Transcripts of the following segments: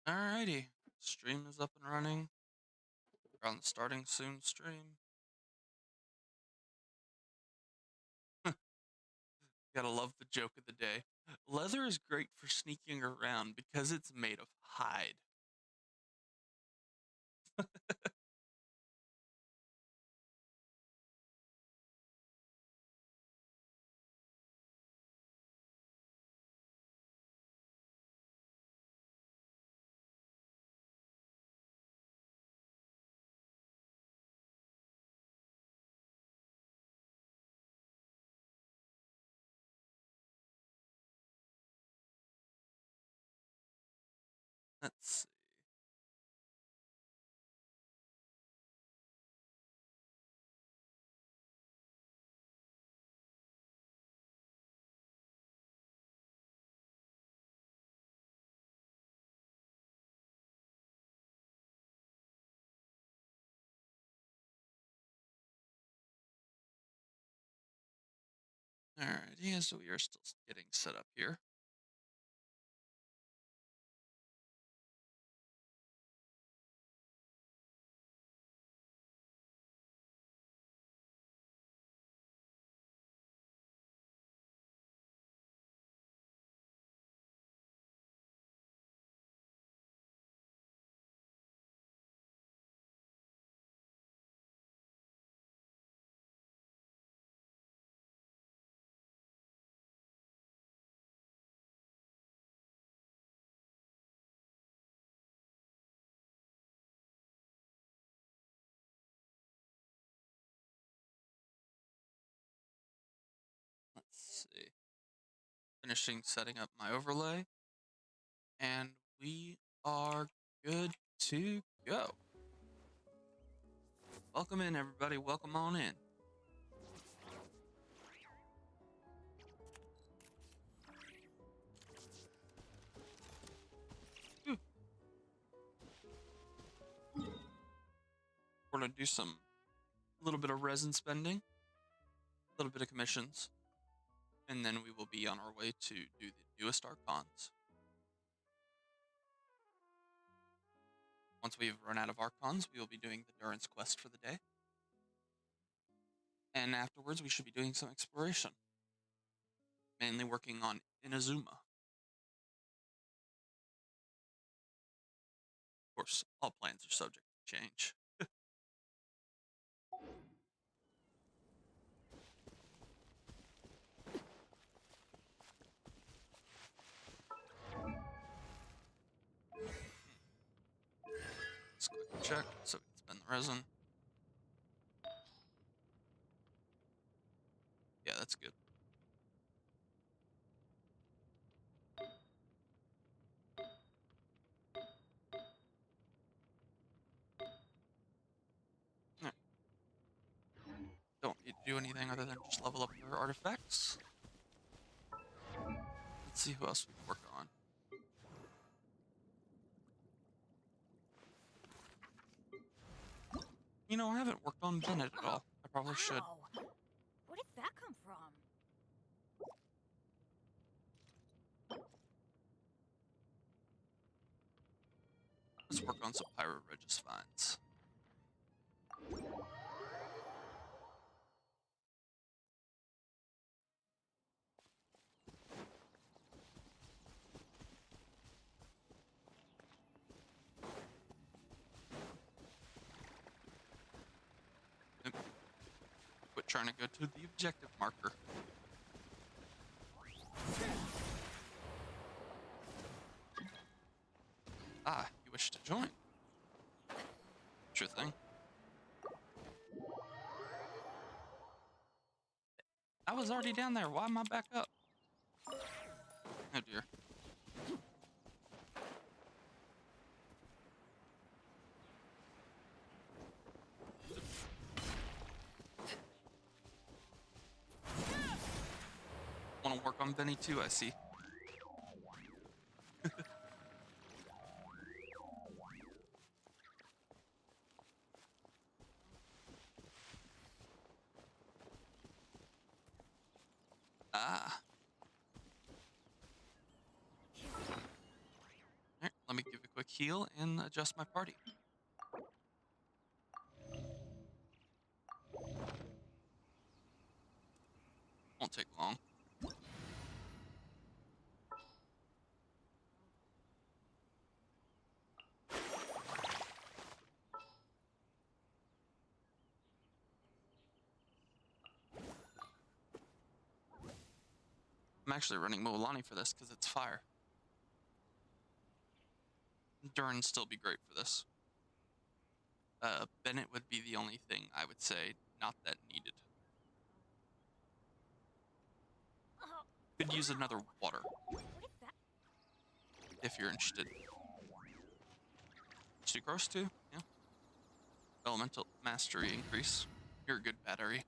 Alrighty, stream is up and running. We're on the starting soon stream. Gotta love the joke of the day. Leather is great for sneaking around because it's made of hide. Let's see. Alrighty, so we are still getting set up here. Let's see. Finishing setting up my overlay. And we are good to go. Welcome in, everybody. Welcome on in. We're going to do a little bit of resin spending, a little bit of commissions, and then we will be on our way to do the newest Archons. Once we've run out of Archons, we will be doing the Durins quest for the day. And afterwards, we should be doing some exploration. Mainly working on Inazuma. Of course, all plans are subject to change. Let's quick check so we can spend the resin. Yeah, that's good. Right. Don't need to do anything other than just level up your artifacts. Let's see who else we can work on. You know, I haven't worked on Bennett at all. I probably should. Where did that come from? Let's work on some Pyroregis vines. Quit trying to go to the objective marker. Ah, you wish to join? Sure thing. I was already down there. Why am I back up? Oh dear. Want to work on Benny too, I see. Ah. Alright, let me give a quick heal and adjust my party. Won't take long. I'm actually running Molani for this because it's fire. Durins still be great for this. Bennett would be the only thing I would say not that needed. Could use another water What is that? if you're interested. Sucrose too, yeah. Elemental mastery increase. You're a good battery.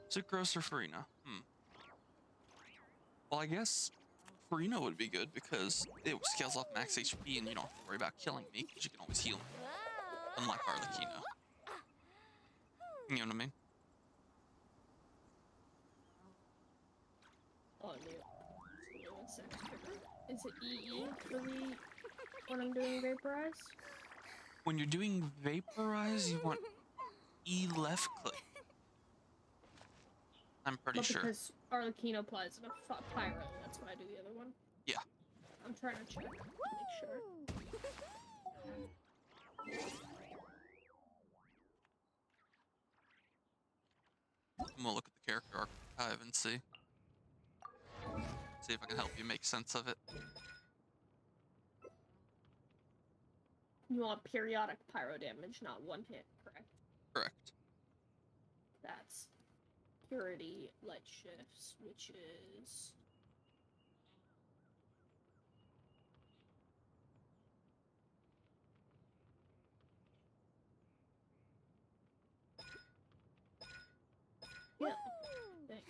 Sucrose or Farina? Well, I guess Farina would be good because it scales off max HP and you don't have to worry about killing me because you can always heal me. Unlike Arlecchino. You know what I mean? Oh, dude. One second. Is it EE for the when I'm doing vaporize? When you're doing Vaporize, you want E left click. I'm pretty sure. Because Arlecchino applies in a pyro, that's why I do the other one. Yeah. I'm trying to check to make sure. I'm gonna look at the character archive and see. See if I can help you make sense of it. You want periodic pyro damage, not one hit, correct? Correct. That's purity light shifts, which is yeah. Thanks.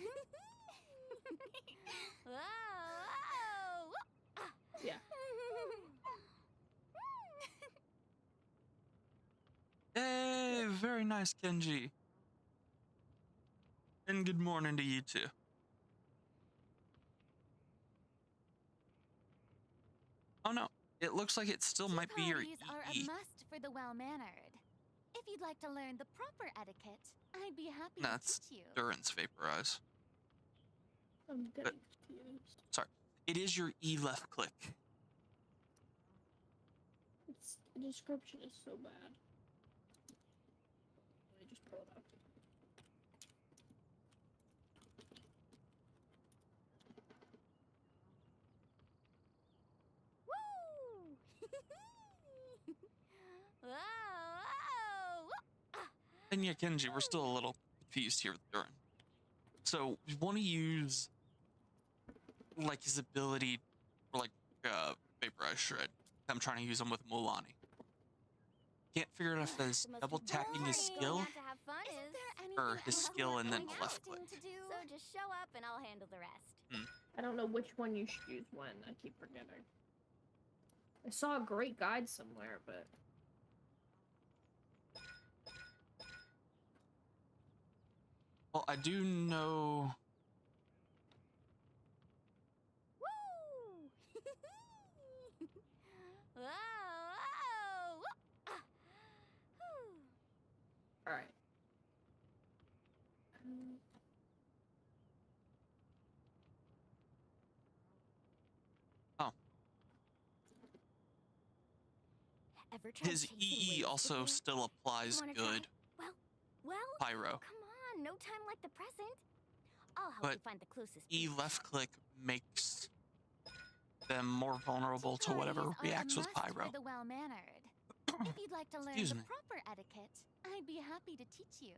Yeah. Hey, very nice, Kenji. And good morning to you too. Oh no, it looks like it still might be your Parties are a EE. must for the well-mannered. If you'd like to learn the proper etiquette, I'd be happy That's to teach you. Durins Vaporize. I'm getting confused. Sorry, it is your E left click. It's, the description is so bad. Let me just pull it up. And yeah, Kenji, we're still a little confused here with Durin. So we want to use like his ability, or like Vaporize Shred. I'm trying to use him with Molani. Can't figure out if it's double tapping his skill or his skill and then the left click. So just show up and I'll handle the rest. I don't know which one you should use when. I keep forgetting. I saw a great guide somewhere, but Well, I do know. all right. Oh, his EE also still applies good. Well, Pyro. come on, no time like the present. I'll help But you find the closest E beach. left click makes them more vulnerable to whatever Parties are a reacts with must for pyro. the well-mannered. If you'd like to learn Excuse the me. proper etiquette, I'd be happy to teach you.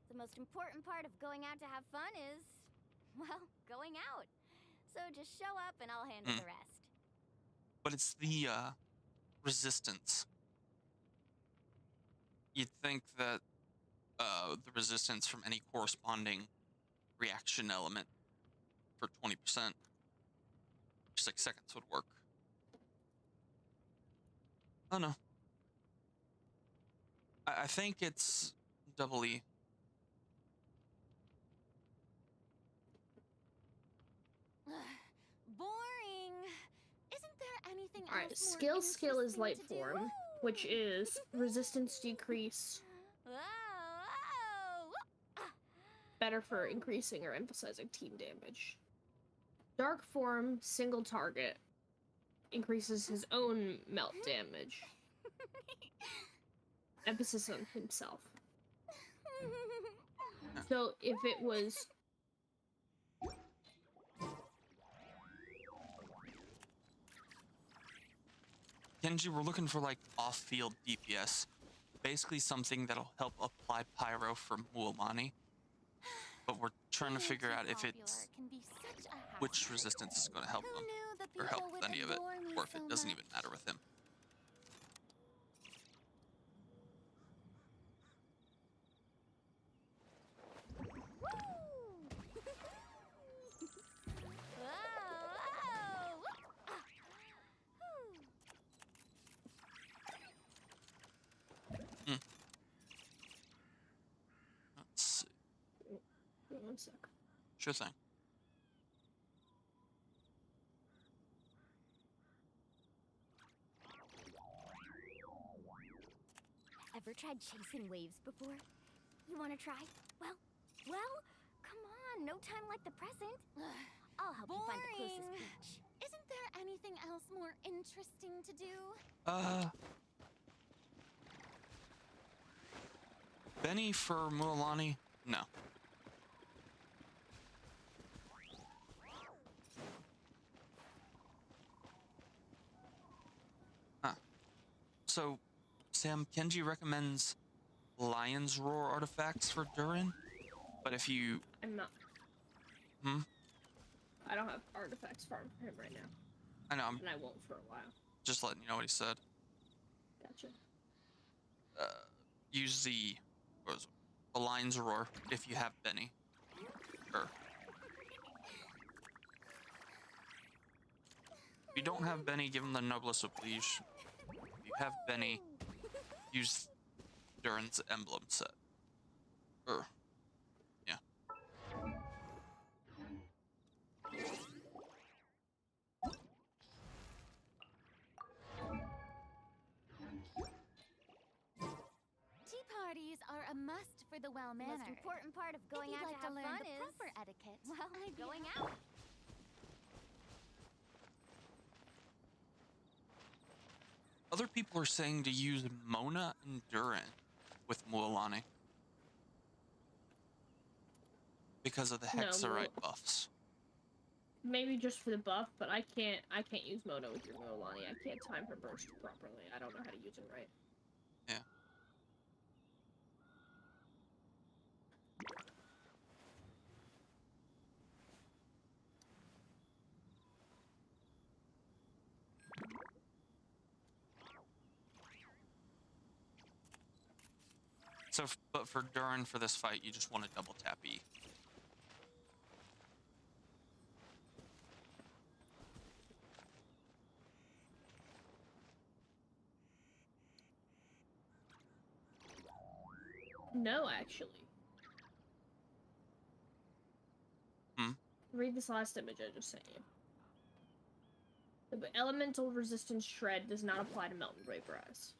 The most important part of going out to have fun is Well, going out. So just show up and I'll handle the rest. But it's the resistance. You'd think that the resistance from any corresponding reaction element for 20%, just like seconds, would work. Oh no. I think it's double E. Boring. Isn't there anything Alright, else more skill is interesting light to do? form, which is resistance decrease, Whoa. better for increasing or emphasizing team damage. Dark form, single target, increases his own melt damage. Emphasis on himself. So if it was... Kenji, we're looking for like off-field DPS. Basically something that'll help apply pyro for Mualani. But we're trying to figure out if it's which resistance is going to help him, or help with any of it, or if it doesn't even matter with him. Let's see. One sec. Sure thing. Ever tried chasing waves before? You want to try? Well, come on. No time like the present. I'll help you find the closest beach. Isn't there anything else more interesting to do? Benny for Mualani? No. Huh. So, Sam, Kenji recommends Lion's Roar artifacts for Durin, but if you... I'm not... Hmm? I don't have artifacts farmed for him right now. I know, I'm And I won't for a while. just letting you know what he said. Gotcha. Use the... What was it? The Lion's Roar if you have Benny. Or... If you don't have Benny, give him the Noblesse Oblige. If you have Benny, use Durin's emblem set. Yeah. Tea parties are a must for the well-mannered. The most important part of going out to have fun is proper etiquette. Well, going out. Other people are saying to use Mona and Durin with Mualani because of the Hexarite buffs. Maybe just for the buff, but I can't use Mono with your Mualani. I can't time her burst properly. I don't know how to use it right. Yeah. So, but for Durin, for this fight, you just want to double tap E. No, actually. Hmm? Read this last image I just sent you. The elemental resistance shred does not apply to Melt and Vaporize.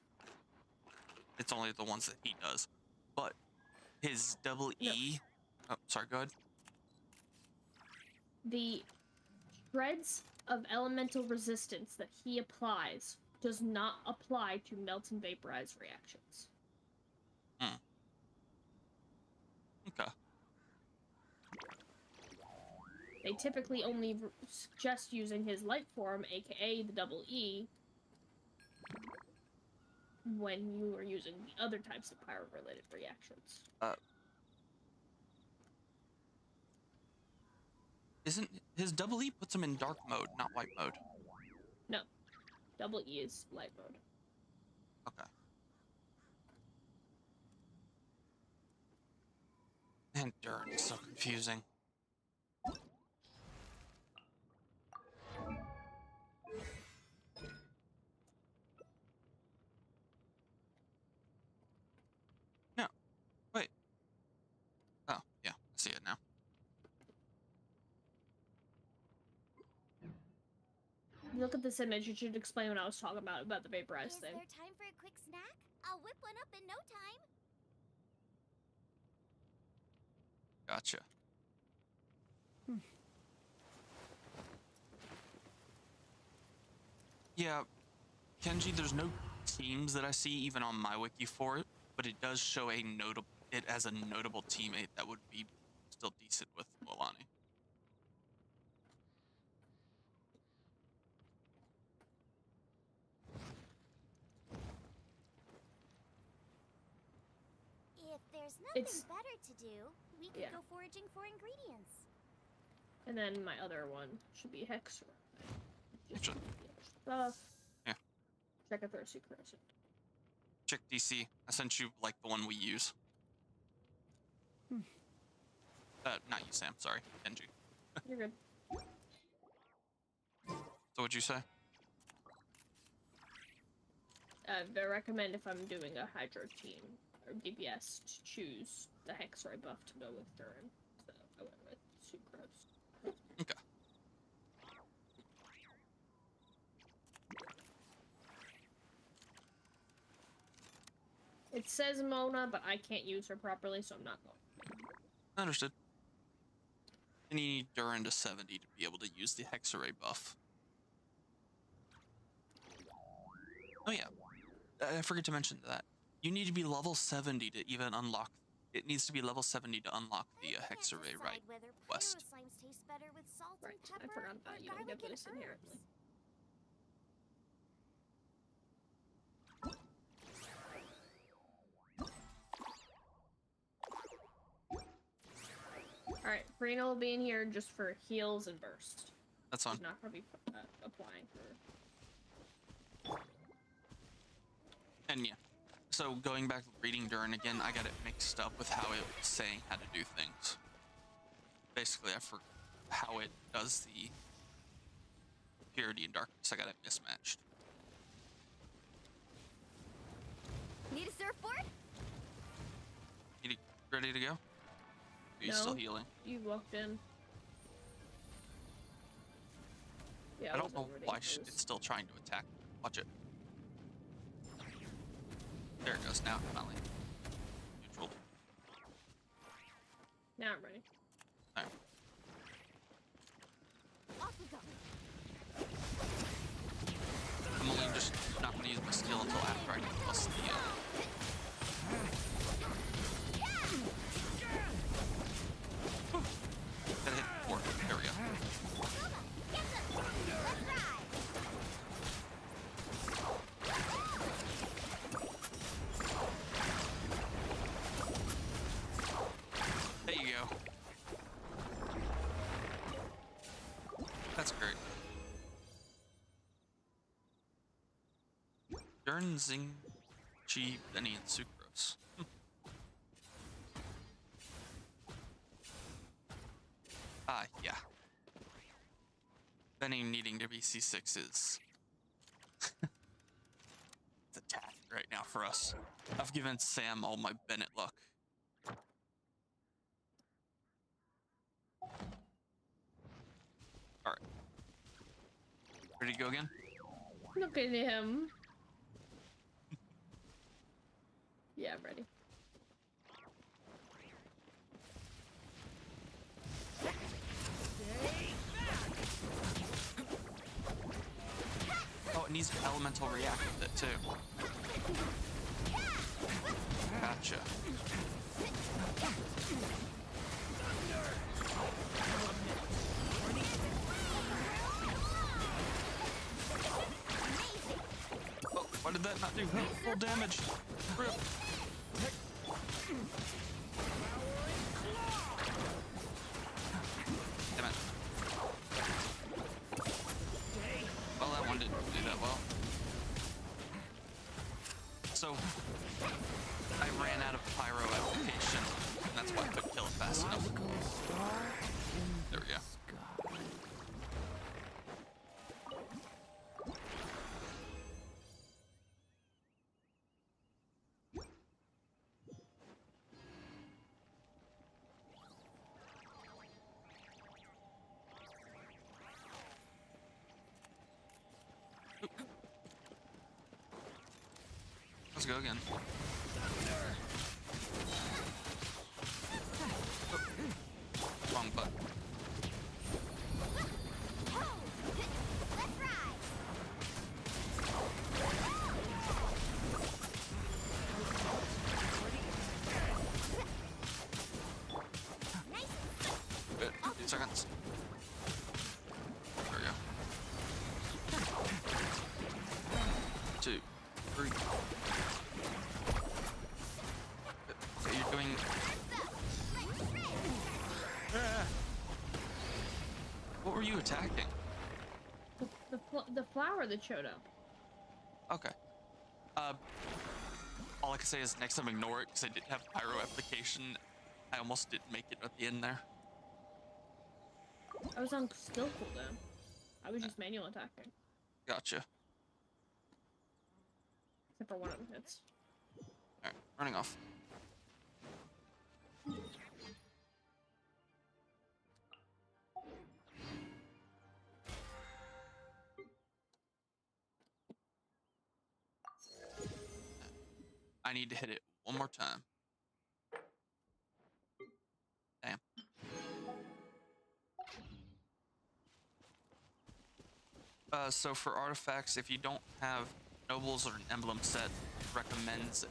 It's only the ones that he does. But his double E... Oh, sorry, go ahead. The shreds of elemental resistance that he applies does not apply to Melt and Vaporize reactions. Hmm. Okay. They typically only suggest using his light form, aka the double E, when you are using the other types of pyro-related reactions. Isn't his double E puts him in dark mode, not white mode? No. Double E is light mode. Okay. And Durins is so confusing. No. Wait. Oh, yeah. I see it now. Look at this image. It should explain what I was talking about the vaporized Is thing. there time for a quick snack? I'll whip one up in no time. Gotcha. Yeah, Kenji, there's no teams that I see even on my wiki for it, but it does show it as a notable teammate that would be still decent with Milani. If there's nothing It's- better to do, we could Yeah. go foraging for ingredients. And then my other one should be Hex. Actually, Stuff. Yeah. Check a thirsty person. check DC. I sent you like the one we use. Not you, Sam. Sorry, Kenji. You're good. So what'd you say? I recommend if I'm doing a Hydro team or DPS to choose the Hexray buff to go with Durin. So I went with Sucrose. Okay. It says Mona, but I can't use her properly, so I'm not going. Understood. And you need Durin to 70 to be able to use the Hexarray buff. Oh yeah, I forgot to mention that. You need to be level 70 to even unlock. It needs to be level 70 to unlock the I can't Hexarray decide right whether quest. pyro slimes taste better with salt Right, and I pepper forgot or that you don't garlic get and this inherently. herbs. Alright, Farina will be in here just for heals and burst. That's fine. She's not going to be applying for... And yeah, so going back reading Durin again, I got it mixed up with how it was saying how to do things. Basically, I forgot how it does the purity and darkness. I got it mismatched. Need a surfboard? Ready to go? Are you still No. healing? You walked in. Yeah, I don't know wasn't why ready. It it's was- still trying to attack. Watch it. There it goes. Now, finally. Neutral. Now I'm ready. Alright. Off we go. I'm only just not going to use my skill until after I can plus the, Gotta hit 4. There we go. Get them! Let's ride! There you go. That's great. Durins, Zing, Chi, Benny, and Sucrose. Yeah. Benny needing to be C6 is... it's a task right now for us. I've given Sam all my Bennett luck. Alright. Ready to go again? Look at him. Yeah, I'm ready. Oh, it needs an elemental react with it too. Gotcha. Oh, why did that not do full damage? Rip. Damn it. didn't do that well. So I ran out of pyro application, and that's why I couldn't kill it fast enough. There we go. Let's go again. Wrong button. Good. 2 seconds. There we go. 2, 3. Okay, you're doing. What were you attacking? The flower that showed up. Okay. All I can say is next time ignore it because I did have pyro application. I almost didn't make it at the end there. I was on skill cooldown. I was just manual attacking. Gotcha. Except for one of the hits. Alright, running off. I need to hit it one more time. Damn. So for artifacts, if you don't have nobles or an emblem set, it recommends the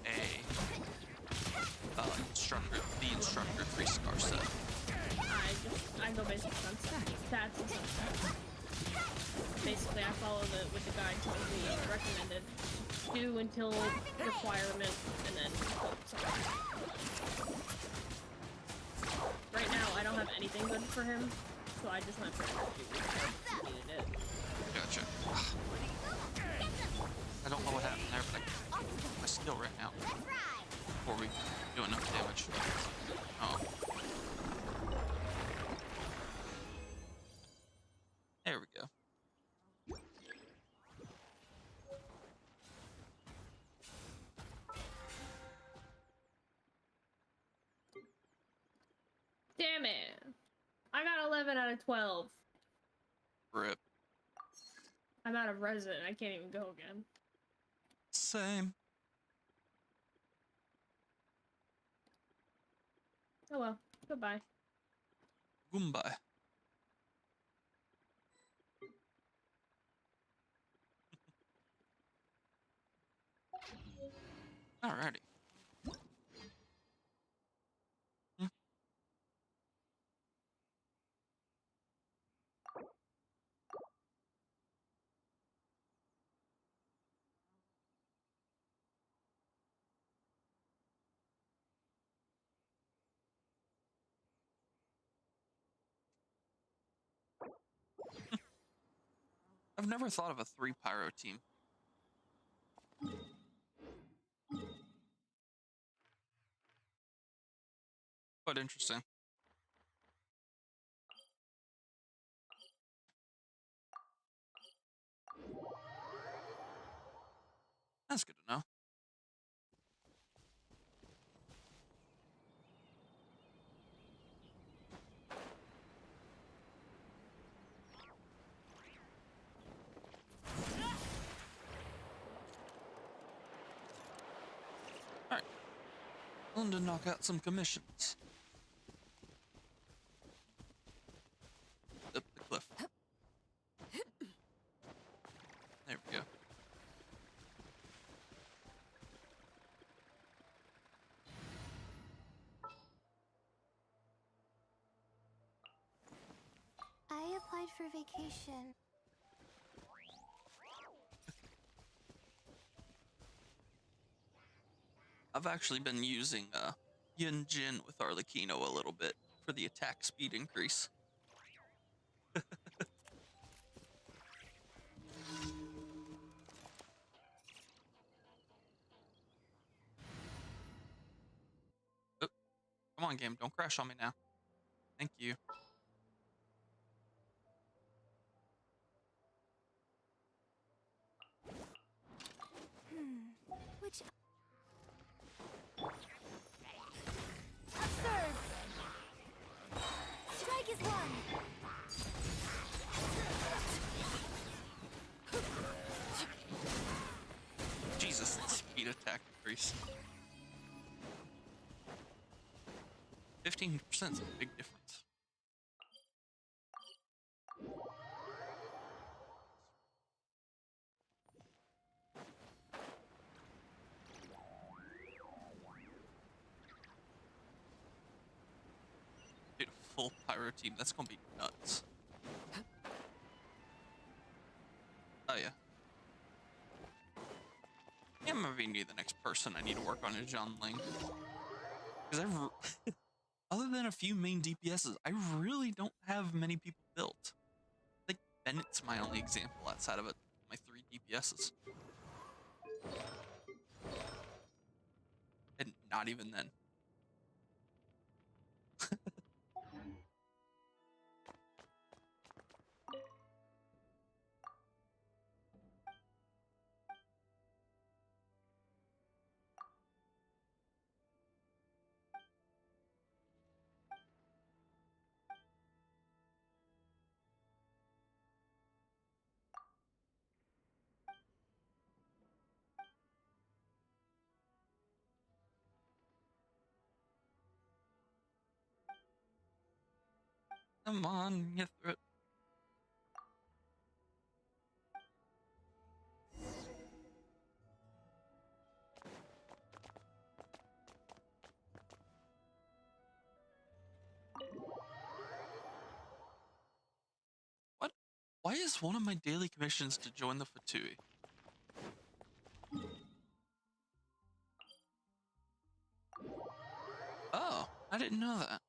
instructor 3-star set. I go based on stats and stuff. Basically, I follow what the guide tells me recommended. Do until requirement, and then focus on it. Right now, I don't have anything good for him, so I just went for energy because I needed it. Gotcha. I don't know what happened there, but I can my skill right now before we do enough damage. Oh. There we go. Damn it! I got 11 out of 12. Rip. I'm out of resin. I can't even go again. Same. Oh well. Goodbye. Goodbye. Alrighty. I've never thought of a 3 pyro team. But interesting. That's good to know. Alright. Time to knock out some commissions. Up the cliff. There we go. I applied for vacation. I've actually been using Yin Jin with Arlecchino a little bit for the attack speed increase. Come on, game. Don't crash on me now. Thank you. Which... Observe! Strike is one! Jesus, the speed attack increase. 15% is a big difference. Dude, a full pyro team, that's gonna be nuts. Oh yeah. Yeah, I'm gonna be the next person I need to work on is John Ling. Because other than a few main DPSs, I really don't have many people built. I think Bennett's my only example outside of it. My 3 DPSs. And not even then. Come on, get through it. What? Why is one of my daily commissions to join the Fatui? Oh, I didn't know that.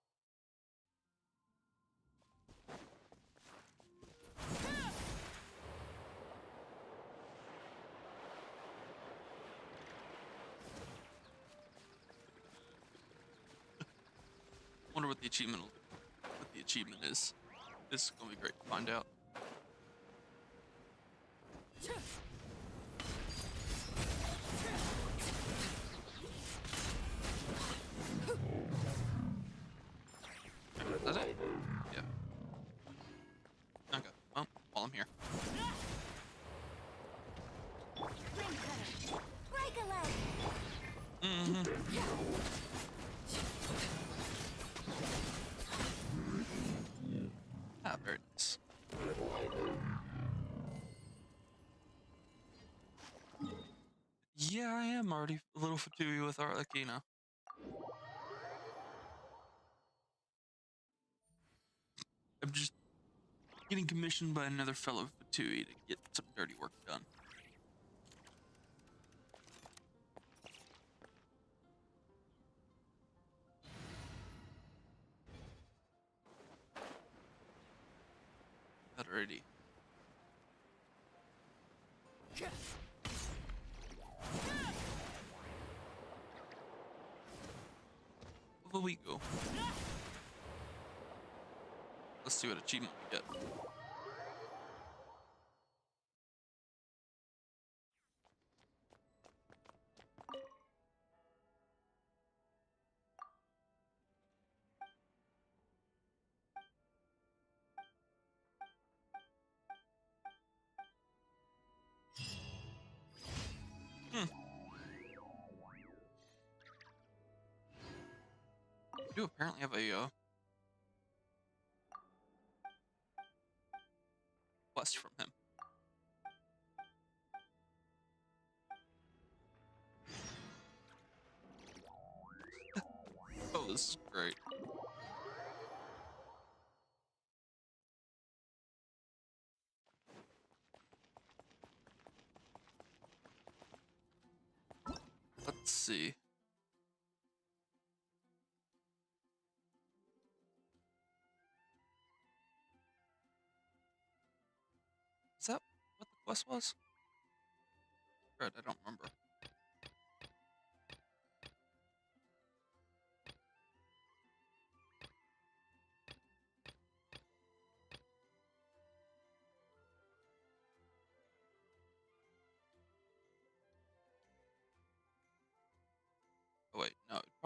Wonder what the achievement is. This is gonna be great to find out. Is that it? Yeah. Okay. Well, while I'm here. Break a leg! Ah, very nice. Yeah, I am already a little fatui with Arlecchino. I'm just getting commissioned by another fellow fatui to get some dirty work done. Alrighty. Over we go. Let's see what achievement we get. I do apparently have a quest from him. Oh, this is great. Let's see. Is that what the quest was? Right, I don't remember.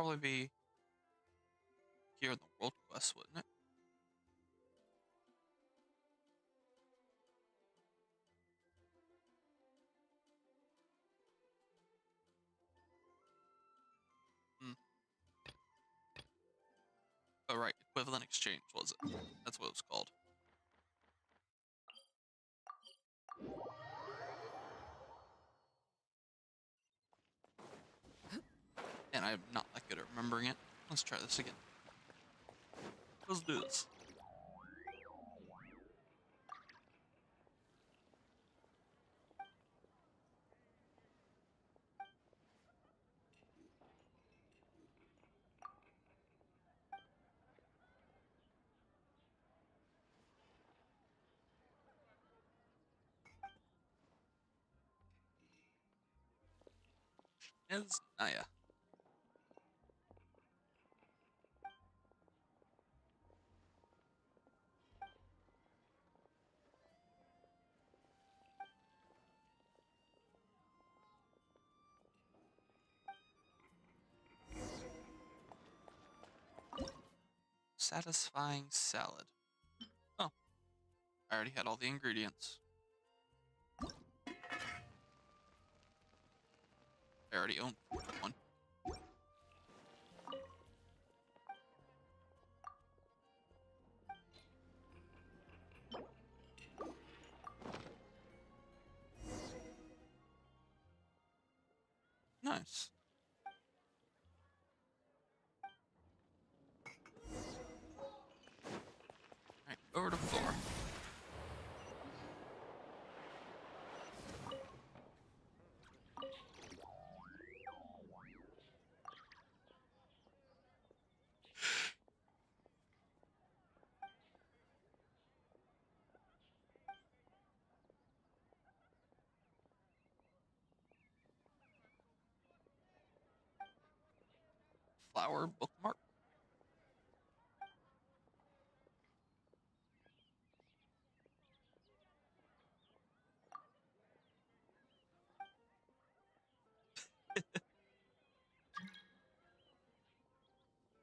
probably be here in the World Quest, wouldn't it? Hmm. Oh, right. Equivalent exchange, was it? That's what it was called. And I'm not that good at remembering it. Let's try this again. Let's do this. Is Naya. Satisfying salad. Oh, I already had all the ingredients. I already own one. Nice. Alright, over to 4. Flower bookmark.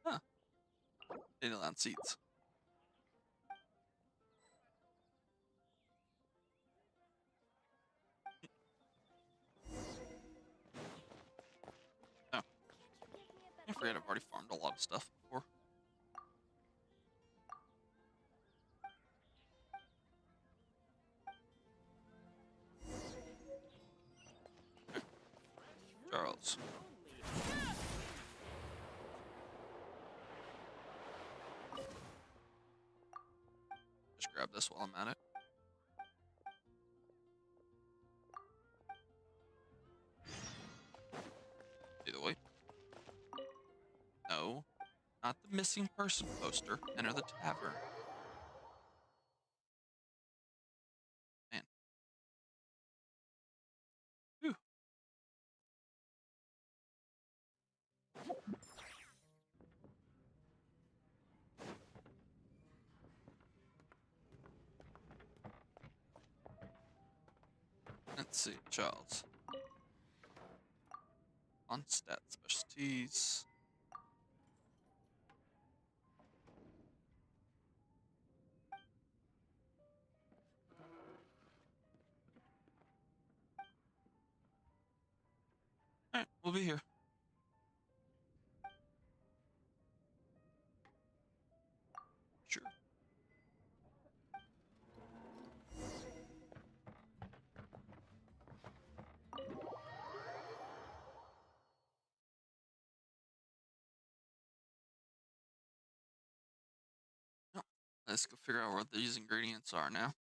Huh. Dandelion seeds. Oh. I forget I've already farmed a lot of stuff before. Charles. Just grab this while I'm at it. Either way. No, not the missing person poster. Enter the tavern. Man. Whew. Let's see, Charles. On stat specialties. Alright, we'll be here. Sure. Oh, let's go figure out what these ingredients are now.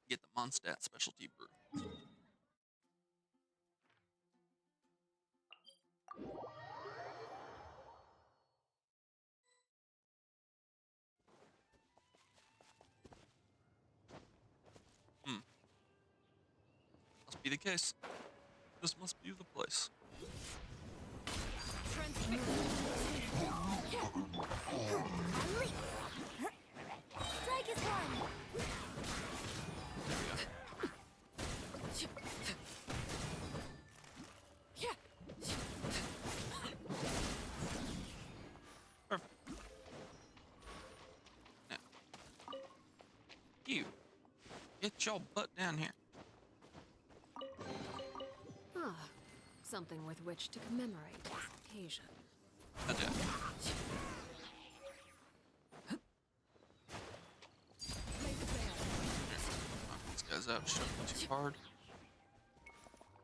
Get the Mondstadt specialty brew. Must be the case. This must be the place. Strike is one. There we go. Get your butt down here. Ah, something with which to commemorate this occasion. Okay. Knock these guys out. Shouldn't be too hard.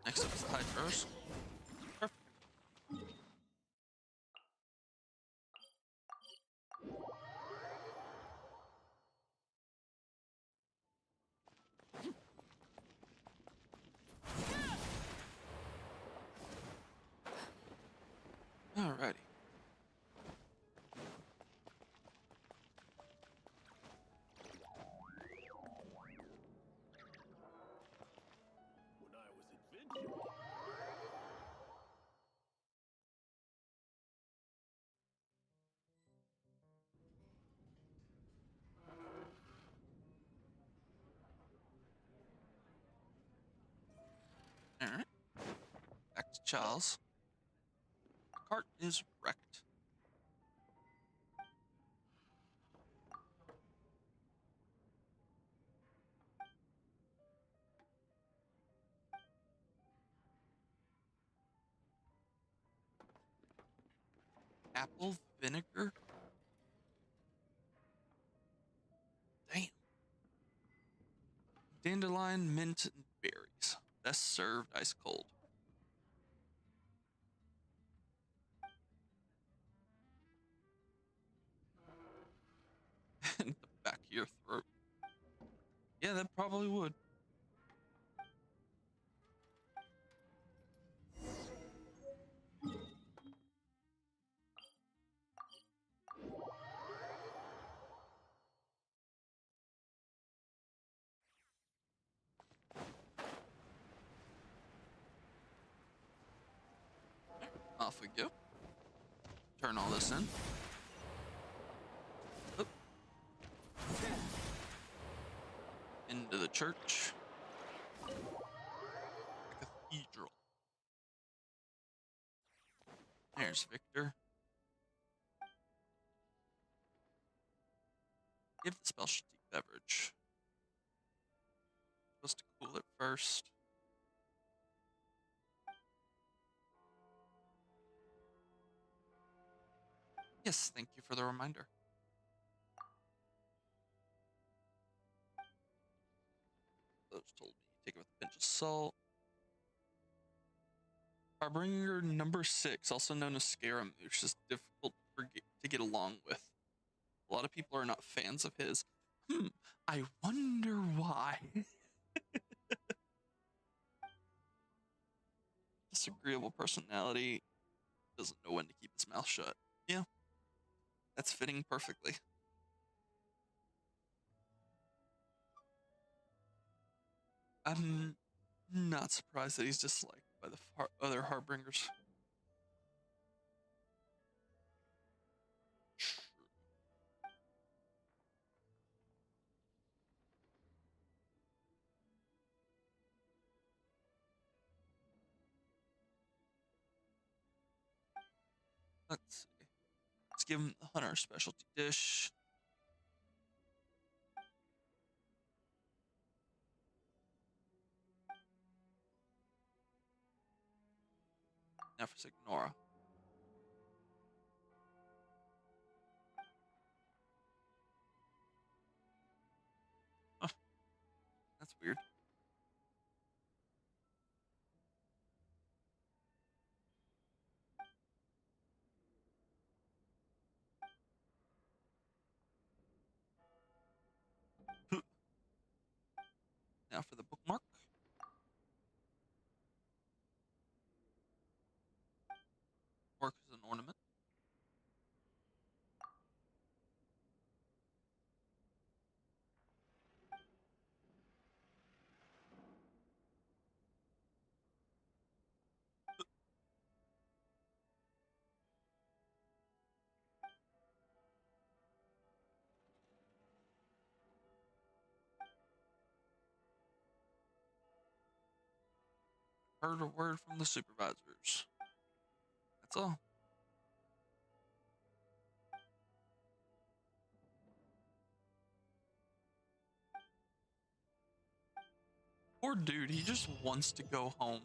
Next up is the Hydros. Perfect. Alrighty. Alright. Back to Charles. The cart is wrecked. Apple vinegar? Damn. Dandelion, mint, and berries. Best served ice cold. In the back of your throat. Yeah, that probably would. Off we go. Turn all this in. Oop. Into the church. The cathedral. There's Victor. Give the specialty beverage. Supposed to cool it first. Yes, thank you for the reminder. Those told me take it with a pinch of salt. Harbinger number 6, also known as Scaramouche, is difficult to get along with. A lot of people are not fans of his. I wonder why. Disagreeable personality. Doesn't know when to keep his mouth shut. Yeah, that's fitting perfectly. I'm not surprised that he's disliked by the other Harbingers. Let's see. Let's give him the hunter specialty dish. Now for Signora. Huh, that's weird. Now for the bookmark. Work as an ornament. Heard a word from the supervisors. That's all. Poor dude, he just wants to go home.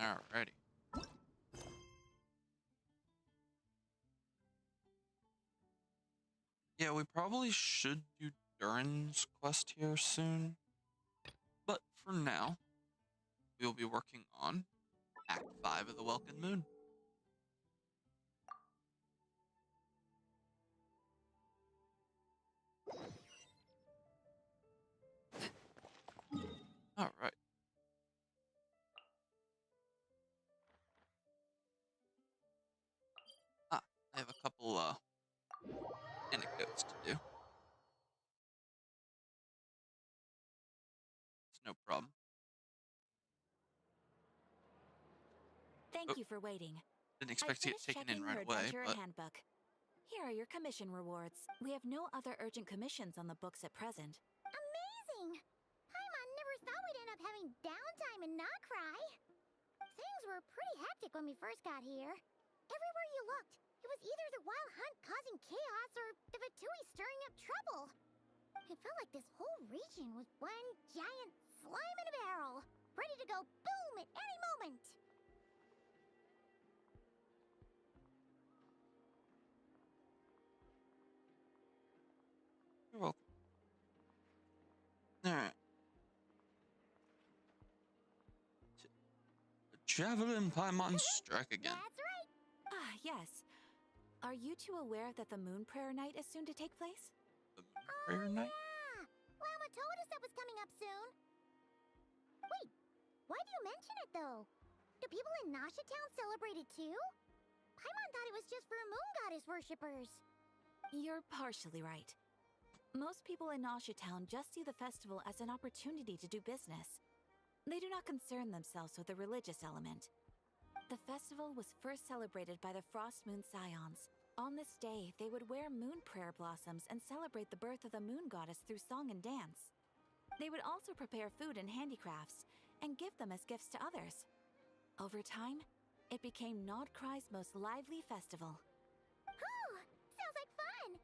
Alrighty. Yeah, we probably should do Durins quest here soon. But for now, we'll be working on Act 5 of the Welkin Moon. Alright. I have a couple anecdotes to do. It's no problem. Thank you for waiting. Didn't expect to get taken in right away, but handbook. Here are your commission rewards. We have no other urgent commissions on the books at present. Amazing! Paimon never thought we'd end up having downtime and not cry. Things were pretty hectic when we first got here. Everywhere you looked, it was either the wild hunt causing chaos or the Vatui stirring up trouble. It felt like this whole region was one giant slime in a barrel, ready to go boom at any moment. you're welcome. Alright. Javelin Paimon strike again. That's right. Ah, yes. Are you two aware that the Moon Prayer Night is soon to take place? The prayer night? Yeah. Llama told us that was coming up soon. Wait, why do you mention it though? Do people in Nasha Town celebrate it too? Paimon thought it was just for moon goddess worshippers. You're partially right. Most people in Nasha Town just see the festival as an opportunity to do business. They do not concern themselves with the religious element. The festival was first celebrated by the Frost Moon Scions. On this day, they would wear moon prayer blossoms and celebrate the birth of the moon goddess through song and dance. They would also prepare food and handicrafts and give them as gifts to others. Over time, it became Nodcry's most lively festival. Ooh, sounds like fun.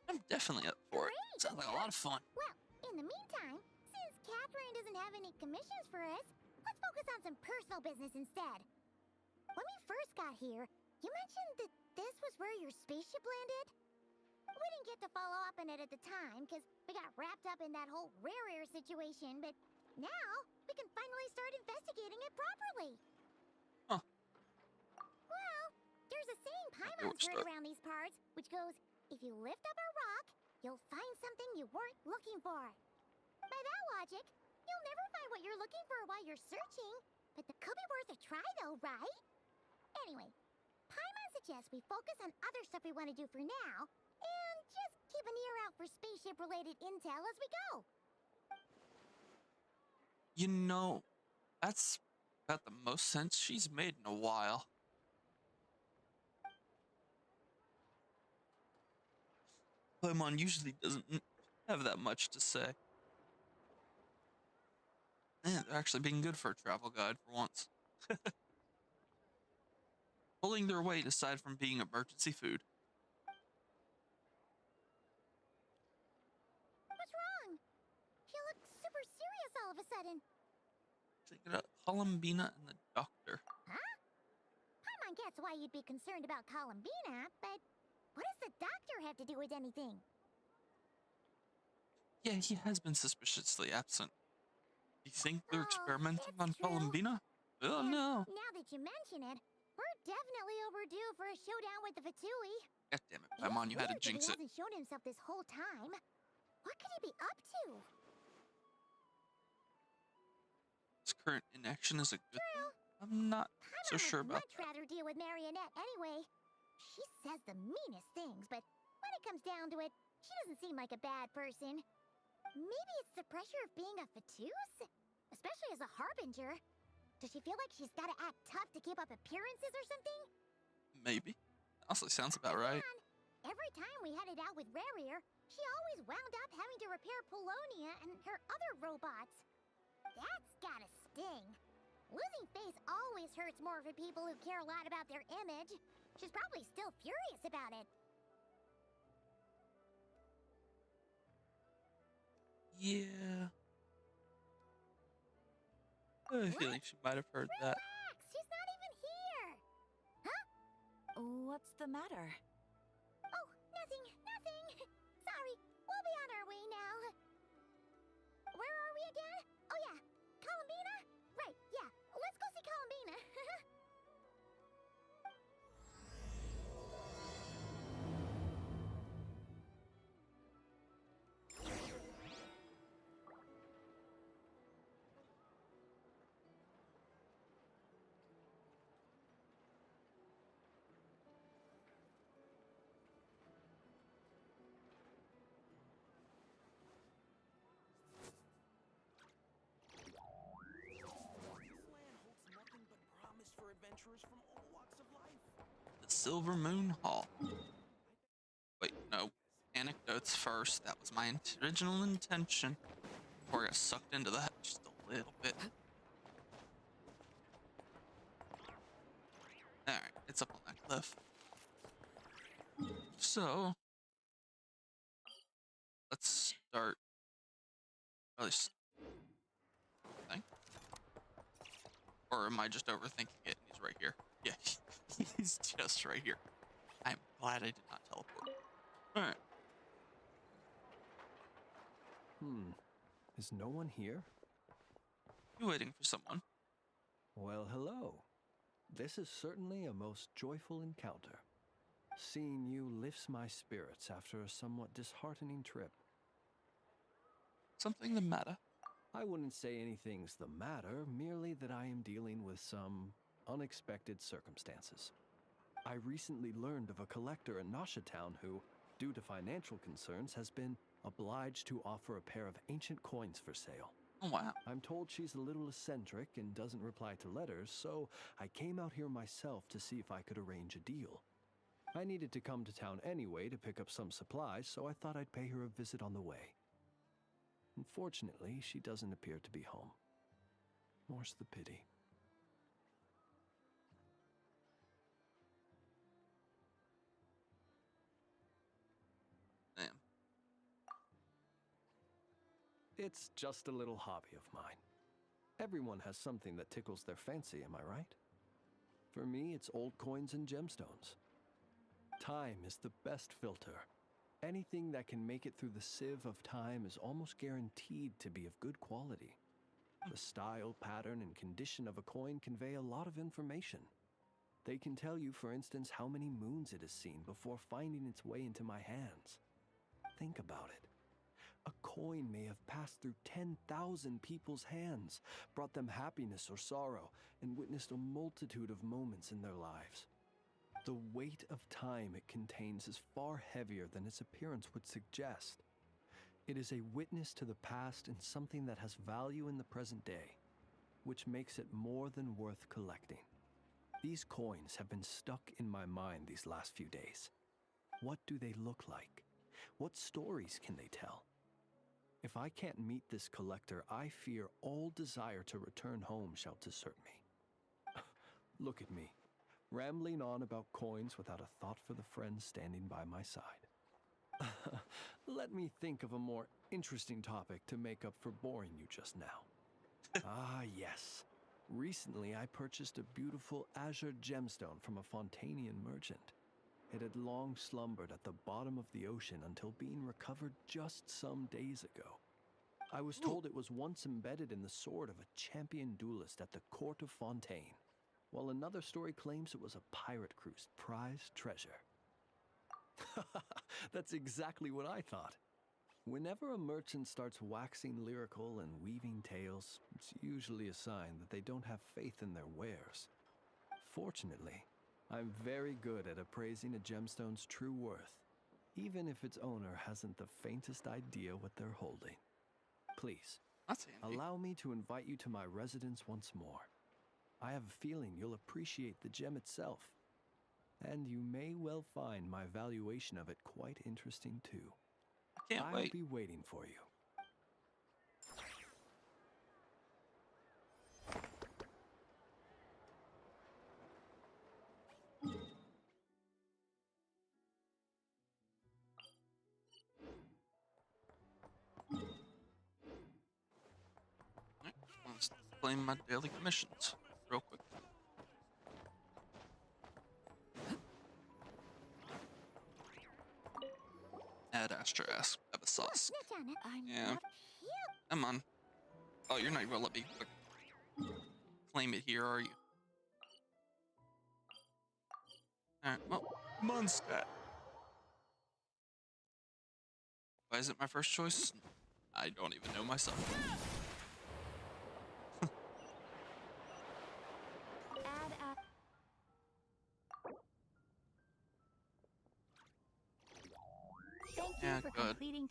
I'm definitely up for it. Great. Sounds like a lot of fun. Well, in the meantime, since Catherine doesn't have any commissions for us, let's focus on some personal business instead. When we first got here, you mentioned that this was where your spaceship landed? We didn't get to follow up on it at the time, because we got wrapped up in that whole rare situation, but now we can finally start investigating it properly. Huh. Well, there's a saying Where Paimon's to heard start? around these parts, which goes, if you lift up a rock, you'll find something you weren't looking for. By that logic, you'll never find what you're looking for while you're searching, but it could be worth a try though, right? Anyway, Paimon suggests we focus on other stuff we want to do for now, and just keep an ear out for spaceship-related intel as we go. You know, that's about the most sense she's made in a while. Paimon usually doesn't have that much to say. Yeah, they're actually being good for a travel guide for once. Pulling their weight aside from being emergency food. What's wrong? You look super serious all of a sudden. Thinking about Columbina and the doctor. Huh? Paimon gets why you'd be concerned about Columbina, but what does the doctor have to do with anything? Yeah, he has been suspiciously absent. You think they're Oh, experimenting it's on true. Columbina? Oh And no. now that you mention it, we're definitely overdue for a showdown with the Vatui. God damn it, Paimon, you had to Weird that jinx he it. hasn't shown himself this whole time. What could he be up to? It's current inaction is a good thing? I'm not so sure I'd about much rather deal with Marionette anyway. She says the meanest things, but when it comes down to it, she doesn't seem like a bad person. Maybe it's the pressure of being a Fatuse? Especially as a Harbinger. Does she feel like she's gotta act tough to keep up appearances or something? that. Maybe. Honestly, sounds about right. Man, every time we headed out with Rarier, she always wound up having to repair Polonia and her other robots. That's gotta sting. Losing face always hurts more for people who care a lot about their image. She's probably still furious about it. Yeah. I have a feeling she might have heard that. Relax, she's not even here. Huh? What's the matter? Oh, nothing. Sorry, we'll be on our way now. Where are we again? Oh yeah, Columbina? Right, yeah, let's go see Columbina. The Silver Moon Hall. Wait, no. Anecdotes first. That was my original intention. Before I got sucked into that just a little bit. Alright, it's up on that cliff. So, let's start. Really, thing. Or am I just overthinking it? And he's right here. Yeah, he's just right here. I'm glad I did not teleport. Alright. Is no one here? You waiting for someone? Well, hello. This is certainly a most joyful encounter. Seeing you lifts my spirits after a somewhat disheartening trip. Something the matter? I wouldn't say anything's the matter, merely that I am dealing with some unexpected circumstances. I recently learned of a collector in Town who, due to financial concerns, has been obliged to offer a pair of ancient coins for sale. Oh, wow. I'm told she's a little eccentric and doesn't reply to letters, so I came out here myself to see if I could arrange a deal. I needed to come to town anyway to pick up some supplies, so I thought I'd pay her a visit on the way. Unfortunately, she doesn't appear to be home. More's the pity. Damn. It's just a little hobby of mine. Everyone has something that tickles their fancy, am I right? For me, it's old coins and gemstones. Time is the best filter. Anything that can make it through the sieve of time is almost guaranteed to be of good quality. The style, pattern, and condition of a coin convey a lot of information. They can tell you, for instance, how many moons it has seen before finding its way into my hands. Think about it. A coin may have passed through 10,000 people's hands, brought them happiness or sorrow, and witnessed a multitude of moments in their lives. The weight of time it contains is far heavier than its appearance would suggest. It is a witness to the past and something that has value in the present day, which makes it more than worth collecting. These coins have been stuck in my mind these last few days. What do they look like? What stories can they tell? If I can't meet this collector, I fear all desire to return home shall desert me. Look at me, rambling on about coins without a thought for the friends standing by my side. Let me think of a more interesting topic to make up for boring you just now. Ah, yes. Recently, I purchased a beautiful azure gemstone from a Fontanian merchant. It had long slumbered at the bottom of the ocean until being recovered just some days ago. I was told it was once embedded in the sword of a champion duelist at the court of Fontaine, while another story claims it was a pirate crew's prized treasure. That's exactly what I thought. Whenever a merchant starts waxing lyrical and weaving tales, it's usually a sign that they don't have faith in their wares. Fortunately, I'm very good at appraising a gemstone's true worth, even if its owner hasn't the faintest idea what they're holding. Please, That's handy. allow me to invite you to my residence once more. I have a feeling you'll appreciate the gem itself, and you may well find my valuation of it quite interesting too. I can't I'll wait. be waiting for you. Alright, let's claim my daily commissions real quick. Ad Astra asks sauce. I'm Yeah. not Come on. Oh, you're not even gonna let me claim it here, are you? Alright, well, Mondstadt. Why is it my first choice? I don't even know myself. Add up. Thank you Yeah, for good. completing.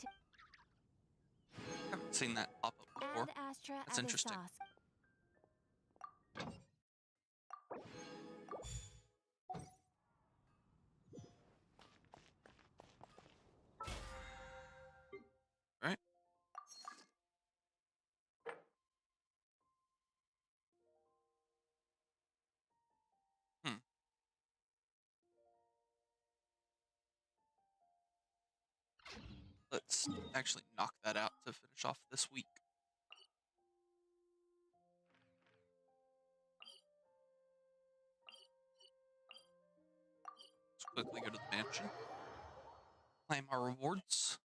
I haven't seen that pop up before. Add Astra. That's interesting. Right? Hmm. Let's actually knock that out to finish off this week. Let's quickly go to the mansion. Claim our rewards.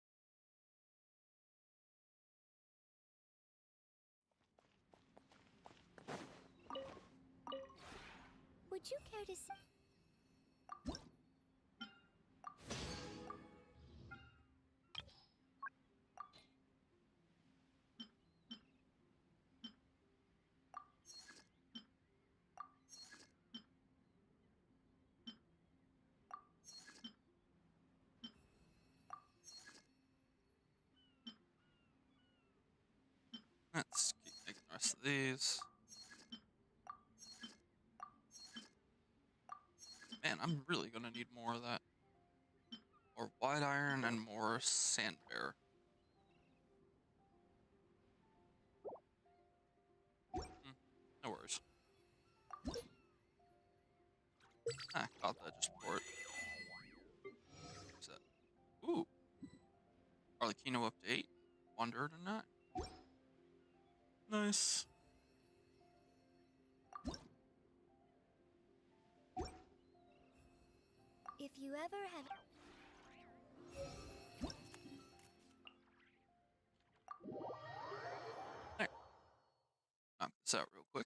Would you care to see? Let's keep making the rest of these. Man, I'm really gonna need more of that. More white iron and more sand bear. No worries. Ah, caught that just for it. What's that? Ooh. Arlecchino up to 8. Wanderer to 9. Nice. If you ever have. There. Knock this out real quick.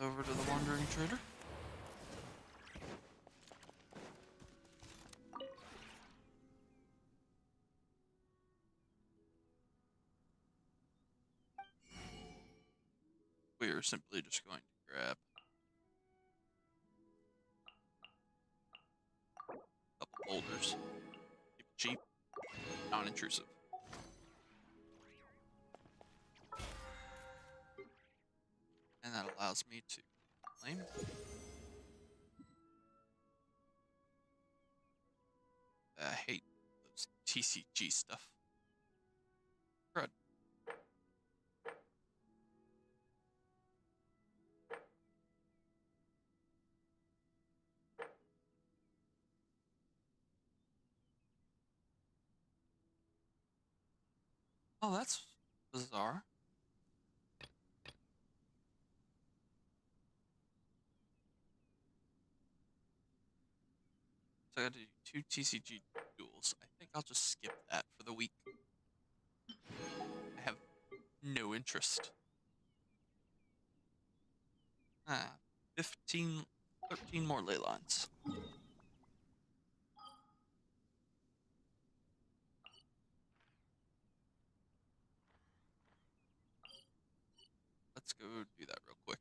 Over to the Wandering Trader. We are simply just going to grab a couple boulders. Keep it cheap, non-intrusive. And that allows me to claim. I hate those TCG stuff. Crud. Oh, that's bizarre. So I gotta do 2 TCG duels. tools. I think I'll just skip that for the week. I have no interest. 13 more ley lines. Let's go do that real quick.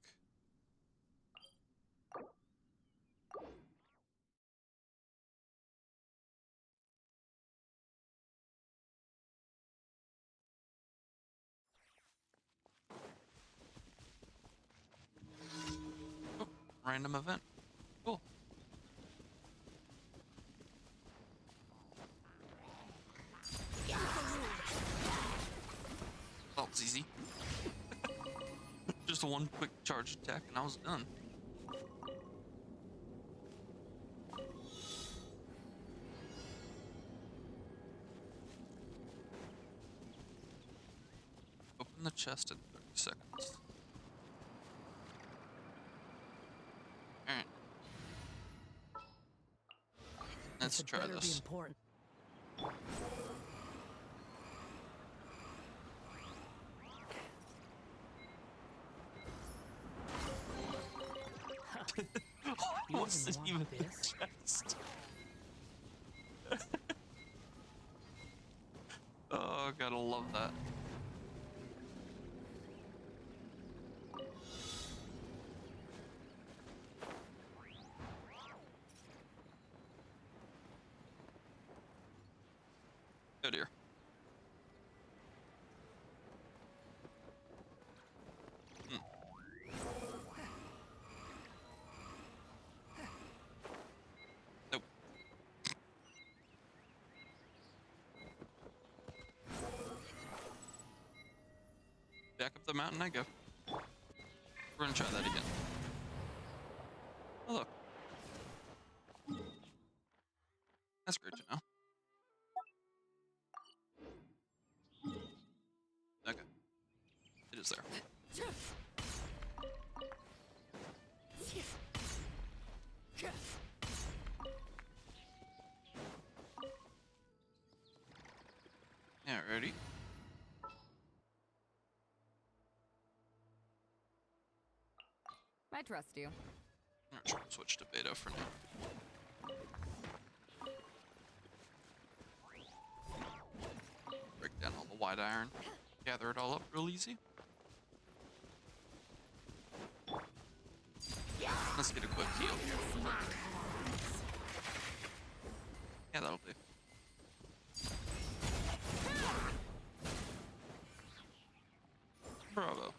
Oh, random event. Cool. That was easy. Just one quick charge attack and I was done. Open the chest in 30 seconds. Alright. Let's try this. Important. Wasn't even the this? chest. Oh, gotta love that. Oh dear. Nope. Back up the mountain I go. We're gonna try that again. Oh, look. That's great to know. Okay. It is there. Yeah, ready? I trust you. I'm gonna try to switch to beta for now. Break down all the wide iron. Gather it all up real easy. Let's get a quick heal here. Yeah, that'll do. Bravo.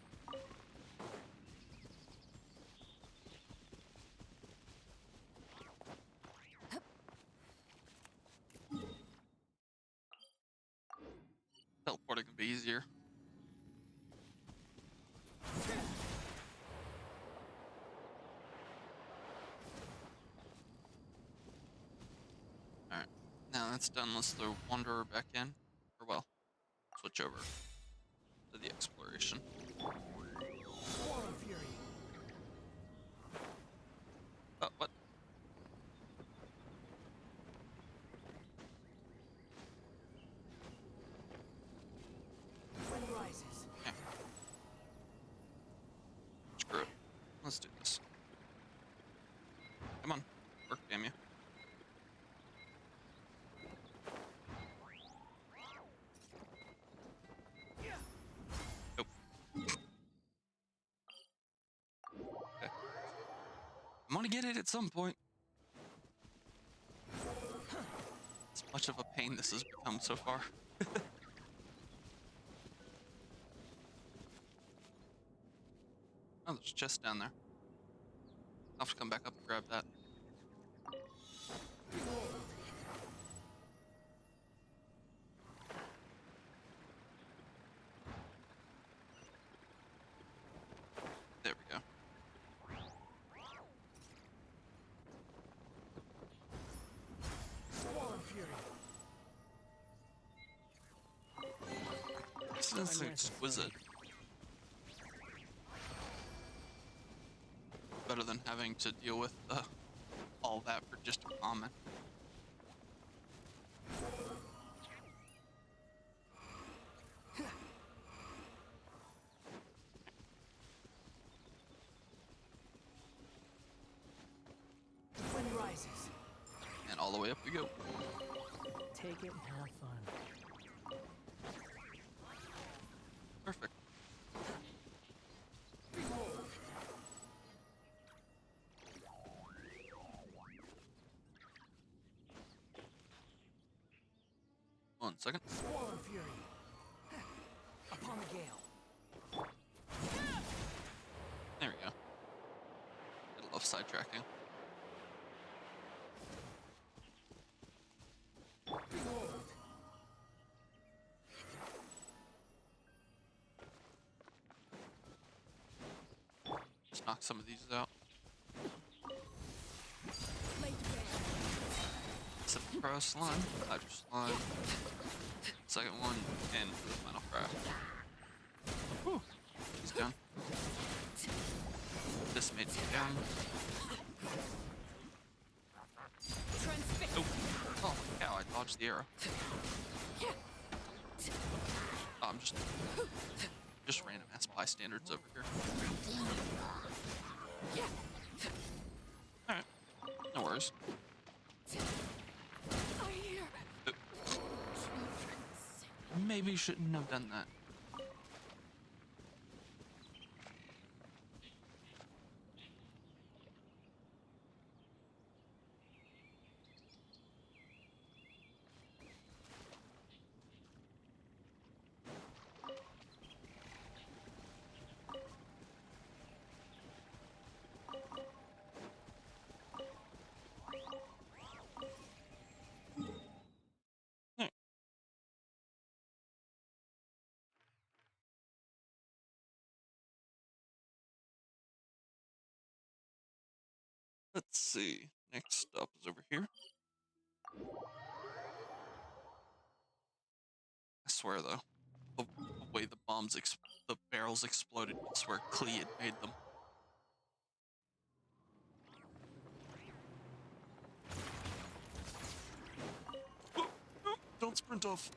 Teleporting can be easier. Alright, now that's done, let's throw Wanderer back in. Or well, switch over to the exploration. Oh, what? Wind rises. Okay. Screw it. Let's do this. Come on. Work, damn you. Nope. Okay. I'm gonna get it at some point. As much of a pain this has become so far. Oh, there's a chest down there. I'll have to come back up and grab that. There we go. Squall fury. This is exquisite. Better than having to deal with all that for just a comment. prizes. And all the way up we go. Take it and have fun. Perfect. One second. Swarm Fury. Upon the gale. There we go. I love sidetracking. Just knock some of these out. Pro slime, Hydro slime. Second one, and for the final craft. Whew. He's down. This made me down. Oh, oh my cow, I dodged the arrow. Oh, I'm just random ass bystanders over here. Alright, no worries. Maybe shouldn't have done that. Let's see. Next up is over here. I swear though, the way the the barrels exploded, I swear Klee had made them. Don't sprint off.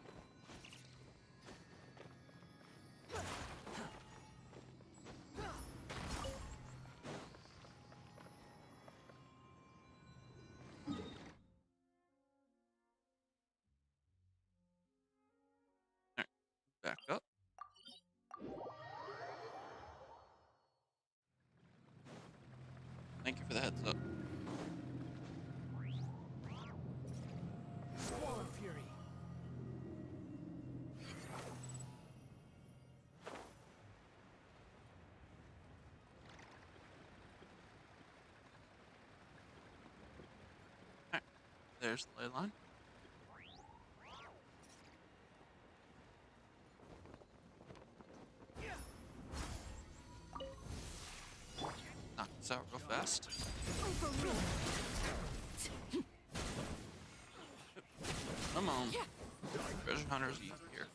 Back up. Thank you for the heads up. Swarm Fury. Alright, there's the ley line. Knock this out real fast. Come on. Treasure hunters easy here.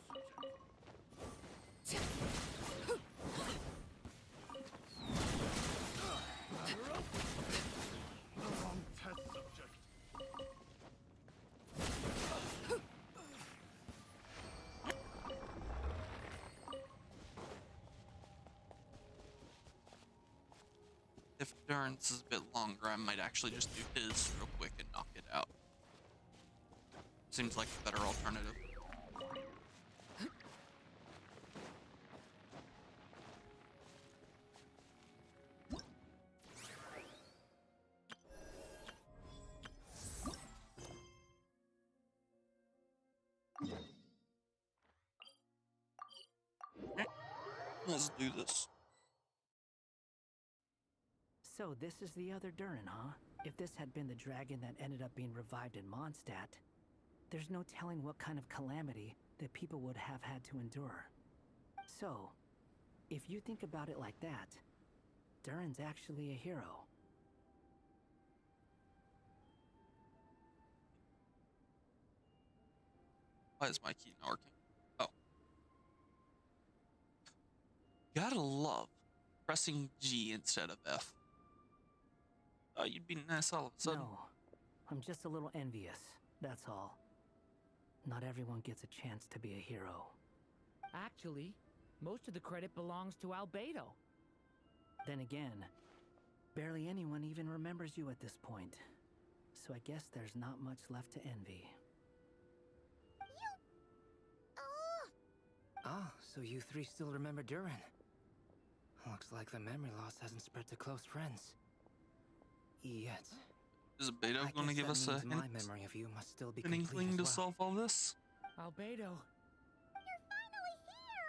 If Durins is a bit longer, I might actually just do his real quick and knock it out. Seems like a better alternative. Okay, let's do this. So this is the other Durin, huh? If this had been the dragon that ended up being revived in Mondstadt, there's no telling what kind of calamity that people would have had to endure. So, if you think about it like that, Durin's actually a hero. Why is my key not working? Oh. Gotta love pressing G instead of F. You'd be nice all of a sudden. No, I'm just a little envious, that's all. Not everyone gets a chance to be a hero. Actually, most of the credit belongs to Albedo. Then again, barely anyone even remembers you at this point. so I guess there's not much left to envy. Ah, so you three still remember Durin. Looks like the memory loss hasn't spread to close friends. Yet. Is Beto I going to guess give that us a means hint? my memory of you must still be An complete inkling as to well. solve all this? Albedo. You're finally here!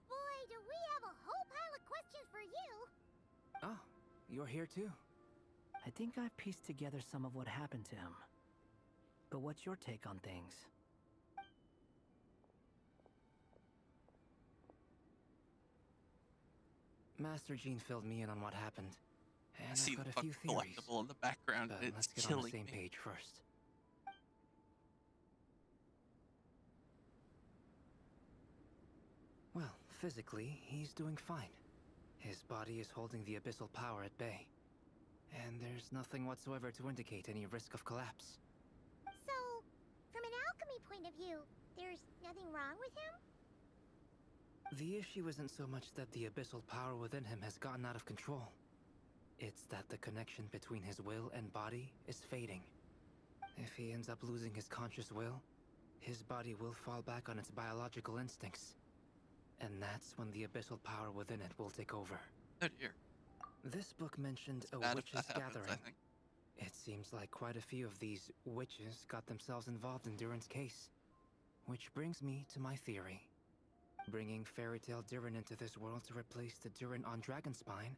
Boy, do we have a whole pile of questions for you! Oh, you're here too. I think I've pieced together some of what happened to him. But what's your take on things? Master Jean filled me in on what happened. And I see I've the got a few fucking theories. collectible in the background, But and it's let's get on the killing same me. page first. Well, physically, he's doing fine. His body is holding the abyssal power at bay. And there's nothing whatsoever to indicate any risk of collapse. So, from an alchemy point of view, there's nothing wrong with him? The issue isn't so much that the abyssal power within him has gotten out of control. It's that the connection between his will and body is fading. If he ends up losing his conscious will, his body will fall back on its biological instincts. And that's when the abyssal power within it will take over. Oh dear. This book mentioned a Bad if witch's that happens, gathering. I think. It seems like quite a few of these witches got themselves involved in Durin's case. Which brings me to my theory. Bringing Fairy Tale Durin into this world to replace the Durin on Dragonspine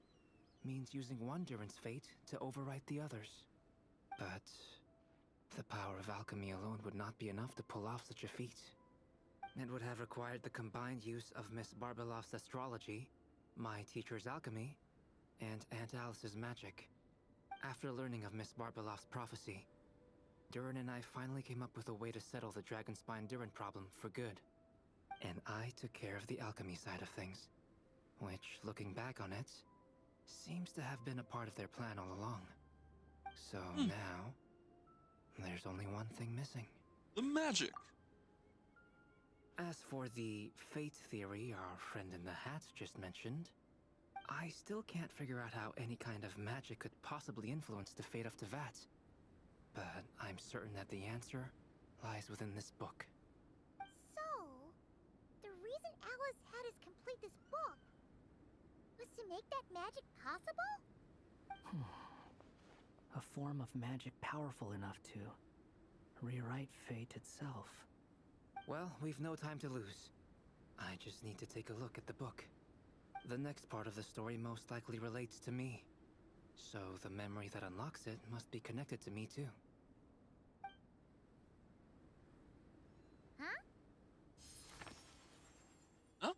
means using one Durin's fate to overwrite the others. But the power of alchemy alone would not be enough to pull off such a feat. It would have required the combined use of Miss Barbeloff's astrology, my teacher's alchemy, and Aunt Alice's magic. After learning of Miss Barbeloff's prophecy, Durin and I finally came up with a way to settle the Dragonspine Durin problem for good. And I took care of the alchemy side of things, which, looking back on it, seems to have been a part of their plan all along. So now, there's only one thing missing. The magic. As for the fate theory our friend in the hat just mentioned, I still can't figure out how any kind of magic could possibly influence the fate of Tevat. But I'm certain that the answer lies within this book. So, the reason Alice had us complete this book was to make that magic possible? A form of magic powerful enough to rewrite fate itself. Well, we've no time to lose. I just need to take a look at the book. The next part of the story most likely relates to me. So the memory that unlocks it must be connected to me too. Huh?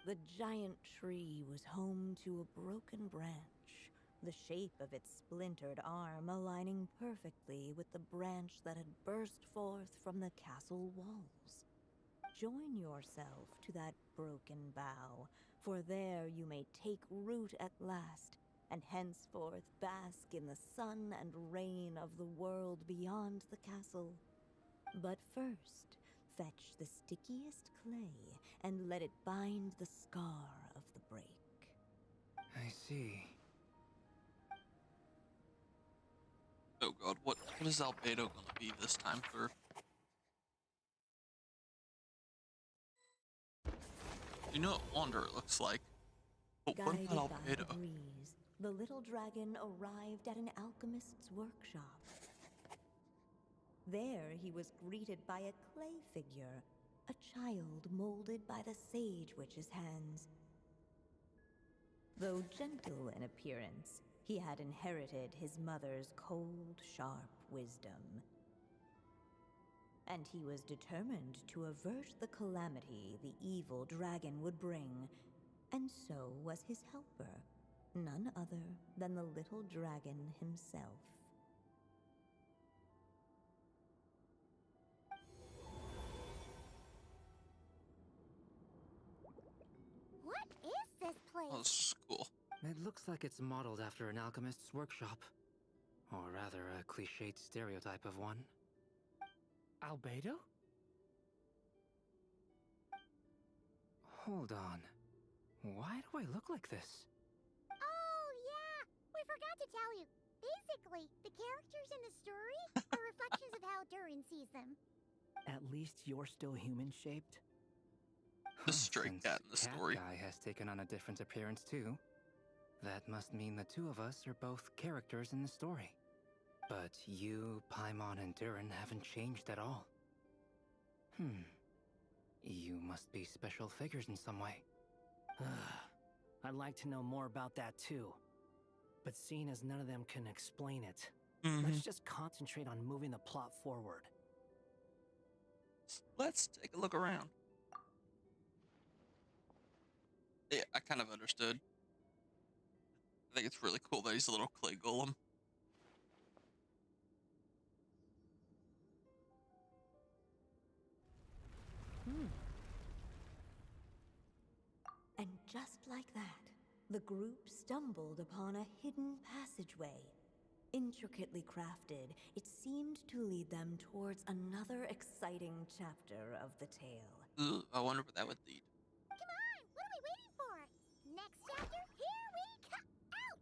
The giant tree was home to a broken branch, the shape of its splintered arm aligning perfectly with the branch that had burst forth from the castle walls. Join yourself to that broken bough, for there you may take root at last, and henceforth bask in the sun and rain of the world beyond the castle. But first, fetch the stickiest clay and let it bind the scar of the break. I see. Oh god, what is Albedo gonna be this time through? You know what Wanderer looks like. But what Guided about by Albedo? the breeze, the little dragon arrived at an alchemist's workshop. There he was greeted by a clay figure, a child molded by the Sage Witch's hands. Though gentle in appearance, he had inherited his mother's cold, sharp wisdom. And he was determined to avert the calamity the evil dragon would bring, and so was his helper, none other than the little dragon himself. What is this place? Oh, this is cool. It looks like it's modeled after an alchemist's workshop. Or rather, a cliched stereotype of one. Albedo? Hold on. Why do I look like this? Oh, yeah! We forgot to tell you. Basically, the characters in the story are reflections of how Durin sees them. At least you're still human-shaped? The stray Since cat in the Cat story. Guy has taken on a different appearance too, that must mean the two of us are both characters in the story. But you, Paimon, and Durin haven't changed at all. You must be special figures in some way. I'd like to know more about that too. But seeing as none of them can explain it, Mhm. let's just concentrate on moving the plot forward. Let's take a look around. Yeah, I kind of understood. I think it's really cool that he's a little clay golem. And just like that, the group stumbled upon a hidden passageway. Intricately crafted, it seemed to lead them towards another exciting chapter of the tale. Ugh, I wonder what that would lead. Come on, what are we waiting for? Next chapter, here we out!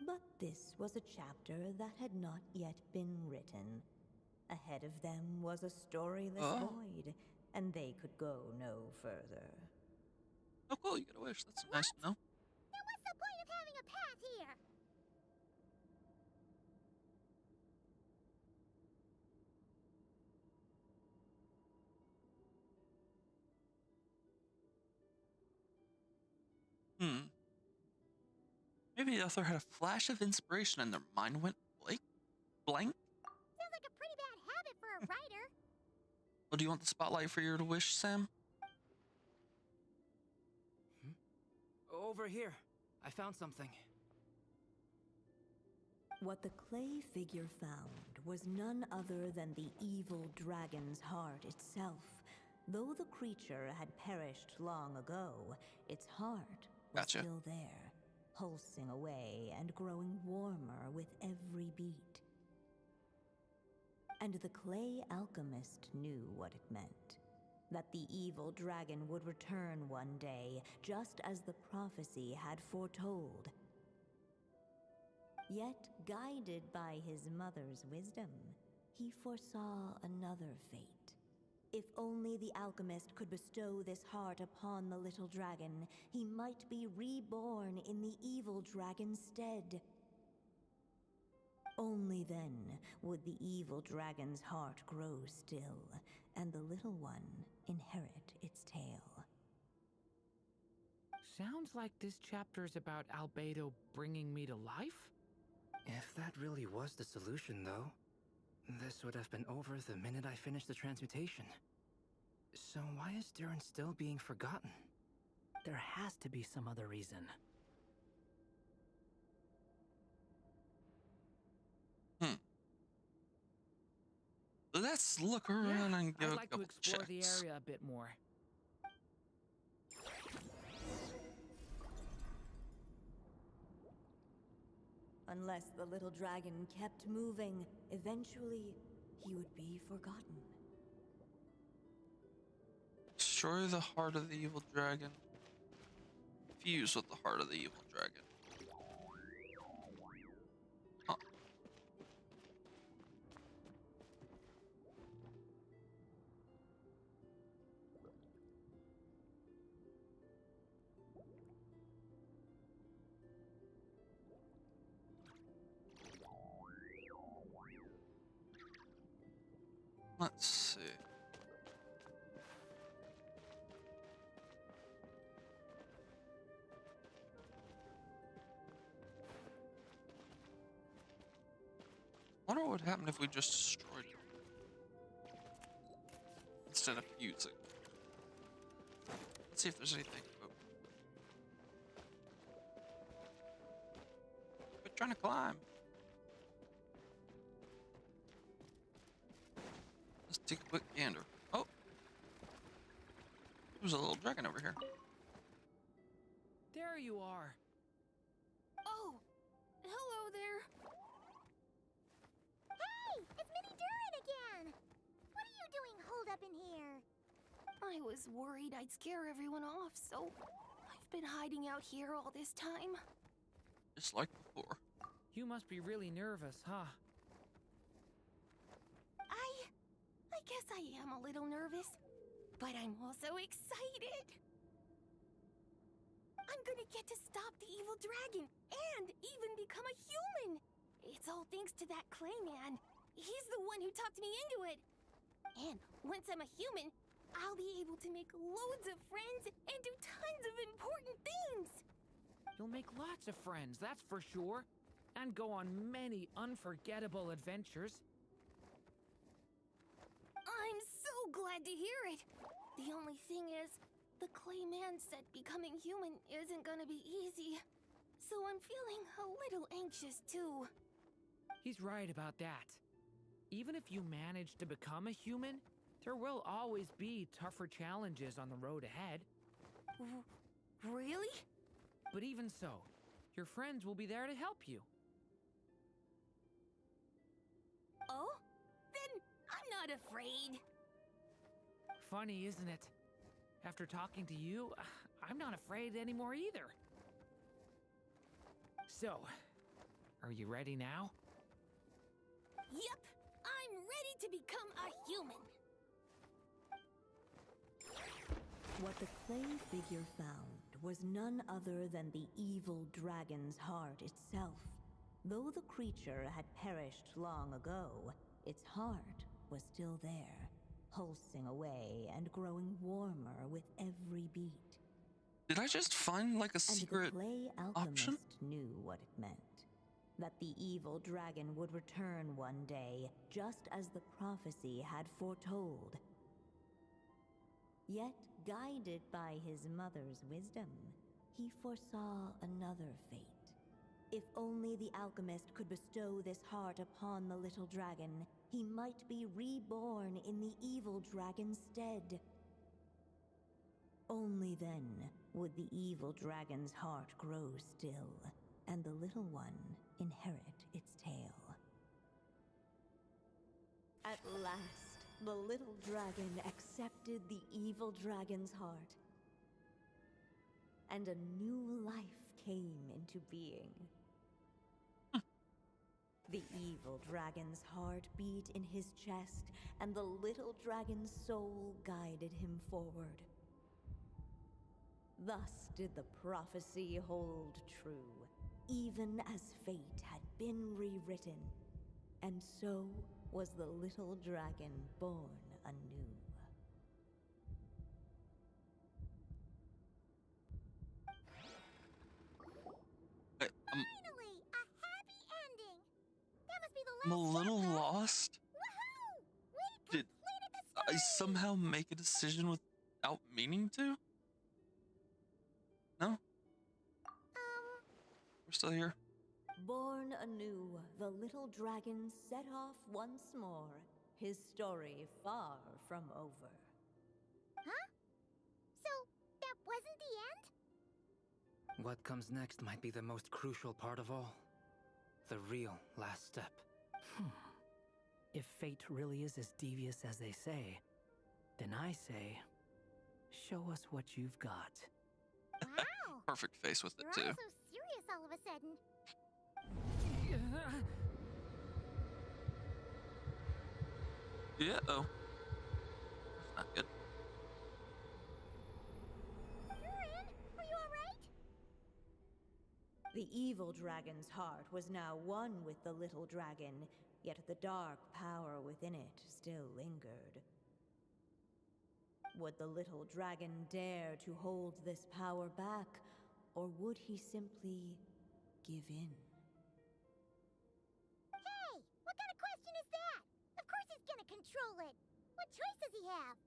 But this was a chapter that had not yet been written. Ahead of them was a storyless void, and they could go no further. Oh, cool, you get a wish. That's nice to know. Now what's the point of having a path here? Maybe the author had a flash of inspiration and their mind went blank? Sounds like a pretty bad habit for a writer. Well, do you want the spotlight for your wish, Sam? Over here. I found something. What the clay figure found was none other than the evil dragon's heart itself. Though the creature had perished long ago, its heart was Gotcha. still there, pulsing away and growing warmer with every beat. And the clay alchemist knew what it meant. That the evil dragon would return one day, just as the prophecy had foretold. Yet, guided by his mother's wisdom, he foresaw another fate. If only the alchemist could bestow this heart upon the little dragon, he might be reborn in the evil dragon's stead. Only then would the evil dragon's heart grow still, and the little one inherit its tale. Sounds like this chapter is about Albedo bringing me to life? If that really was the solution, though, this would have been over the minute I finished the transmutation. So why is Durin still being forgotten? There has to be some other reason. Let's look around and give I'd a like to couple explore the checks. area a bit more. Unless the little dragon kept moving, eventually he would be forgotten. Destroy the heart of the evil dragon. Fuse with the heart of the evil dragon. Huh. Let's see. Wonder what would happen if we just destroyed it instead of fusing. Let's see if there's anything. Quit trying to climb. Let's take a quick gander. Oh, there's a little dragon over here. There you are. Oh, hello there. Hey, it's Mini Durin again. What are you doing holed up in here? I was worried I'd scare everyone off, so I've been hiding out here all this time. just like before. You must be really nervous, huh? I guess I am a little nervous, but I'm also excited. I'm gonna get to stop the evil dragon and even become a human. It's all thanks to that clay man. He's the one who talked me into it. And once I'm a human, I'll be able to make loads of friends and do tons of important things. You'll make lots of friends, that's for sure. And go on many unforgettable adventures. I'm so glad to hear it. The only thing is, the clay man said becoming human isn't gonna be easy. So I'm feeling a little anxious too. He's right about that. Even if you manage to become a human, there will always be tougher challenges on the road ahead. Really? But even so, your friends will be there to help you. Oh? Then I'm not afraid. Funny, isn't it? After talking to you, I'm not afraid anymore either. So, are you ready now? Yep, I'm ready to become a human. What the clay figure found was none other than the evil dragon's heart itself. Though the creature had perished long ago, its heart was still there, pulsing away and growing warmer with every beat. Did I just find like a secret And the clay alchemist option? knew what it meant. That the evil dragon would return one day, just as the prophecy had foretold. Yet, guided by his mother's wisdom, he foresaw another fate. If only the alchemist could bestow this heart upon the little dragon, he might be reborn in the evil dragon's stead. Only then would the evil dragon's heart grow still, and the little one inherit its tale. At last, the little dragon accepted the evil dragon's heart, and a new life came into being. The evil dragon's heart beat in his chest, and the little dragon's soul guided him forward. Thus did the prophecy hold true, even as fate had been rewritten. And so was the little dragon born anew. Finally, a happy ending. That must be the I'm a last little chapter. lost. Woohoo! We Did completed the I story. somehow make a decision without meaning to? No? We're still here. Born anew, the little dragon set off once more, his story far from over. Huh? So, that wasn't the end? What comes next might be the most crucial part of all. The real last step. If fate really is as devious as they say, then I say, show us what you've got. Wow. Perfect face with it You're too. all so serious all of a sudden. Yeah. Oh. That's not good. Durin, are you alright? The evil dragon's heart was now one with the little dragon, yet the dark power within it still lingered. Would the little dragon dare to hold this power back, or would he simply give in? Hey, what kind of question is that? Of course he's gonna control it. What choice does he have?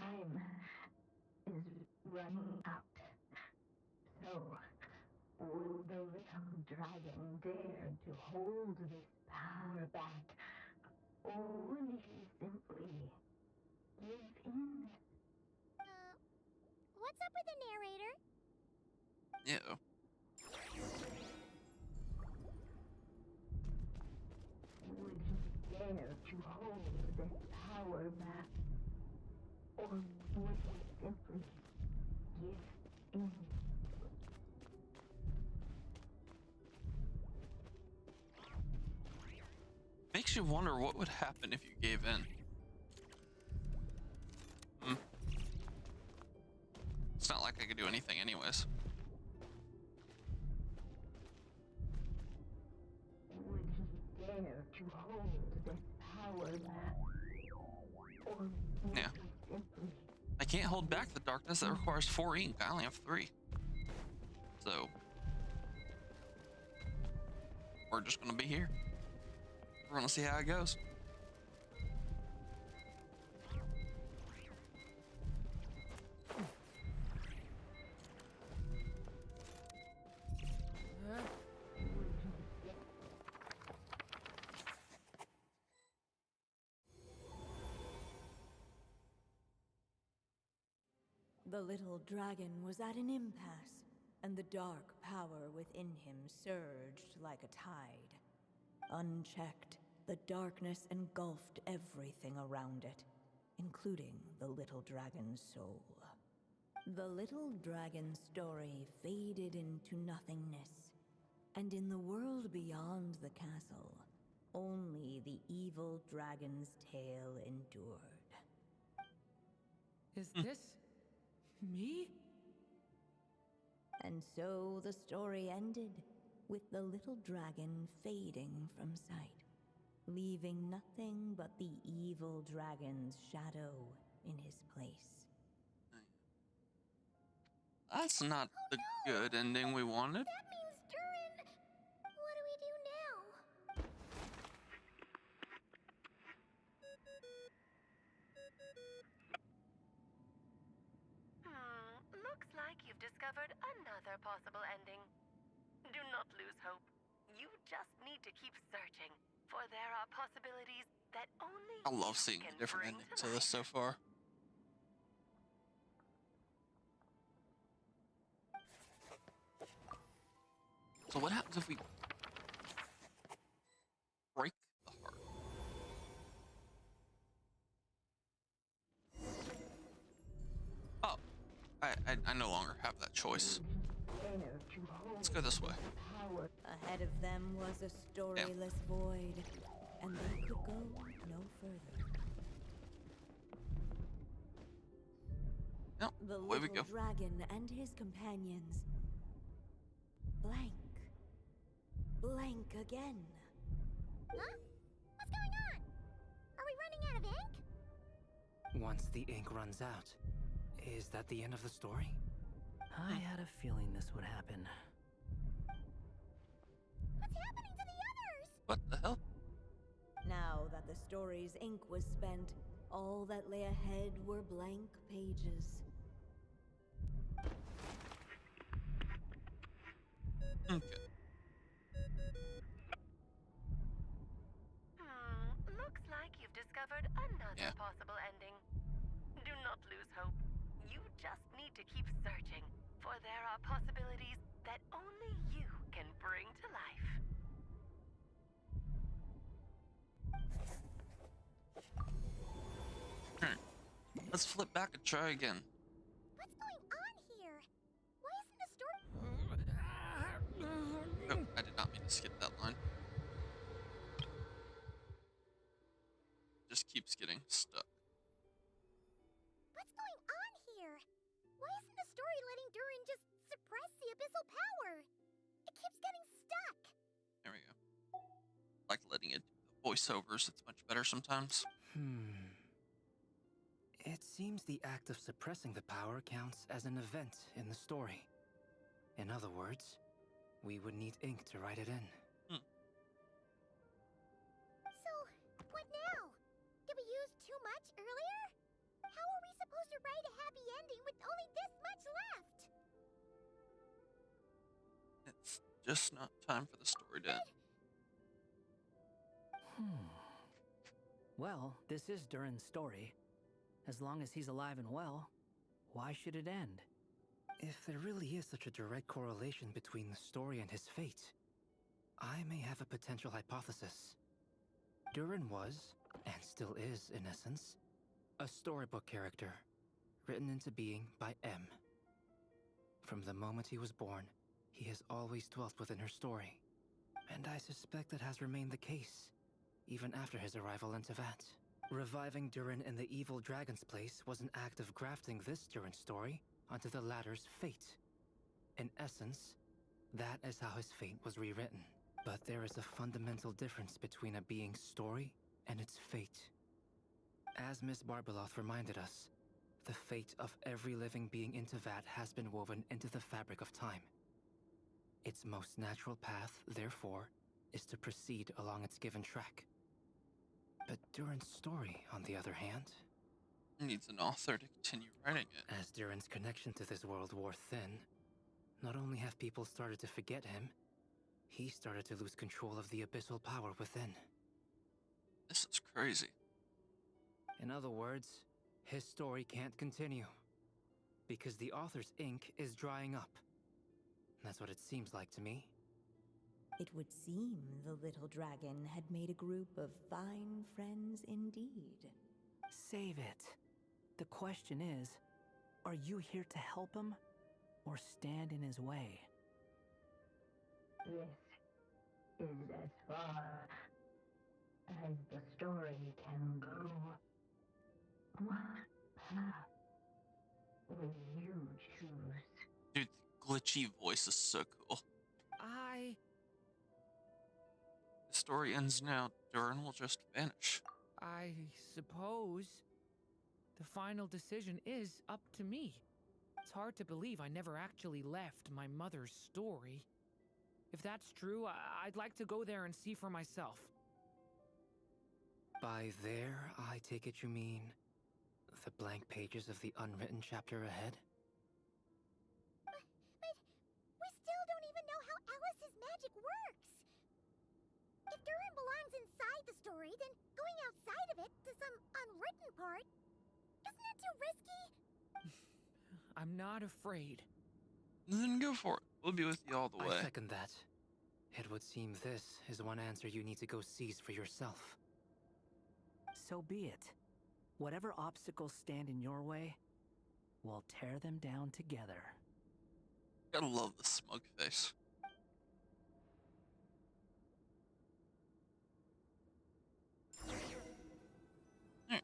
Time is running out. So, will the little dragon dare to hold this power back? Or will he simply give in? What's up with the narrator? Yeah. Would he dare to hold this power back? Or would he simply give in? actually wonder what would happen if you gave in. It's not like I could do anything anyways. Would he dare to hold this power back? Or would Yeah. he simply I can't hold back the darkness that requires 4 ink. I only have 3. So we're just gonna be here. We're gonna see how it goes. The little dragon was at an impasse, and the dark power within him surged like a tide. Unchecked, the darkness engulfed everything around it, including the little dragon's soul. The little dragon's story faded into nothingness, and in the world beyond the castle, only the evil dragon's tale endured. Is this me? And so the story ended, with the little dragon fading from sight, leaving nothing but the evil dragon's shadow in his place. That's not the good ending we wanted. That means Durin. What do we do now? Looks like you've discovered another possible ending. Do not lose hope. You just need to keep searching, for there are possibilities that only I love you seeing can the different bring endings to of this so life. far. So what happens if we break the heart? Oh, I no longer have that choice. dare to hold Let's go this way. power? Ahead of them was a storyless void, and they could go no further. Nope, The away we little go. dragon and his companions. Blank. Blank again. Huh? What's going on? Are we running out of ink? Once the ink runs out, is that the end of the story? I had a feeling this would happen. What's happening to the others? What the hell? Now that the story's ink was spent, all that lay ahead were blank pages. Okay. Looks like you've discovered another possible ending. Do not lose hope. You just need to keep searching, for there are possibilities that only you can bring to life. Alright. Let's flip back and try again. What's going on here? Why isn't the story? Oh, I did not mean to skip that line. Just keeps getting stuck. What's going on here? Why isn't the story letting Durin just suppress the abyssal power? It keeps getting stuck. There we go. Like letting it do the voiceovers, it's much better sometimes. It seems the act of suppressing the power counts as an event in the story. In other words, we would need ink to write it in. So, what now? Did we use too much earlier? How are we supposed to write a happy ending with only this much left? It's just not time for the story to end. Well, this is Durin's story. As long as he's alive and well, why should it end? If there really is such a direct correlation between the story and his fate, I may have a potential hypothesis. Durin was, and still is in essence, a storybook character, written into being by M. From the moment he was born, he has always dwelt within her story, and I suspect that has remained the case. even after his arrival in Tevat. Reviving Durin in the evil dragon's place was an act of grafting this Durin story onto the latter's fate. In essence, that is how his fate was rewritten. But there is a fundamental difference between a being's story and its fate. As Miss Barbeloth reminded us, the fate of every living being in Tevat has been woven into the fabric of time. Its most natural path, therefore, is to proceed along its given track. But Durin's story, on the other hand, Needs an author to continue writing it. as Durin's connection to this world wore thin, not only have people started to forget him, he started to lose control of the abyssal power within. This is crazy. In other words, his story can't continue. Because the author's ink is drying up. That's what it seems like to me. It would seem the little dragon had made a group of fine friends indeed. Save it. The question is, are you here to help him or stand in his way? This is as far as the story can go. What path will you choose? Dude, the glitchy voice is so cool. The story ends now. Durin will just vanish. I suppose the final decision is up to me. It's hard to believe I never actually left my mother's story. If that's true, I'd like to go there and see for myself. By there, I take it you mean the blank pages of the unwritten chapter ahead? But we still don't even know how Alice's magic works. If Durin belongs inside the story, then going outside of it to some unwritten part, isn't that too risky? I'm not afraid. Then go for it. We'll be with you all the way. I second that. It would seem this is one answer you need to go seize for yourself. So be it. Whatever obstacles stand in your way, we'll tear them down together. Gotta love the smug face. Alright,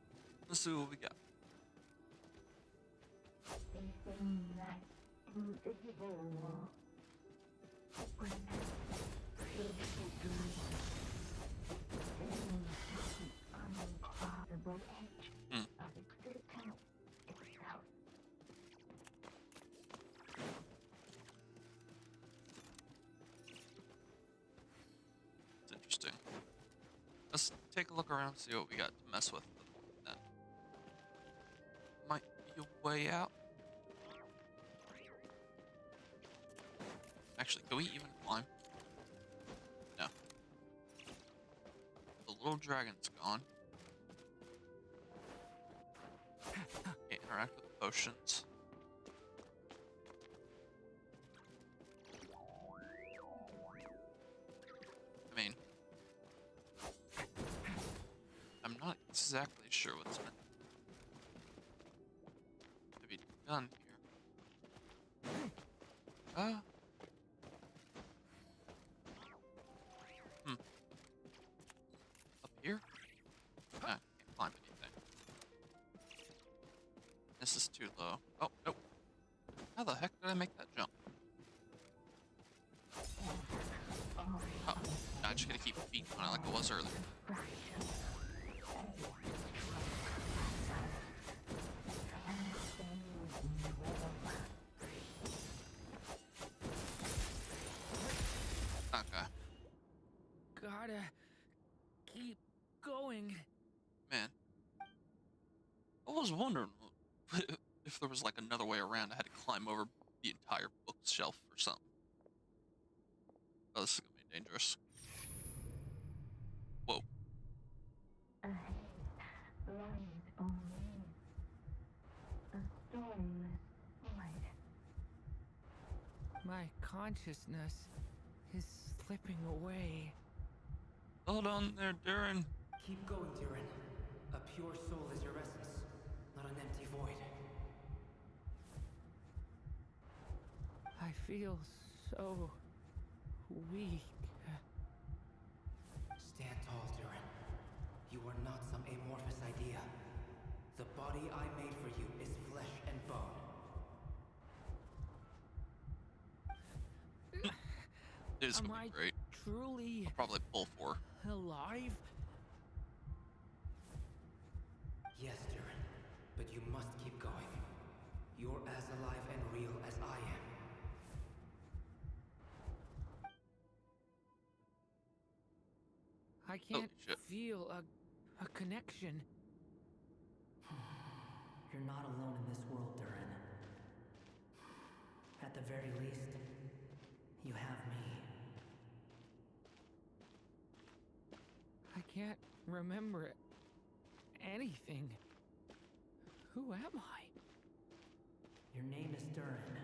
let's see what we got. They say that invisible wall protects the children. Uncrossable edge of existence itself. It's interesting. Let's take a look around, see what we got to mess with. Then might be a way out. Actually, can we even climb? No. The little dragon's gone. Can't interact with potions. I mean, I'm not exactly sure what's meant to be done here. Up here? Nah, can't climb anything. This is too low. Oh, nope. How the heck did I make that jump? Oh, no, I'm just gonna keep beating on it like I was earlier. Okay. Gotta keep going. Man. I was wondering if there was like another way around. I had to climb over the entire bookshelf or something. Oh, this is gonna be dangerous. Whoa. Ahead lies only a stormless void. My consciousness is slipping away. Hold on there, Durin. Keep going, Durin. A pure soul is your essence, not an empty void. I feel so weak. Stand tall, Durin. You are not some amorphous idea. The body I made for you is flesh and bone. It's Am gonna I be great. truly I'll probably pull 4. alive? Yes, Durin, but you must keep going. You're as alive and real as I am. I can't shit. feel a connection. You're not alone in this world, Durin. At the very least, you have me. I can't remember anything. Who am I? Your name is Durin,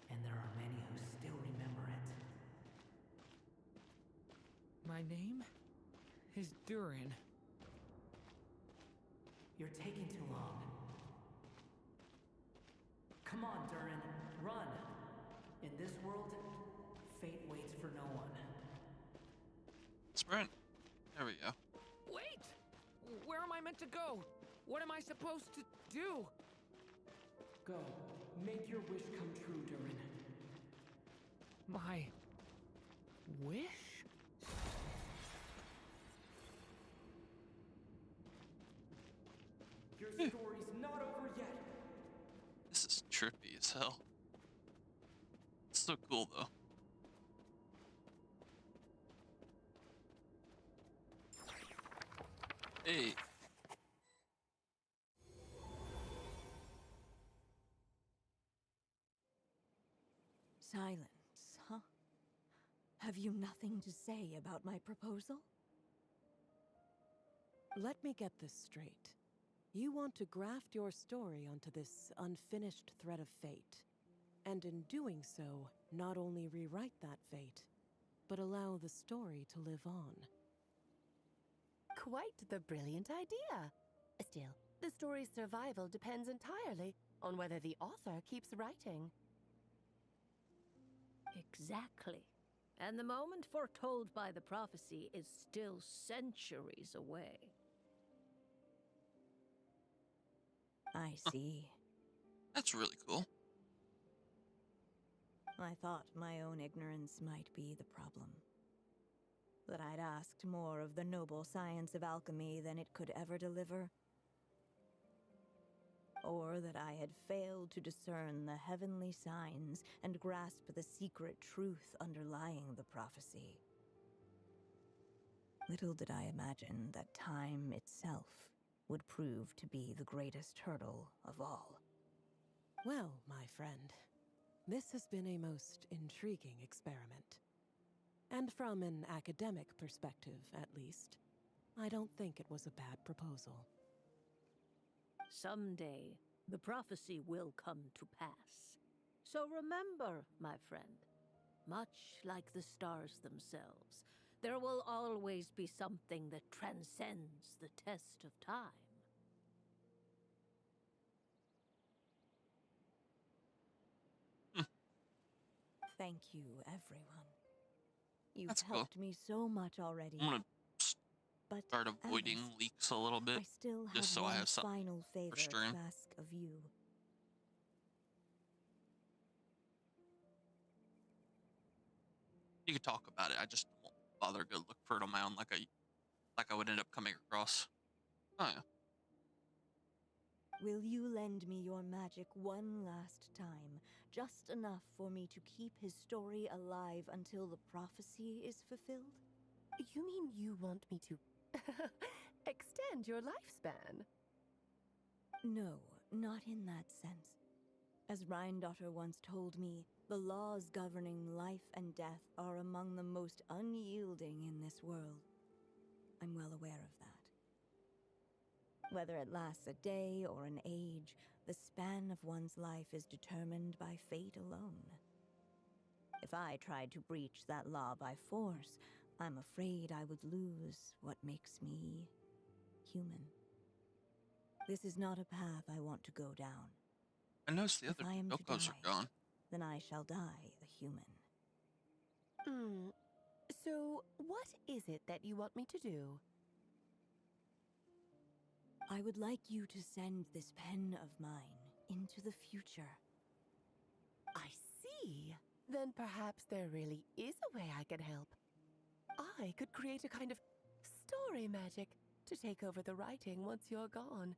and there are many who still remember it. My name is Durin. You're taking too long. Come on, Durin, run! In this world, fate waits for no one. Sprint. There we go. Wait! Where am I meant to go? What am I supposed to do? Go. Make your wish come true, Durin. My wish? Your story's not over yet. This is trippy as hell. It's so cool though. Hey. Silence, huh? Have you nothing to say about my proposal? Let me get this straight. You want to graft your story onto this unfinished thread of fate, and in doing so, not only rewrite that fate, but allow the story to live on. Quite the brilliant idea. Still, the story's survival depends entirely on whether the author keeps writing. Exactly. And the moment foretold by the prophecy is still centuries away. I see. That's really cool. I thought my own ignorance might be the problem. That I'd asked more of the noble science of alchemy than it could ever deliver. Or that I had failed to discern the heavenly signs and grasp the secret truth underlying the prophecy. Little did I imagine that time itself would prove to be the greatest hurdle of all. Well, my friend, this has been a most intriguing experiment. And from an academic perspective, at least, I don't think it was a bad proposal. Someday, the prophecy will come to pass. So remember, my friend, much like the stars themselves, there will always be something that transcends the test of time. Thank you, everyone. You've That's cool. helped me so much already. I'm gonna But start avoiding Alice, leaks a little bit, I still have just so one I have something final favor for stream. to ask of you. You could talk about it. I just won't bother to look for it on my own like I would end up coming across. Oh yeah. Will you lend me your magic one last time? Just enough for me to keep his story alive until the prophecy is fulfilled? You mean you want me to extend your lifespan? No, not in that sense. As Rheindotter once told me, the laws governing life and death are among the most unyielding in this world. I'm well aware of that. Whether it lasts a day or an age, the span of one's life is determined by fate alone. If I tried to breach that law by force, I'm afraid I would lose what makes me human. This is not a path I want to go down. I noticed the If other I am to Yokos are die, gone. then I shall die a human. So, what is it that you want me to do? I would like you to send this pen of mine into the future. I see. Then perhaps there really is a way I can help. I could create a kind of story magic to take over the writing once you're gone.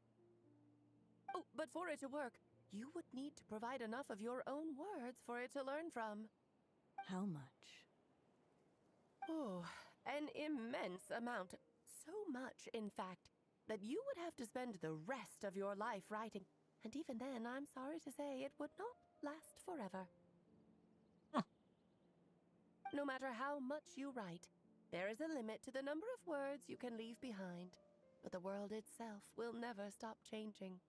Oh, but for it to work, you would need to provide enough of your own words for it to learn from. How much? Oh, an immense amount. So much, in fact, that you would have to spend the rest of your life writing. And even then, I'm sorry to say, it would not last forever. Huh. No matter how much you write, there is a limit to the number of words you can leave behind. But the world itself will never stop changing.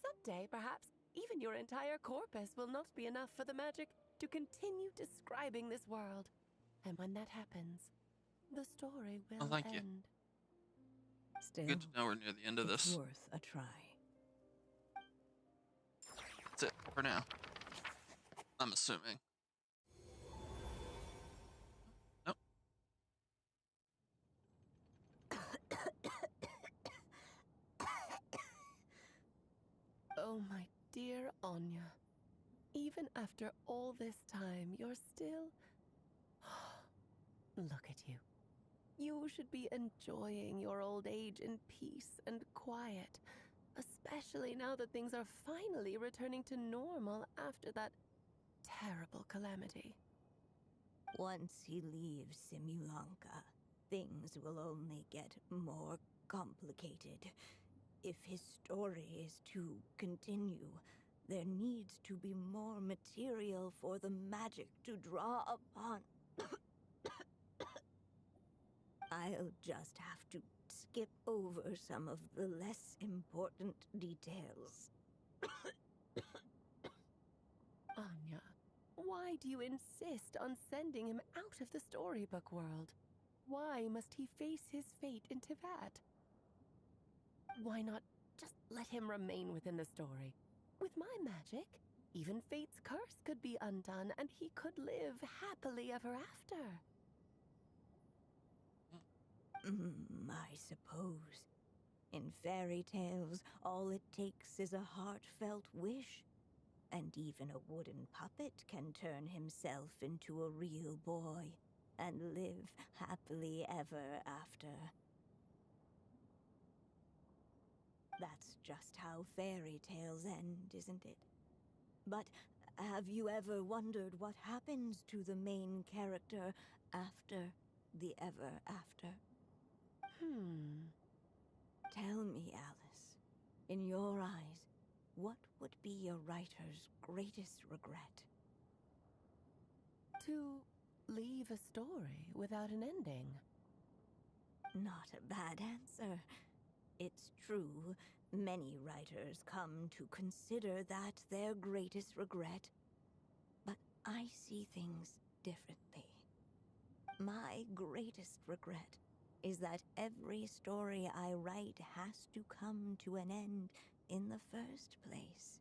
Someday, perhaps, even your entire corpus will not be enough for the magic to continue describing this world. And when that happens, the story will thank you. end. Still, Good to know we're near the end of it's this. worth a try. That's it for now. I'm assuming. Nope. Oh, my dear Anya. Even after all this time, you're still... Look at you. You should be enjoying your old age in peace and quiet, especially now that things are finally returning to normal after that terrible calamity. Once he leaves Simulanka, things will only get more complicated. If his story is to continue, there needs to be more material for the magic to draw upon. I'll just have to skip over some of the less important details. Anya, why do you insist on sending him out of the storybook world? Why must he face his fate into that? Why not just let him remain within the story? With my magic, even fate's curse could be undone and he could live happily ever after. I suppose. In fairy tales, all it takes is a heartfelt wish. And even a wooden puppet can turn himself into a real boy and live happily ever after. That's just how fairy tales end, isn't it? But have you ever wondered what happens to the main character after the ever after? Tell me, Alice, in your eyes, what would be a writer's greatest regret? To leave a story without an ending. Not a bad answer. It's true, many writers come to consider that their greatest regret. But I see things differently. My greatest regret is that every story I write has to come to an end in the first place.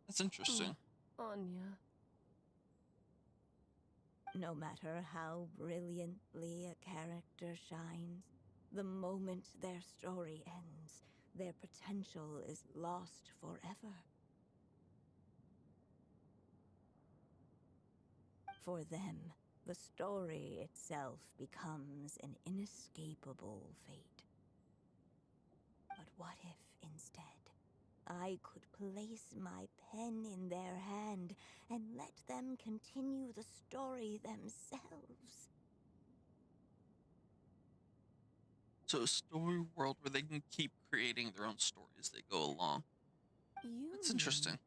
That's interesting. Anya. No matter how brilliantly a character shines, the moment their story ends, their potential is lost forever. For them, the story itself becomes an inescapable fate. But what if, instead, I could place my pen in their hand and let them continue the story themselves? So a story world where they can keep creating their own story as they go along. That's interesting.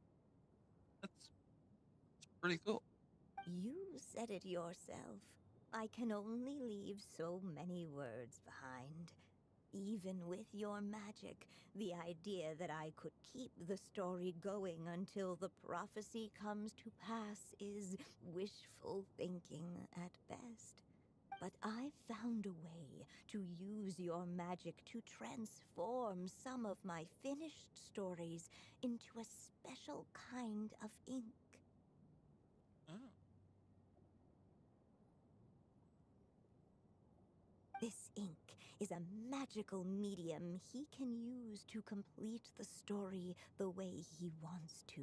That's pretty cool. You said it yourself. I can only leave so many words behind. Even with your magic, the idea that I could keep the story going until the prophecy comes to pass is wishful thinking at best. But I've found a way to use your magic to transform some of my finished stories into a special kind of ink. Oh. This ink is a magical medium he can use to complete the story the way he wants to.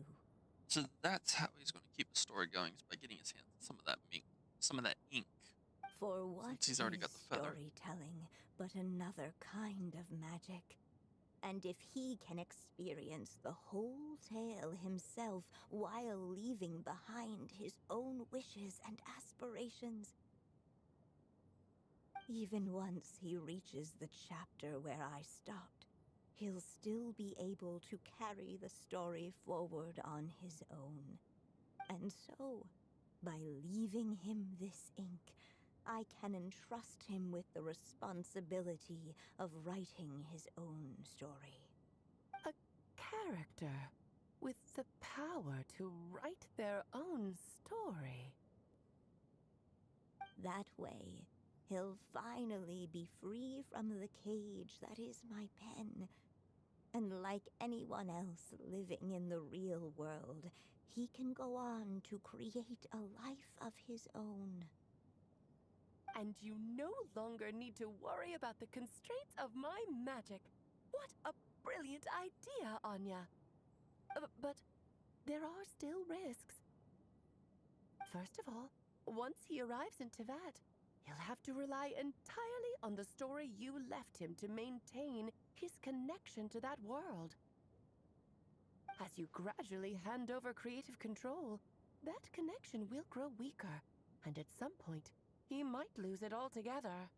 So that's how he's going to keep the story going, is by getting his hands on some of that ink. For what Since he's already got is the feather. storytelling but another kind of magic? And if he can experience the whole tale himself while leaving behind his own wishes and aspirations, even once he reaches the chapter where I stopped, he'll still be able to carry the story forward on his own. And so, by leaving him this ink, I can entrust him with the responsibility of writing his own story. A character with the power to write their own story. That way, he'll finally be free from the cage that is my pen. And like anyone else living in the real world, he can go on to create a life of his own. And you no longer need to worry about the constraints of my magic. What a brilliant idea, Anya. But there are still risks. First of all, once he arrives in Tevat, he'll have to rely entirely on the story you left him to maintain his connection to that world. As you gradually hand over creative control, that connection will grow weaker, and at some point, he might lose it altogether.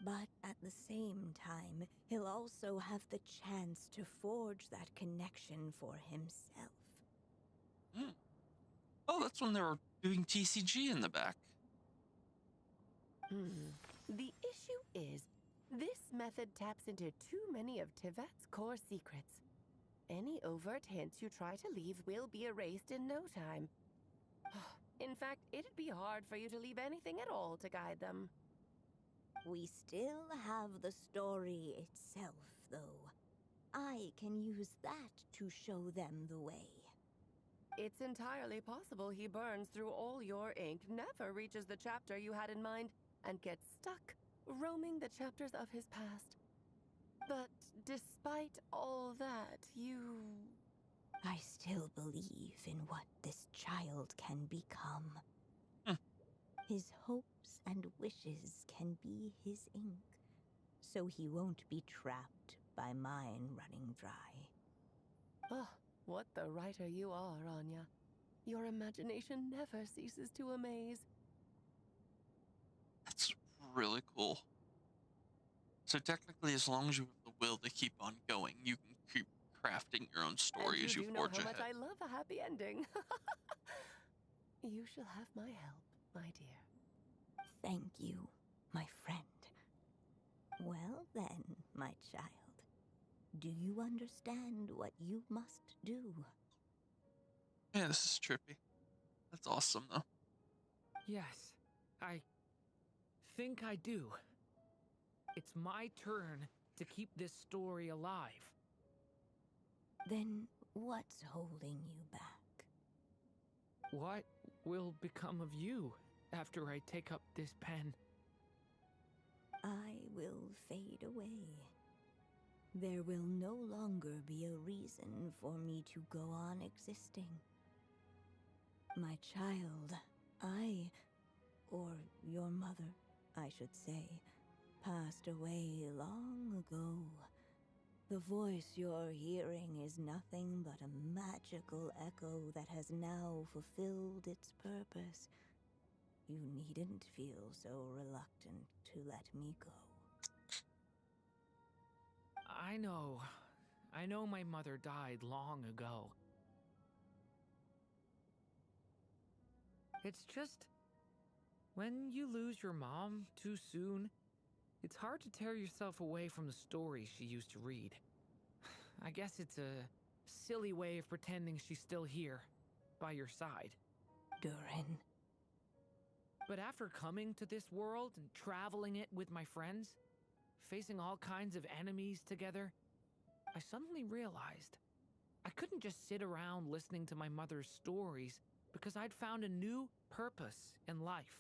But at the same time, he'll also have the chance to forge that connection for himself. Oh, that's when they were doing TCG in the back. The issue is, this method taps into too many of Tevat's core secrets. Any overt hints you try to leave will be erased in no time. In fact, it'd be hard for you to leave anything at all to guide them. We still have the story itself, though. I can use that to show them the way. It's entirely possible he burns through all your ink, never reaches the chapter you had in mind, and gets stuck, roaming the chapters of his past. But despite all that, I still believe in what this child can become. His hopes and wishes can be his ink, so he won't be trapped by mine running dry. Oh, what the writer you are, Anya. Your imagination never ceases to amaze. That's really cool. So technically, as long as you have the will to keep on going, you can keep crafting your own story And as you do know forge how ahead. much I love a happy ending. You shall have my help, my dear. Thank you, my friend. Well then, my child. Do you understand what you must do? Yeah, this is trippy. That's awesome, though. Yes, I think I do. It's my turn to keep this story alive. Then what's holding you back? What will become of you after I take up this pen? I will fade away. There will no longer be a reason for me to go on existing. My child, or your mother, I should say, passed away long ago. The voice you're hearing is nothing but a magical echo that has now fulfilled its purpose. You needn't feel so reluctant to let me go. I know my mother died long ago. It's just, when you lose your mom too soon, it's hard to tear yourself away from the stories she used to read. I guess it's a silly way of pretending she's still here, by your side. Durin. But after coming to this world and traveling it with my friends, facing all kinds of enemies together, I suddenly realized I couldn't just sit around listening to my mother's stories because I'd found a new purpose in life.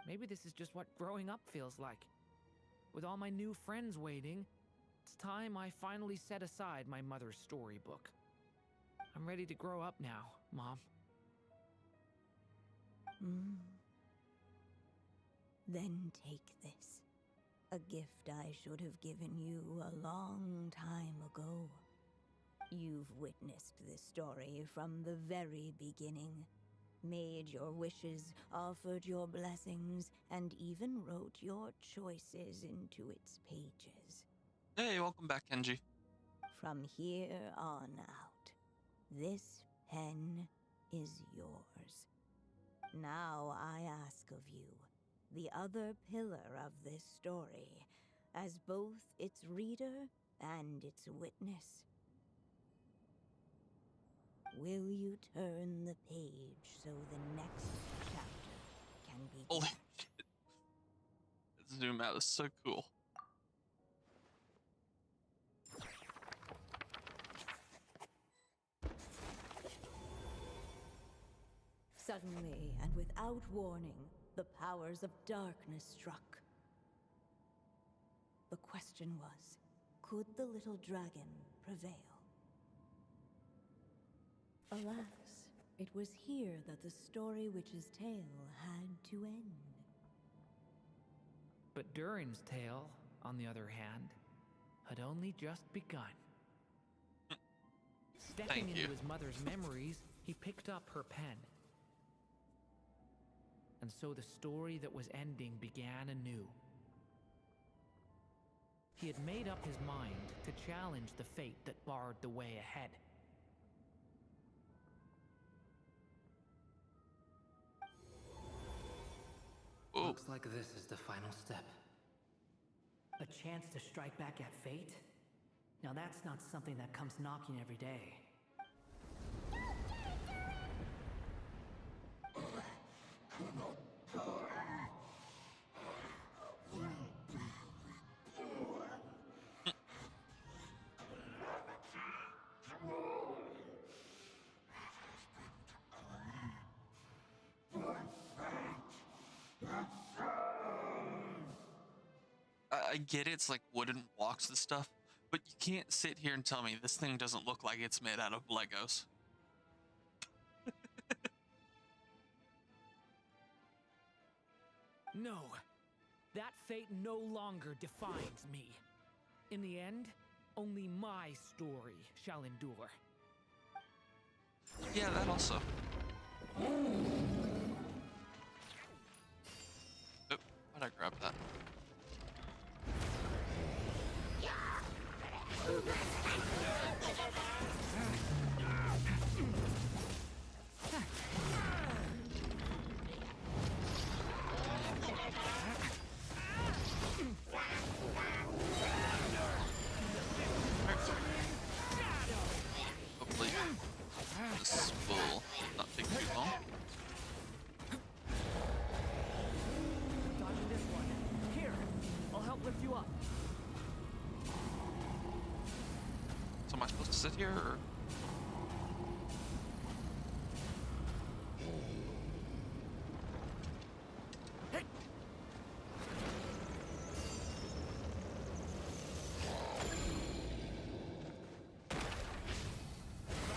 Maybe this is just what growing up feels like. With all my new friends waiting, it's time I finally set aside my mother's storybook. I'm ready to grow up now, Mom. Then take this. A gift I should have given you a long time ago. You've witnessed this story from the very beginning. Made your wishes, offered your blessings, and even wrote your choices into its pages. Hey, welcome back, Kenji. From here on out, this pen is yours. Now I ask of you, the other pillar of this story, as both its reader and its witness. Will you turn the page so the next chapter can begin? Holy shit. Zoom out is so cool. Suddenly, and without warning, the powers of darkness struck. The question was, could the little dragon prevail? Alas, it was here that the story witch's tale had to end. But Durins' tale, on the other hand, had only just begun. Stepping into his mother's memories, he picked up her pen. And so the story that was ending began anew. He had made up his mind to challenge the fate that barred the way ahead. Looks like this is the final step. A chance to strike back at fate? Now that's not something that comes knocking every day. I get it's like wooden blocks and stuff, but you can't sit here and tell me this thing doesn't look like it's made out of Legos. No, that fate no longer defines me. In the end, only my story shall endure. Yeah, that also. Oh, how'd I grab that? Hopefully this will not take too long. Dodging this one. Here, I'll help lift you up. So am I supposed to sit here or?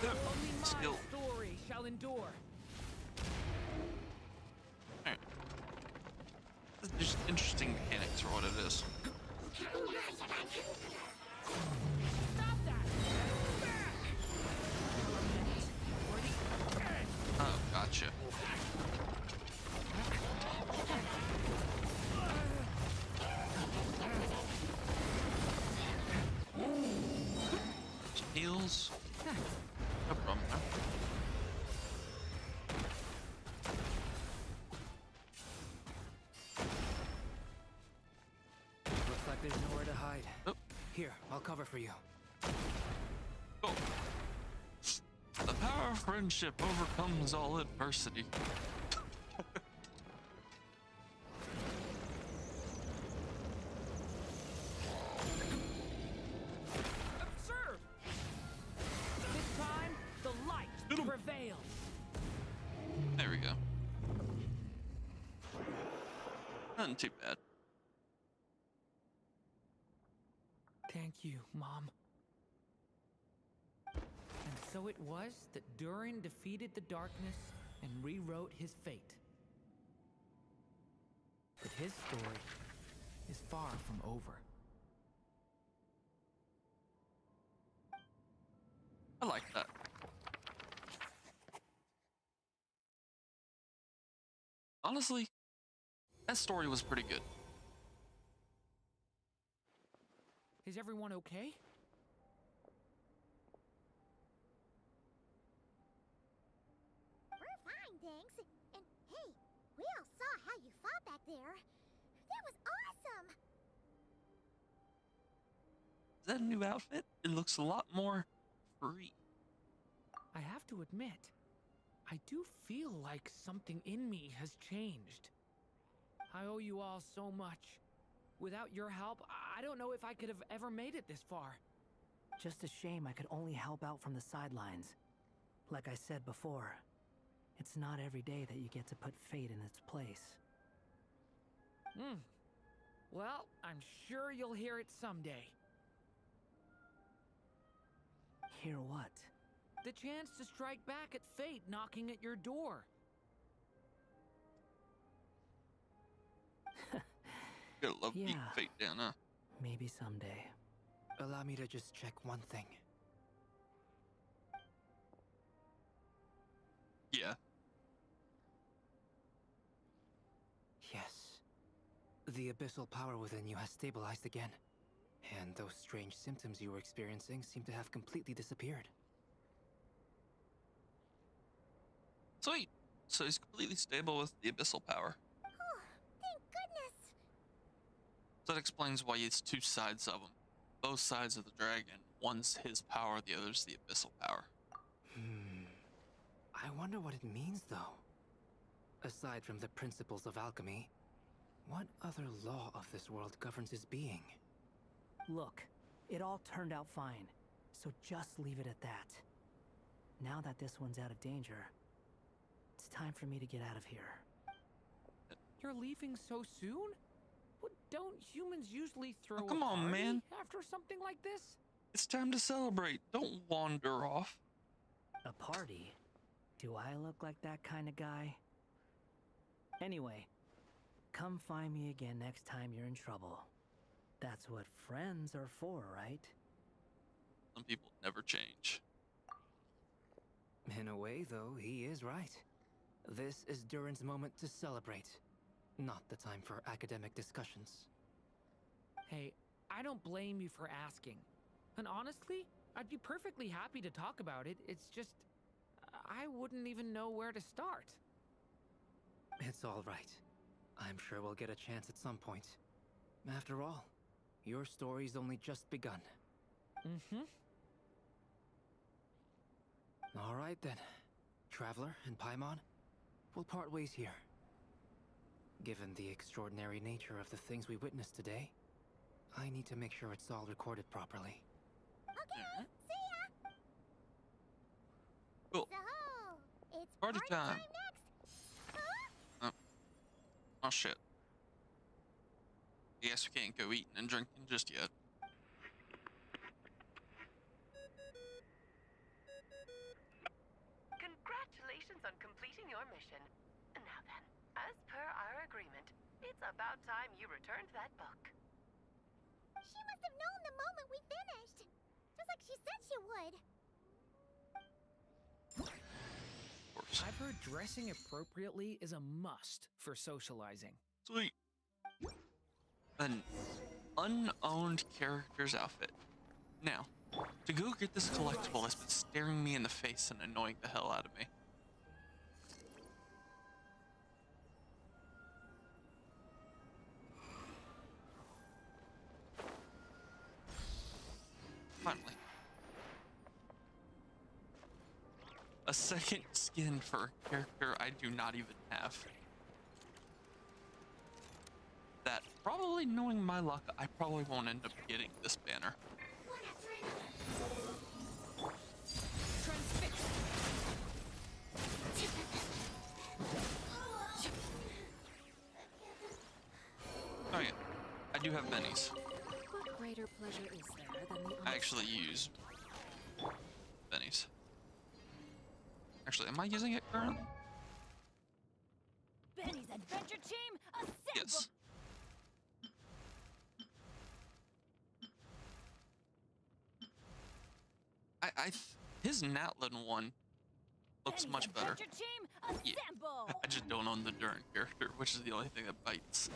Only my story shall endure. Alright. Just interesting mechanics for what it is. Stop that! Oh, gotcha. Some heals. No problem. Looks like there's nowhere to hide. Oh. Here, I'll cover for you. Cool. The power of friendship overcomes all adversity. Absurd! This time, the light prevails. There we go. Nothing too bad. Thank you, Mom. And so it was that Durin defeated the darkness and rewrote his fate. But his story is far from over. I like that. Honestly, that story was pretty good. Is everyone okay? We're fine, thanks. And hey, we all saw how you fought back there. That was awesome! Is that a new outfit? It looks a lot more free. I have to admit, I do feel like something in me has changed. I owe you all so much. Without your help, I don't know if I could have ever made it this far. Just a shame I could only help out from the sidelines. Like I said before, it's not every day that you get to put fate in its place. Well, I'm sure you'll hear it someday. Hear what? The chance to strike back at fate knocking at your door. Gotta love beating fate down, huh? Maybe someday. Allow me to just check one thing. Yeah. Yes. The abyssal power within you has stabilized again. And those strange symptoms you were experiencing seem to have completely disappeared. Sweet. So he's completely stable with the abyssal power. Oh, thank goodness! So that explains why it's two sides of him. Both sides of the dragon. One's his power, the other's the abyssal power. I wonder what it means, though. Aside from the principles of alchemy, what other law of this world governs his being? Look, it all turned out fine, so just leave it at that. Now that this one's out of danger, it's time for me to get out of here. You're leaving so soon? What, don't humans usually throw Oh, come a on, party man. after something like this? It's time to celebrate. Don't wander off. A party? Do I look like that kind of guy? Anyway, come find me again next time you're in trouble. That's what friends are for, right? Some people never change. In a way, though, he is right. This is Durin's moment to celebrate, not the time for academic discussions. Hey, I don't blame you for asking. And honestly, I'd be perfectly happy to talk about it. It's just, I wouldn't even know where to start. It's all right. I'm sure we'll get a chance at some point. After all, your story's only just begun. All right then. Traveler and Paimon, we'll part ways here. Given the extraordinary nature of the things we witnessed today, I need to make sure it's all recorded properly. Okay, see ya! Cool. So, it's Party time. next! Huh? Oh shit. I guess we can't go eating and drinking just yet. Congratulations on completing your mission. Now then, as per our agreement, it's about time you returned that book. She must have known the moment we finished! Just like she said she would! I've heard dressing appropriately is a must for socializing. Sweet. An unowned character's outfit. Now, to go get this collectible that's been staring me in the face and annoying the hell out of me. Finally. A second skin for a character I do not even have. That, probably knowing my luck, I probably won't end up getting this banner. Oh yeah, I do have bennies. What great greater pleasure is there than the I actually use Benny's. Actually, am I using it currently? Benny's adventure team, assemble! Yes. His Natlin one looks Benny's much better. adventure team, assemble! I just don't own the Durin character, which is the only thing that bites.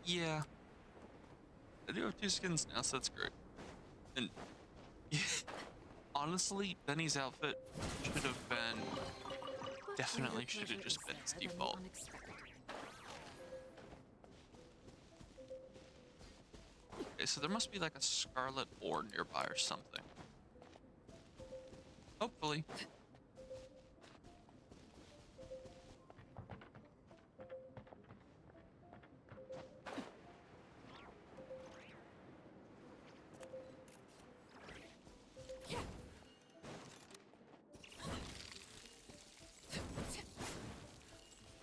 Yeah. I do have 2 skins now, so that's great. And honestly, Benny's outfit should have been definitely should have just been its default. Okay, so there must be like a scarlet ore nearby or something. Hopefully.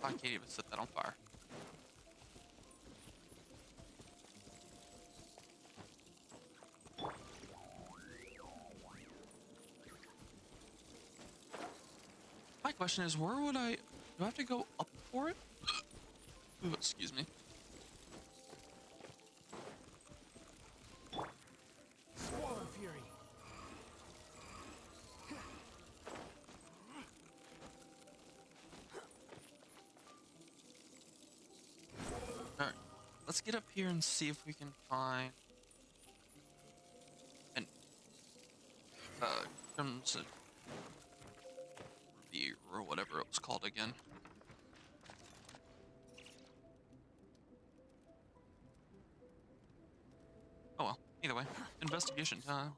I can't even set that on fire. My question is, where would do I have to go up for it? Ooh, excuse me. Swallow Fury. Alright, let's get up here and see if we can find an crimson review or whatever it was called again. Oh well, either way, investigation time.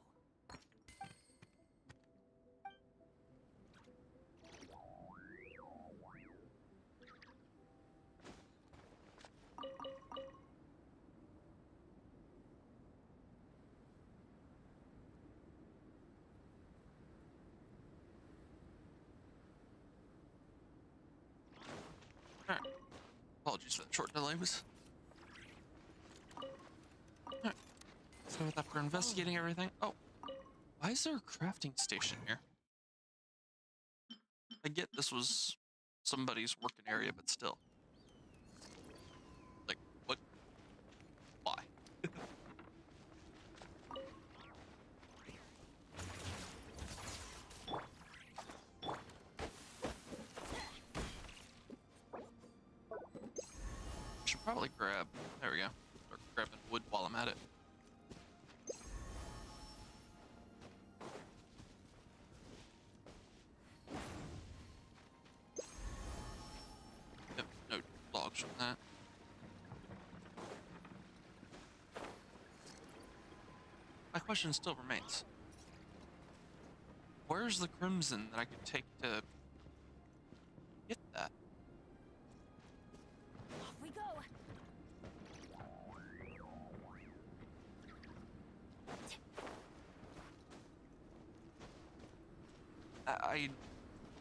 Alright. Apologies for that short delay. Alright. So after investigating everything. Oh. Why is there a crafting station here? I get this was somebody's working area, but still. Like, what? Why? Should probably grab. There we go. Start grabbing wood while I'm at it. Yep, no logs from that. My question still remains. Where's the crimson that I could take to get that? Off we go!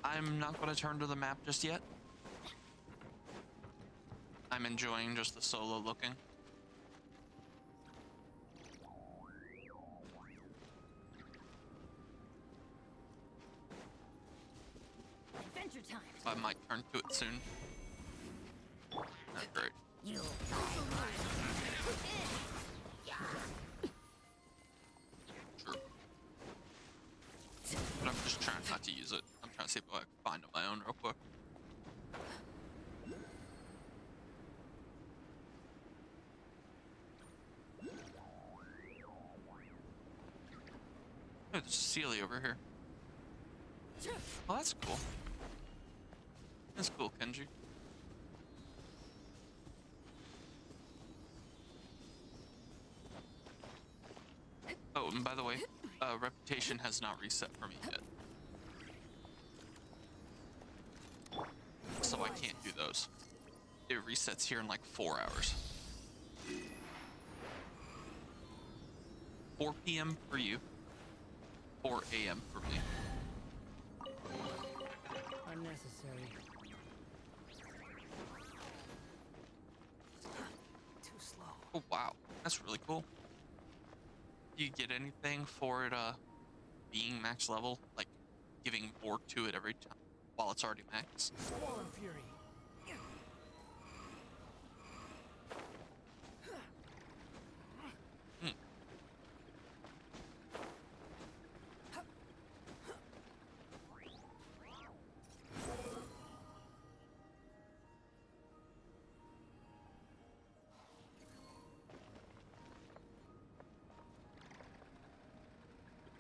I'm not going to turn to the map just yet. I'm enjoying just the solo looking. Adventure time! I might turn to it soon. Oh, great. You. Sure. But I'm just trying not to use it. I'm trying to see if I can find on my own real quick. Oh, there's a Celia over here. Oh, that's cool. That's cool, Kenji. Oh, and by the way, reputation has not reset for me yet. So I can't do those. It resets here in like 4 hours. 4 p.m. for you. 4 a.m. for me. Unnecessary. Too slow. Oh wow, that's really cool. Do you get anything for it being max level, like giving more to it every time while it's already max? Swarm Fury.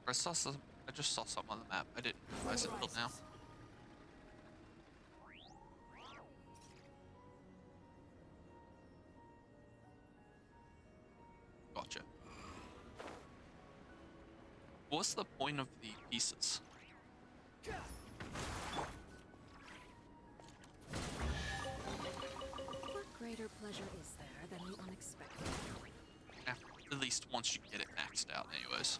I saw some. I just saw something on the map. I didn't realize it until now. Gotcha. What's the point of the pieces? What greater pleasure is there than the unexpected? At least once you get it maxed out, anyways.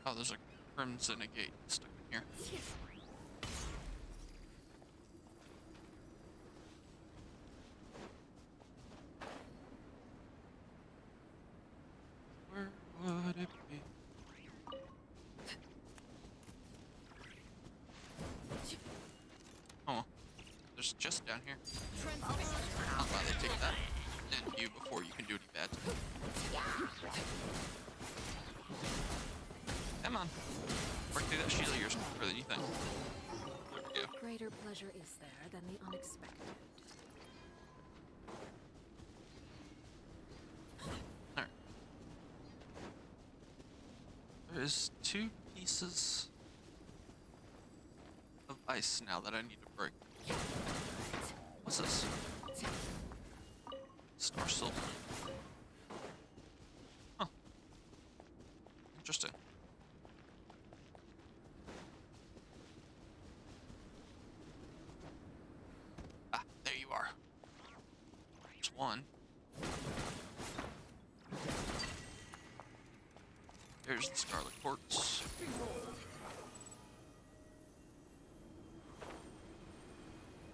Oh, there's a crimson gate stuck in here. Where would it be? Oh, there's a chest down here. Not glad they take that. And you before you can do any bad to me. Come on. Work through that shield of yours quicker than you think. There we go. What greater pleasure is there than the unexpected? Alright. There's 2 pieces of ice now that I need to break. What's this? Star silver. Huh. Interesting. Ah, there you are. There's one. There's the Scarlet Quartz.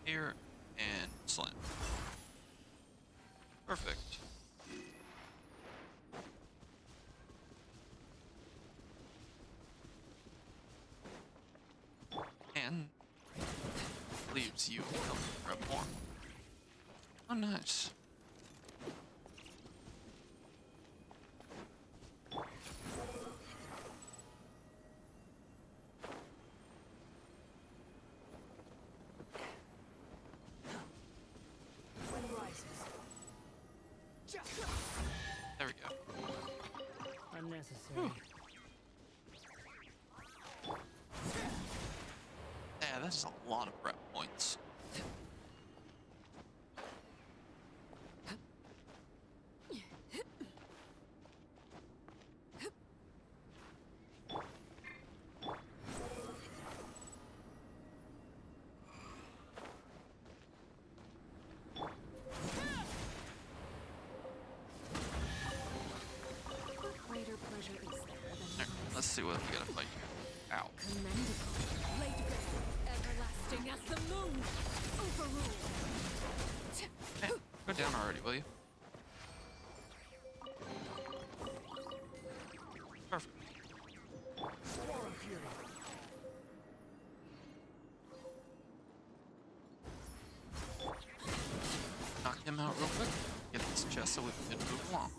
Here and slam. Perfect. And leaves you help grab more. Oh, nice. There we go. Unnecessary. Yeah, that's a lot of prep points. What greater pleasure is there than the Alright, let's see what we gotta fight here. Ow. commendable? Everlasting as the moon! Overruled! Hey, go down already, will you? Perfect. Swarm Fury. Knock him out real quick. Get this chest so we can move along.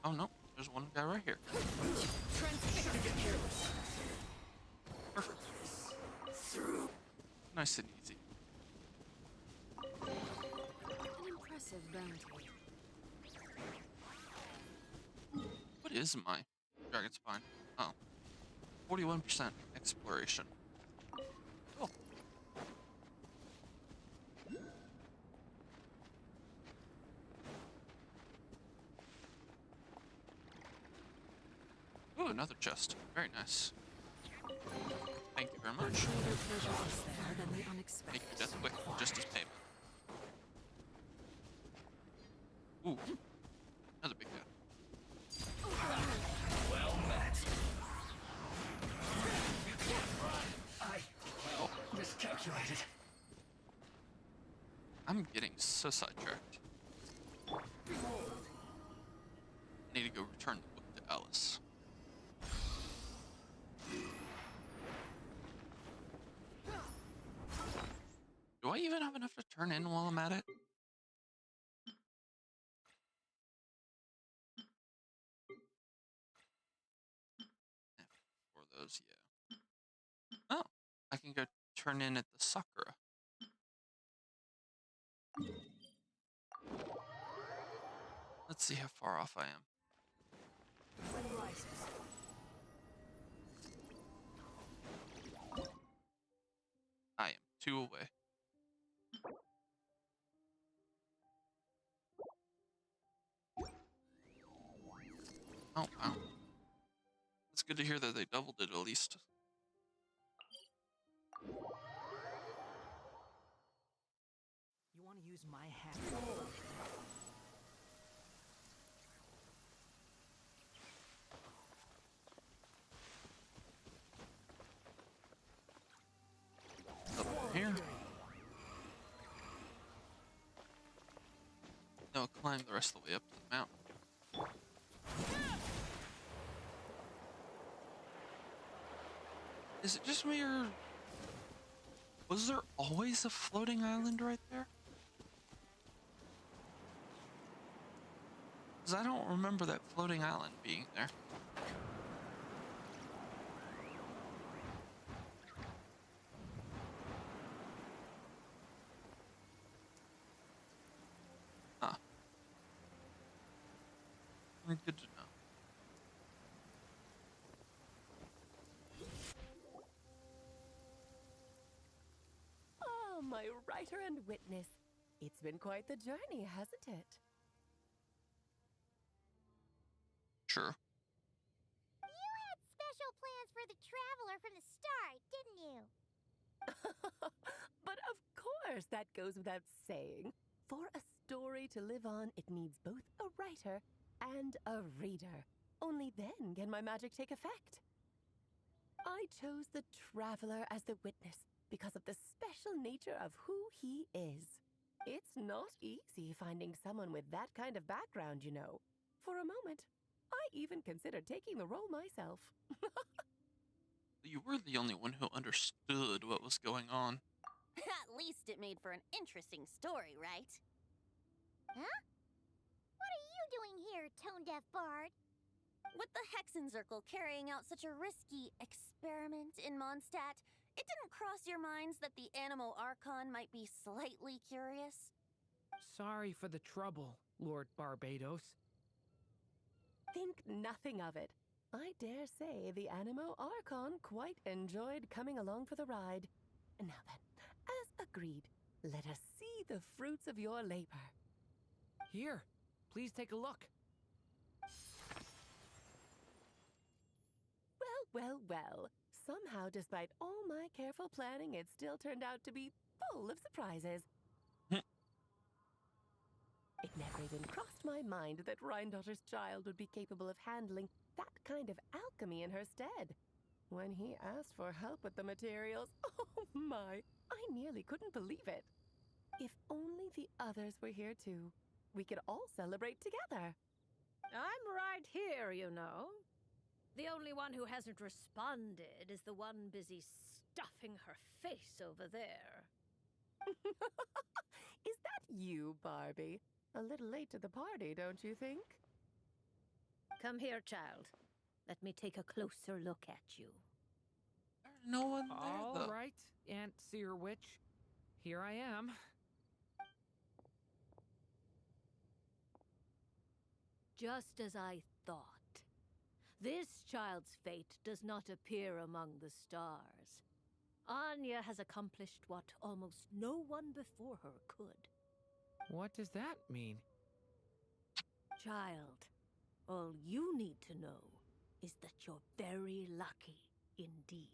Oh no, there's one guy right here. Perfect. Nice and easy. An impressive bounty. What is my dragon spine? Oh. 41% exploration. Cool. Ooh, another chest. Very nice. Thank you very much. What greater pleasure is there than the unexpected? Make your death quick, just as payment. Ooh, another big guy. Well met. I miscalculated. I'm getting so sidetracked. Need to go return the book to Alice. Do I even have enough to turn in while I'm at it? For those, yeah. Oh, I can go turn in at the Sakura. Let's see how far off I am. I am 2 away. Oh, wow. It's good to hear that they doubled it at least. You want to use my hat? Up here. No, climb the rest of the way up to the mountain. Is it just me, or was there always a floating island right there? Because I don't remember that floating island being there. Huh. Good to know. Oh, my writer and witness. It's been quite the journey, hasn't it? Sure. You had special plans for the Traveler from the start, didn't you? But of course, that goes without saying. For a story to live on, it needs both a writer and a reader. Only then can my magic take effect. I chose the Traveler as the witness because of the special nature of who he is. It's not easy finding someone with that kind of background, you know. For a moment, I even considered taking the role myself. You were the only one who understood what was going on. At least it made for an interesting story, right? Huh? What are you doing here, tone-deaf bard? With the Hexen Circle carrying out such a risky experiment in Mondstadt, it didn't cross your minds that the Animo Archon might be slightly curious? Sorry for the trouble, Lord Barbados. Think nothing of it. I dare say the Animo Archon quite enjoyed coming along for the ride. Now then, as agreed, let us see the fruits of your labor. Here, please take a look. Well. Somehow, despite all my careful planning, it still turned out to be full of surprises. It never even crossed my mind that Rhindotter's child would be capable of handling that kind of alchemy in her stead. When he asked for help with the materials, oh my, I nearly couldn't believe it. If only the others were here too, we could all celebrate together. I'm right here, you know. The only one who hasn't responded is the one busy stuffing her face over there. Is that you, Barbie? A little late to the party, don't you think? Come here, child. Let me take a closer look at you. There's no one there, All though. right, Aunt Seer Witch. Here I am. Just as I thought. This child's fate does not appear among the stars. Anya has accomplished what almost no one before her could. What does that mean? Child, all you need to know is that you're very lucky indeed.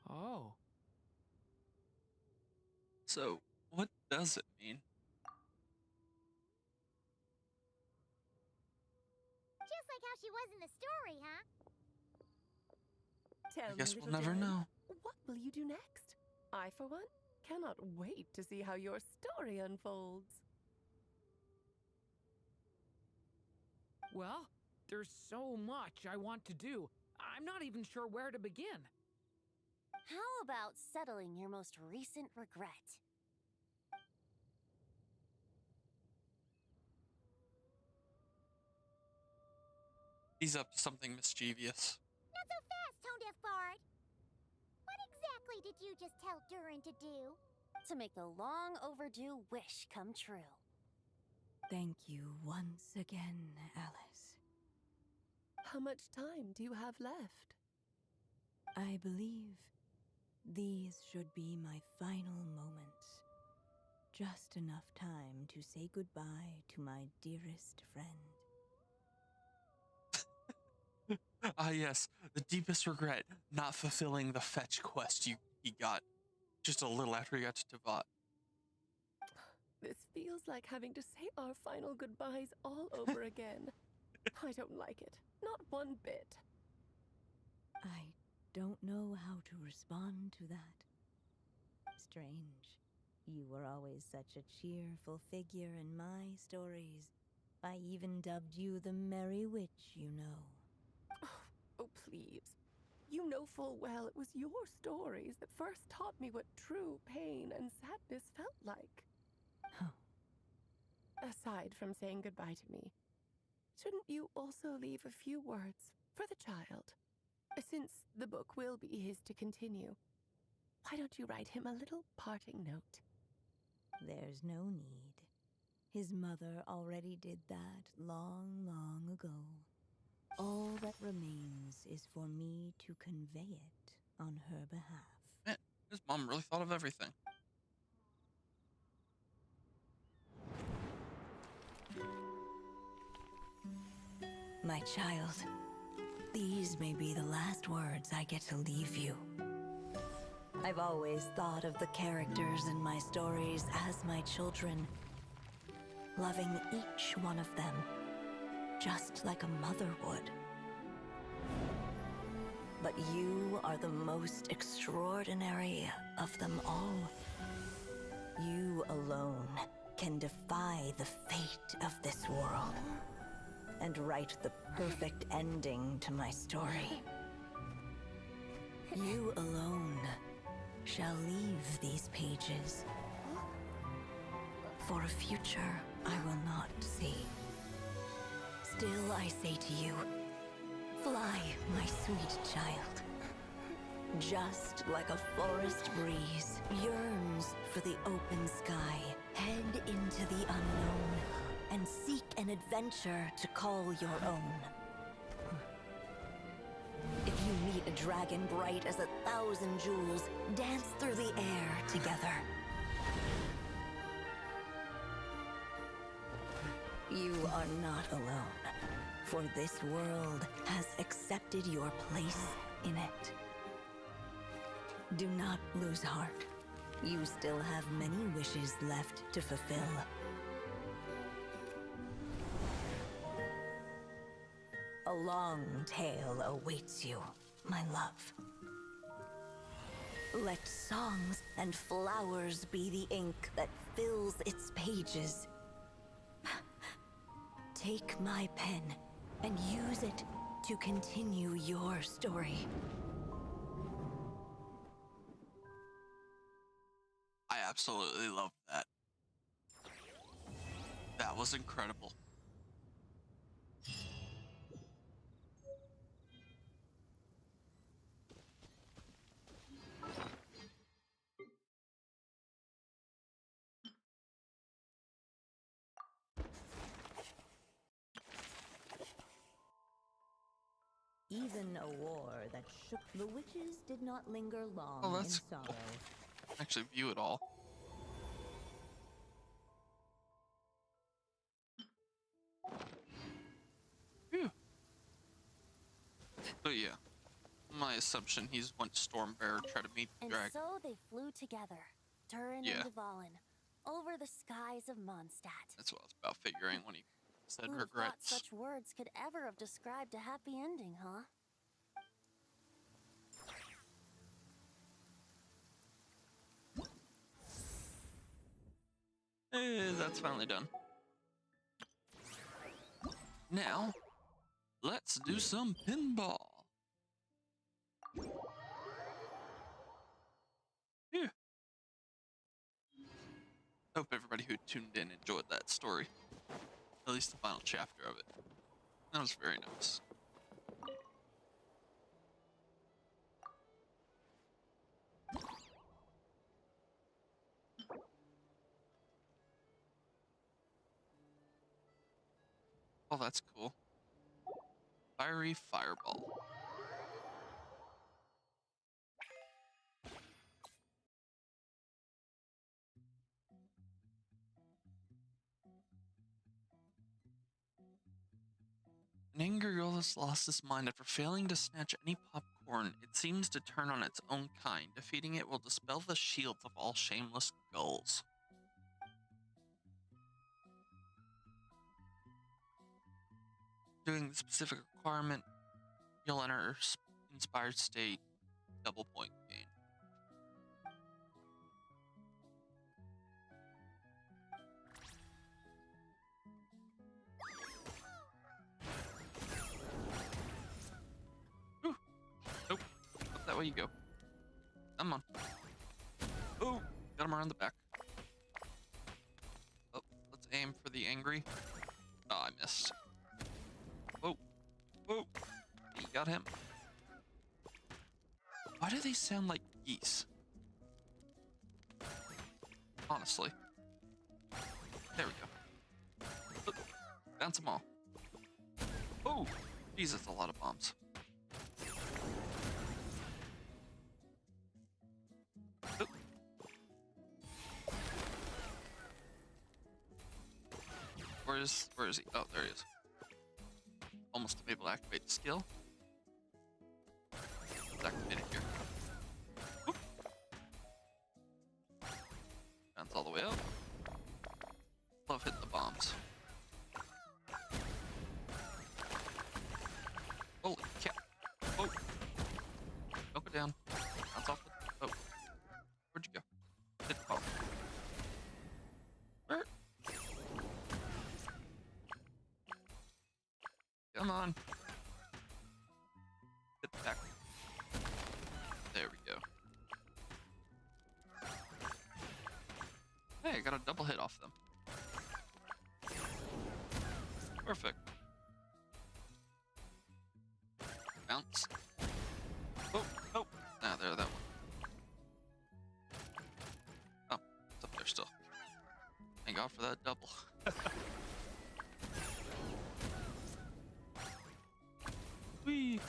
Oh. So, what does it mean? Just like how she was in the story, huh? Tell I guess me, we'll little never Durin, know. what will you do next? I, for one, cannot wait to see how your story unfolds. Well, there's so much I want to do. I'm not even sure where to begin. How about settling your most recent regret? He's up to something mischievous. Not so fast, Tone Deaf Bard. What exactly did you just tell Durin to do? To make the long overdue wish come true. Thank you once again, Alice. How much time do you have left? I believe these should be my final moments. Just enough time to say goodbye to my dearest friend. Ah, yes, the deepest regret, not fulfilling the fetch quest he got just a little after he got to Tavat. This feels like having to say our final goodbyes all over again. I don't like it. Not one bit. I don't know how to respond to that. Strange. You were always such a cheerful figure in my stories. I even dubbed you the Merry Witch, you know. Oh, please. You know full well it was your stories that first taught me what true pain and sadness felt like. Aside from saying goodbye to me, shouldn't you also leave a few words for the child? Since the book will be his to continue, why don't you write him a little parting note? There's no need. His mother already did that long, long ago. All that remains is for me to convey it on her behalf. Man, his mom really thought of everything. My child, these may be the last words I get to leave you. I've always thought of the characters in my stories as my children, loving each one of them, just like a mother would. But you are the most extraordinary of them all. You alone can defy the fate of this world and write the perfect ending to my story. You alone shall leave these pages for a future I will not see. Still I say to you, fly, my sweet child. Just like a forest breeze yearns for the open sky, head into the unknown and seek an adventure to call your own. If you meet a dragon bright as 1,000 jewels, dance through the air together. You are not alone, for this world has accepted your place in it. Do not lose heart. You still have many wishes left to fulfill. A long tale awaits you, my love. Let songs and flowers be the ink that fills its pages. Take my pen and use it to continue your story. I absolutely love that. That was incredible. Even a war that shook the witches did not linger long Oh, in that's sorrow. cool. Actually view it all. Phew. So yeah, I'm my assumption he's went Stormbearer, try to meet the And dragon. so they flew together, Durin Yeah. and Dvalin, over the skies of Mondstadt. That's what I was about figuring when he said Who'd have thought regrets. such words could ever have described a happy ending, huh? That's finally done. Now, let's do some pinball. Yeah. Hope everybody who tuned in enjoyed that story. At least the final chapter of it. That was very nice. Oh, that's cool. Fiery Fireball. An angry girl has lost its mind after failing to snatch any popcorn. It seems to turn on its own kind. Defeating it will dispel the shields of all shameless gulls. Doing the specific requirement, you'll enter inspired state, double point gain. Ooh. Nope. Up that way you go. Come on. Oh, got him around the back. Oh, let's aim for the angry. Oh, I missed. Whoa. Whoa. You got him. Why do they sound like geese? Honestly. There we go. Look, bounce them all. Oh, Jesus, a lot of bombs. Oh. Where is he? Oh, there he is. Almost able to activate the skill. Let's activate it here. Whoop. Bounce all the way up. Love hitting the bombs. Holy cow. Oh. Don't go down. Bounce off the... Oh. Where'd you go? Hit the bomb. Where? Come on. Hit the back. There we go. Hey, I got a double hit off them. Perfect. Bounce. Oh, oh. Ah, there, that one. Oh, it's up there still. Thank God for that double. Whee!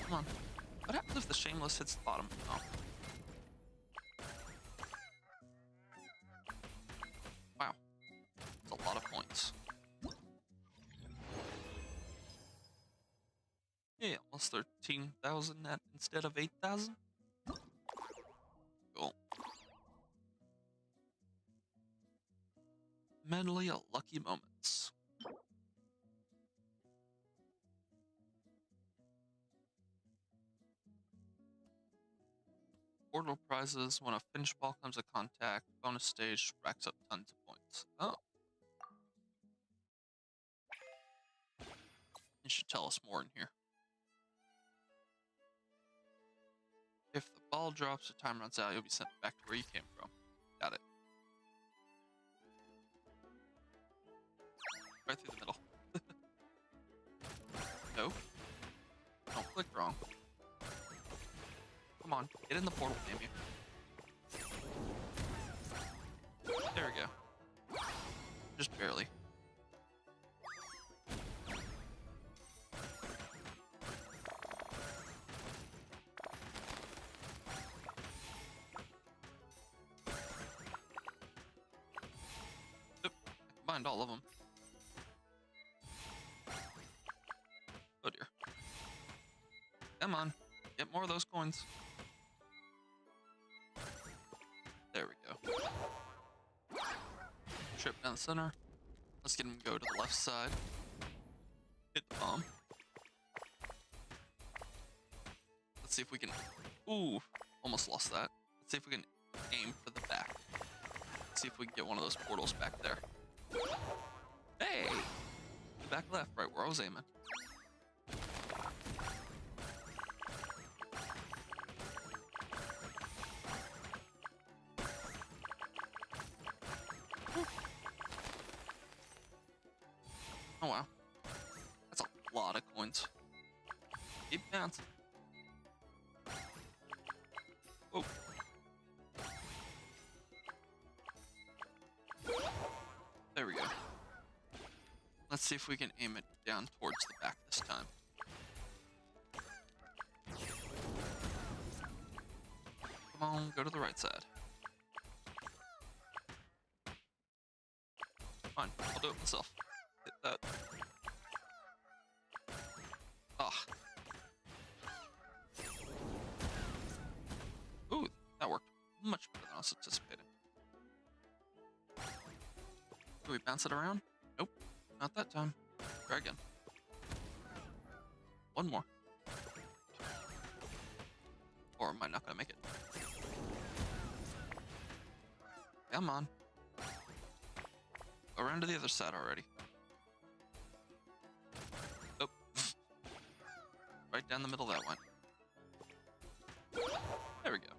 Come on. What happens if the Shameless hits the bottom? Oh. Wow. That's a lot of points. Yeah, almost 13,000 instead of 8,000. Cool. Medley of lucky moments. Portal prizes when a finished ball comes to contact. Bonus stage racks up tons of points. Oh. You should tell us more in here. If the ball drops or time runs out, you'll be sent back to where you came from. Got it. Right through the middle. No. Don't click wrong. Come on, get in the portal, damn you. There we go. Just barely. Yep, I combined all of them. Oh dear. Come on. Get more of those coins. There we go. Trip down the center. Let's get him to go to the left side. Hit the bomb. Let's see if we can... Ooh, almost lost that. Let's see if we can aim for the back. Let's see if we can get one of those portals back there. Hey! Back left, right where I was aiming. Oh wow. That's a lot of coins. Keep bouncing. Oh. There we go. Let's see if we can aim it down towards the back this time. Come on, go to the right side. Fine, I'll do it myself. Hit that. Ah. Ooh, that worked much better than I was anticipating. Do we bounce it around? Nope, not that time. Try again. One more. Or am I not gonna make it? Come on. Around to the other side already. Oh. Right down the middle that went. There we go.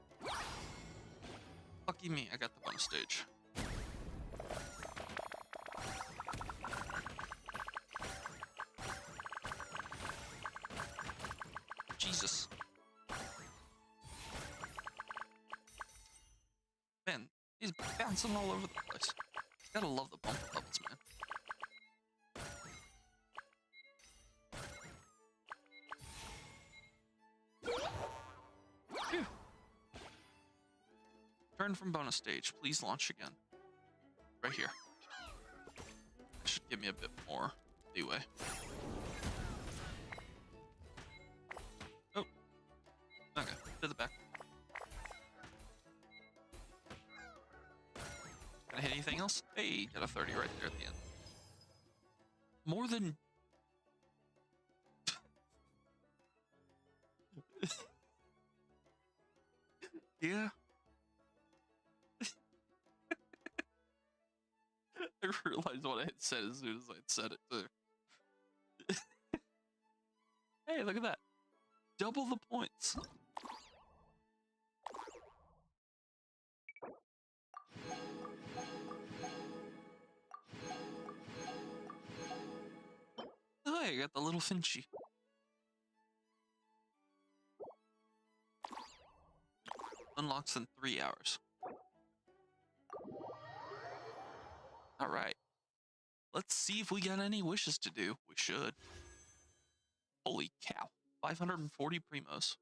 Lucky me, I got the bonus stage. Jesus. Man, he's bouncing all over the place. Gotta love the bumper levels, man. Phew. Turn from bonus stage. Please launch again. Right here. That should give me a bit more leeway. Oh. Okay, to the back. Gonna hit anything else? Hey, got a 30 right there at the end. More than... Yeah. I realized what I had said as soon as I said it too. Hey, look at that. Double the points. Oh, I got the little Finchy. Unlocks in 3 hours. Alright. Let's see if we got any wishes to do. We should. Holy cow. 540 primos.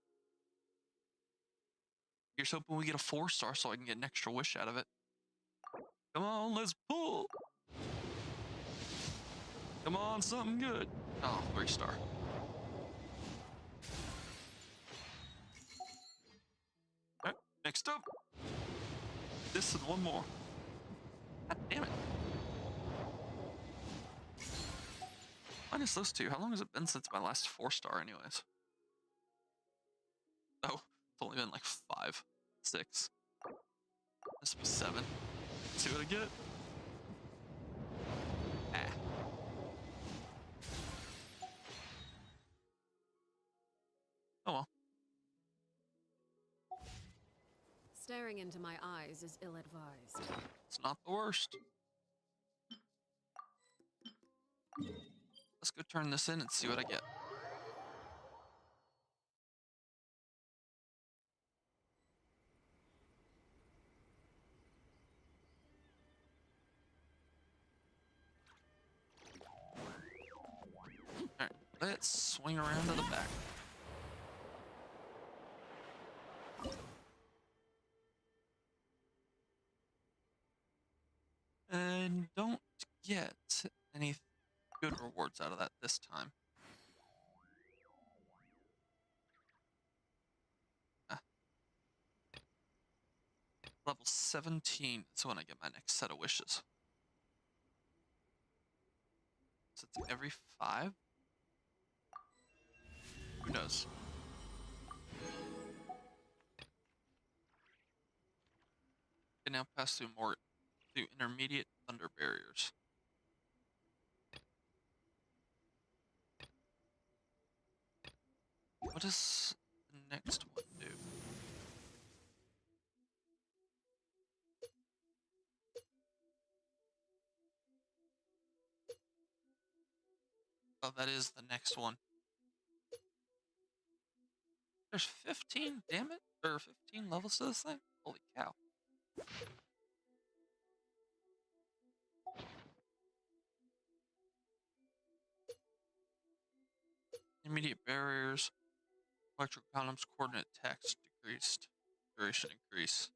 Here's hoping we get a 4-star so I can get an extra wish out of it. Come on, let's pull. Come on, something good. Oh, 3-star. Alright, next up. This and one more. God damn it. Minus those two. How long has it been since my last 4-star anyways? Oh, it's only been like 5, 6. This will be 7. Let's see what I get. Ah. Oh well. Staring into my eyes is ill-advised. It's not the worst. Let's go turn this in and see what I get. Alright, let's swing around to the back. And don't get any good rewards out of that this time. Level 17 is when I get my next set of wishes. So it's every 5? Who knows? Can now pass through intermediate thunder barriers. What does the next one do? Oh, that is the next one. There's 15, damn it? Or 15 levels to this thing? Holy cow. Immediate barriers. Electric columns, coordinate text decreased. Duration increase.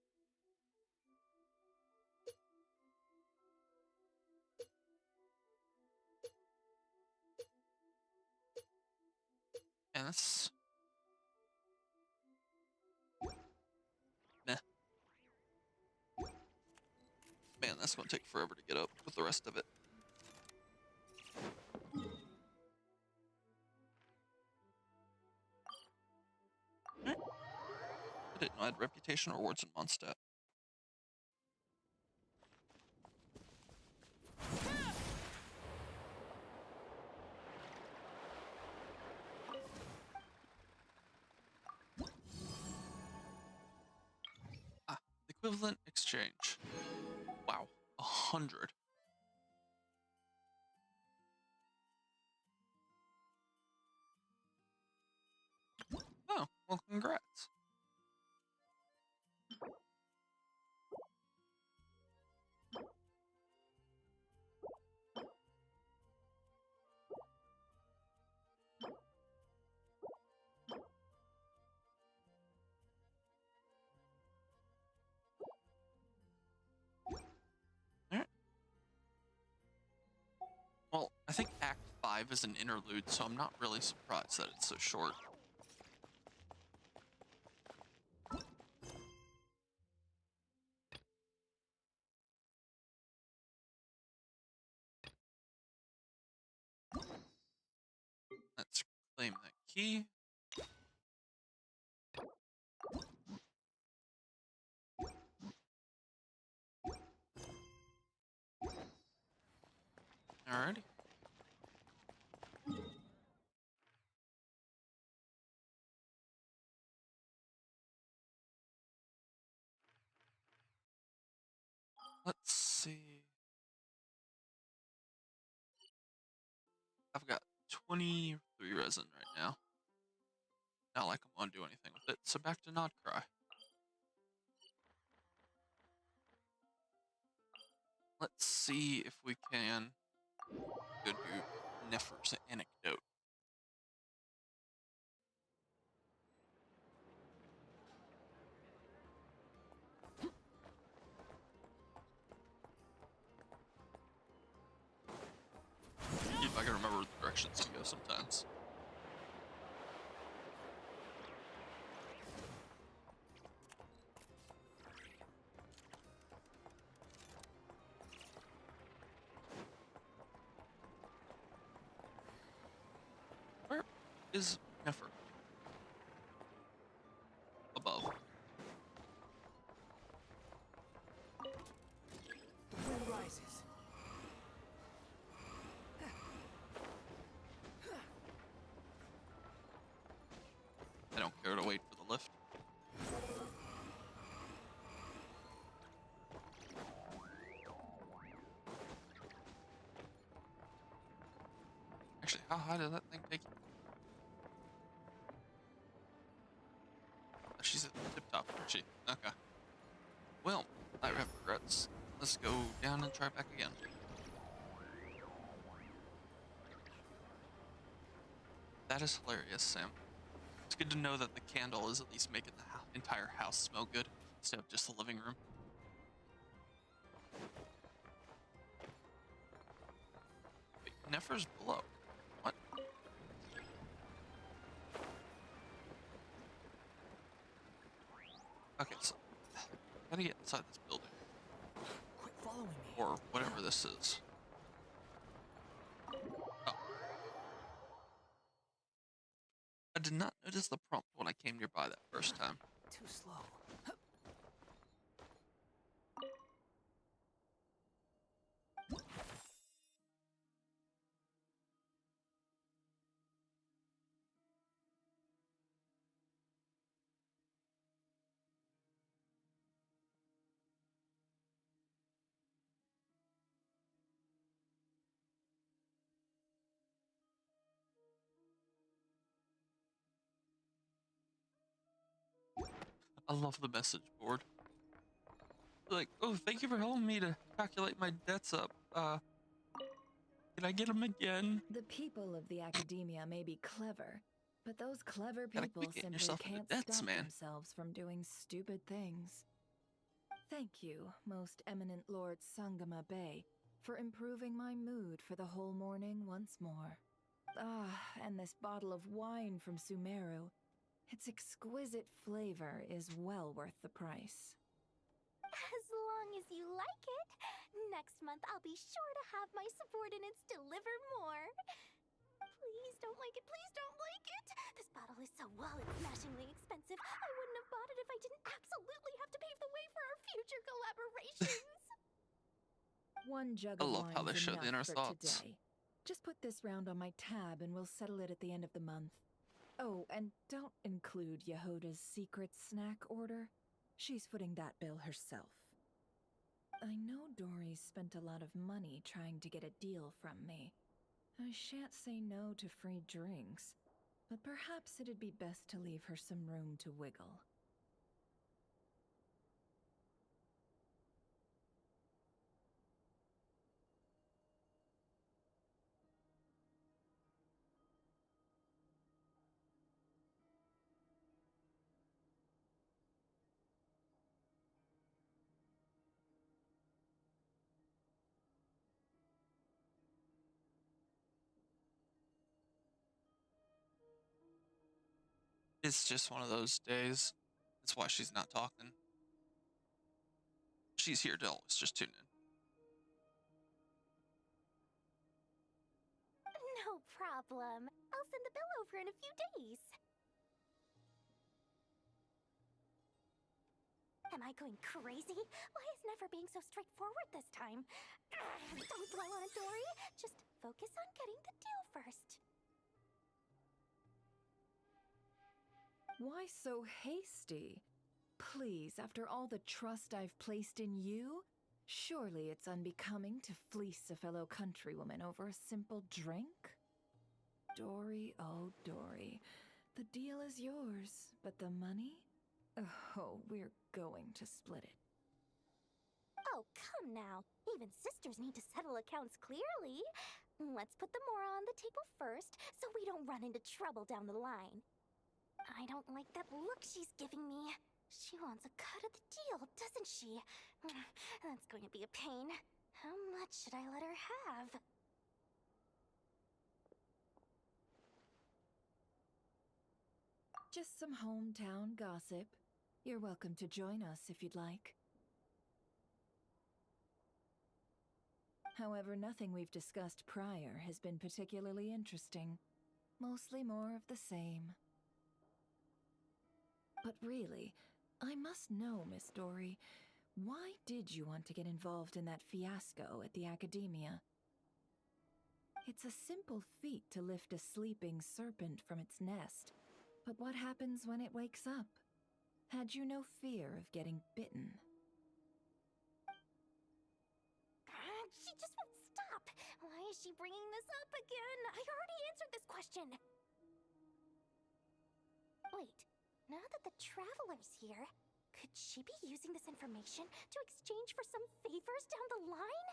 And that's... meh. Man, that's gonna take forever to get up with the rest of it. I didn't know I had reputation rewards in Mondstadt. Ah, equivalent exchange. Wow, 100. Oh, well, congrats. Alright. Well, I think Act 5 is an interlude, so I'm not really surprised that it's so short. Let's claim that key. Alrighty. Let's see. I've got 23 resin right now. Not like I'm gonna do anything with it, so back to Nodcry. Let's see if we can go do Nefer's anecdote. If I can remember the directions to go sometimes. Where is Nefer? Above. The wind rises. I don't care to wait for the lift. Actually, how high does that thing take you? Oh, she's at the tip top, isn't she? Okay. Well, I have regrets. Let's go down and try back again. That is hilarious, Sam. It's good to know that the candle is at least making the entire house smell good instead of just the living room. Wait, Nefer's below. What? Okay, so Gotta get inside this building. Quit following me. Or whatever this is. Oh. I did not notice the prompt when I came nearby that first time. Too slow. I love the message board. Like, oh, thank you for helping me to calculate my debts up. Can I get them again? The people of the academia may be clever, but those clever Gotta people quit getting simply yourself into can't debts, stop man. themselves from doing stupid things. Thank you, most eminent Lord Sangama Bey, for improving my mood for the whole morning once more. Ah, and this bottle of wine from Sumeru. Its exquisite flavor is well worth the price. As long as you like it. Next month, I'll be sure to have my subordinates deliver more. Please don't like it. Please don't like it. This bottle is so wallet-smashingly expensive. I wouldn't have bought it if I didn't absolutely have to pave the way for our future collaborations. One jug I of love how they wine's show the inner enough for thoughts. today. Just put this round on my tab and we'll settle it at the end of the month. Oh, and don't include Yehoda's secret snack order. She's footing that bill herself. I know Dory spent a lot of money trying to get a deal from me. I shan't say no to free drinks, but perhaps it'd be best to leave her some room to wiggle. It's just one of those days. That's why she's not talking. She's here to always just tune in. No problem. I'll send the bill over in a few days. Am I going crazy? Why is Never being so straightforward this time? Don't dwell on it, Dory. Just focus on getting the deal first. Why so hasty? Please, after all the trust I've placed in you, surely it's unbecoming to fleece a fellow countrywoman over a simple drink? Dory, oh Dory, the deal is yours, but the money? Oh, we're going to split it. Oh, come now. Even sisters need to settle accounts clearly. Let's put the mora on the table first, so we don't run into trouble down the line. I don't like that look she's giving me. She wants a cut of the deal, doesn't she? That's going to be a pain. How much should I let her have? Just some hometown gossip. You're welcome to join us if you'd like. However, nothing we've discussed prior has been particularly interesting. Mostly more of the same. But really, I must know, Miss Dory, why did you want to get involved in that fiasco at the Academia? It's a simple feat to lift a sleeping serpent from its nest, but what happens when it wakes up? Had you no fear of getting bitten? She just won't stop. Why is she bringing this up again? I already answered this question. Wait, now that the Traveler's here, could she be using this information to exchange for some favors down the line?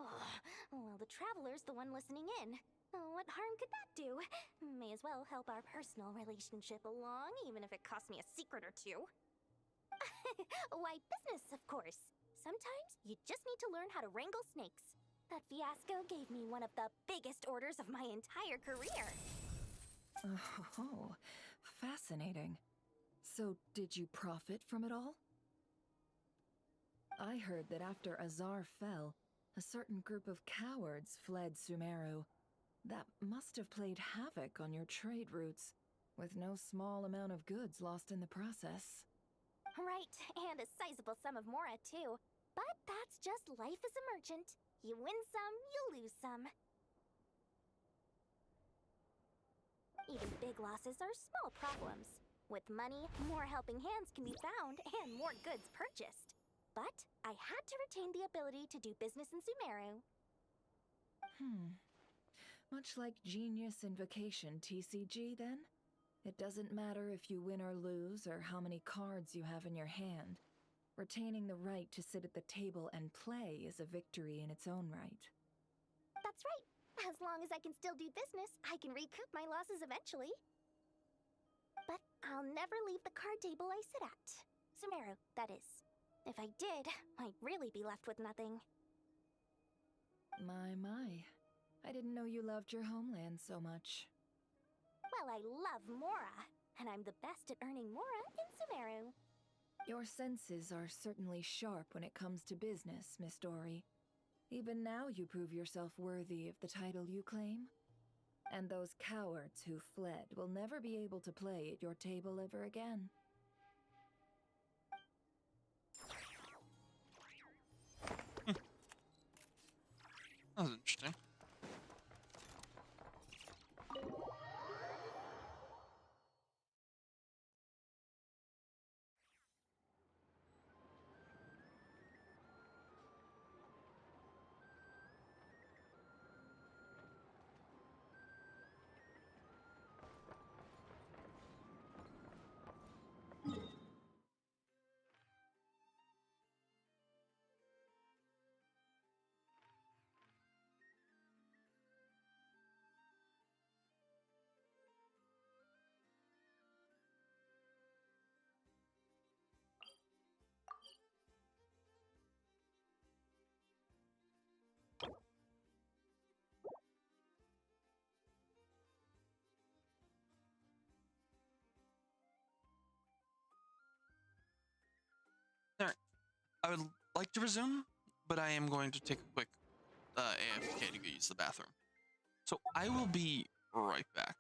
Oh, well, the Traveler's the one listening in. What harm could that do? May as well help our personal relationship along, even if it costs me a secret or two. Why, business, of course. Sometimes you just need to learn how to wrangle snakes. That fiasco gave me one of the biggest orders of my entire career. Oh, fascinating. So, did you profit from it all? I heard that after Azar fell, a certain group of cowards fled Sumeru. That must have played havoc on your trade routes, with no small amount of goods lost in the process. Right, and a sizable sum of Mora, too. But that's just life as a merchant. You win some, you lose some. Even big losses are small problems. With money, more helping hands can be found and more goods purchased. But I had to retain the ability to do business in Sumeru. Much like Genius Invocation TCG, then? It doesn't matter if you win or lose or how many cards you have in your hand. Retaining the right to sit at the table and play is a victory in its own right. That's right. As long as I can still do business, I can recoup my losses eventually. But I'll never leave the card table I sit at. Sumeru, that is. If I did, I'd really be left with nothing. My. I didn't know you loved your homeland so much. Well, I love Mora, and I'm the best at earning Mora in Sumeru. Your senses are certainly sharp when it comes to business, Miss Dory. Even now you prove yourself worthy of the title you claim. And those cowards who fled will never be able to play at your table ever again. That was interesting. Alright, I would like to resume, but I am going to take a quick AFK to go use the bathroom. So I will be right back.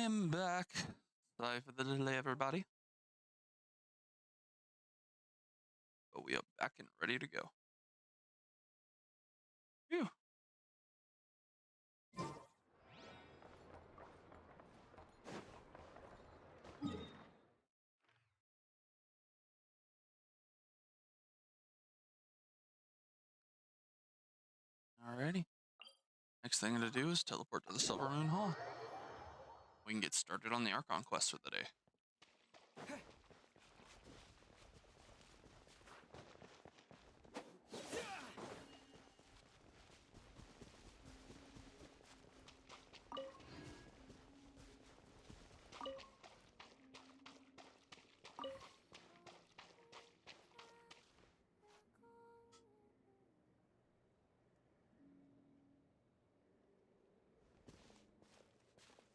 am back. Sorry for the delay, everybody. But we are back and ready to go. Phew. Alrighty. Next thing to do is teleport to the Silver Moon Hall. We can get started on the Archon quest for the day.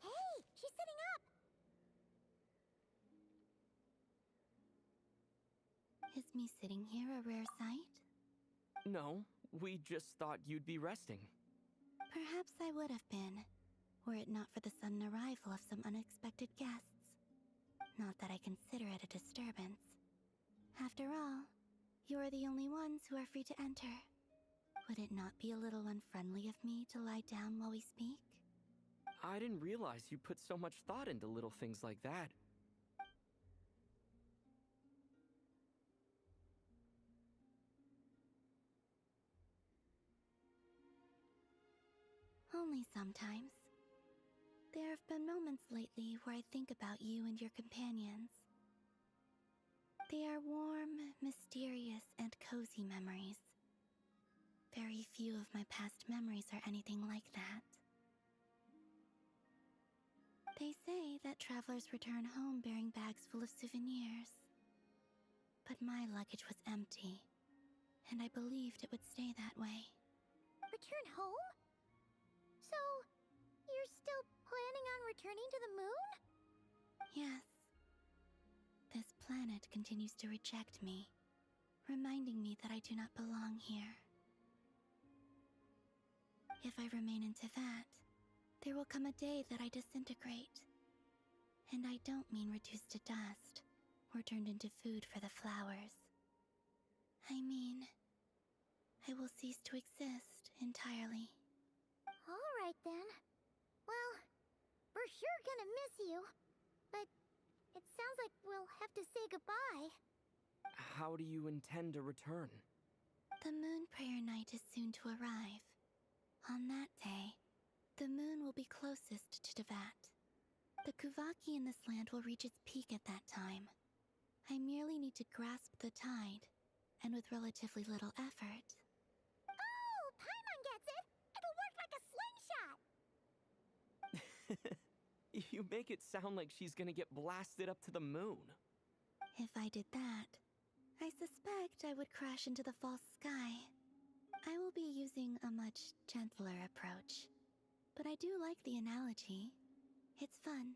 Hey, she's sitting up. Is me sitting here a rare sight? No, we just thought you'd be resting. Perhaps I would have been, were it not for the sudden arrival of some unexpected guests. Not that I consider it a disturbance. After all, you are the only ones who are free to enter. Would it not be a little unfriendly of me to lie down while we speak? I didn't realize you put so much thought into little things like that. Only sometimes. There have been moments lately where I think about you and your companions. They are warm, mysterious, and cozy memories. Very few of my past memories are anything like that. They say that travelers return home bearing bags full of souvenirs. But my luggage was empty, and I believed it would stay that way. Return home? So, you're still planning on returning to the moon? Yes. This planet continues to reject me, reminding me that I do not belong here. If I remain into that, there will come a day that I disintegrate. And I don't mean reduced to dust, or turned into food for the flowers. I mean, I will cease to exist entirely. Alright then. Well, we're sure gonna miss you. But it sounds like we'll have to say goodbye. How do you intend to return? The moon prayer night is soon to arrive. On that day, the moon will be closest to Devat. The Kuvaki in this land will reach its peak at that time. I merely need to grasp the tide, and with relatively little effort. Oh, Paimon gets it! It'll work like a slingshot! You make it sound like she's gonna get blasted up to the moon. If I did that, I suspect I would crash into the false sky. I will be using a much gentler approach. But I do like the analogy. It's fun.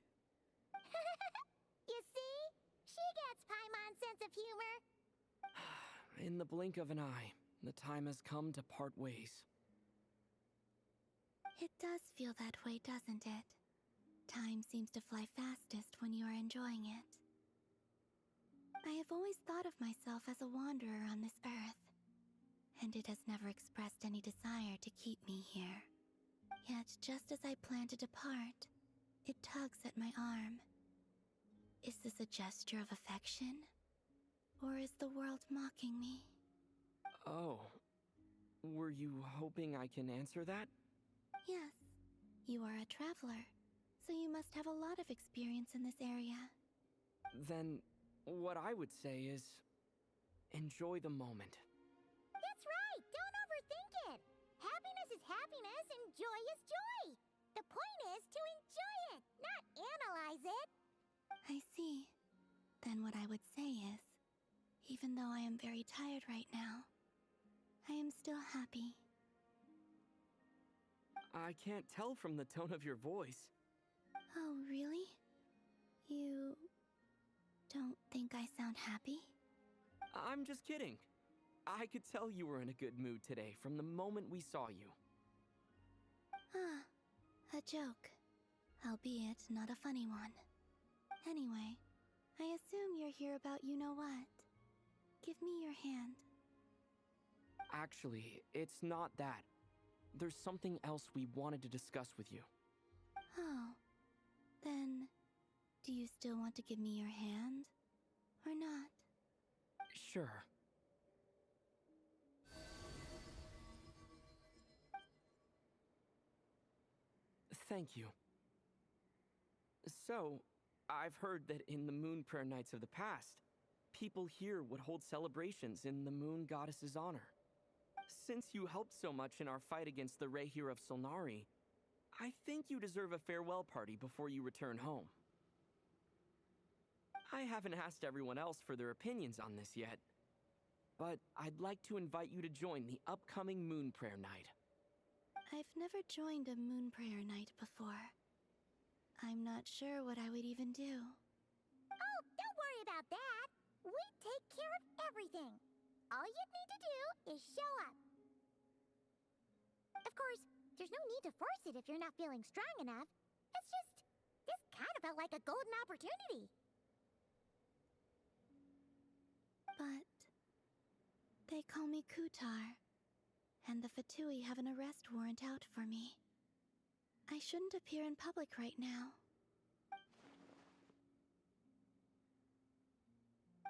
You see? She gets Paimon's sense of humor. In the blink of an eye, the time has come to part ways. It does feel that way, doesn't it? Time seems to fly fastest when you are enjoying it. I have always thought of myself as a wanderer on this earth, and it has never expressed any desire to keep me here. Yet, just as I plan to depart, it tugs at my arm. Is this a gesture of affection? Or is the world mocking me? Oh. Were you hoping I can answer that? Yes. You are a traveler, so you must have a lot of experience in this area. Then, what I would say is, enjoy the moment. That's right! Don't overthink it! Happiness is happiness and joy is joy! The point is to enjoy it, not analyze it! I see. Then what I would say is, even though I am very tired right now, I am still happy. I can't tell from the tone of your voice. Oh, really? You don't think I sound happy? I'm just kidding. I could tell you were in a good mood today from the moment we saw you. Ah, a joke. albeit not a funny one. Anyway, I assume you're here about you-know-what. Give me your hand. Actually, it's not that. There's something else we wanted to discuss with you. Oh. Then, do you still want to give me your hand? Or not? Sure. Thank you. So, I've heard that in the Moon Prayer Nights of the past, people here would hold celebrations in the Moon Goddess's honor. Since you helped so much in our fight against the Rehir of Solnari, I think you deserve a farewell party before you return home. I haven't asked everyone else for their opinions on this yet, but I'd like to invite you to join the upcoming Moon Prayer Night. I've never joined a Moon Prayer Night before. I'm not sure what I would even do. Oh, don't worry about that. We take care of everything. All you need to do is show up. Of course, there's no need to force it if you're not feeling strong enough. It's just, this kind of felt like a golden opportunity. But they call me Kutar, and the Fatui have an arrest warrant out for me. I shouldn't appear in public right now.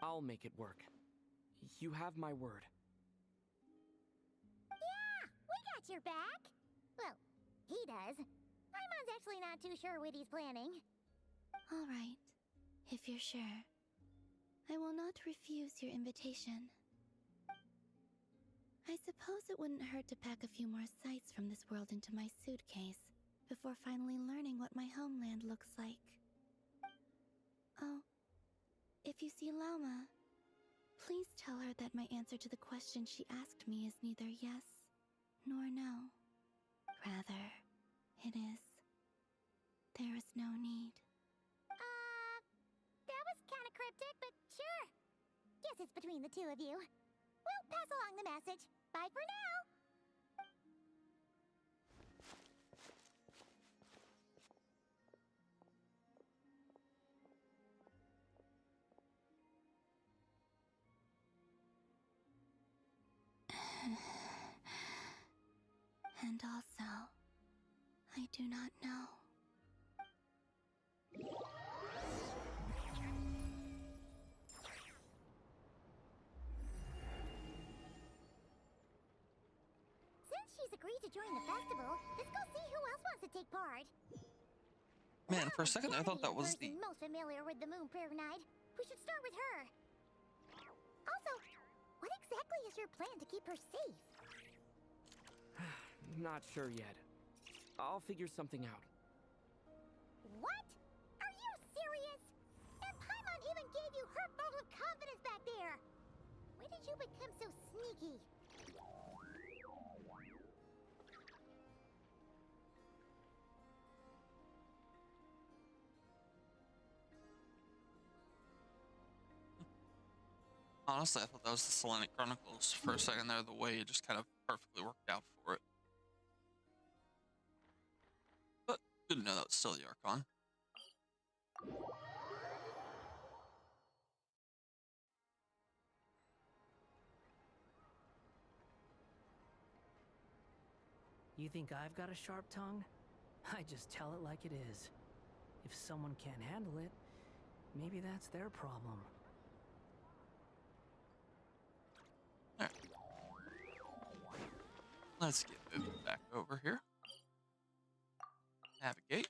I'll make it work. You have my word. Yeah, we got your back. Well, he does. Paimon's actually not too sure what he's planning. All right, if you're sure. I will not refuse your invitation. I suppose it wouldn't hurt to pack a few more sights from this world into my suitcase before finally learning what my homeland looks like. Oh, if you see Lauma, please tell her that my answer to the question she asked me is neither yes nor no. Rather, it is, there is no need. That was kind of cryptic, but sure. Guess it's between the two of you. We'll pass along the message. Bye for now. And also, I do not know. Since she's agreed to join the festival, let's go see who else wants to take part. Man, for a second I thought that was the... most familiar with the Moon Prayer Night. We should start with her. Also, what exactly is your plan to keep her safe? Not sure yet. I'll figure something out. What? Are you serious? And Paimon even gave you her vote of confidence back there. When did you become so sneaky? Honestly, I thought that was the Selenic Chronicles for a second there, the way it just kind of perfectly worked out for it. But good to know that was still the Archon. You think I've got a sharp tongue? I just tell it like it is. If someone can't handle it, maybe that's their problem. Alright. Let's get moving back over here. Navigate.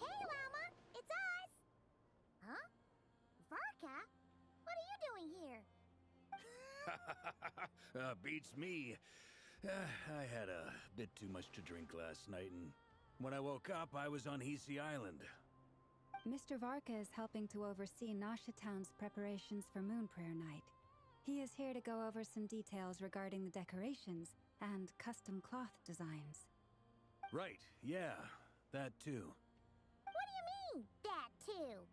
Hey, Llama! It's us! Huh? Varka? What are you doing here? Beats me. I had a bit too much to drink last night, and when I woke up, I was on Hisi Island. Mr. Varka is helping to oversee Nasha Town's preparations for Moon Prayer Night. He is here to go over some details regarding the decorations and custom cloth designs. Right, yeah, that too. What do you mean, that too?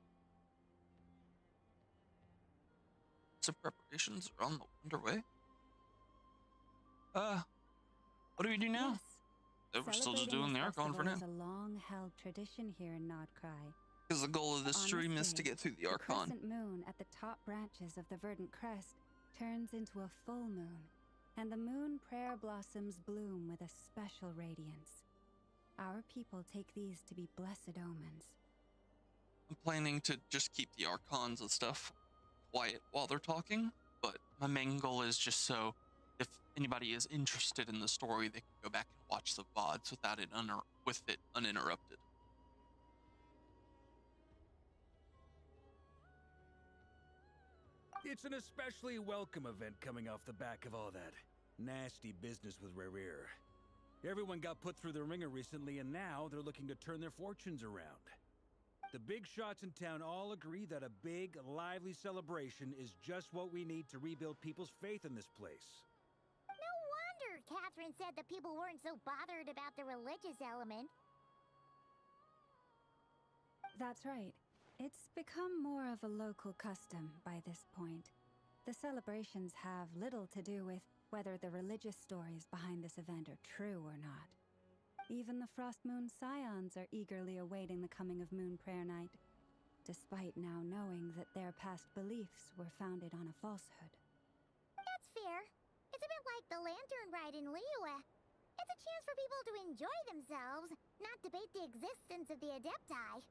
lots of preparations are underway. What do we do now? We're still just doing the Archon for now. Is a long-held tradition here in Nodcry. Because the goal of this stream is to get through the Archon. The crescent moon at the top branches of the verdant crest turns into a full moon, and the moon prayer blossoms bloom with a special radiance. Our people take these to be blessed omens. I'm planning to just keep the Archons and stuff quiet while they're talking, but my main goal is just so if anybody is interested in the story, they can go back and watch the VODs without it uninterrupted. It's an especially welcome event coming off the back of all that nasty business with Rare. Everyone got put through the ringer recently, and now they're looking to turn their fortunes around. The big shots in town all agree that a big, lively celebration is just what we need to rebuild people's faith in this place. No wonder Catherine said that people weren't so bothered about the religious element. That's right. It's become more of a local custom by this point. The celebrations have little to do with whether the religious stories behind this event are true or not. Even the Frost Moon Scions are eagerly awaiting the coming of Moon Prayer Night, despite now knowing that their past beliefs were founded on a falsehood. That's fair. It's a bit like the Lantern Ride in Liyue. It's a chance for people to enjoy themselves, not debate the existence of the Adepti.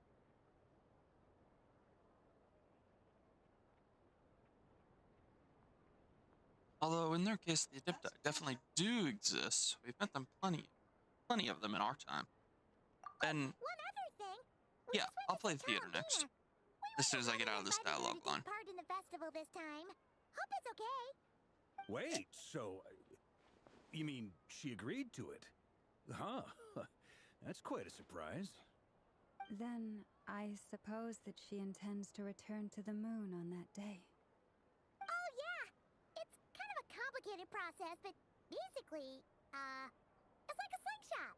Although in their case, the Adepti definitely do exist. We've met them plenty of them in our time. And one other thing. Yeah, I'll play theater next. As soon as I get out of this dialogue line. Part in the festival this time. Hope it's okay. Wait, so you mean she agreed to it? Huh. That's quite a surprise. Then I suppose that she intends to return to the moon on that day. Oh yeah. It's kind of a complicated process, but basically, it's like a slingshot.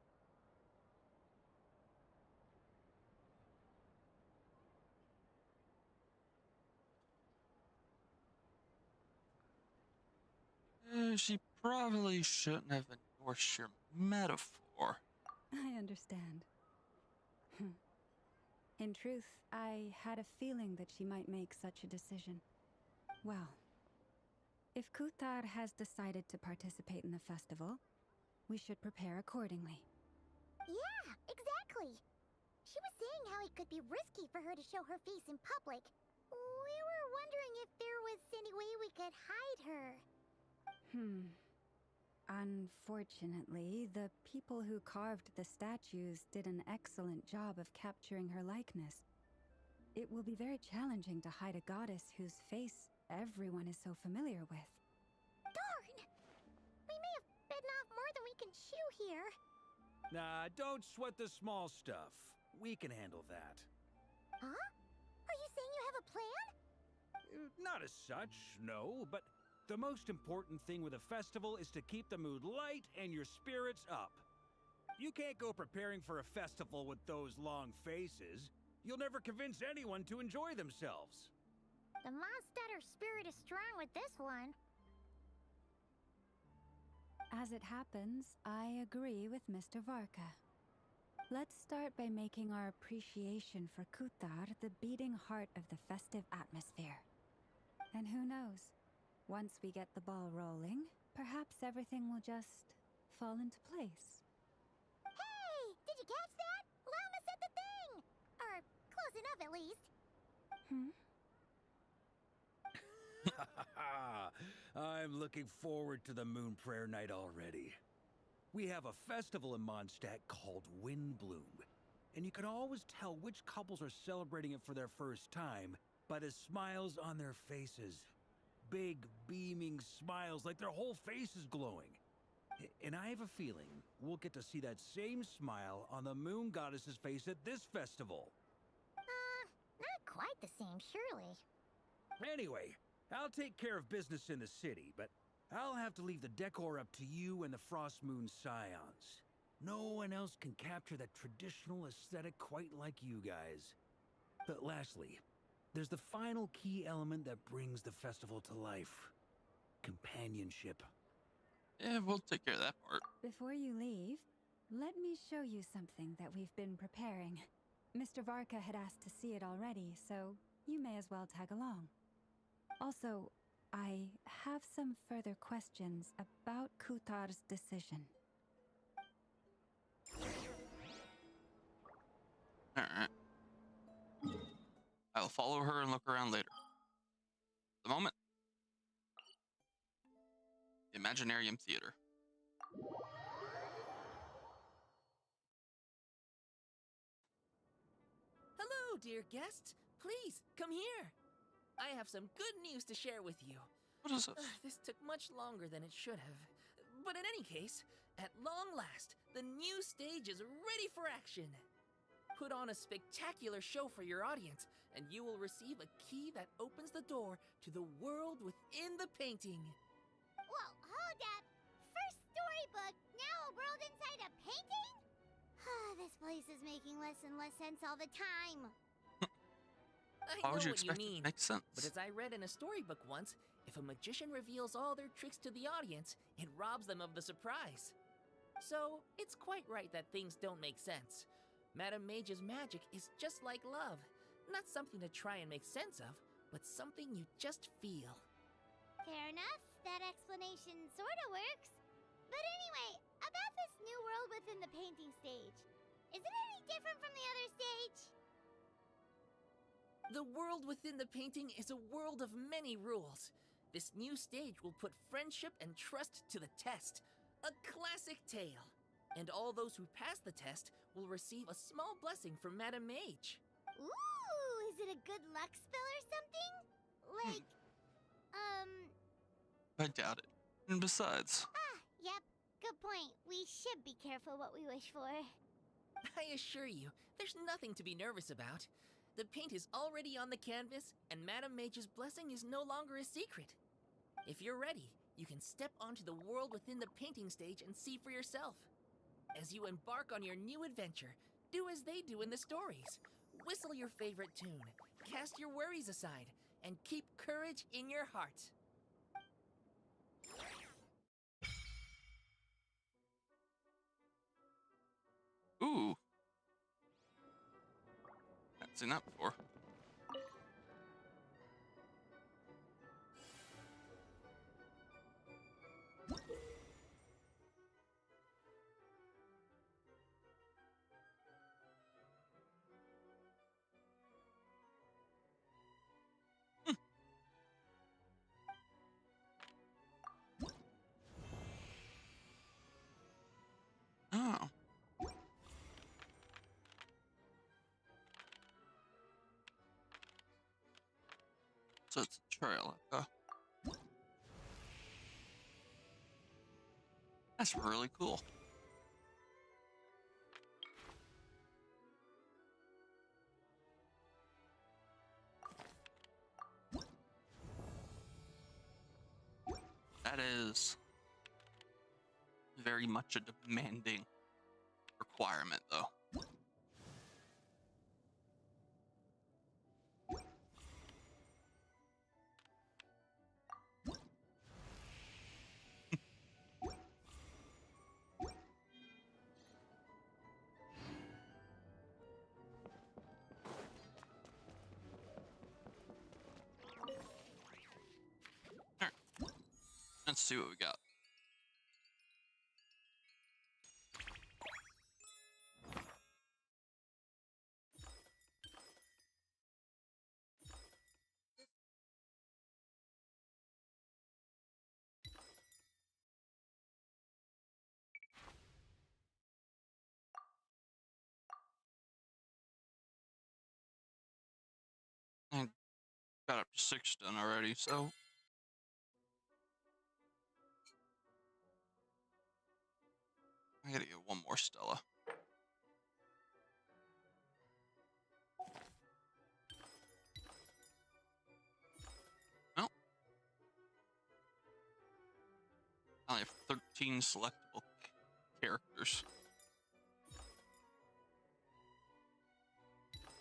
She probably shouldn't have endorsed your metaphor. I understand. In truth, I had a feeling that she might make such a decision. Well, if Kuthar has decided to participate in the festival, we should prepare accordingly. Yeah, exactly. She was saying how it could be risky for her to show her face in public. We were wondering if there was any way we could hide her. Unfortunately, the people who carved the statues did an excellent job of capturing her likeness. It will be very challenging to hide a goddess whose face everyone is so familiar with. Darn! We may have bitten off more than we can chew here. Nah, don't sweat the small stuff. We can handle that. Huh? Are you saying you have a plan? Not as such, no, but the most important thing with a festival is to keep the mood light and your spirits up. You can't go preparing for a festival with those long faces. You'll never convince anyone to enjoy themselves. The Mondstadter spirit is strong with this one. As it happens, I agree with Mr. Varka. Let's start by making our appreciation for Kuthar the beating heart of the festive atmosphere. And who knows? Once we get the ball rolling, perhaps everything will just fall into place. Hey! Did you catch that? Lama said the thing! Or close enough, at least. I'm looking forward to the Moon Prayer Night already. We have a festival in Mondstadt called Windbloom, and you can always tell which couples are celebrating it for their first time by the smiles on their faces. Big, beaming smiles like their whole face is glowing. And I have a feeling we'll get to see that same smile on the Moon Goddess's face at this festival. Not quite the same, surely. Anyway, I'll take care of business in the city, but I'll have to leave the decor up to you and the Frost Moon Scions. No one else can capture that traditional aesthetic quite like you guys. But lastly, there's the final key element that brings the festival to life. Companionship. Yeah, we'll take care of that part. Before you leave, let me show you something that we've been preparing. Mr. Varka had asked to see it already, so you may as well tag along. Also, I have some further questions about Kutar's decision. Alright. I'll follow her and look around later. At the moment, the Imaginarium Theater. Hello, dear guests. Please, come here. I have some good news to share with you. What is this? This took much longer than it should have. But in any case, at long last, the new stage is ready for action. Put on a spectacular show for your audience, and you will receive a key that opens the door to the world within the painting. Whoa, hold up! First storybook, now a world inside a painting? This place is making less and less sense all the time. I Why know would you what you expect it mean, to make sense? but as I read in a storybook once, if a magician reveals all their tricks to the audience, it robs them of the surprise. So, it's quite right that things don't make sense. Madame Mage's magic is just like love. Not something to try and make sense of, but something you just feel. Fair enough, that explanation sorta works. But anyway, about this new world within the painting stage. Is it any different from the other stage? The world within the painting is a world of many rules. This new stage will put friendship and trust to the test. A classic tale. And all those who pass the test will receive a small blessing from Madame Mage. Ooh, is it a good luck spell or something? Like, I doubt it. And besides, Yep, good point. We should be careful what we wish for. I assure you, there's nothing to be nervous about. The paint is already on the canvas, and Madame Mage's blessing is no longer a secret. If you're ready, you can step onto the world within the painting stage and see for yourself. As you embark on your new adventure, do as they do in the stories. Whistle your favorite tune, cast your worries aside, and keep courage in your heart. ooh. Haven't seen that before. Oh. So it's a trail. That's really cool. That is very much a demanding requirement, though. Alright. Let's see what we got. I got up to 6 done already, so I gotta get one more Stella. Well, I only have 13 selectable characters.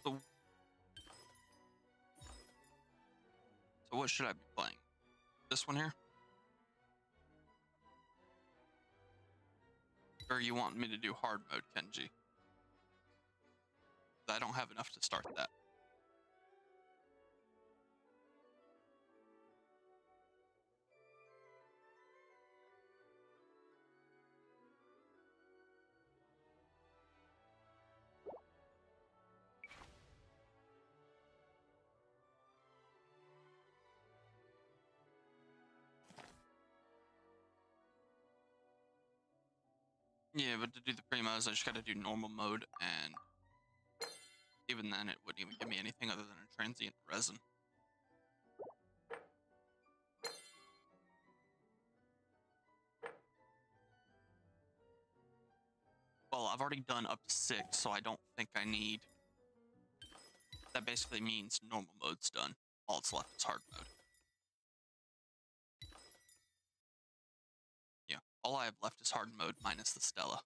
The What should I be playing? This one here? Or you want me to do hard mode, Kenji? I don't have enough to start that. Yeah, but to do the primos, I just gotta do normal mode, and even then, it wouldn't even give me anything other than a transient resin. Well, I've already done up to 6, so I don't think I need... That basically means normal mode's done. All that's left is hard mode. Yeah, all I have left is hard mode minus the Stella.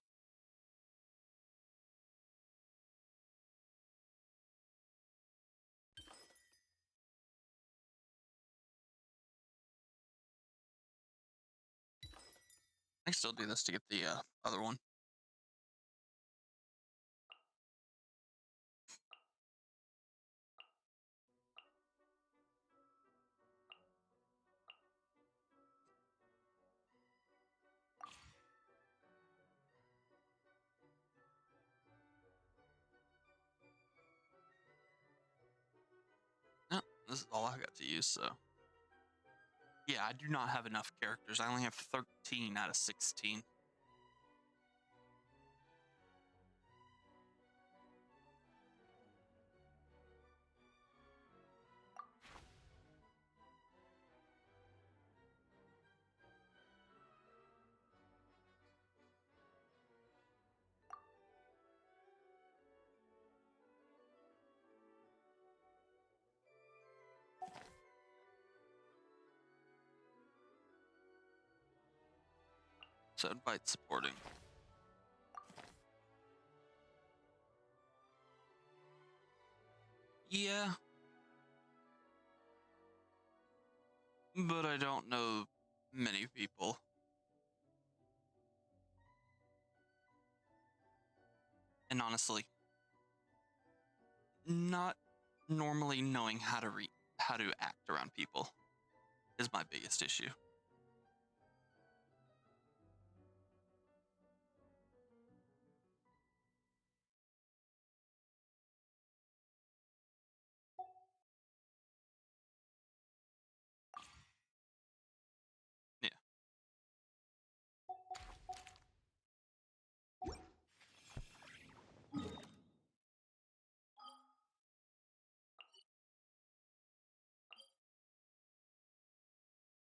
I can still do this to get the other one. No, this is all I got to use, so... Yeah, I do not have enough characters. I only have 13 out of 16. So invite supporting. Yeah. But I don't know many people. And honestly, not normally knowing how to act around people is my biggest issue. Yeah.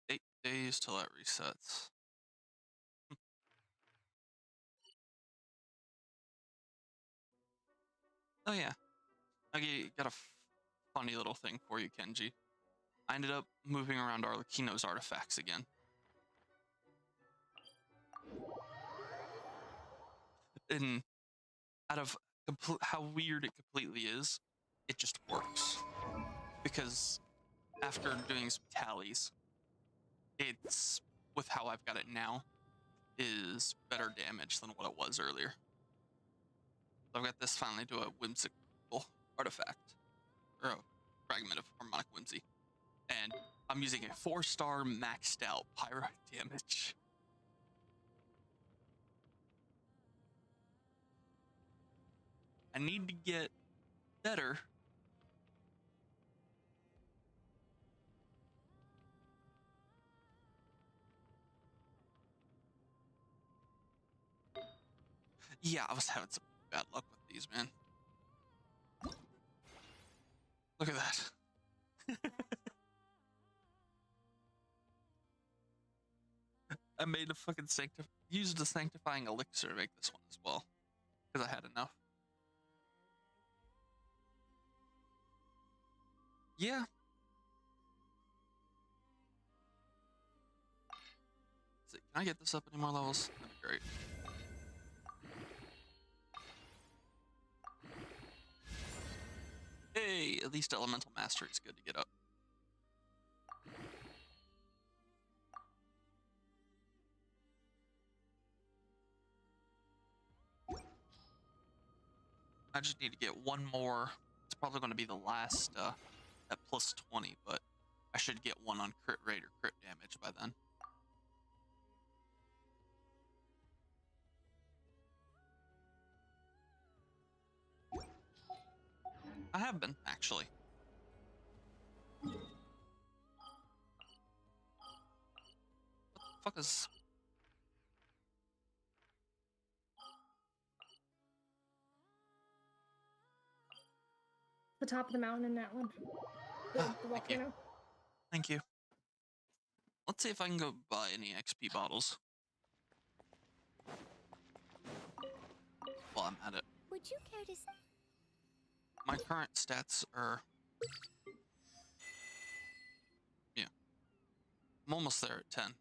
8 days till that resets. Oh yeah. I got a funny little thing for you, Kenji. I ended up moving around Arlecchino's artifacts again. And out of how weird it completely is, it just works. Because after doing some tallies, it's, with how I've got it now, is better damage than what it was earlier. So I've got this finally to a whimsical artifact, or a fragment of harmonic whimsy. And I'm using a 4-star maxed out pyrite damage. I need to get better. Yeah, I was having some bad luck with these, man. Look at that. I made a fucking used a sanctifying elixir to make this one as well, because I had enough. Yeah. So, can I get this up any more levels? That'd be great. Hey, at least Elemental Mastery is good to get up. I just need to get one more. It's probably going to be the last at plus 20, but I should get one on crit rate or crit damage by then. I have been, actually. What the fuck is... The top of the mountain in that one. The volcano. Thank you. Let's see if I can go buy any XP bottles. While I'm at it. Would you care to... My current stats are... Yeah. I'm almost there at 10.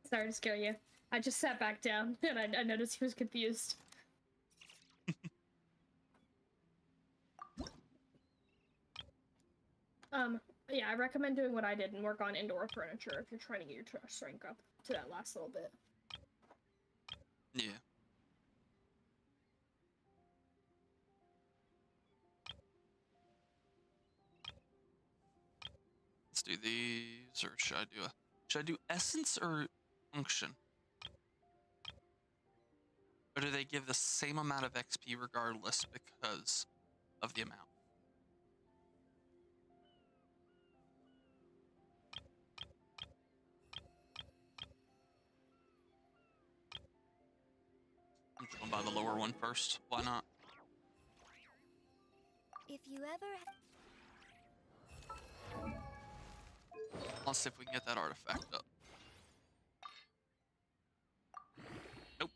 Sorry to scare you. I just sat back down and I noticed he was confused. Yeah, I recommend doing what I did and work on indoor furniture if you're trying to get your strength up to that last little bit. Yeah. Let's do these, or should I do essence or unction? Or do they give the same amount of XP regardless because of the amount? I'm going to buy the lower one first. Why not? If you ever... Let's see if we can get that artifact up. Nope.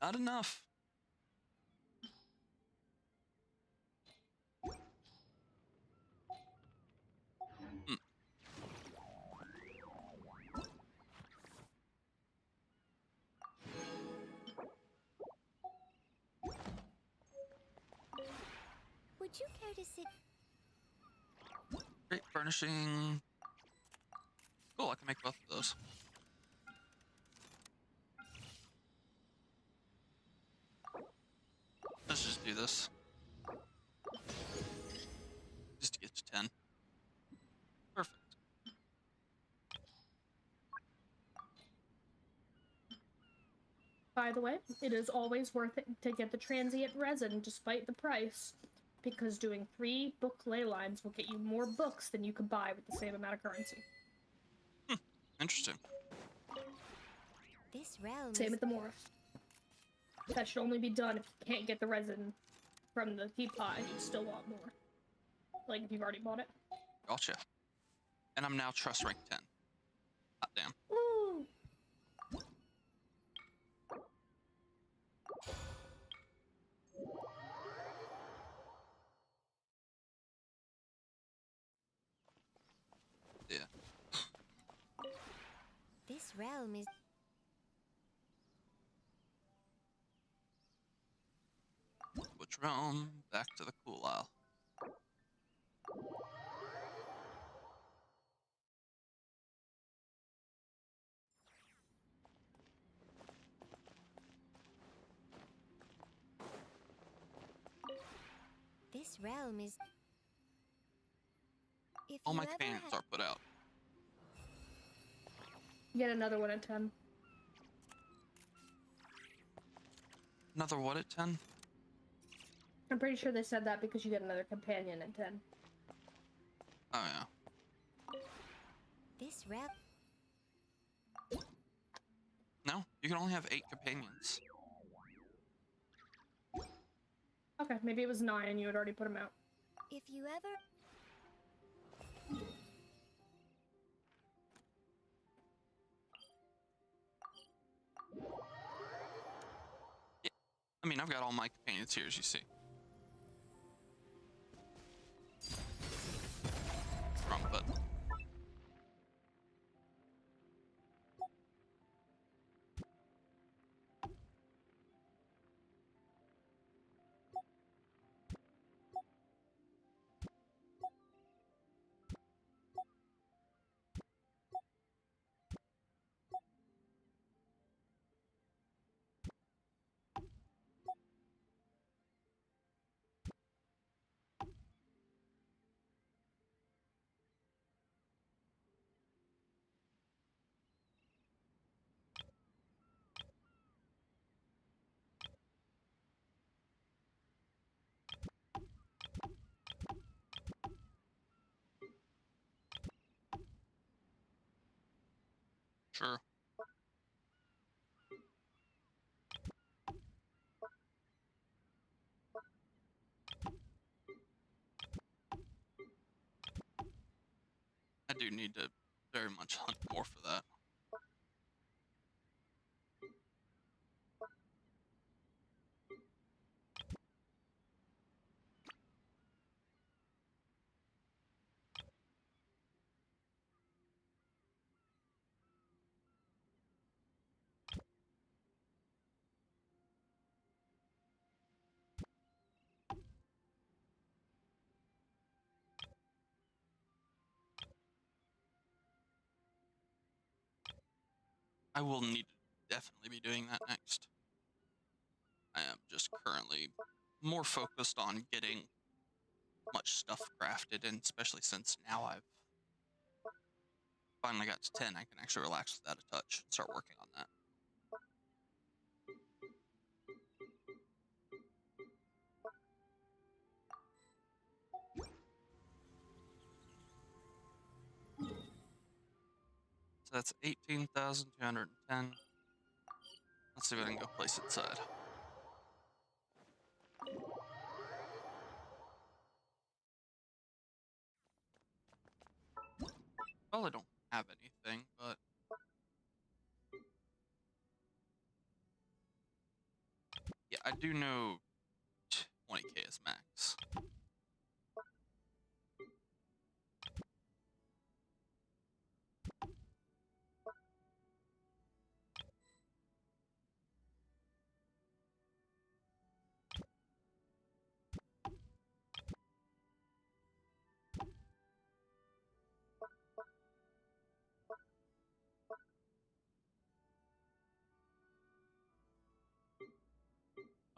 Not enough. Would you care to sit... Great furnishing. Cool, I can make both of those. Let's just do this. Just to get to 10. Perfect. By the way, it is always worth it to get the transient resin despite the price, because doing 3 book ley lines will get you more books than you could buy with the same amount of currency. Interesting. This realm Same is... with the morph. That should only be done if you can't get the resin from the teapot and you still want more. Like if you've already bought it. Gotcha. And I'm now trust rank 10. Hot damn. Woo! Yeah. This realm is... Which realm? Back to the cool isle. This realm is... If All you my ever cannons had... are put out. Get another one at 10. Another what at 10? I'm pretty sure they said that because you get another companion at 10. Oh yeah. This realm... No, you can only have 8 companions. Okay, maybe it was 9 and you had already put them out. If you ever... Yeah. I mean, I've got all my companions here, as you see. Wrong button. Sure. I do need to very much hunt more for that. I will need to definitely be doing that next. I am just currently more focused on getting much stuff crafted, and especially since now I've finally got to 10, I can actually relax without a touch and start working on that. So that's 18,210. Let's see if I can go place it inside. Well, I don't have anything, but yeah, I do know 20k is max.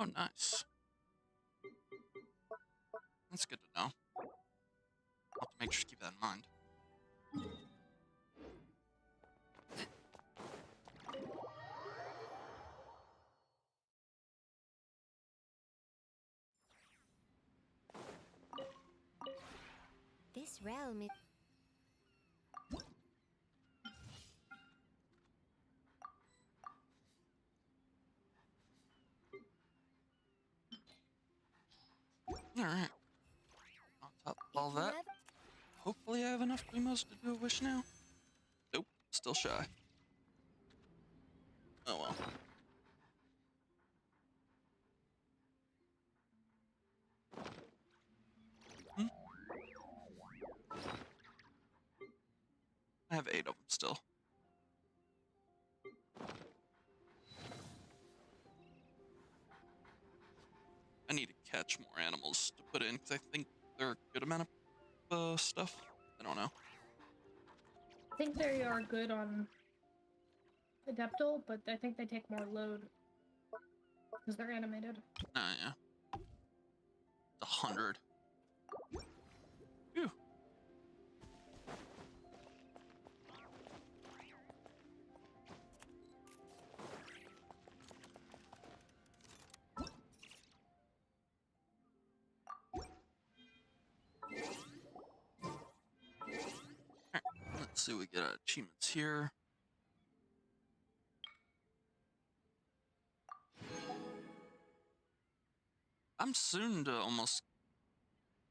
Oh, nice. That's good to know. I'll have to make sure to keep that in mind. This realm is... Alright. On top of all that, hopefully I have enough primos to do a wish now. Nope, still shy. Oh well. I have 8 of them still. I need to catch more animals to put in because I think they're a good amount of stuff. I don't know. I think they are good on Adeptal, but I think they take more load because they're animated. Yeah. 100. Phew. Alright, let's see what we get achievements here. I'm soon to almost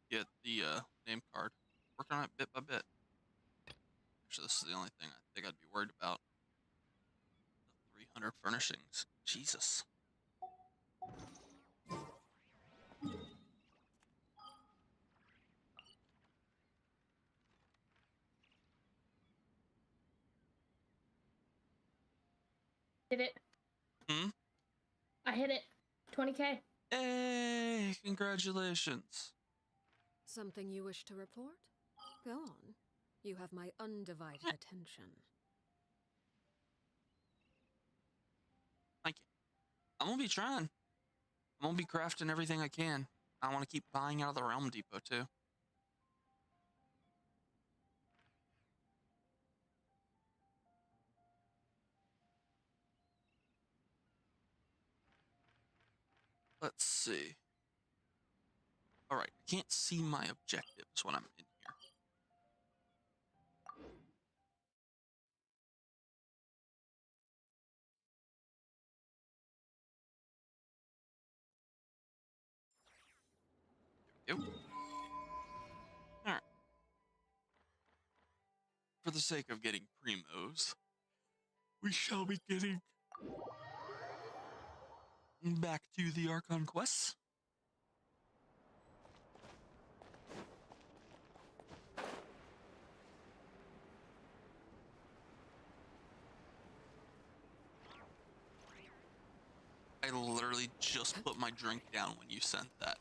get the name card. Working on it bit by bit. Actually, this is the only thing I think I'd be worried about. The 300 furnishings. Jesus. Did it. I hit it. 20k. Hey, congratulations. Something you wish to report? Go on. You have my undivided attention. Thank you. I'm gonna be trying. I'm gonna be crafting everything I can. I want to keep buying out of the Realm Depot too. Let's see. All right, I can't see my objectives when I'm in here. Yep. Alright. For the sake of getting primos, we shall be getting back to the Archon quests. I literally just put my drink down when you sent that.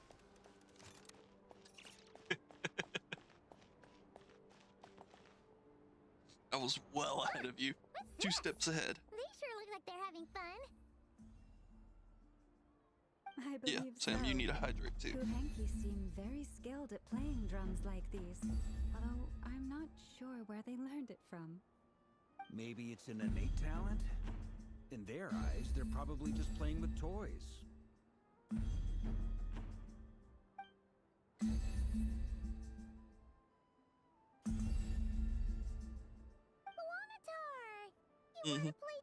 I was well ahead of you. 2 steps ahead. They sure look like they're having fun. I believe Yeah, Sam, so. you need a hydrate too. Kuhenki seem very skilled at playing drums like these, although I'm not sure where they learned it from. Maybe it's an innate talent? In their eyes, they're probably just playing with toys.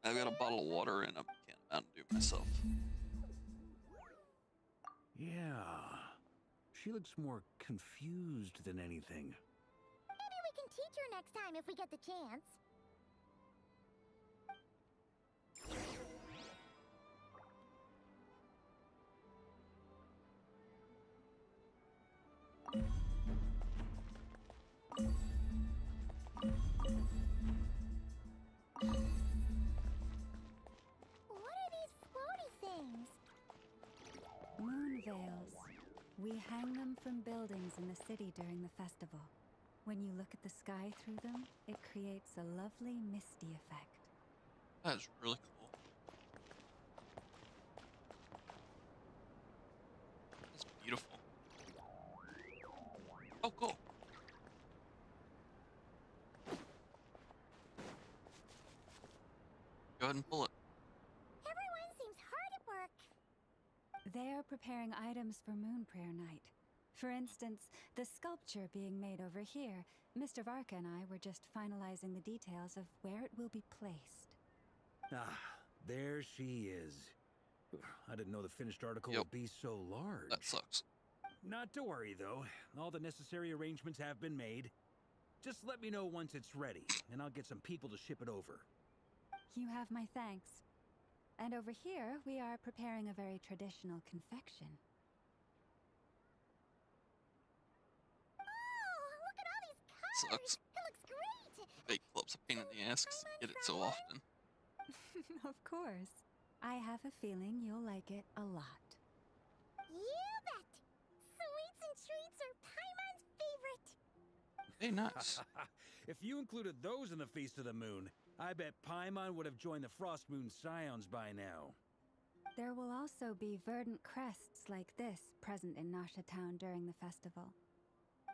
I've got a bottle of water and a can of Mountain Dew myself. Yeah. She looks more confused than anything. Maybe we can teach her next time if we get the chance. What are these floaty things? Moon veils. We hang them from buildings in the city during the festival. When you look at the sky through them, it creates a lovely misty effect. That's really cool. That's beautiful. Oh, cool. Go ahead and pull it. Everyone seems hard at work. They're preparing items for Moon Prayer Night. For instance, the sculpture being made over here, Mr. Varka and I were just finalizing the details of where it will be placed. Ah, there she is. I didn't know the finished article would be so large. That sucks. Not to worry, though. All the necessary arrangements have been made. Just let me know once it's ready, and I'll get some people to ship it over. You have my thanks. And over here, we are preparing a very traditional confection. Oh, look at all these colors. Sucks. It looks great. Bake club's a pain in the ass 'cause you get it so often. Of course. I have a feeling you'll like it a lot. You bet. Sweets and treats are Paimon's favorite. Hey, nice. If you included those in the Feast of the Moon, I bet Paimon would have joined the Frost Moon Scions by now. There will also be verdant crests like this present in Nasha Town during the festival.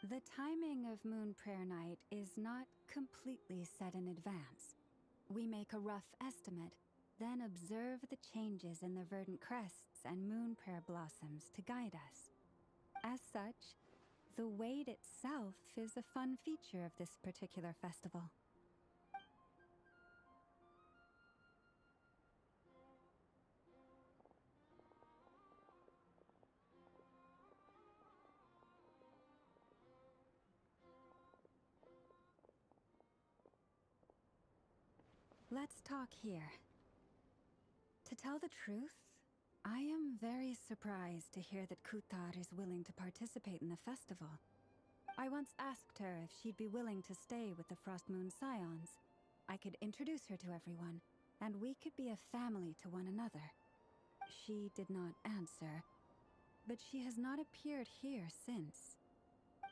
The timing of Moon Prayer Night is not completely set in advance. We make a rough estimate, then observe the changes in the verdant crests and moon prayer blossoms to guide us. As such, the wait itself is a fun feature of this particular festival. Let's talk here. To tell the truth, I am very surprised to hear that Kutar is willing to participate in the festival. I once asked her if she'd be willing to stay with the Frost Moon Scions. I could introduce her to everyone, and we could be a family to one another. She did not answer, but she has not appeared here since.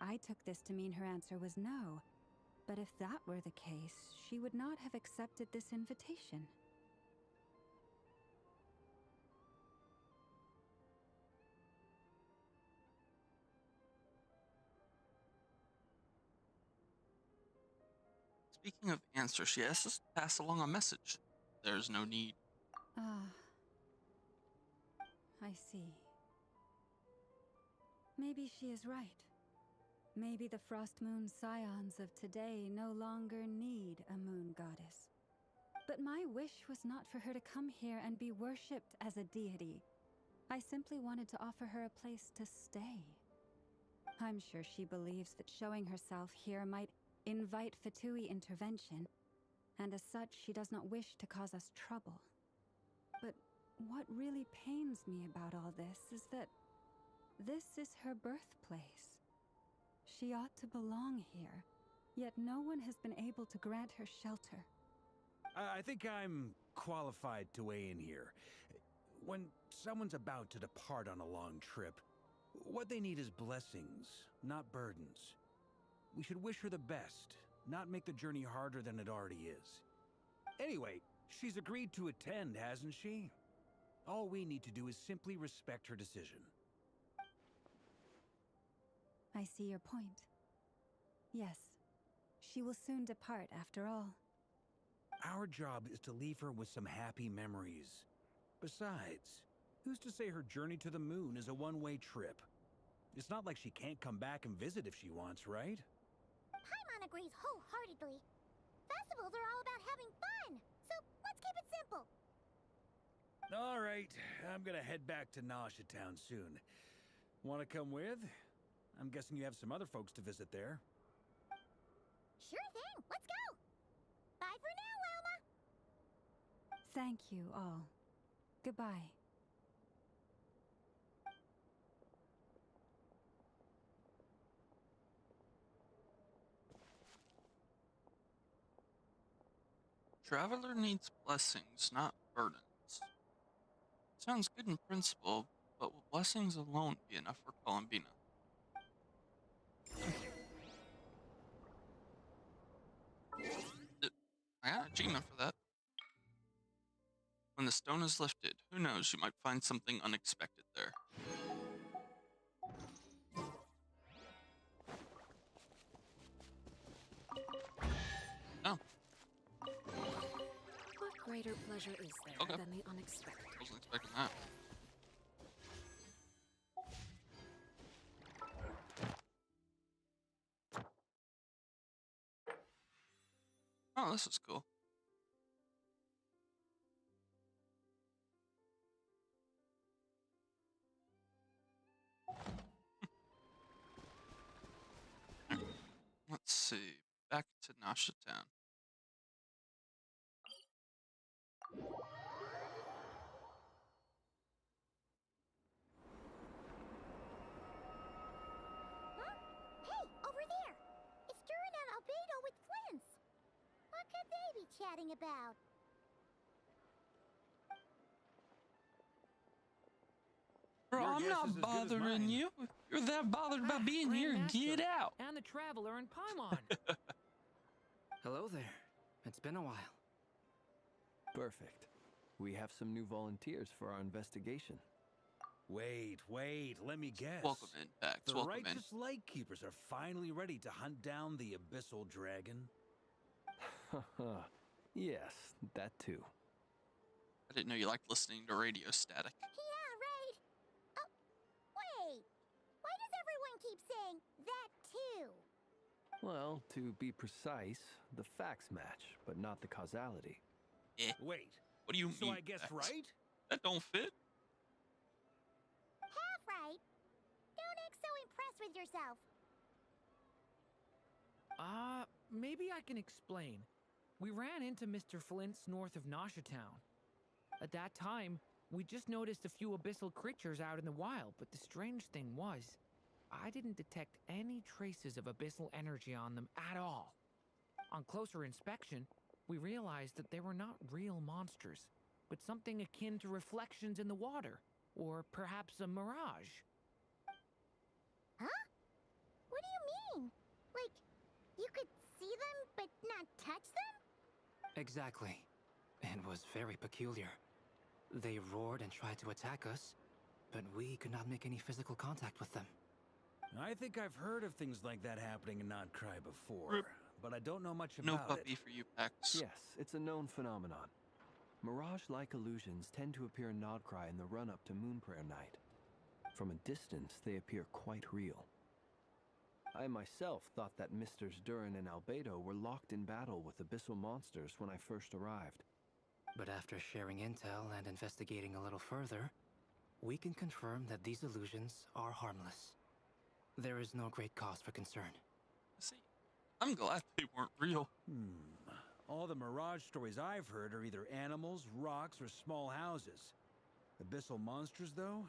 I took this to mean her answer was no, but if that were the case, she would not have accepted this invitation. Speaking of answer, she asked us to pass along a message. There's no need. Ah. I see. Maybe she is right. Maybe the Frost Moon Scions of today no longer need a moon goddess. But my wish was not for her to come here and be worshipped as a deity. I simply wanted to offer her a place to stay. I'm sure she believes that showing herself here might invite Fatui intervention, and as such, she does not wish to cause us trouble. But what really pains me about all this is that this is her birthplace. She ought to belong here, yet no one has been able to grant her shelter. I think I'm qualified to weigh in here. When someone's about to depart on a long trip, what they need is blessings, not burdens. We should wish her the best, not make the journey harder than it already is. Anyway, she's agreed to attend, hasn't she? All we need to do is simply respect her decision. I see your point. Yes, she will soon depart after all. Our job is to leave her with some happy memories. Besides, who's to say her journey to the moon is a one-way trip? It's not like she can't come back and visit if she wants, right? Paimon agrees wholeheartedly. Festivals are all about having fun, so let's keep it simple. All right, I'm gonna head back to Nasha Town soon. Want to come with? I'm guessing you have some other folks to visit there. Sure thing, let's go. Bye for now, Wilma. Thank you all. Goodbye. Traveler needs blessings, not burdens. Sounds good in principle, but will blessings alone be enough for Columbina? I got an achievement for that. When the stone is lifted, who knows, you might find something unexpected there. Oh. What greater pleasure is there than the unexpected? Wasn't expecting that. Oh, this is cool. Let's see. Back to Nasha Town. Hey, over there! It's Durin and Albedo with Flints! What could they be chatting about? Bro, I'm not bothering you. If you're that bothered about being here, get out. And the Traveler and Paimon. Hello there. It's been a while. Perfect. We have some new volunteers for our investigation. Wait, let me guess. Welcome in, Pax. The Welcome righteous Lightkeepers are finally ready to hunt down the Abyssal Dragon? Yes, that too. I didn't know you liked listening to radio static. Yeah, right. Oh, wait. Why does everyone keep saying that too? Well, to be precise, the facts match, but not the causality. Wait. What do you so mean? I guess facts? right? That don't fit. Half right. Don't act so impressed with yourself. Maybe I can explain. We ran into Mr. Flint's north of Nasha Town. At that time, we just noticed a few abyssal creatures out in the wild, but the strange thing was, I didn't detect any traces of abyssal energy on them at all. On closer inspection, we realized that they were not real monsters, but something akin to reflections in the water, or perhaps a mirage. Huh? What do you mean? Like, you could see them, but not touch them? Exactly. It was very peculiar. They roared and tried to attack us, but we could not make any physical contact with them. I think I've heard of things like that happening in Not Cry before, Rip. but I don't know much No about puppy it. for you, Pax. Yes, it's a known phenomenon. Mirage-like illusions tend to appear in Nodcry in the run-up to Moonprayer Night. From a distance, they appear quite real. I myself thought that Misters Durin and Albedo were locked in battle with abyssal monsters when I first arrived. But after sharing intel and investigating a little further, we can confirm that these illusions are harmless. there is no great cause for concern. See, I'm glad they weren't real. All the Mirage stories I've heard are either animals, rocks, or small houses. Abyssal monsters, though?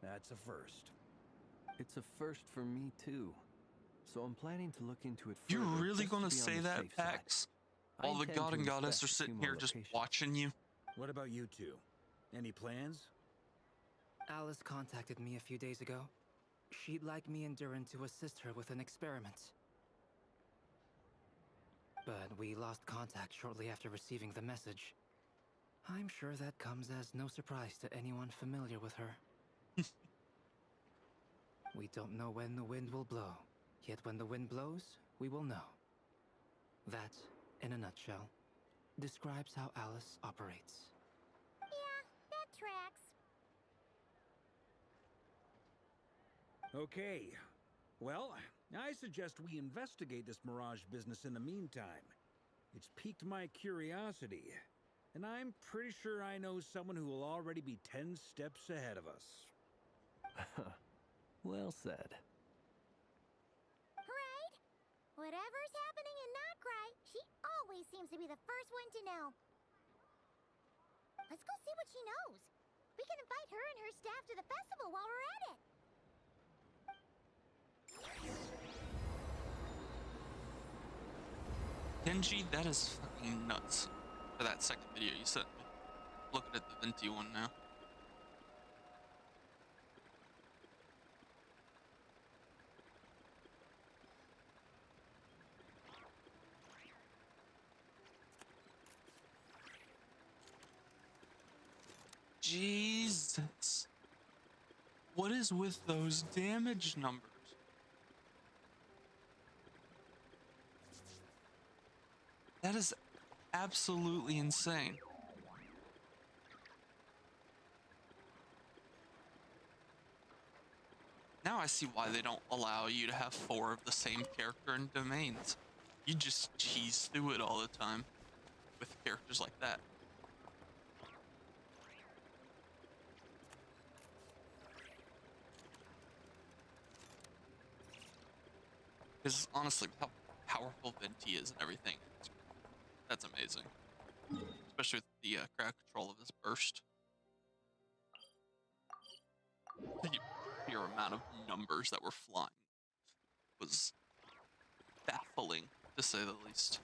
That's a first. It's a first for me, too. So I'm planning to look into it You further. really just gonna to be on say the that, safe side. Pax? I While the intend god to and goddess inspect are a few sitting more here just locations. watching you? What about you two? Any plans? Alice contacted me a few days ago. She'd like me and Durin to assist her with an experiment. But we lost contact shortly after receiving the message. I'm sure that comes as no surprise to anyone familiar with her. We don't know when the wind will blow, yet when the wind blows, we will know. That, in a nutshell, describes how Alice operates. Yeah, that tracks. Okay. Well, I suggest we investigate this Mirage business in the meantime. It's piqued my curiosity, and I'm pretty sure I know someone who will already be 10 steps ahead of us. Well said. Right? Whatever's happening in Notcry, she always seems to be the first one to know. Let's go see what she knows. We can invite her and her staff to the festival while we're at it. Genji, that is fucking nuts. For that second video you sent me. Looking at the Venti one now. Jesus. What is with those damage numbers? That is absolutely insane. Now I see why they don't allow you to have 4 of the same character in domains. You just cheese through it all the time with characters like that. Because honestly, with how powerful Venti is and everything, that's amazing. Especially with the crowd control of his burst. The sheer amount of numbers that were flying was baffling, to say the least.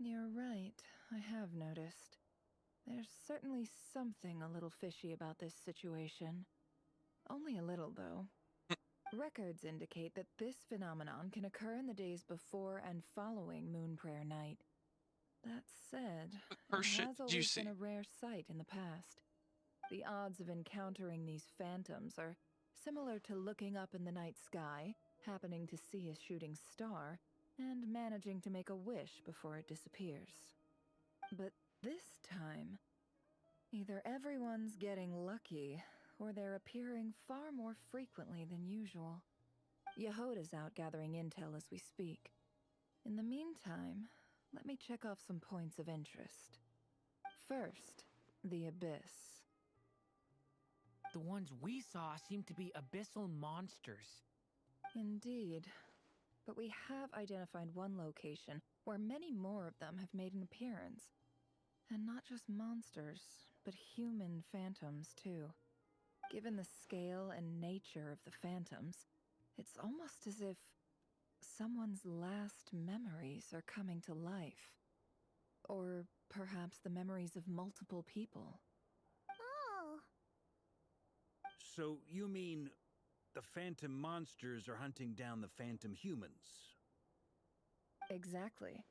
You're right, I have noticed. There's certainly something a little fishy about this situation. Only a little, though. Records indicate that this phenomenon can occur in the days before and following Moon Prayer Night. That said, it has always been a rare sight in the past. The odds of encountering these phantoms are similar to looking up in the night sky, happening to see a shooting star, and managing to make a wish before it disappears. But this time, either everyone's getting lucky, or they're appearing far more frequently than usual. Yehoda's out gathering intel as we speak. In the meantime, let me check off some points of interest. First, the Abyss. The ones we saw seem to be abyssal monsters. Indeed. But we have identified one location where many more of them have made an appearance. And not just monsters, but human phantoms, too. Given the scale and nature of the phantoms, it's almost as if someone's last memories are coming to life. Or perhaps the memories of multiple people. Oh. So you mean the phantom monsters are hunting down the phantom humans? Exactly.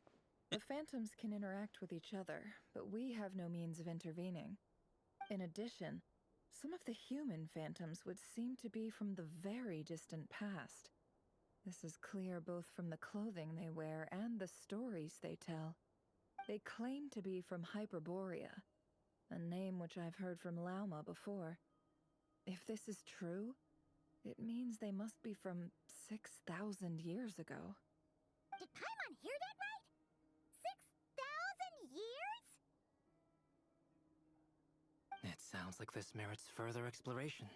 The phantoms can interact with each other, but we have no means of intervening. In addition, some of the human phantoms would seem to be from the very distant past. This is clear both from the clothing they wear and the stories they tell. They claim to be from Hyperborea, a name which I've heard from Lauma before. If this is true, it means they must be from 6,000 years ago. Did Paimon hear that right? 6,000 years? It sounds like this merits further exploration.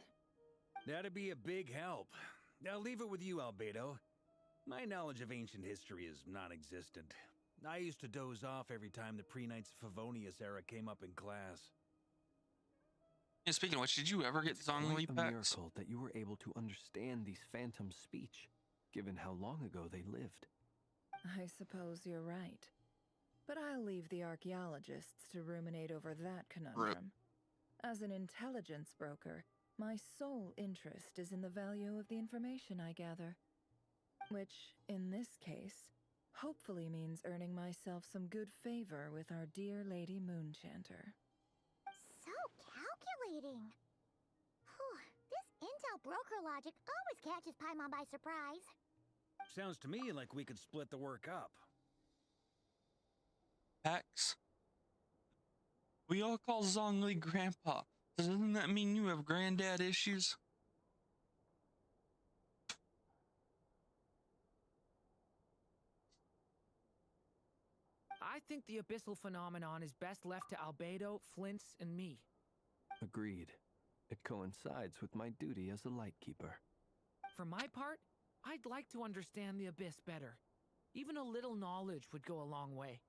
That'd be a big help. I'll leave it with you, Albedo. My knowledge of ancient history is non-existent. I used to doze off every time the pre-Knights of Favonius era came up in class. Yeah, speaking of which, did you ever get It's quite Zhongli a packs? miracle that you were able to understand these phantoms' speech, given how long ago they lived. I suppose you're right. But I'll leave the archaeologists to ruminate over that conundrum. As an intelligence broker, my sole interest is in the value of the information I gather. Which, in this case, hopefully means earning myself some good favor with our dear Lady Moonchanter. So calculating. Whew, this intel broker logic always catches Paimon by surprise. Sounds to me like we could split the work up. Packs? We all call Zhongli Grandpa. Doesn't that mean you have granddad issues? I think the abyssal phenomenon is best left to Albedo, Flints, and me. Agreed. It coincides with my duty as a lightkeeper. For my part, I'd like to understand the abyss better. Even a little knowledge would go a long way.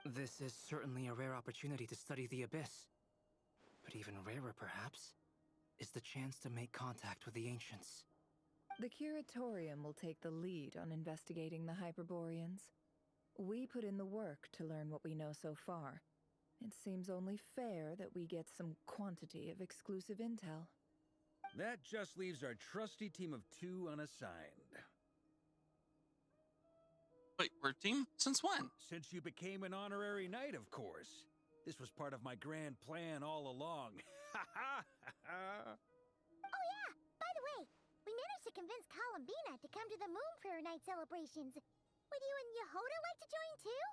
This is certainly a rare opportunity to study the abyss. But even rarer, perhaps, is the chance to make contact with the ancients. The Curatorium will take the lead on investigating the Hyperboreans. We put in the work to learn what we know so far. It seems only fair that we get some quantity of exclusive intel. That just leaves our trusty team of 2 unassigned. Wait, we're a team? Since when? Since you became an honorary knight, of course. This was part of my grand plan all along. Oh yeah, by the way, we managed to convince Columbina to come to the Moon Prayer Night celebrations. Would you and Yehoda like to join too?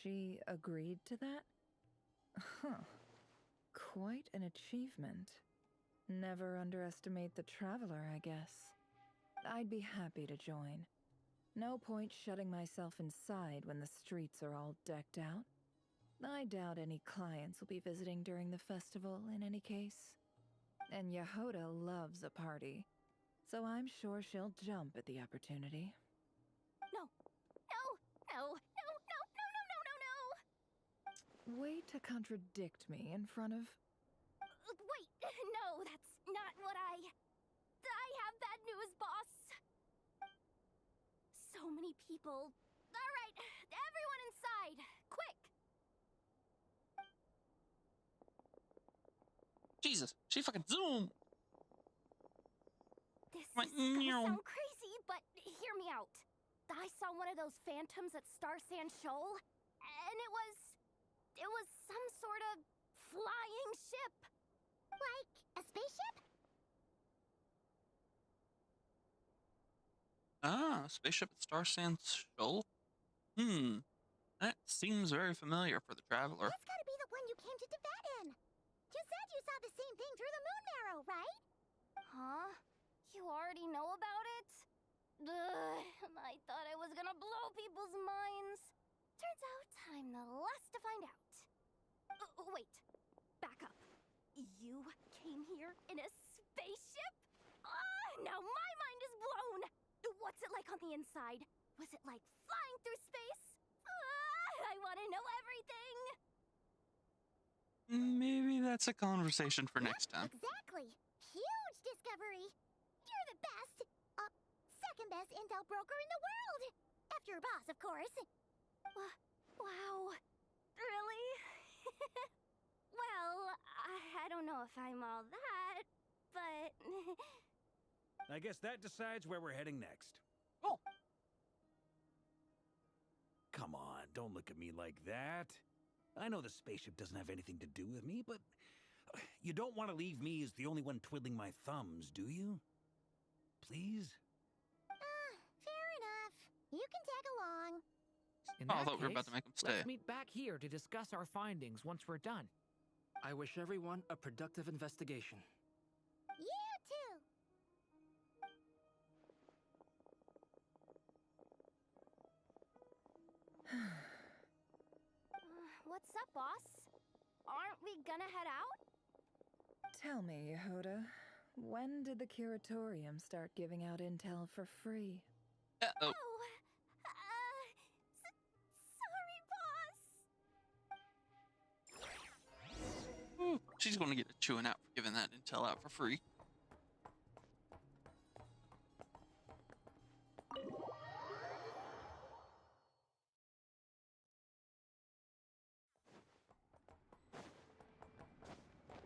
She agreed to that? Huh. Quite an achievement. Never underestimate the traveler, I guess. I'd be happy to join. No point shutting myself inside when the streets are all decked out. I doubt any clients will be visiting during the festival in any case. And Yehoda loves a party, so I'm sure she'll jump at the opportunity. No, no, no, no, no, no, no, no, no, no! Way to contradict me in front of... Wait, no, that's not what I have bad news, boss. So many people. All right, everyone inside, quick! Jesus, she fucking zoom. This is gonna sound crazy, but hear me out. I saw one of those phantoms at Star Sand Shoal, and it was some sort of flying ship. Like a spaceship? Ah, spaceship at Star Sand Shoal? That seems very familiar for the traveler. That's gotta be the one you came to Tibet in. You said you saw the same thing through the moon marrow, right? Huh? You already know about it? Ugh, I thought I was gonna blow people's minds. Turns out I'm the last to find out. Wait, back up. You came here in a spaceship? Now my mind is blown! What's it like on the inside? Was it like flying through space? I want to know everything! Maybe that's a conversation for next time. Exactly! Huge discovery! You're the best! Second best intel broker in the world! After your boss, of course. Wow. Really? Well, I don't know if I'm all that, but... I guess that decides where we're heading next. Oh. Come on, don't look at me like that. I know the spaceship doesn't have anything to do with me, but you don't want to leave me as the only one twiddling my thumbs, do you? Please? Fair enough. You can tag along. In I that thought we were about case, to make him stay. let's meet back here to discuss our findings once we're done. I wish everyone a productive investigation. What's up, boss? Aren't we gonna head out? Tell me, Yehoda, when did the curatorium start giving out intel for free? Uh-oh. Sorry, boss. Ooh, she's going to get a chewing out for giving that intel out for free.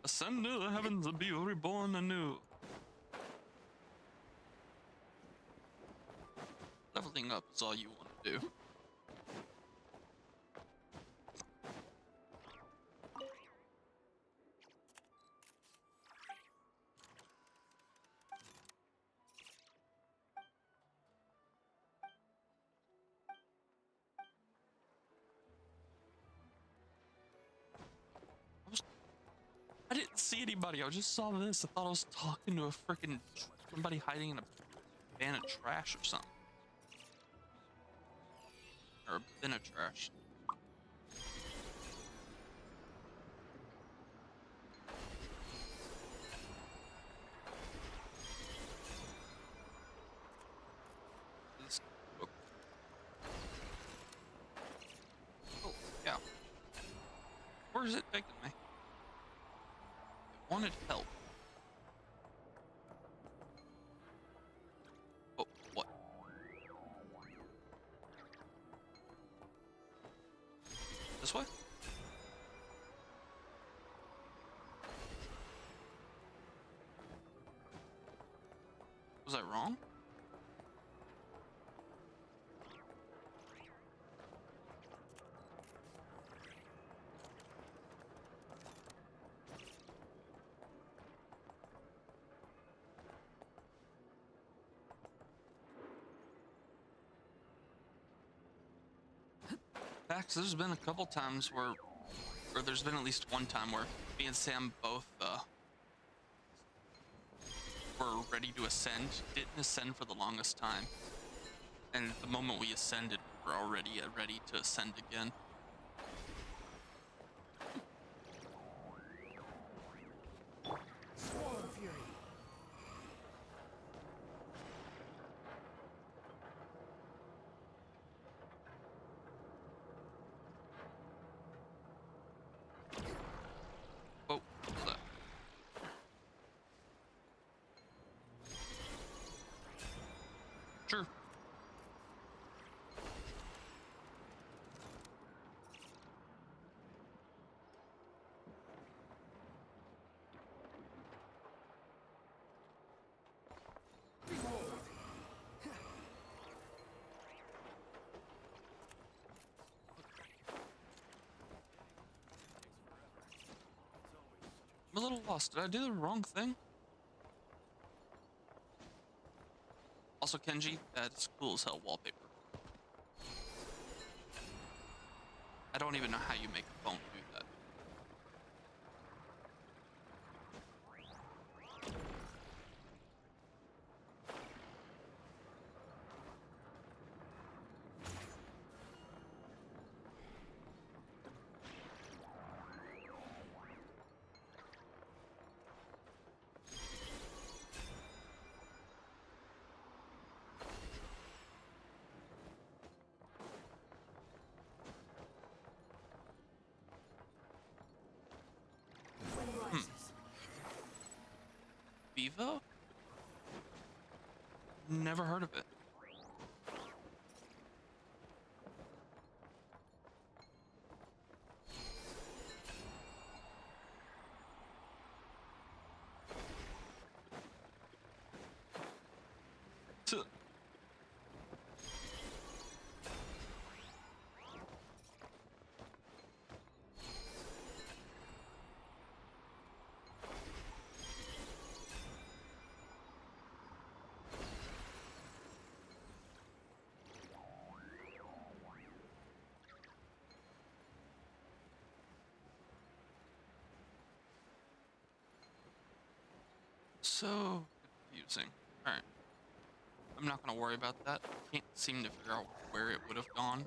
Ascend to the heavens and be reborn anew. Leveling up is all you want to do. I didn't see anybody. I just saw this. I thought I was talking to a freaking somebody hiding in a bin of trash or something. Or a bin of trash. This book. Oh, yeah. Where is it taking me? It wanted help. Oh, what? This way? Was I wrong? Facts, there's been a couple times where, or there's been at least one time where me and Sam both were ready to ascend, didn't ascend for the longest time, and the moment we ascended, we're already ready to ascend again. Swarm Fury. Oh, what was that? Sure. I'm a little lost. Did I do the wrong thing? Also, Kenji, that's cool as hell wallpaper. I don't even know how you make a phone do that. Vivo? Never heard of it. So So confusing. Alright. I'm not gonna worry about that. Can't seem to figure out where it would have gone.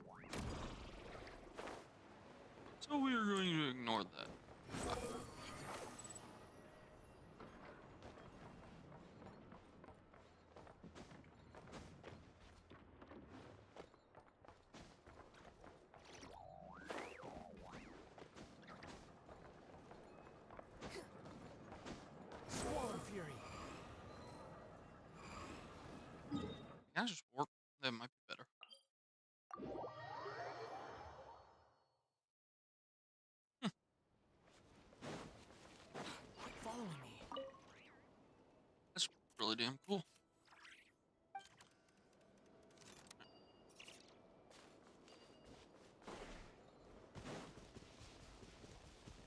really damn cool.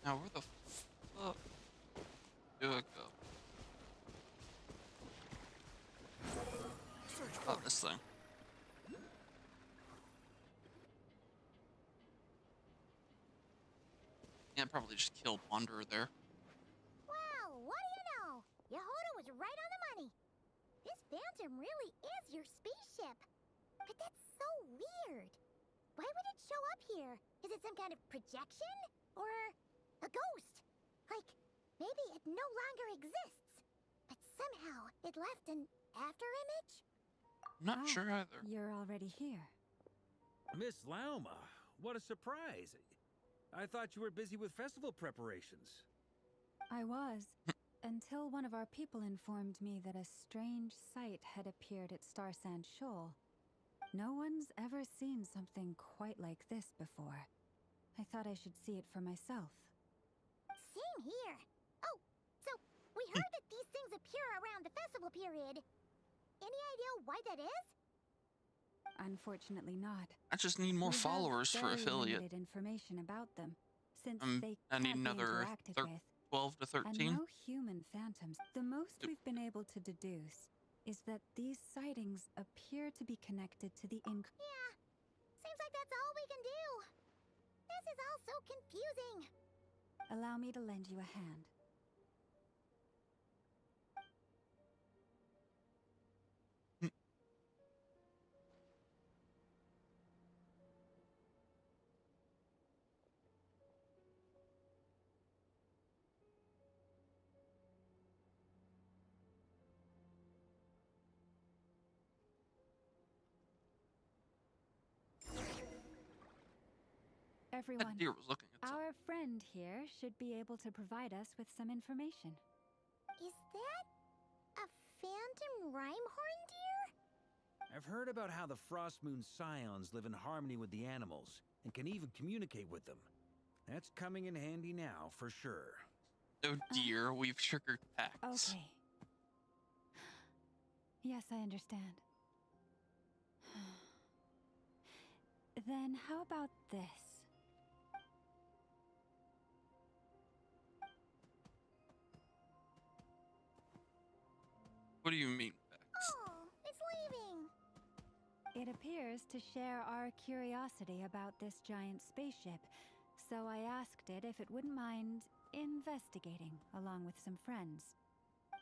Now where the fuck do I go? Oh, this thing. Yeah, probably just kill Wanderer there. Well, what do you know? Yehuda was right on the money. This phantom really is your spaceship. But that's so weird. Why would it show up here? Is it some kind of projection? Or a ghost? Like, maybe it no longer exists. But somehow it left an afterimage? Not sure either. You're already here. Miss Lauma, what a surprise. I thought you were busy with festival preparations. I was, until one of our people informed me that a strange sight had appeared at Starsand Shoal. No one's ever seen something quite like this before. I thought I should see it for myself. Same here. Oh, so we heard that these things appear around the festival period. Any idea why that is? Unfortunately not. I just need more We have followers for very affiliate. limited information about them, since they I need can't be another interacted with. 12 to 13. And no human phantoms. The most we've been able to deduce is that these sightings appear to be connected to the Yeah, seems like that's all we can do. This is all so confusing. Allow me to lend you a hand. Everyone, That deer was looking at something. our friend here should be able to provide us with some information. Is that a phantom Rhyhorn deer? I've heard about how the Frost Moon Scions live in harmony with the animals and can even communicate with them. That's coming in handy now, for sure. Oh dear, we've triggered packs. Okay. Yes, I understand. Then how about this? What do you mean, Pax? Oh, it's leaving. It appears to share our curiosity about this giant spaceship, so I asked it if it wouldn't mind investigating along with some friends.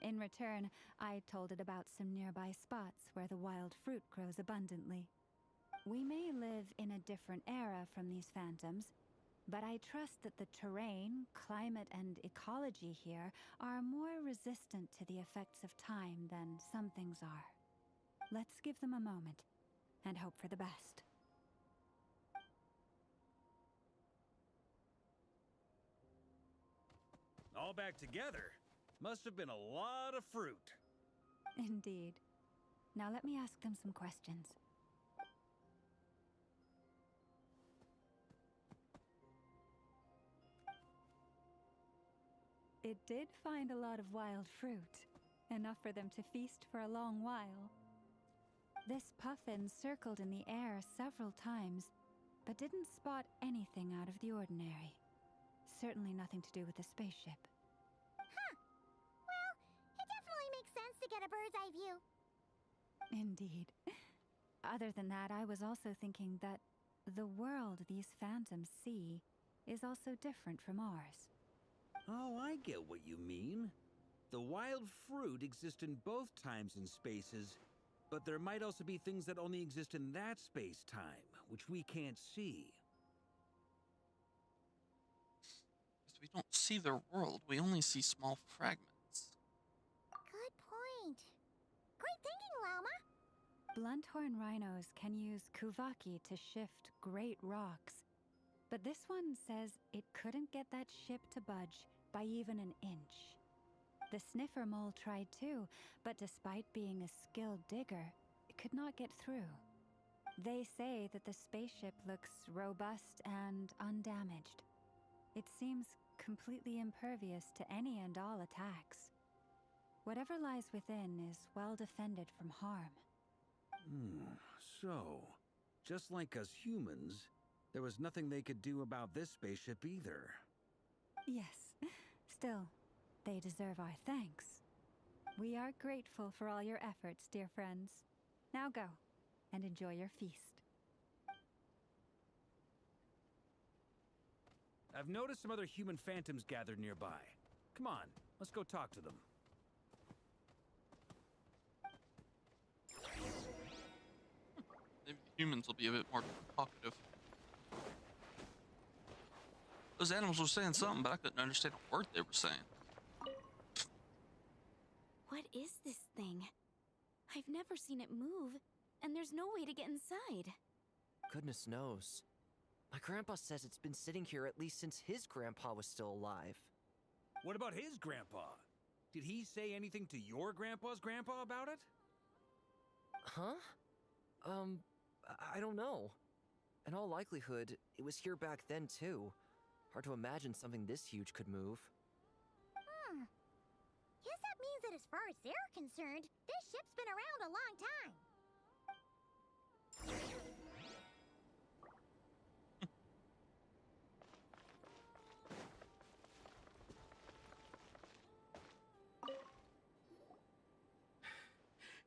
In return, I told it about some nearby spots where the wild fruit grows abundantly. We may live in a different era from these phantoms, but I trust that the terrain, climate, and ecology here are more resistant to the effects of time than some things are. Let's give them a moment and hope for the best. All back together. Must have been a lot of fruit. Indeed. Now let me ask them some questions. It did find a lot of wild fruit, enough for them to feast for a long while. This puffin circled in the air several times, but didn't spot anything out of the ordinary. Certainly nothing to do with the spaceship. Huh. Well, it definitely makes sense to get a bird's eye view. Indeed. Other than that, I was also thinking that the world these phantoms see is also different from ours. Oh, I get what you mean. The wild fruit exist in both times and spaces, but there might also be things that only exist in that space-time, which we can't see. Because we don't see their world, we only see small fragments. Good point. Great thinking, Lauma. Blunthorn rhinos can use kuvaki to shift great rocks, but this one says it couldn't get that ship to budge by even an inch. The sniffer mole tried too, but despite being a skilled digger, it could not get through. They say that the spaceship looks robust and undamaged. It seems completely impervious to any and all attacks. Whatever lies within is well defended from harm. So, just like us humans, there was nothing they could do about this spaceship either. Yes. Still, they deserve our thanks. We are grateful for all your efforts, dear friends. Now go, and enjoy your feast. I've noticed some other human phantoms gathered nearby. Come on, let's go talk to them. Maybe the humans will be a bit more talkative. Those animals were saying something, but I couldn't understand a word they were saying. What is this thing? I've never seen it move, and there's no way to get inside. Goodness knows. My grandpa says it's been sitting here at least since his grandpa was still alive. What about his grandpa? Did he say anything to your grandpa's grandpa about it? Huh? I don't know. In all likelihood, it was here back then too. Hard to imagine something this huge could move. Guess that means that as far as they're concerned, this ship's been around a long time.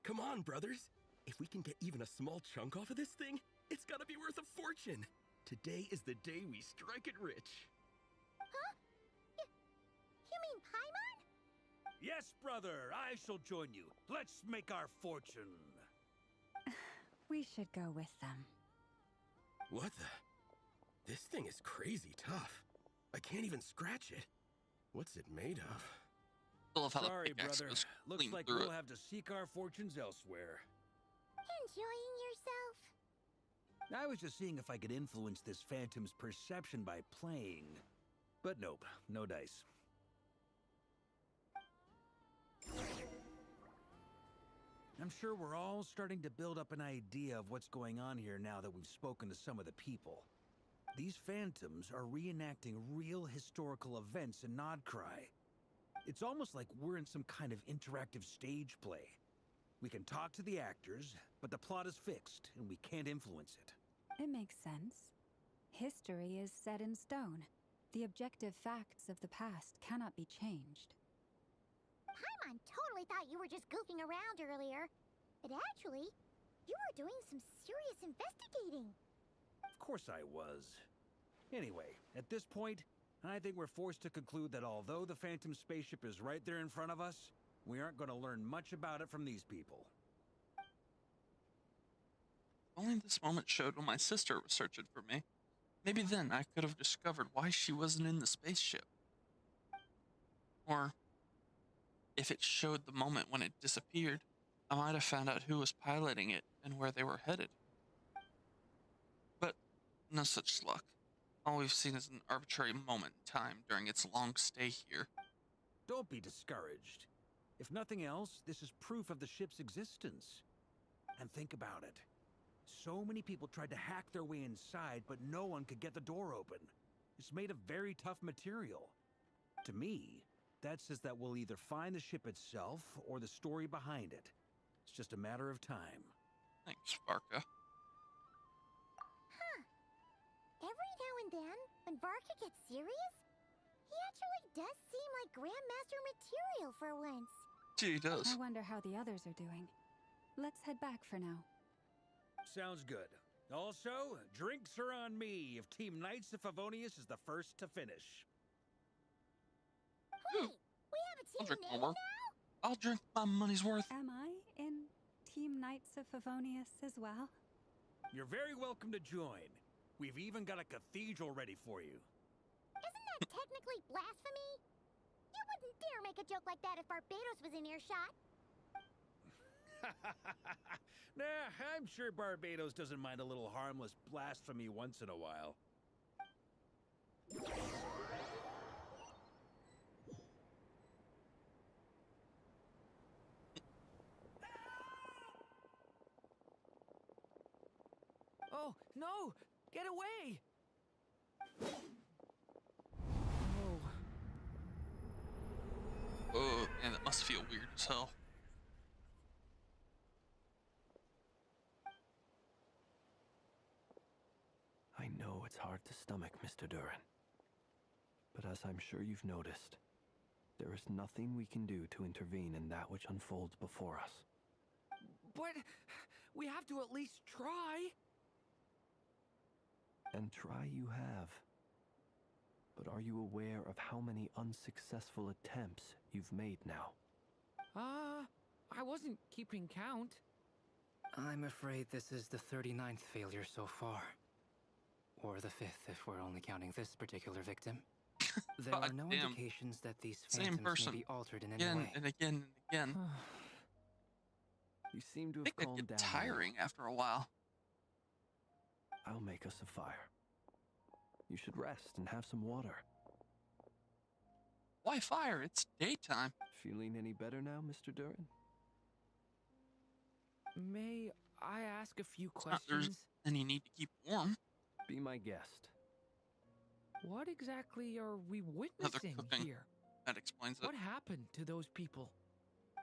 Come on, brothers. If we can get even a small chunk off of this thing, it's gotta be worth a fortune. Today is the day we strike it rich. Huh? You mean Paimon? Yes, brother, I shall join you. Let's make our fortune. We should go with them. What the? This thing is crazy tough. I can't even scratch it. What's it made of? Sorry, brother. Looks like we'll have to seek our fortunes elsewhere. Enjoying yourself? I was just seeing if I could influence this phantom's perception by playing. But nope, no dice. I'm sure we're all starting to build up an idea of what's going on here now that we've spoken to some of the people. These phantoms are reenacting real historical events in Nodcry. It's almost like we're in some kind of interactive stage play. We can talk to the actors, but the plot is fixed, and we can't influence it. It makes sense. History is set in stone. The objective facts of the past cannot be changed. Paimon totally thought you were just goofing around earlier. But actually, you were doing some serious investigating. Of course I was. Anyway, at this point, I think we're forced to conclude that although the Phantom spaceship is right there in front of us, we aren't going to learn much about it from these people. Only this moment showed when my sister was searching for me. Maybe then I could have discovered why she wasn't in the spaceship. Or, if it showed the moment when it disappeared, I might have found out who was piloting it and where they were headed. But no such luck. All we've seen is an arbitrary moment in time during its long stay here. Don't be discouraged. If nothing else, this is proof of the ship's existence. And think about it. So many people tried to hack their way inside, but no one could get the door open. It's made of very tough material. To me, that says that we'll either find the ship itself or the story behind it. It's just a matter of time. Thanks, Varka. Huh. Every now and then, when Varka gets serious, he actually does seem like Grandmaster material for once. Gee, he does. I wonder how the others are doing. Let's head back for now. Sounds good. Also, drinks are on me if Team Knights of Favonius is the first to finish. Wait, we have a I'll team drink name more. now? I'll drink my money's worth. Am I in Team Knights of Favonius as well? You're very welcome to join. We've even got a cathedral ready for you. Isn't that technically blasphemy? You wouldn't dare make a joke like that if Barbados was in earshot. Nah, I'm sure Barbados doesn't mind a little harmless blasphemy once in a while. Oh, no! Get away! Oh, man, that must must feel weird as hell. I know it's hard to stomach, Mr. Durin. But as I'm sure you've noticed, there is nothing we can do to intervene in that which unfolds before us. But we have to at least try. And try you have. But are you aware of how many unsuccessful attempts you've made now? I wasn't keeping count. I'm afraid this is the 39th failure so far. Or the 5th, if we're only counting this particular victim. There are no indications that these phantoms may be altered in any way. And again and again. You seem to have I think calmed it'd get down. tiring after a while. I'll make us a fire. You should rest and have some water. Why fire? It's daytime. Feeling any better now, Mr. Durin? May I ask a few Not there's questions? any need to keep warm. Be my guest. What exactly are we witnessing here? That explains it. What happened to those people?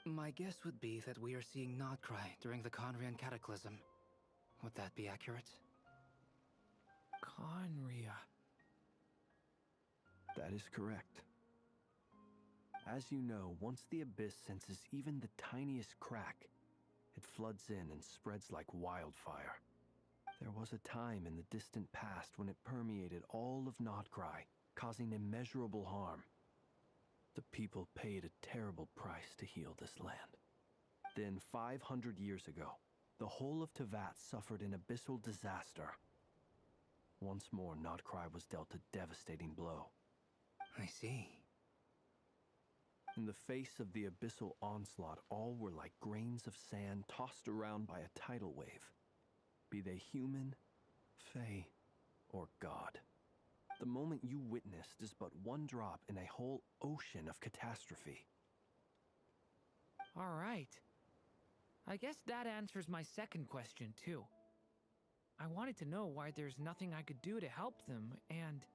My guess would be that we are seeing Nodcry during the Conrian Cataclysm. Would that be accurate? Conria. That is correct. As you know, once the Abyss senses even the tiniest crack, it floods in and spreads like wildfire. There was a time in the distant past when it permeated all of Nodcry, causing immeasurable harm. The people paid a terrible price to heal this land. Then, 500 years ago, the whole of Teyvat suffered an abyssal disaster. Once more, Nodcry was dealt a devastating blow. I see. In the face of the abyssal onslaught, all were like grains of sand tossed around by a tidal wave. Be they human, fae, or god. The moment you witnessed is but one drop in a whole ocean of catastrophe. All right. I guess that answers my second question, too. I wanted to know why there's nothing I could do to help them, and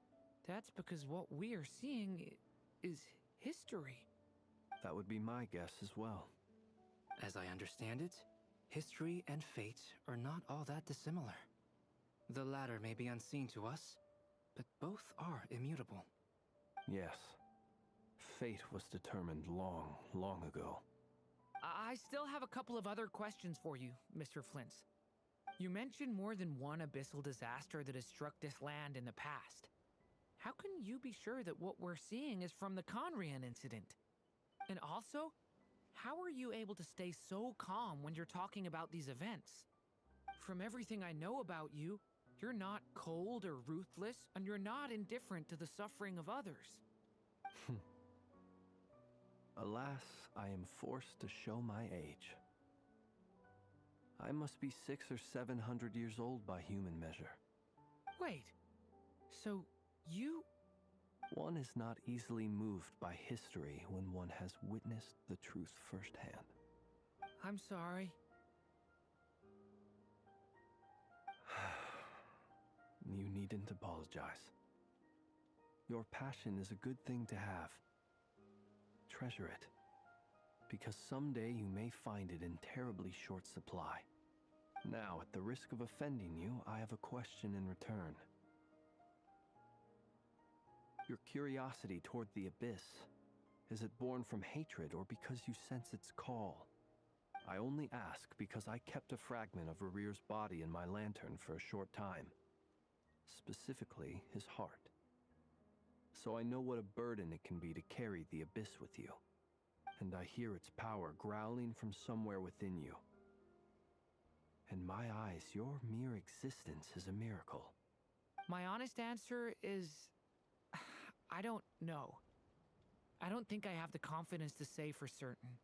that's because what we are seeing is history. That would be my guess as well. As I understand it, history and fate are not all that dissimilar. The latter may be unseen to us, but both are immutable. Yes. Fate was determined long, long ago. I still have a couple of other questions for you, Mr. Flintz. You mentioned more than one abyssal disaster that has struck this land in the past. How can you be sure that what we're seeing is from the Conrian incident? And also, how are you able to stay so calm when you're talking about these events? From everything I know about you, you're not cold or ruthless, and you're not indifferent to the suffering of others. Alas, I am forced to show my age. I must be 600 or 700 years old by human measure. Wait, so you... One is not easily moved by history when one has witnessed the truth firsthand. I'm sorry. You needn't apologize. Your passion is a good thing to have. Treasure it, because someday you may find it in terribly short supply. Now, at the risk of offending you, I have a question in return. Your curiosity toward the Abyss, is it born from hatred or because you sense its call? I only ask because I kept a fragment of Rerir's body in my lantern for a short time. Specifically, his heart. So I know what a burden it can be to carry the Abyss with you. And I hear its power growling from somewhere within you. In my eyes, your mere existence is a miracle. My honest answer is... I don't know. I don't think I have the confidence to say for certain.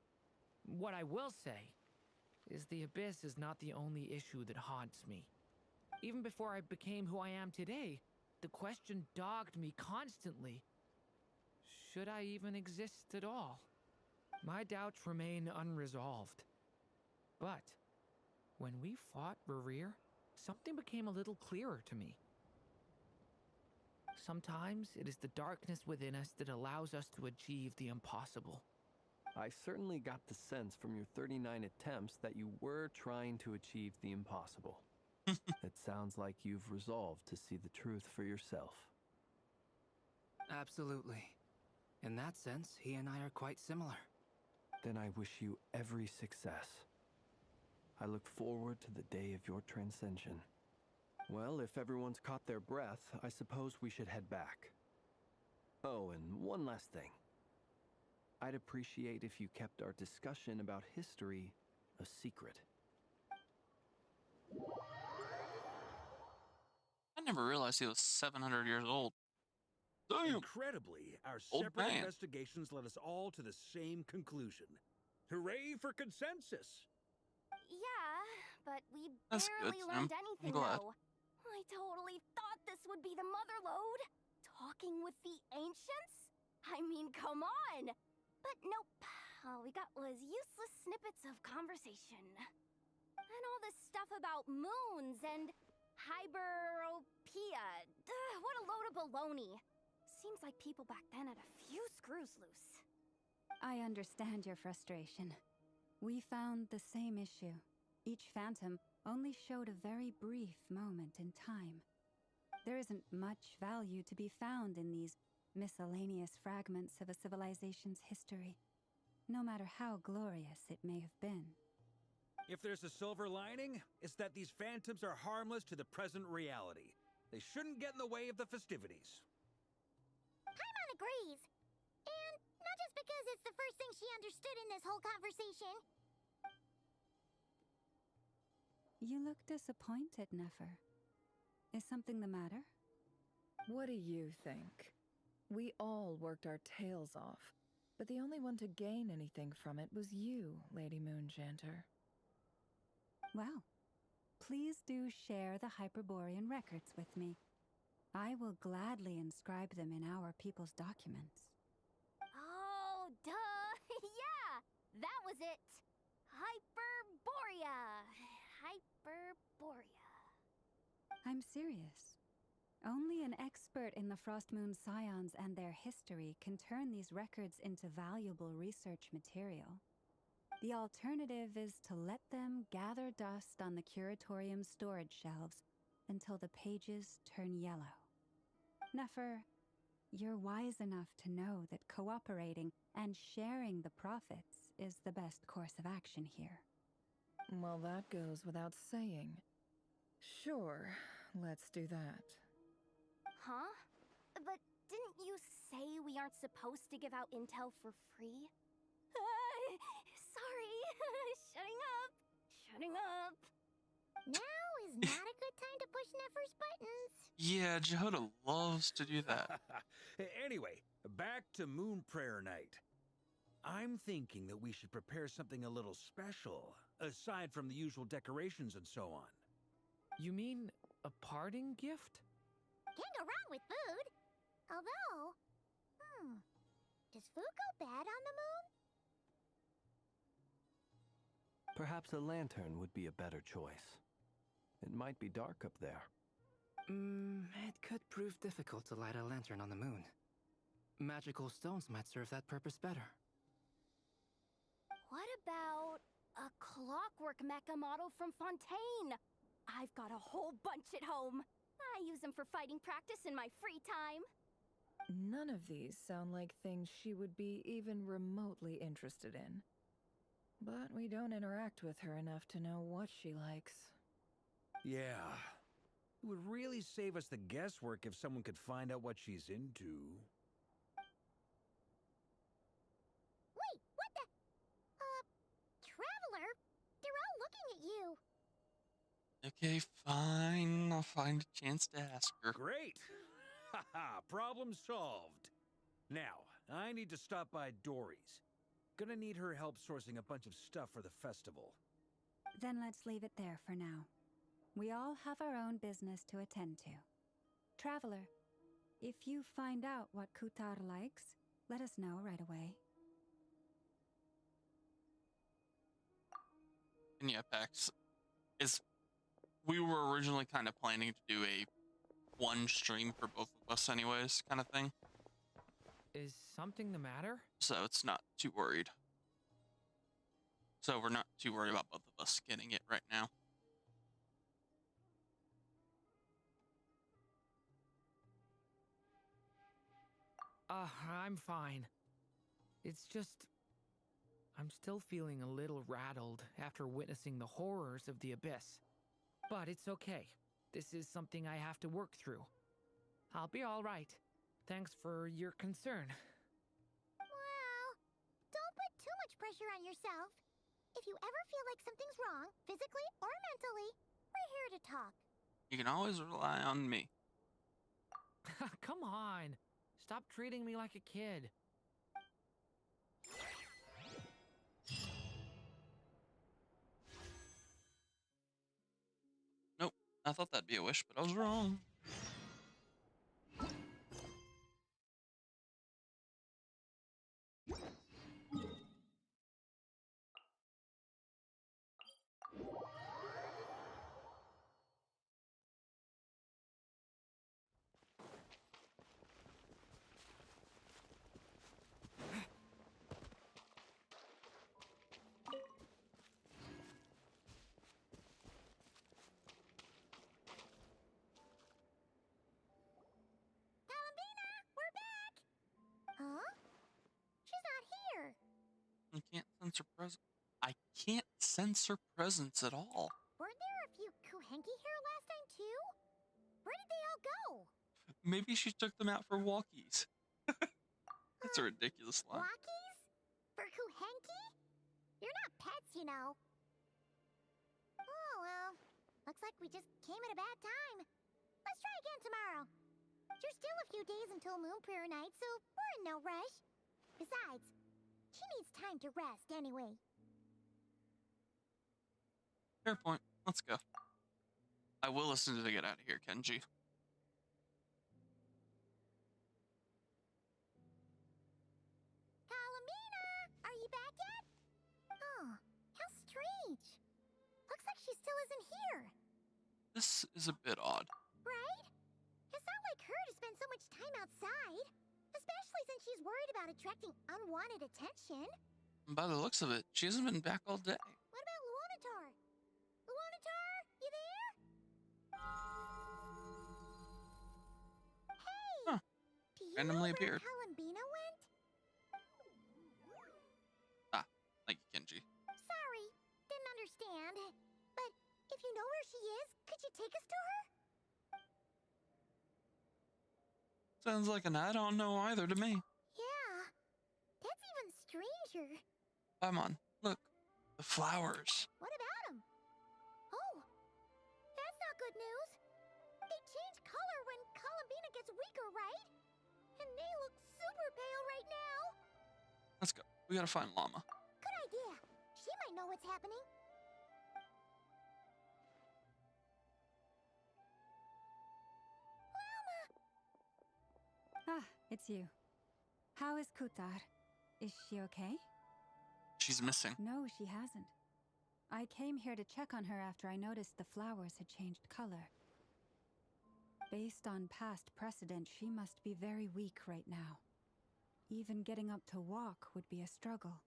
What I will say is the Abyss is not the only issue that haunts me. Even before I became who I am today, the question dogged me constantly. Should I even exist at all? My doubts remain unresolved. But when we fought Rerir, something became a little clearer to me. Sometimes it is the darkness within us that allows us to achieve the impossible. I certainly got the sense from your 39 attempts that you were trying to achieve the impossible. It sounds like you've resolved to see the truth for yourself. Absolutely. In that sense, he and I are quite similar. Then I wish you every success. I look forward to the day of your transcension. Well, if everyone's caught their breath, I suppose we should head back. Oh, and one last thing. I'd appreciate if you kept our discussion about history a secret. I never realized he was 700 years old. Damn. Incredibly, our Old separate man. investigations led us all to the same conclusion. Hooray for consensus! Yeah, but we That's barely good, learned Sam. anything, I'm glad. though. I totally thought this would be the mother lode. Talking with the ancients? I mean, come on! But nope. All we got was useless snippets of conversation. And all this stuff about moons and hyperopia. What a load of baloney. Seems like people back then had a few screws loose. I understand your frustration. We found the same issue. Each phantom only showed a very brief moment in time. There isn't much value to be found in these miscellaneous fragments of a civilization's history, no matter how glorious it may have been. If there's a silver lining, it's that these phantoms are harmless to the present reality. They shouldn't get in the way of the festivities. Paimon agrees. And not just because it's the first thing she understood in this whole conversation. You look disappointed, Nefer. Is something the matter? What do you think? We all worked our tails off, but the only one to gain anything from it was you, Lady Moonjanter. Well, please do share the Hyperborean records with me. I will gladly inscribe them in our people's documents. Oh, duh! Yeah! That was it! Hyperborea! Hyperborea. I'm serious. Only an expert in the Frostmoon Scions and their history can turn these records into valuable research material. The alternative is to let them gather dust on the Curatorium's storage shelves until the pages turn yellow. Nefer, you're wise enough to know that cooperating and sharing the profits is the best course of action here. Well, that goes without saying. Sure, let's do that. Huh? But didn't you say we aren't supposed to give out intel for free? Sorry. Shutting up. Shutting up. Now is not a good time to push Nefer's buttons. Yeah, Jehoda loves to do that. Anyway, back to Moon Prayer Night. I'm thinking that we should prepare something a little special, aside from the usual decorations and so on. You mean a parting gift? Can't go wrong with food. Although, does food go bad on the moon? Perhaps a lantern would be a better choice. It might be dark up there. It could prove difficult to light a lantern on the moon. Magical stones might serve that purpose better. What about a clockwork mecha model from Fontaine? I've got a whole bunch at home. I use them for fighting practice in my free time. None of these sound like things she would be even remotely interested in. But we don't interact with her enough to know what she likes. Yeah. It would really save us the guesswork if someone could find out what she's into. Wait, what the? Traveler? They're all looking at you. Okay, fine. I'll find a chance to ask her. Great! Haha, problem solved. Now, I need to stop by Dory's. Gonna need her help sourcing a bunch of stuff for the festival. Then let's leave it there for now. We all have our own business to attend to. Traveler, if you find out what Kutar likes, let us know right away. And yeah, Pax, we were originally kind of planning to do a one stream for both of us anyways, kind of thing. Is something the matter? So it's not too worried. So we're not too worried about both of us getting it right now. I'm fine. It's just, I'm still feeling a little rattled after witnessing the horrors of the Abyss. But it's okay. This is something I have to work through. I'll be all right. Thanks for your concern. Well, don't put too much pressure on yourself. If you ever feel like something's wrong, physically or mentally, we're here to talk. You can always rely on me. Come on. Stop treating me like a kid. Nope. I thought that'd be a wish, but I was wrong. Columbina, we're back! Huh? She's not here. I can't sense her presence. I can't sense her presence at all. Weren't there a few Kuhenki here last time too? Where did they all go? Maybe she took them out for walkies. That's a ridiculous line. Walkies? For Kuhenki? You're not pets, you know. Oh, well. Looks like we just came at a bad time. Let's try again tomorrow. There's still a few days until Moon Prayer Night, so we're in no rush. Besides, she needs time to rest anyway. Fair point. Let's go. I will as soon as I get out of here, Kenji. Columbina! Are you back yet? Oh, how strange. Looks like she still isn't here. This is a bit odd. Right? It's not like her to spend so much time outside. Especially since she's worried about attracting unwanted attention. By the looks of it, she hasn't been back all day. What about Luonatar? Luonatar, you there? Hey! Huh. Do you Randomly know appeared. where Columbina went? Ah, thank you, Kenji. Sorry, didn't understand. But if you know where she is, could you take us to her? Sounds like an I don't know either to me. Yeah, that's even stranger. Come on, look. The flowers. What about them? Oh, that's not good news. They change color when Columbina gets weaker, right? And they look super pale right now. Let's go. We gotta find Llama. Good idea. She might know what's happening. Ah, it's you. How is Kutar? Is she okay? She's missing. No, she hasn't. I came here to check on her after I noticed the flowers had changed color. Based on past precedent, she must be very weak right now. Even getting up to walk would be a struggle.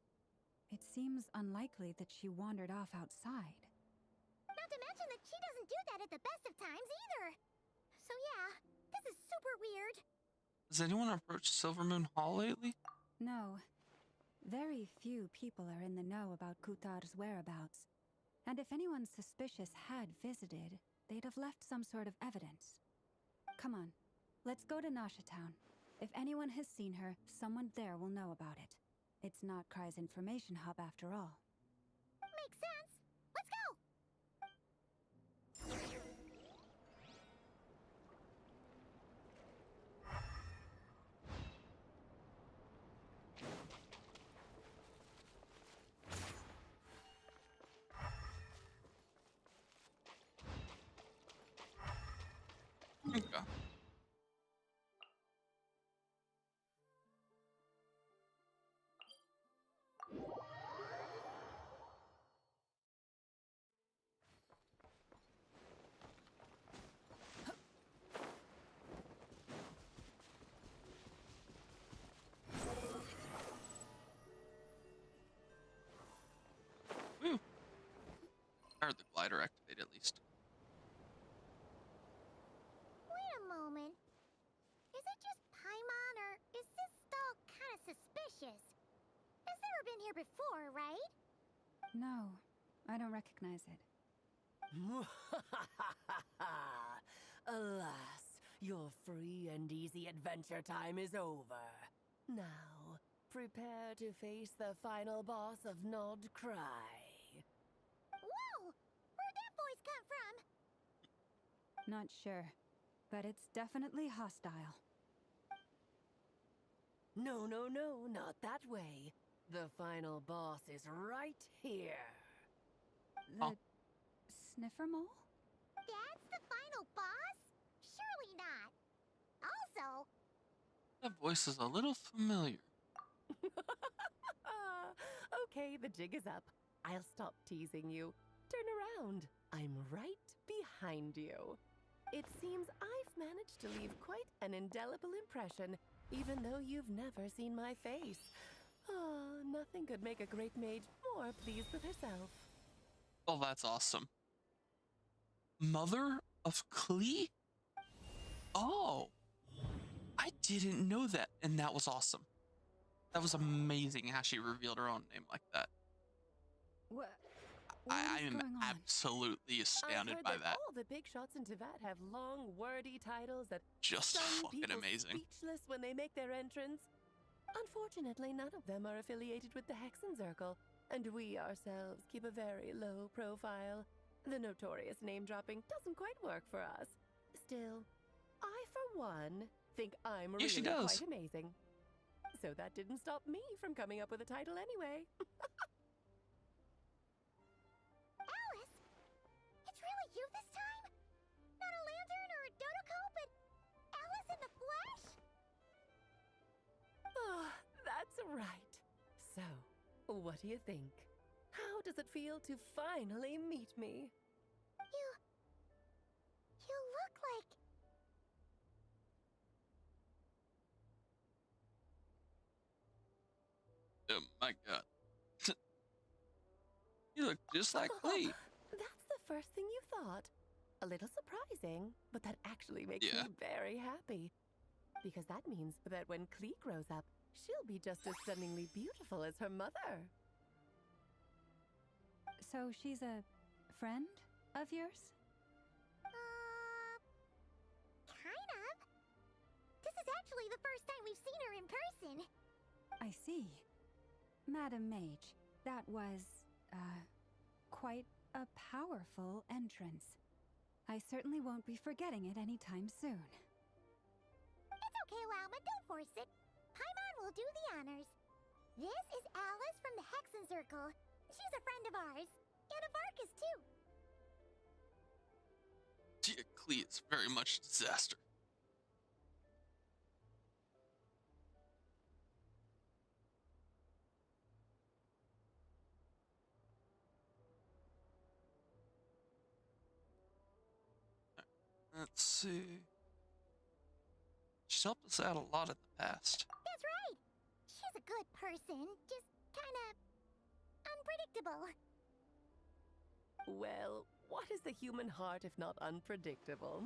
It seems unlikely that she wandered off outside. Not to mention that she doesn't do that at the best of times either. So yeah, this is super weird. Has anyone approached Silvermoon Hall lately? No. Very few people are in the know about Kutar's whereabouts. And if anyone suspicious had visited, they'd have left some sort of evidence. Come on, let's go to Nasha Town. If anyone has seen her, someone there will know about it. It's not Kry's information hub after all. Makes sense. Let's go! Okay. Or the glider activate at least. Wait a moment. Is it just Paimon, or is this stall kind of suspicious? It's never been here before, right? No, I don't recognize it. Alas, your free and easy adventure time is over. Now, prepare to face the final boss of Nod Cry. Whoa! Where'd that voice come from? Not sure, but it's definitely hostile. No, no, no, not that way. The final boss is right here. The sniffer mole? That's the final boss? Surely not. Also, That voice is a little familiar. Okay, the jig is up. I'll stop teasing you. Turn around. I'm right behind you. It seems I've managed to leave quite an indelible impression, even though you've never seen my face. Ah, nothing could make a great mage more pleased with herself. Oh, that's awesome. Mother of Klee? Oh. I didn't know that, and that was awesome. That was amazing how she revealed her own name like that. What I is am going on? absolutely astounded I've heard by that that. all the big shots in Teyvat have long, wordy titles that Just stun fucking people amazing. speechless when they make their entrance. Unfortunately, none of them are affiliated with the Hexen Circle, and we ourselves keep a very low profile. The notorious name-dropping doesn't quite work for us. Still, I, for one, think I'm Yeah, she really does. quite amazing. So that didn't stop me from coming up with a title anyway. Alice? It's really you this time? Not a lantern or a Dodoko, but Alice in the flesh? Oh, that's right. So, what do you think? How does it feel to finally meet me? You look like... Oh my god. You look just like Klee. That's the first thing you thought. A little surprising, but that actually makes Yeah. me very happy. Because that means that when Klee grows up, she'll be just as stunningly beautiful as her mother. So she's a friend of yours? Kind of. This is actually the first time we've seen her in person. I see. Madam Mage, that was, quite a powerful entrance. I certainly won't be forgetting it anytime soon. It's okay, Lauma, don't force it. Paimon will do the honors. This is Alice from the Hexen Circle. She's a friend of ours. And of Arcus, too. Dear Klee is very much a disaster. Let's see. She's helped us out a lot in the past. That's right. She's a good person, just kind of unpredictable. Well, what is the human heart if not unpredictable?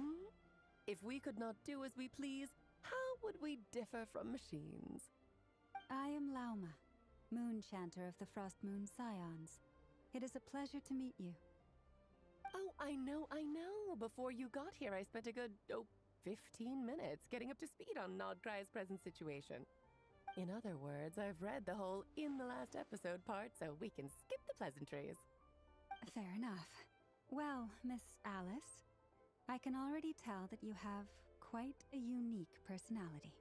If we could not do as we please, how would we differ from machines? I am Lauma, Moon Chanter of the Frost Moon Scions. It is a pleasure to meet you. Oh, I know. Before you got here, I spent a good, 15 minutes getting up to speed on Nodcry's present situation. In other words, I've read the whole in the last episode part, so we can skip the pleasantries. Fair enough. Well, Miss Alice, I can already tell that you have quite a unique personality.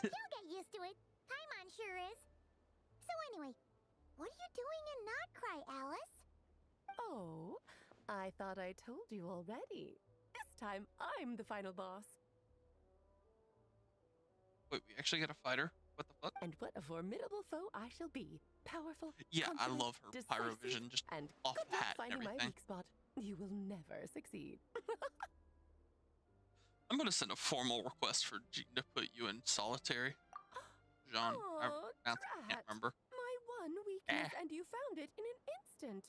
You'll get used to it. Paimon sure is. So anyway, what are you doing in Nodcry, Alice? Oh, I thought I told you already. This time, I'm the final boss. Wait, we actually got a fighter? What the fuck? And what a formidable foe I shall be. Powerful, Yeah, I confident, love her decisive, pyrovision just and off good the luck hat and finding my everything. weak spot. You will never succeed. I'm gonna send a formal request for Jean to put you in solitary. Jean, I can't Drat. remember. My one weakness, and you found it in an instant.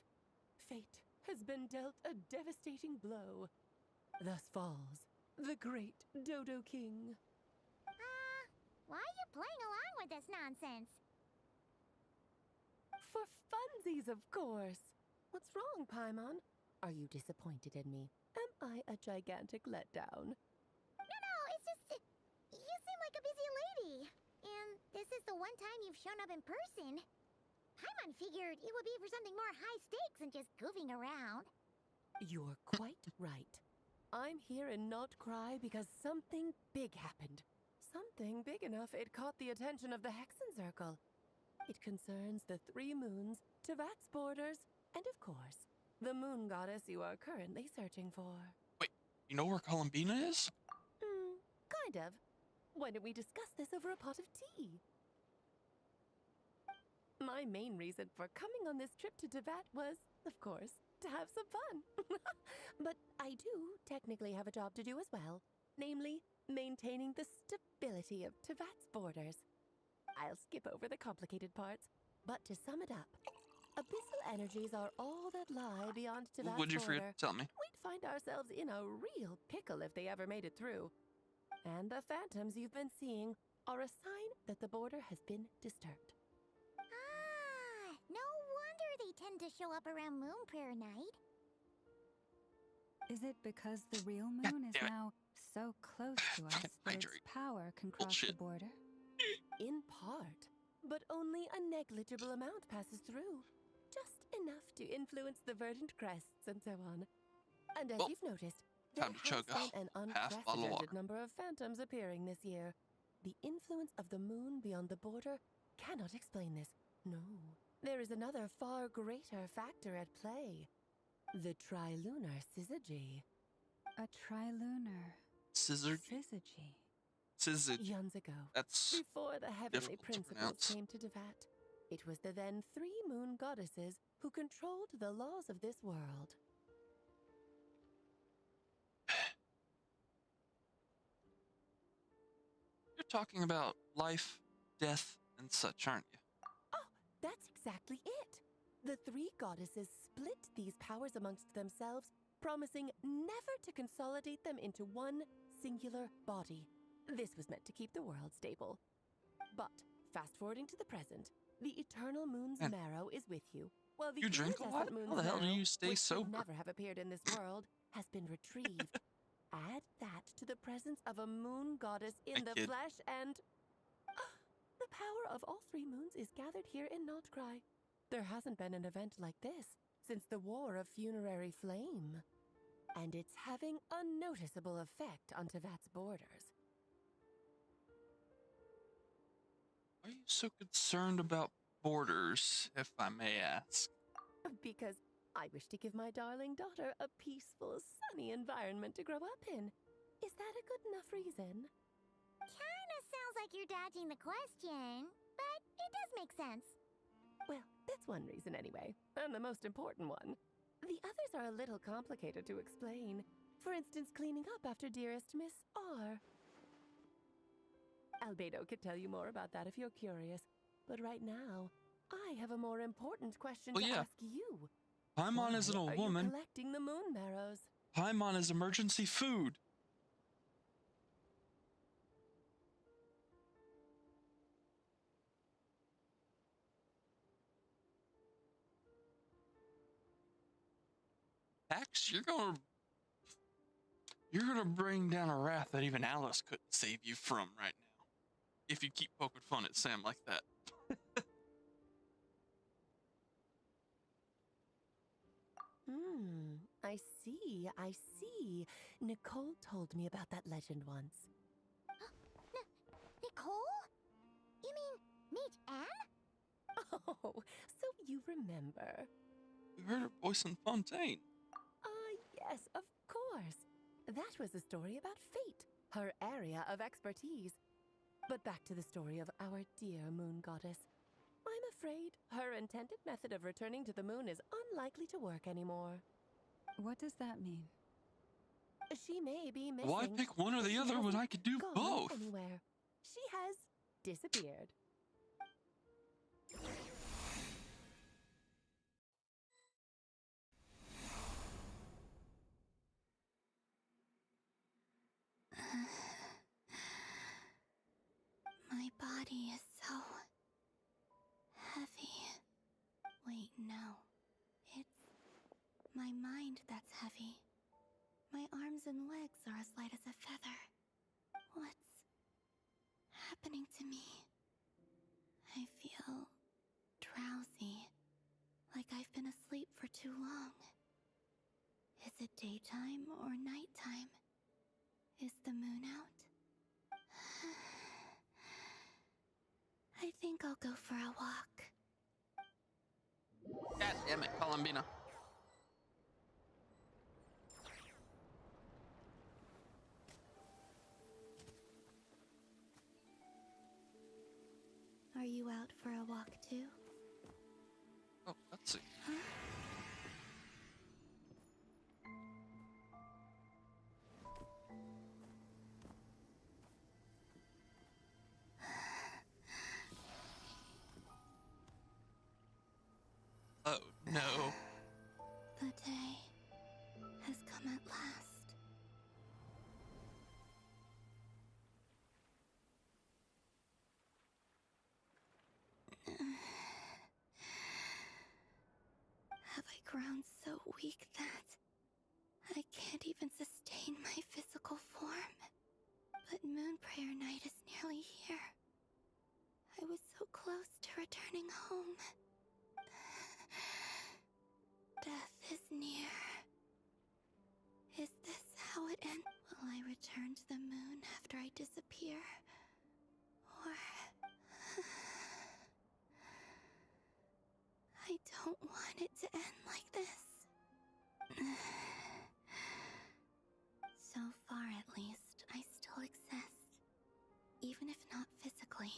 Fate has been dealt a devastating blow. Thus falls the great Dodo King. Why are you playing along with this nonsense? For funsies, of course. What's wrong, Paimon? Are you disappointed in me? Am I a gigantic letdown? No, it's just... You seem like a busy lady. And this is the one time you've shown up in person. Paimon figured it would be for something more high stakes than just goofing around. You're quite right. I'm here in Notcry because something big happened. Something big enough it caught the attention of the Hexen Circle. It concerns the 3 moons, Tevat's borders, and of course, the moon goddess you are currently searching for. Wait, you know where Columbina is? Kind of. Why don't we discuss this over a pot of tea? My main reason for coming on this trip to Tevat was, of course, to have some fun. But I do technically have a job to do as well, namely, maintaining the stability of Tevat's borders. I'll skip over the complicated parts, but to sum it up, abyssal energies are all that lie beyond Tevat's border. What'd you forget to tell me? We'd find ourselves in a real pickle if they ever made it through. And the phantoms you've been seeing are a sign that the border has been disturbed. No wonder they tend to show up around Moon Prayer Night. Is it because the real moon is now so close to us that its power can cross the border? In part, but only a negligible amount passes through. Just enough to influence the verdant crests and so on. And as you've noticed, there has been an unprecedented number of phantoms appearing this year. The influence of the moon beyond the border cannot explain this. No. There is another far greater factor at play. The trilunar syzygy. A trilunar syzygy? Syzygy. Eons ago, That's before the heavenly principles came to Tevat, it was the then 3 moon goddesses who controlled the laws of this world. You're talking about life, death, and such, aren't you? Oh, that's exactly it. The 3 goddesses split these powers amongst themselves, promising never to consolidate them into one singular body. This was meant to keep the world stable. But, fast-forwarding to the present, the eternal moon's marrow is with you, while the iridescent moon's How the hell do you marrow, stay which sober? should never have appeared in this world, has been retrieved. Add that to the presence of a moon goddess in the flesh and... the power of all 3 moons is gathered here in Notcry. There hasn't been an event like this since the War of Funerary Flame. And it's having a noticeable effect on Tevat's borders. Why are you so concerned about borders, if I may ask? Because I wish to give my darling daughter a peaceful, sunny environment to grow up in. Is that a good enough reason? Kinda sounds like you're dodging the question, but it does make sense. Well, that's one reason anyway, and the most important one. The others are a little complicated to explain. For instance, cleaning up after dearest Miss R. Albedo could tell you more about that if you're curious, but right now, I have a more important question to ask you. Paimon isn't a Why woman. Are you collecting the moon marrows? Paimon is emergency food. Ax, you're gonna bring down a wrath that even Alice couldn't save you from right now. If you keep poking fun at Sam like that. I see. Nicole told me about that legend once. Nicole? You mean Mage Anne? Oh, so you remember. We heard her voice in Fontaine. Yes, of course. That was a story about fate, her area of expertise. But back to the story of our dear moon goddess. I'm afraid her intended method of returning to the moon is unlikely to work anymore. What does that mean? She may be missing. Why pick one or the other when I could do gone both? Anywhere. She has disappeared. for a walk. God damn it, Columbina. Are you out for a walk too? Oh, let's see. Oh, no. The day has come at last. Have I grown so weak that I can't even sustain my physical form? But Moon Prayer Night is nearly here. I was so close to returning home. Death is near. Is this how it ends? Will I return to the moon after I disappear? Or... I don't want it to end like this. So far, at least, I still exist. Even if not physically,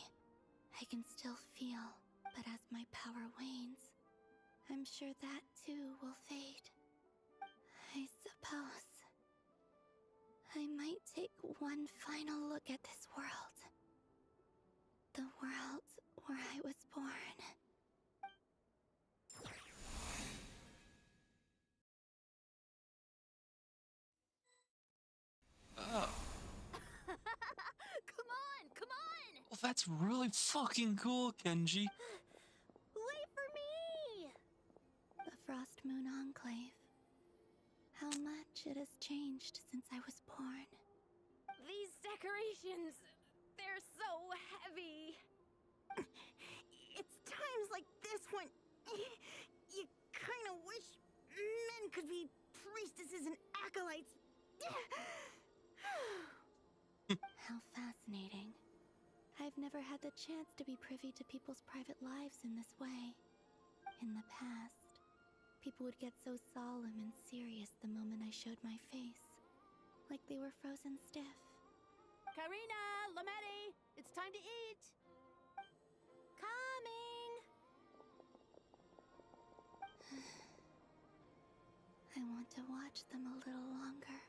I can still feel. But as my power wanes, I'm sure that too will fade. I suppose I might take one final look at this world. The world where I was born. Oh. Come on, come on! Well, that's really fucking cool, Kenji. Wait for me! The Frost Moon Enclave. How much it has changed since I was born. These decorations, they're so heavy. It's times like this when you kind of wish men could be priestesses and acolytes. How fascinating. I've never had the chance to be privy to people's private lives in this way. In the past, people would get so solemn and serious the moment I showed my face. Like they were frozen stiff. Karina, Lametti, it's time to eat. Coming! I want to watch them a little longer.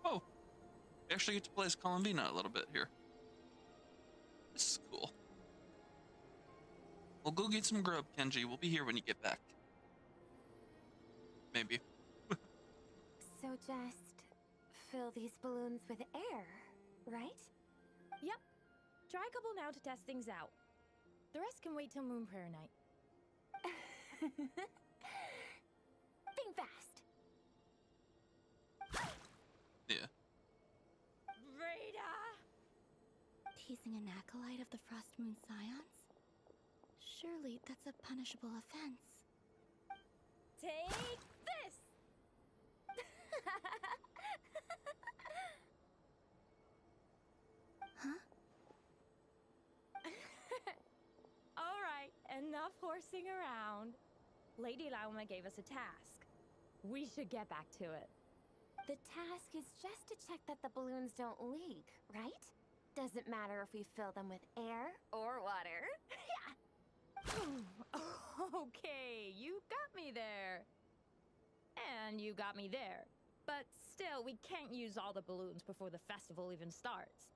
Oh, we actually get to play as Columbina a little bit here. This is cool. We'll go get some grub, Kenji. We'll be here when you get back. Maybe. So just fill these balloons with air, right? Yep. Try a couple now to test things out. The rest can wait till Moon Prayer Night. Think fast. Yeah. Rada! Teasing an acolyte of the Frost Moon Scions? Surely that's a punishable offense. Take this! Huh? Alright, enough horsing around. Lady Lauma gave us a task. We should get back to it. The task is just to check that the balloons don't leak, right? Doesn't matter if we fill them with air or water. Okay, you got me there. And you got me there. But still, we can't use all the balloons before the festival even starts.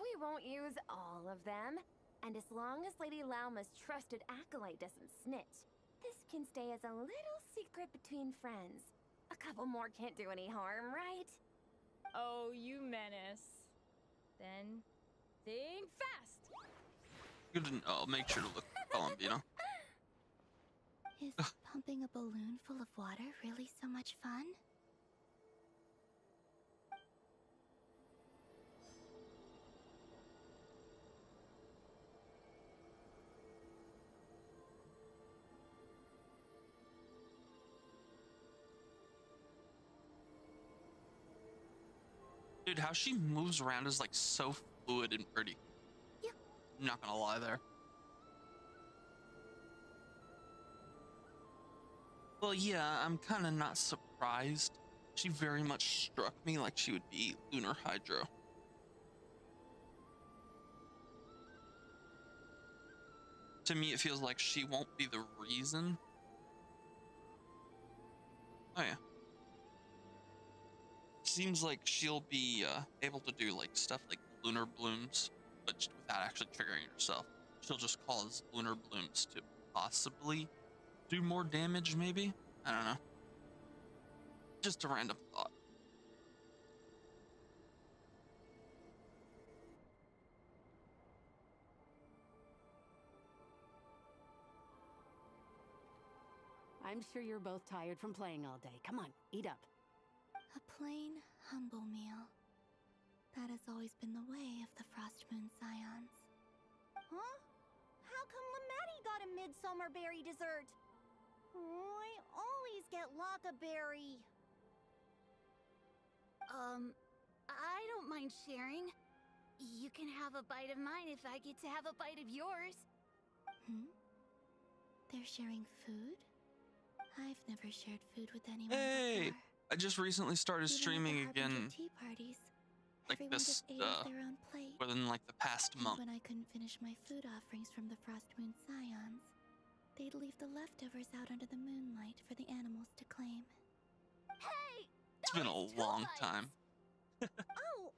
We won't use all of them. And as long as Lady Lauma's trusted acolyte doesn't snitch, this can stay as a little secret between friends. A couple more can't do any harm, right? Oh, you menace. Then, think fast! Good to know. I'll make sure to look for Columbina. Is pumping a balloon full of water really so much fun? Dude, Dude, how she moves around is like so fluid and pretty. Yeah. I'm not gonna lie there. Well, yeah, I'm kind of not surprised. She very much struck me like she would be Lunar Hydro. To me, it feels like she won't be the reason. Oh, yeah. Seems like she'll be able to do like stuff like lunar blooms, but without actually triggering herself. She'll just cause lunar blooms to possibly do more damage, maybe? I don't know. Just a random thought. I'm sure you're both tired from playing all day. Come on, eat up. A plain, humble meal. That has always been the way of the Frostmoon Scions. Huh? How come Lamatti got a midsummer berry dessert? I always get Lockaberry. I don't mind sharing. You can have a bite of mine if I get to have a bite of yours. They're sharing food? I've never shared food with anyone Hey! before. I just recently started streaming again. Tea parties. Like Everyone this, just ate off their own plate. within like the past And month. when I couldn't finish my food offerings from the Frostmoon Scions, they'd leave the leftovers out under the moonlight for the animals to claim. Hey! It's been a long time. Oh,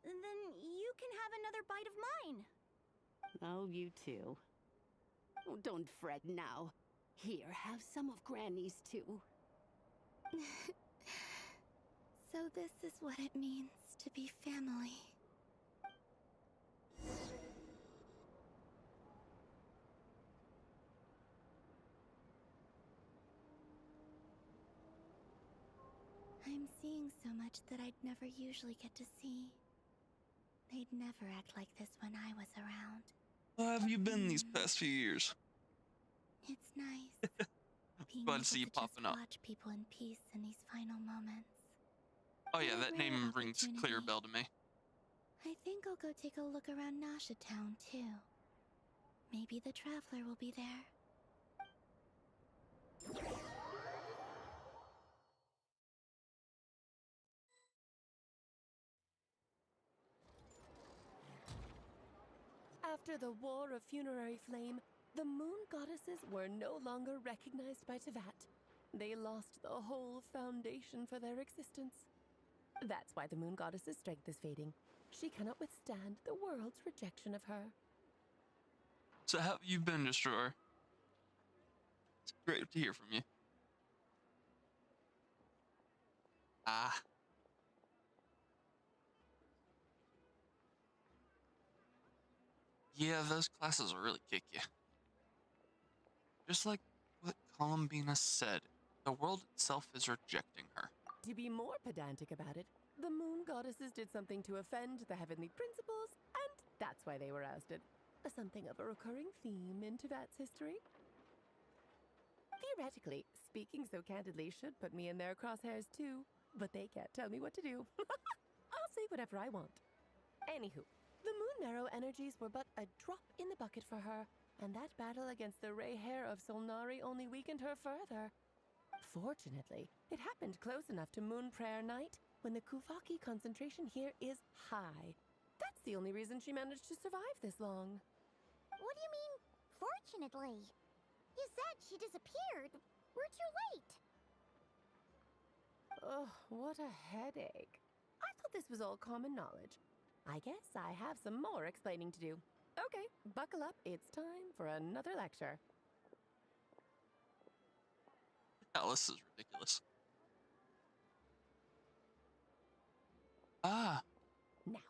then you can have another bite of mine. Oh, you too. Oh, don't fret now. Here, have some of Granny's too. So this is what it means to be family. I'm seeing so much that I'd never usually get to see. They'd never act like this when I was around. How have you been these past few years? It's nice. Being Glad able to see you just popping up. watch people in peace in these final moments. Oh yeah, What a that rare name rings clear opportunity. bell to me. I think I'll go take a look around Nasha Town too. Maybe the Traveler will be there. After the War of Funerary Flame, the Moon Goddesses were no longer recognized by Tevat. They lost the whole foundation for their existence. That's why the Moon Goddess's strength is fading. She cannot withstand the world's rejection of her. So how have you been, Destroyer? It's great to hear from you. Ah. Yeah, those classes will really kick you. Just like what Columbina said, the world itself is rejecting her. To be more pedantic about it, the Moon Goddesses did something to offend the heavenly principles, and that's why they were ousted. Something of a recurring theme in Tevat's history. Theoretically, speaking so candidly should put me in their crosshairs too, but they can't tell me what to do. I'll say whatever I want. Anywho, the Moon Marrow energies were but a drop in the bucket for her, and that battle against the Ray Hair of Solnari only weakened her further. Fortunately, it happened close enough to Moon Prayer Night when the Kuvaki concentration here is high. That's the only reason she managed to survive this long. What do you mean, fortunately? You said she disappeared. We're too late. Ugh, what a headache. I thought this was all common knowledge. I guess I have some more explaining to do. Okay, buckle up. It's time for another lecture. Alice is ridiculous. Ah. Now,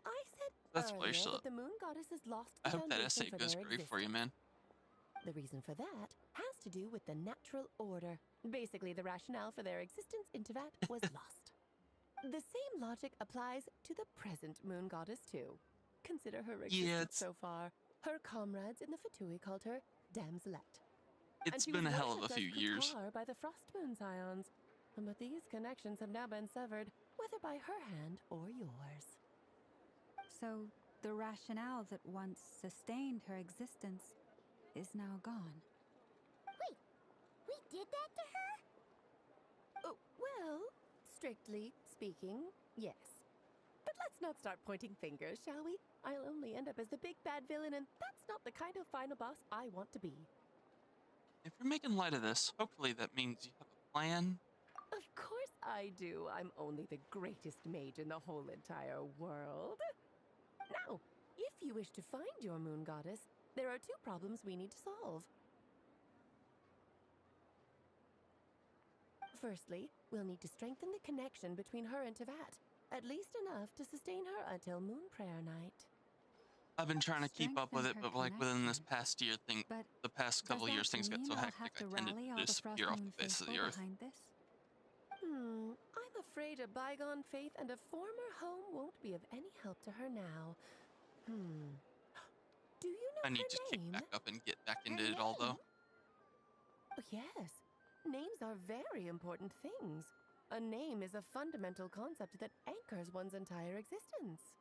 I said That's why earlier you're still. that the Moon Goddesses lost I the hope that foundation essay for goes their great for you, man. The reason for that has to do with the natural order. Basically, the rationale for their existence in Tevat was lost. The same logic applies to the present Moon Goddess, too. Consider her existence so far. Her comrades in the Fatui called her Damselette. It's been a hell of a few years. By the Frostmoon Scions. But these connections have now been severed, whether by her hand or yours. So, the rationale that once sustained her existence is now gone. Wait, we did that to her? Oh, well, strictly speaking, yes. But let's not start pointing fingers, shall we? I'll only end up as the big bad villain, and that's not the kind of final boss I want to be. If you're making light of this, hopefully that means you have a plan. Of course I do. I'm only the greatest mage in the whole entire world. Now, if you wish to find your moon goddess, there are 2 problems we need to solve. Firstly, we'll need to strengthen the connection between her and Tevat, at least enough to sustain her until Moon Prayer Night. I've been trying to keep up with it, but like within this past year thing, the past couple years, things got so hectic, I tended to disappear off the face of the earth. I'm afraid a bygone faith and a former home won't be of any help to her now. Do you know I need her to kick name? back up and get back into it all, though. Yes, names are very important things. A name is a fundamental concept that anchors one's entire existence.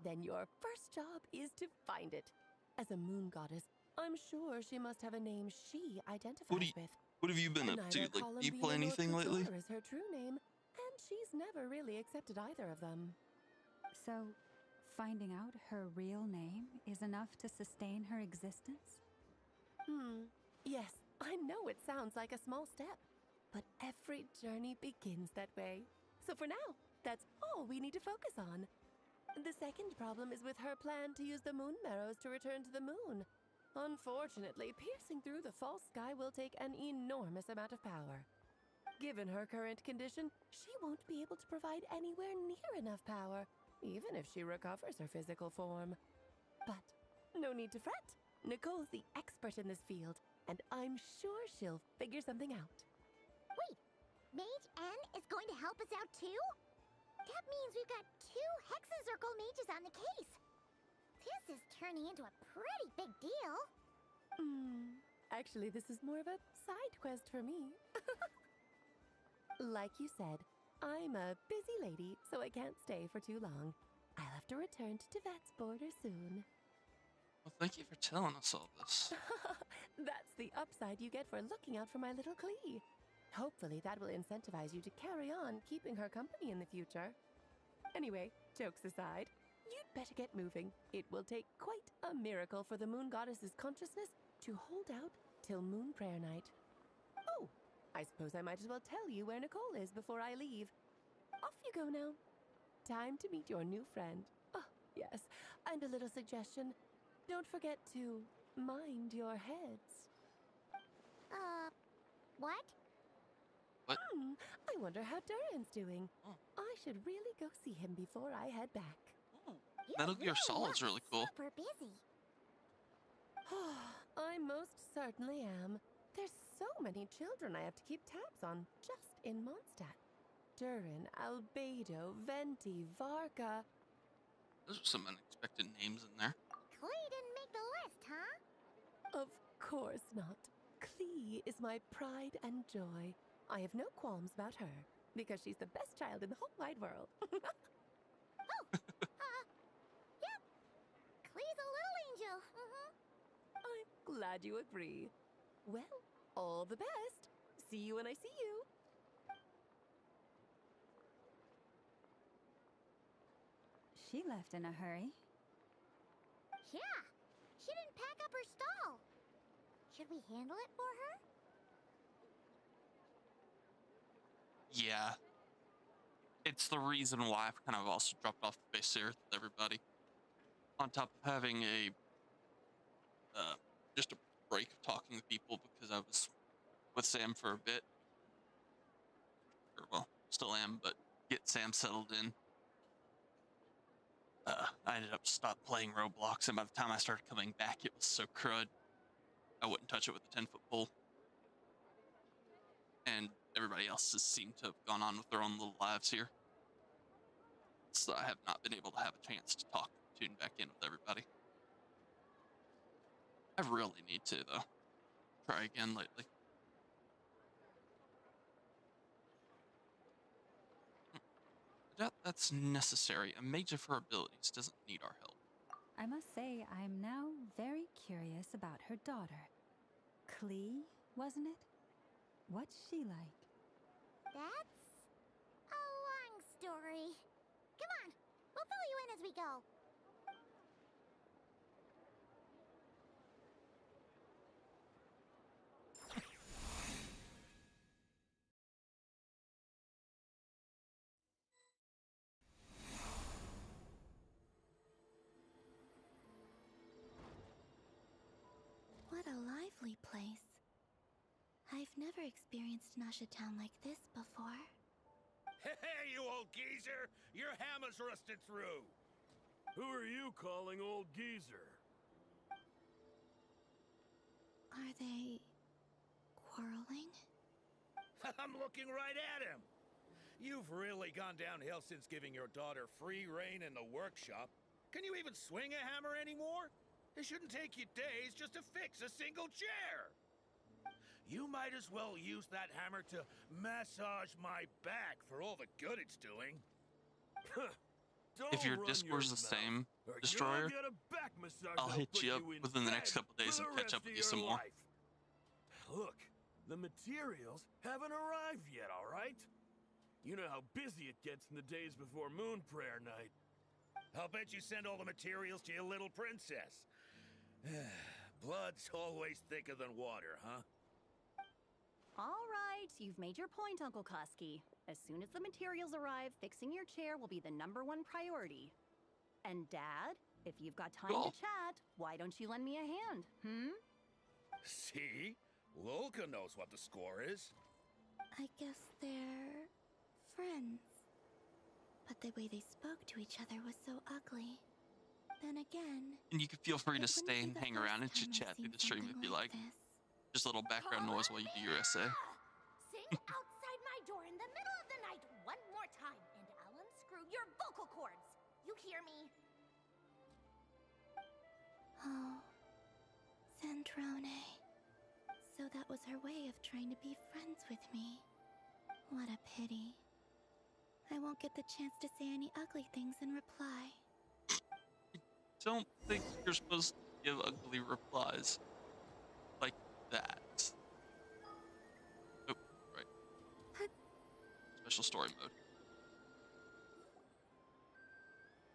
Then your first job is to find it. As a moon goddess, I'm sure she must have a name she identifies with. What have you been up to? Like, do you play anything lately? Is her true name, and she's never really accepted either of them. So, finding out her real name is enough to sustain her existence? Yes, I know it sounds like a small step, but every journey begins that way. So for now, that's all we need to focus on. The second problem is with her plan to use the moon marrows to return to the moon. Unfortunately, piercing through the false sky will take an enormous amount of power. Given her current condition, she won't be able to provide anywhere near enough power, even if she recovers her physical form. But no need to fret. Nicole's the expert in this field, and I'm sure she'll figure something out. Wait, Mage N is going to help us out too? That means we've got 2 Hexacircle mages on the case. This is turning into a pretty big deal. Actually, this is more of a side quest for me. Like you said, I'm a busy lady, so I can't stay for too long. I'll have to return to Tevat's border soon. Well, thank you for telling us all this. That's the upside you get for looking out for my little Klee. Hopefully that will incentivize you to carry on keeping her company in the future. Anyway, jokes aside, you'd better get moving. It will take quite a miracle for the moon goddess's consciousness to hold out till Moon Prayer Night. Oh, I suppose I might as well tell you where Nicole is before I leave. Off you go now. Time to meet your new friend. Oh, yes, and a little suggestion. Don't forget to mind your heads. What? What? I wonder how Durins doing. I should really go see him before I head back. Metal Gear Solid's really cool. Super busy. I most certainly am. There's so many children I have to keep tabs on just in Mondstadt. Durin, Albedo, Venti, Varka. Those are some unexpected names in there. Klee didn't make the list, huh? Of course not. Klee is my pride and joy. I have no qualms about her, because she's the best child in the whole wide world. Yep. Klee's a little angel. I'm glad you agree. Well, all the best. See you when I see you. She left in a hurry. Yeah. She didn't pack up her stall. Should we handle it for her? Yeah. It's the reason why I've kind of also dropped off the face of the earth with everybody. On top of having a just a break of talking to people because I was with Sam for a bit. Or, well, still am, but get Sam settled in. I ended up stopped playing Roblox, and by the time I started coming back, it was so crud. I wouldn't touch it with a 10-foot pole. And everybody else has seemed to have gone on with their own little lives here. So I have not been able to have a chance to talk, tune back in with everybody. I really need to, though. Try again lately. doubt that's necessary. A mage of her abilities doesn't need our help. I must say, I'm now very curious about her daughter. Klee, wasn't it? What's she like? That's a long story. Come on, we'll fill you in as we go. What a lively place. I've never experienced Nasha Town like this before. Hey, you old geezer! Your hammer's rusted through! Who are you calling old geezer? Are they quarreling? I'm looking right at him! You've really gone downhill since giving your daughter free rein in the workshop. Can you even swing a hammer anymore? It shouldn't take you days just to fix a single chair! You might as well use that hammer to massage my back for all the good it's doing. If your Discord's the same, Destroyer, I'll hit you up within the next couple days and catch up with you some more. Look, the materials haven't arrived yet, all right? You know how busy it gets in the days before Moon Prayer Night. I'll bet you send all the materials to your little princess. Blood's always thicker than water, huh? All right, you've made your point, Uncle Koski. As soon as the materials arrive, fixing your chair will be the #1 priority. And Dad, if you've got time to chat, why don't you lend me a hand, See? Lolka knows what the score is. I guess they're friends. But the way they spoke to each other was so ugly. Then again, And you can feel free to stay and hang around and chit-chat through the stream if you like. Just a little background noise while you do your essay. Sing outside my door in the middle of the night one more time, and I'll unscrew your vocal cords. You hear me? oh, Zandrone. So that was her way of trying to be friends with me. What a pity. I won't get the chance to say any ugly things in reply. Don't think you're supposed to give ugly replies like that. Oh, right. Special story mode.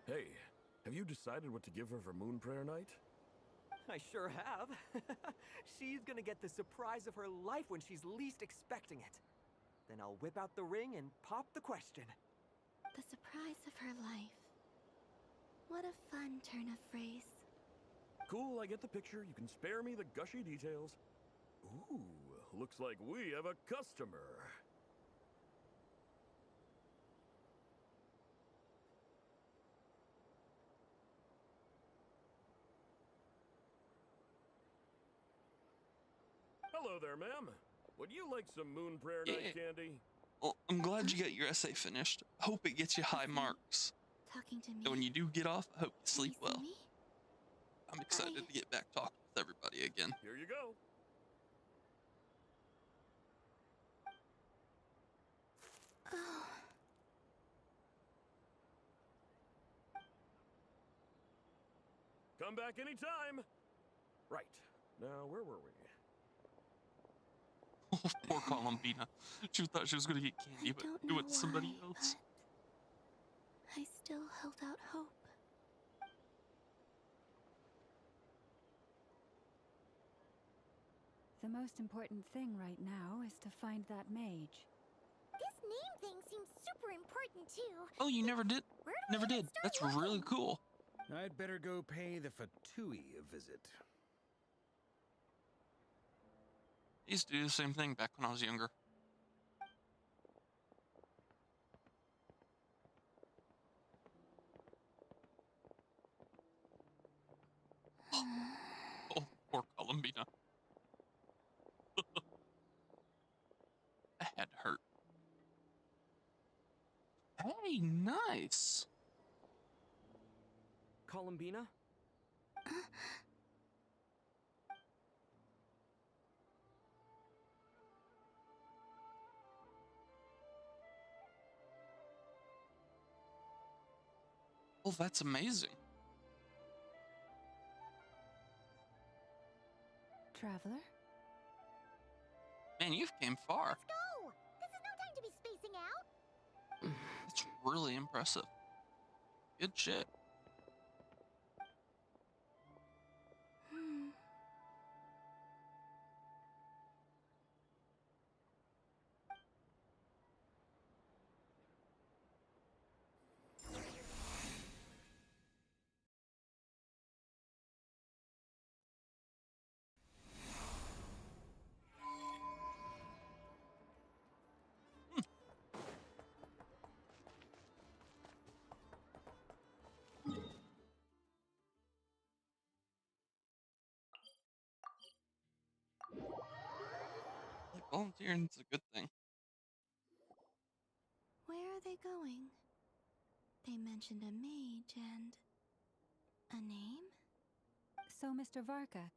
Hey, have you decided what to give her for Moon Prayer Night? I sure have. She's gonna get the surprise of her life when she's least expecting it. Then I'll whip out the ring and pop the question. The surprise of her life. What a fun turn of phrase. Cool, I get the picture. You can spare me the gushy details. Ooh, looks like we have a customer. Hello there, ma'am. Would you like some Moon Prayer Night candy? Well, I'm glad you got your essay finished. Hope it gets you high marks. Talking to me. And when you do get off, I hope you sleep well. I'm excited to get back talking with everybody again. Here you go. Oh. Come back anytime. Right. Now, where were we? Oh, poor Columbina. She thought she was going to get candy, but it went to somebody else. I still held out hope. The most important thing right now is to find that mage. This name thing seems super important too. Oh, you never did? Never did. That's really cool. I'd better go pay the Fatui a visit. I used to do the same thing back when I was younger. Oh, poor Columbina. That had to hurt. Hey, nice. Columbina? Oh, that's amazing. Traveler? Man, you've came far. Let's go! This is no time to be spacing out. That's really impressive. Good shit. Like, volunteering is a good thing. Where are they going? They mentioned a mage and a name? So, Mr. Varka,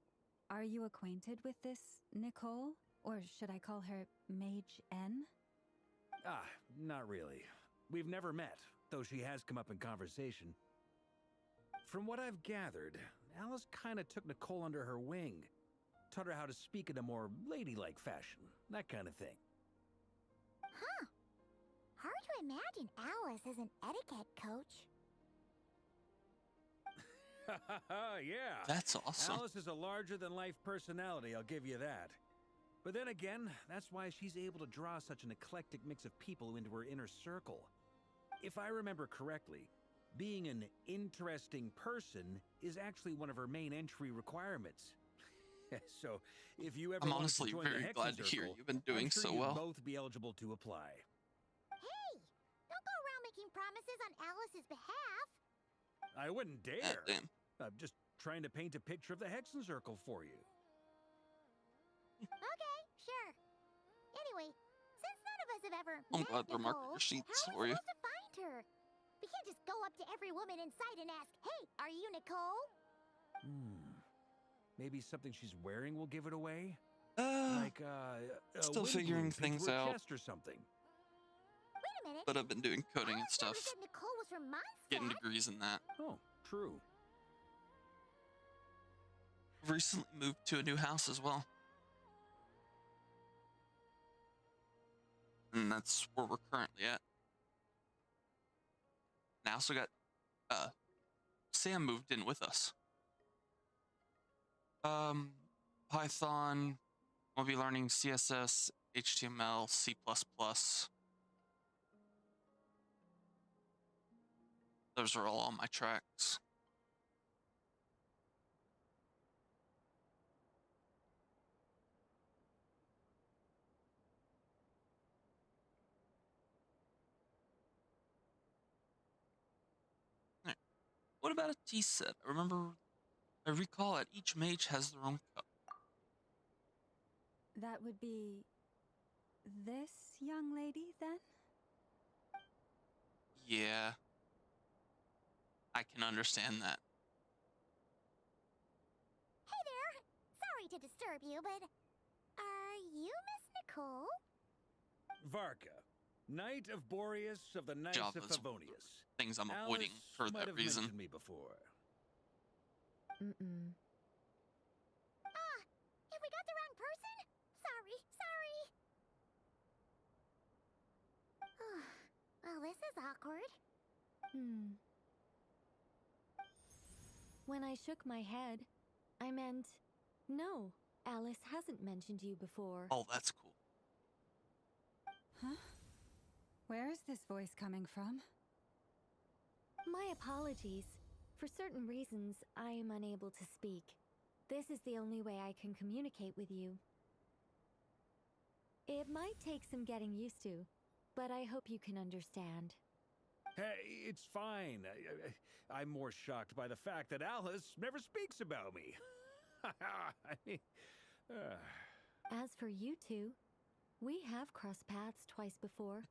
are you acquainted with this Nicole? Or should I call her Mage N? Ah, not really. We've never met, though she has come up in conversation. From what I've gathered, Alice kinda took Nicole under her wing. Taught her how to speak in a more ladylike fashion, that kind of thing. Huh. Hard to imagine Alice as an etiquette coach. Yeah. That's awesome. Alice is a larger-than-life personality, I'll give you that. But then again, that's why she's able to draw such an eclectic mix of people into her inner circle. If I remember correctly, being an interesting person is actually one of her main entry requirements. So, if you ever I'm wanted honestly to join very the Hexen glad to hear Circle, you've been doing I'm sure so you'd well. both be eligible to apply. Hey! Don't go around making promises on Alice's behalf. I wouldn't dare. Ah, damn. I'm just trying to paint a picture of the Hexen Circle for you. Okay, sure. Anyway, since none of us have ever I'm met glad they're marking Nicole, your sheets how are for we you. supposed to find her? We can't just go up to every woman in sight and ask, "Hey, are you Nicole?" Maybe something she's wearing will give it away? Like, a Still wind figuring bloom pinned things to her out. chest or something. Wait a minute. But I've been doing coding and Alice stuff. never said Nicole was from Mondstadt. Getting degrees in that. Oh, true. I've recently moved to a new house as well. And that's where we're currently at. And I also got Sam moved in with us. Python, we'll be learning CSS, HTML, C++. Those are all on my tracks. Alright. What about a tea set? I recall that each mage has their own cup. That would be this young lady, then? Yeah. I can understand that. Hey there. Sorry to disturb you, but are you Miss Nicole? Varka, Knight of Boreas of the Knights of Java's Favonius. things I'm avoiding Alice for might that have reason. mentioned me before. Mm-mm. If we got the wrong person? Sorry. Well, this is awkward. When I shook my head, I meant, no, Alice hasn't mentioned you before. Oh, that's cool. Huh? Where is this voice coming from? My apologies. For certain reasons, I am unable to speak. This is the only way I can communicate with you. It might take some getting used to, but I hope you can understand. Hey, it's fine. I'm more shocked by the fact that Alice never speaks about me. I mean, As for you two, we have crossed paths twice before,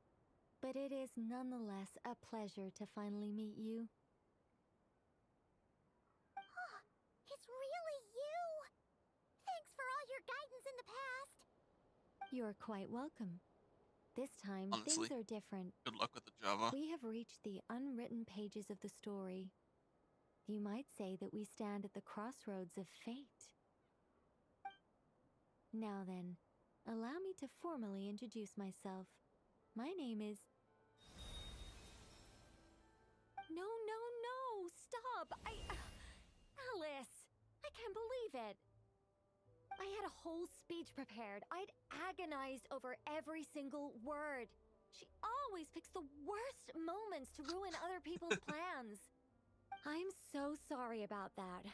but it is nonetheless a pleasure to finally meet you. It's really you! Thanks for all your guidance in the past. You're quite welcome. This time, Honestly, things are different. good luck with the Java. We have reached the unwritten pages of the story. You might say that we stand at the crossroads of fate. Now then, allow me to formally introduce myself. My name is... No, no, no! Stop! Alice! I can't believe it! I had a whole speech prepared. I'd agonized over every single word. She always picks the worst moments to ruin other people's plans. I'm so sorry about that.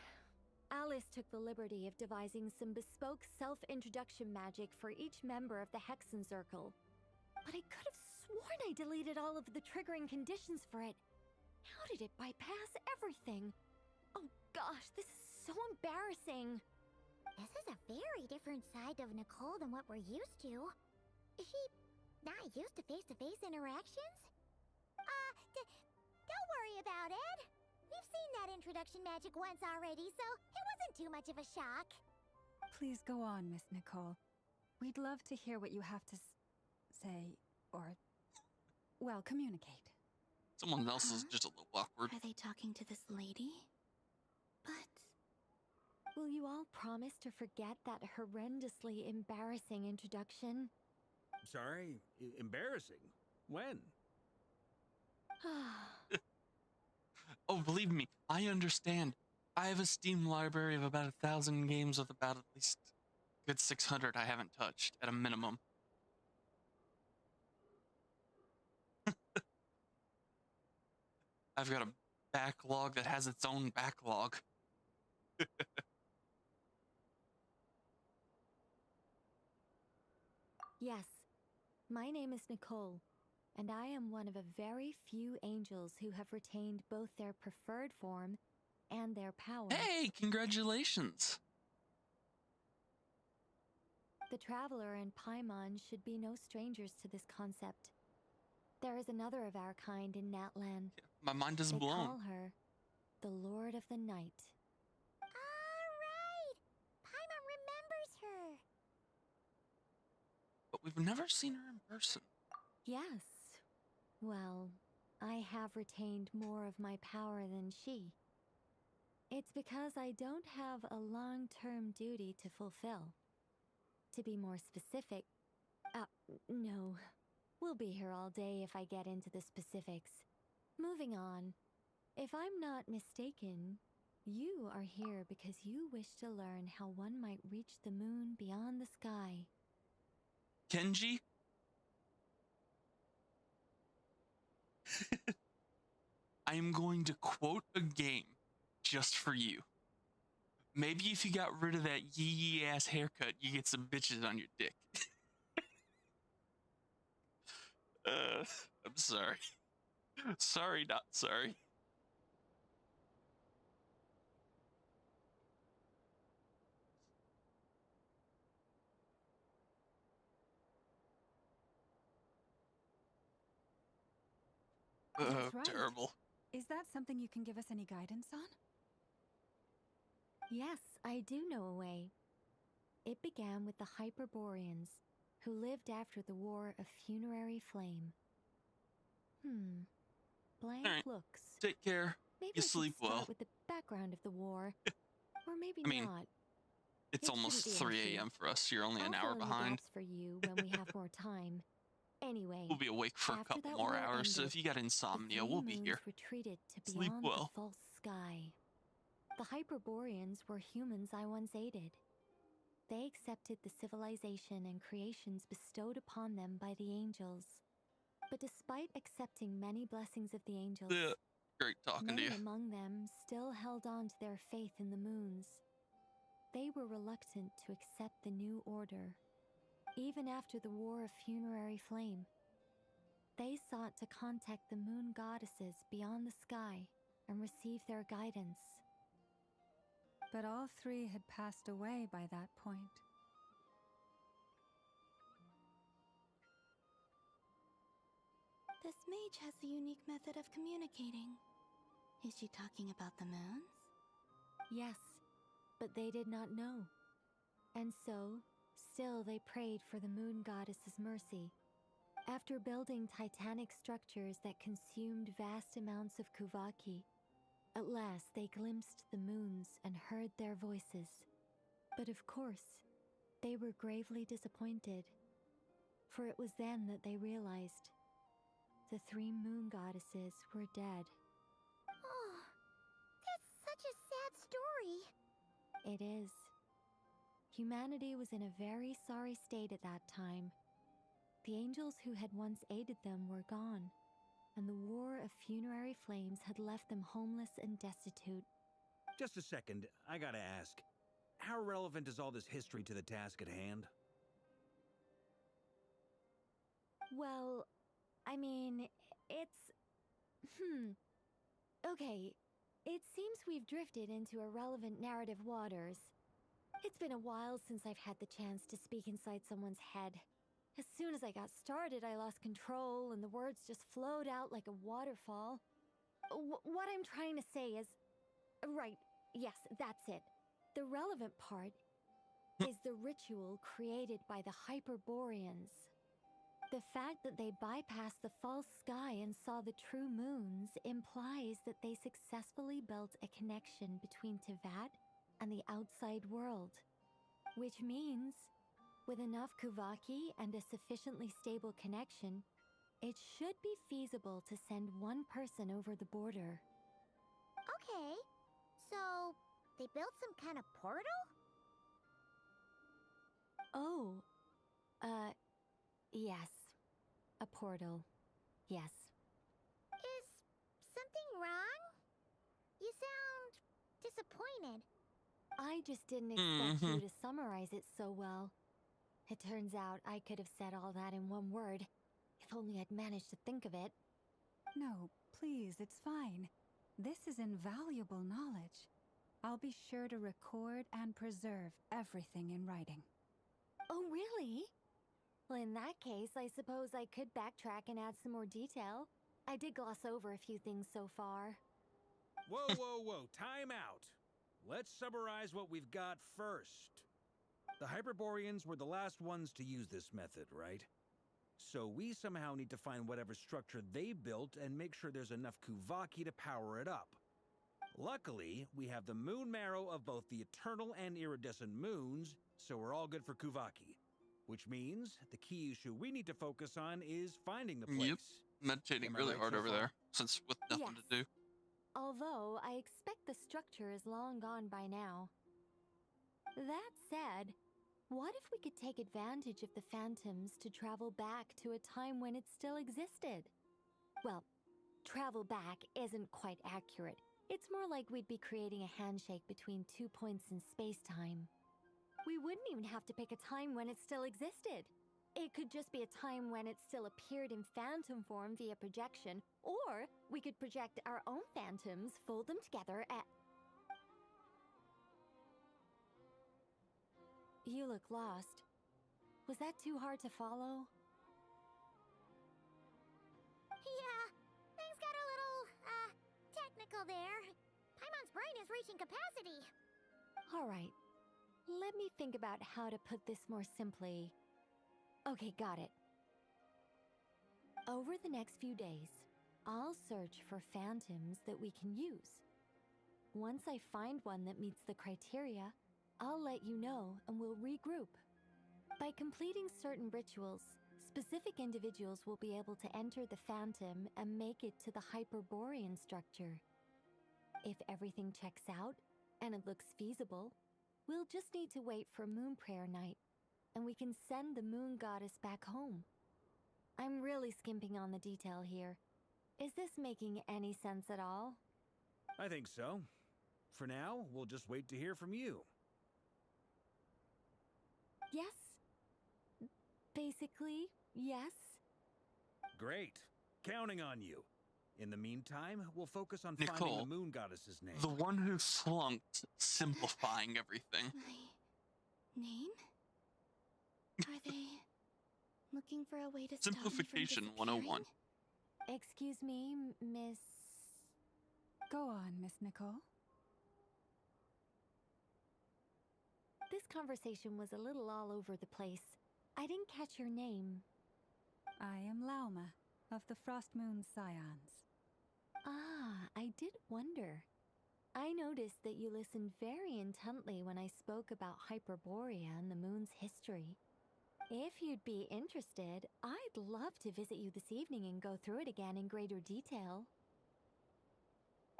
Alice took the liberty of devising some bespoke self-introduction magic for each member of the Hexen Circle. But I could have sworn I deleted all of the triggering conditions for it. How did it bypass everything? Oh gosh, this is so embarrassing. This is a very different side of Nicole than what we're used to. Is she not used to face-to-face interactions? Don't worry about it. We've seen that introduction magic once already, so it wasn't too much of a shock. Please go on, Miss Nicole. We'd love to hear what you have to say, or, well, communicate. Someone else is just a little awkward. Are they talking to this lady? But... will you all promise to forget that horrendously embarrassing introduction? Sorry? Embarrassing? When? Oh, believe me, I understand. I have a Steam library of about 1,000 games with about at least a good 600 I haven't touched, at a minimum. I've got a backlog that has its own backlog. Yes, my name is Nicole, and I am one of a very few angels who have retained both their preferred form and their power. Hey, congratulations! The Traveler and Paimon should be no strangers to this concept. There is another of our kind in Natlan. My mind is they blown. call her the Lord of the Night. Alright! Paimon remembers her! But we've never seen her in person. Yes. Well, I have retained more of my power than she. It's because I don't have a long-term duty to fulfill. To be more specific... no. We'll be here all day if I get into the specifics. Moving on. If I'm not mistaken, you are here because you wish to learn how one might reach the moon beyond the sky. Kenji? I am going to quote a game just for you. Maybe if you got rid of that yee ass haircut, you get some bitches on your dick. I'm sorry. Sorry, not sorry. That's right. Terrible. Is that something you can give us any guidance on? Yes, I do know a way. It began with the Hyperboreans, who lived after the War of Funerary Flame. Blank Alright. looks. Take care. Maybe You I should sleep start well. with the background of the war. Or maybe I mean, not. It's It almost shouldn't be an 3 issue. a.m. for us. You're only an I'll hour fill in the behind. gaps for you when we have more time. Anyway, We'll be awake for a after couple that more war hours, so ended, if you got the insomnia, three we'll be moons here. retreated to Sleep beyond well. the false sky. The Hyperboreans were humans I once aided. They accepted the civilization and creations bestowed upon them by the angels. But despite accepting many blessings of the angels, Yeah, great talking to many you. among them still held on to their faith in the moons. They were reluctant to accept the new order, even after the War of Funerary Flame. They sought to contact the moon goddesses beyond the sky and receive their guidance. But all three had passed away by that point. This mage has a unique method of communicating. Is she talking about the moons? Yes, but they did not know. And so, still they prayed for the moon goddess's mercy. After building titanic structures that consumed vast amounts of Kuvaki, at last they glimpsed the moons and heard their voices. But of course, they were gravely disappointed, for it was then that they realized the 3 moon goddesses were dead. Oh, that's such a sad story. It is. Humanity was in a very sorry state at that time. The angels who had once aided them were gone, and the war of funerary flames had left them homeless and destitute. Just a second, I gotta ask. How relevant is all this history to the task at hand? Well, I mean, it's... Okay, it seems we've drifted into irrelevant narrative waters. It's been a while since I've had the chance to speak inside someone's head. As soon as I got started, I lost control, and the words just flowed out like a waterfall. What I'm trying to say is... Right, yes, that's it. The relevant part is the ritual created by the Hyperboreans. The fact that they bypassed the false sky and saw the true moons implies that they successfully built a connection between Tevat and the outside world. Which means, with enough Kuvaki and a sufficiently stable connection, it should be feasible to send one person over the border. Okay, so they built some kind of portal? Oh, yes. A portal. Yes. Is something wrong? You sound disappointed. I just didn't expect you to summarize it so well. It turns out I could have said all that in one word, if only I'd managed to think of it. No, please, it's fine. This is invaluable knowledge. I'll be sure to record and preserve everything in writing. Oh, really? Well, in that case, I suppose I could backtrack and add some more detail. I did gloss over a few things so far. Whoa, whoa, whoa, time out. Let's summarize what we've got first. The Hyperboreans were the last ones to use this method, right? So we somehow need to find whatever structure they built and make sure there's enough Kuvaki to power it up. Luckily, we have the moon marrow of both the eternal and iridescent moons, so we're all good for Kuvaki. Which means the key issue we need to focus on is finding the place. Yep, meditating really hard over there, since with nothing to do. Although, I expect the structure is long gone by now. That said, what if we could take advantage of the phantoms to travel back to a time when it still existed? Well, travel back isn't quite accurate. It's more like we'd be creating a handshake between 2 points in space-time. We wouldn't even have to pick a time when it still existed. It could just be a time when it still appeared in phantom form via projection, or we could project our own phantoms, fold them together, and... You look lost. Was that too hard to follow? Yeah, things got a little, technical there. Paimon's brain is reaching capacity. All right. Let me think about how to put this more simply. Okay, got it. Over the next few days, I'll search for phantoms that we can use. Once I find one that meets the criteria, I'll let you know and we'll regroup. By completing certain rituals, specific individuals will be able to enter the phantom and make it to the Hyperborean structure. If everything checks out and it looks feasible, we'll just need to wait for Moon Prayer Night, and we can send the moon goddess back home. I'm really skimping on the detail here. Is this making any sense at all? I think so. For now, we'll just wait to hear from you. Yes. Basically, yes. Great. Counting on you. In the meantime, we'll focus on finding Nicole, the moon goddess's name. The one who flunked simplifying everything. My name? Are they looking for a way to stop me from Simplification disappearing? 101. Excuse me, Miss... Go on, Miss Nicole. This conversation was a little all over the place. I didn't catch your name. I am Lauma, of the Frost Moon Scions. Ah, I did wonder. I noticed that you listened very intently when I spoke about Hyperborea and the moon's history. If you'd be interested, I'd love to visit you this evening and go through it again in greater detail.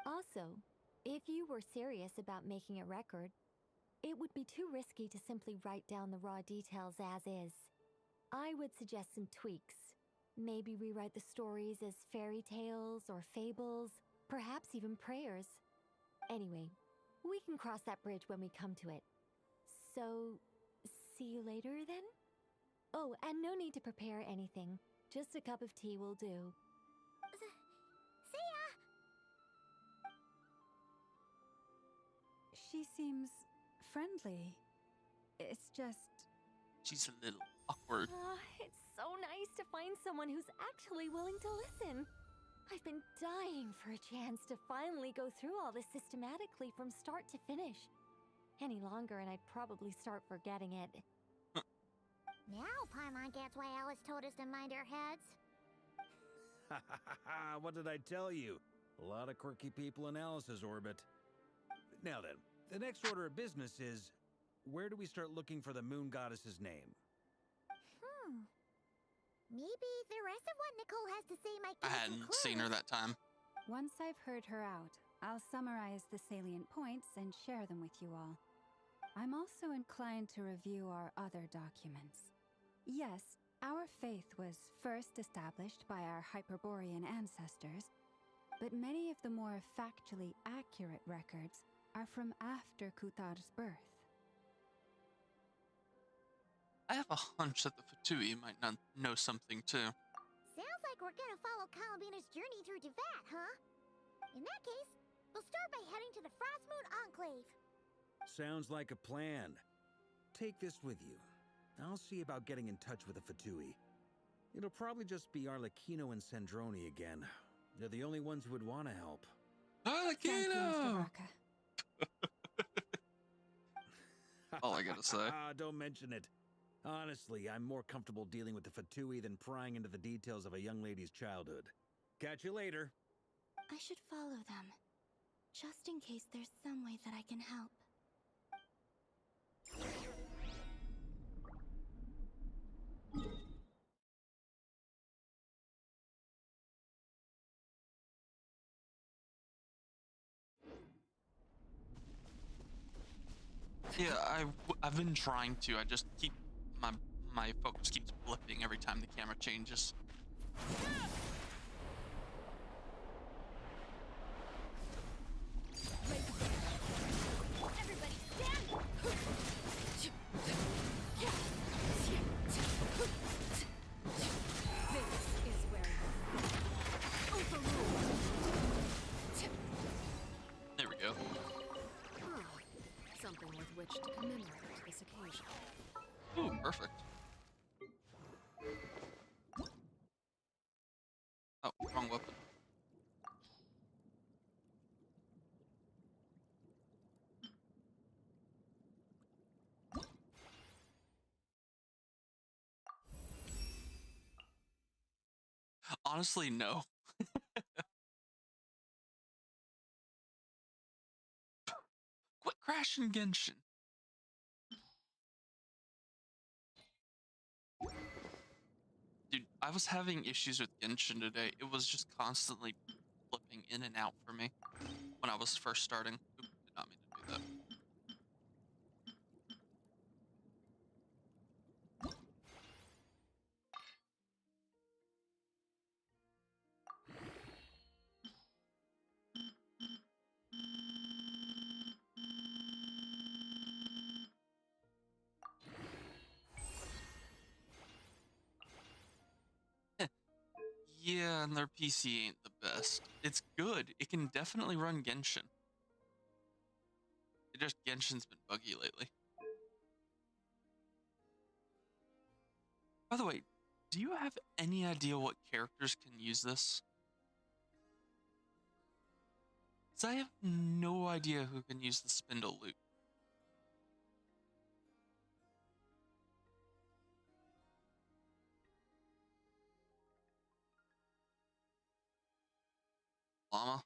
Also, if you were serious about making a record, it would be too risky to simply write down the raw details as is. I would suggest some tweaks. Maybe rewrite the stories as fairy tales or fables, perhaps even prayers. Anyway, we can cross that bridge when we come to it. So, see you later then? Oh, and no need to prepare anything. Just a cup of tea will do. See ya! She seems friendly. It's just... She's a little awkward. It's so nice to find someone who's actually willing to listen. I've been dying for a chance to finally go through all this systematically from start to finish. Any longer and I'd probably start forgetting it. Now Paimon gets why Alice told us to mind our heads. What did I tell you? A lot of quirky people in Alice's orbit. Now then, the next order of business is, where do we start looking for the moon goddess's name? Maybe the rest of what Nicole has to say might I give us some hadn't clues. seen her that time. Once I've heard her out, I'll summarize the salient points and share them with you all. I'm also inclined to review our other documents. Yes, our faith was first established by our Hyperborean ancestors, but many of the more factually accurate records are from after Kuthar's birth. I have a hunch that the Fatui might not know something too. Sounds like we're gonna follow Kalabina's journey through Devat, huh? In that case, we'll start by heading to the Frostmoon Enclave. Sounds like a plan. Take this with you. I'll see about getting in touch with the Fatui. It'll probably just be Arlecchino and Sandroni again. They're the only ones who would want to help. Thank you, Mr. Varka. All I gotta say. Don't mention it. Honestly, I'm more comfortable dealing with the Fatui than prying into the details of a young lady's childhood. Catch you later. I should follow them, just in case there's some way that I can help. Yeah, I've been trying to. I just keep my focus keeps blipping every time the camera changes. Everybody stand! This is where There we go. something with which to commemorate this occasion. Ooh, perfect. Oh, wrong weapon. Honestly, no. Quit crashing Genshin. Dude, I was having issues with Genshin today. It was just constantly flipping in and out for me when I was first starting. Oop, did not mean to do that. Yeah, and their PC ain't the best. It's good. It can definitely run Genshin. It just Genshin's been buggy lately. By the way, do you have any idea what characters can use this? 'Cause I have no idea who can use the spindle loot. Llama?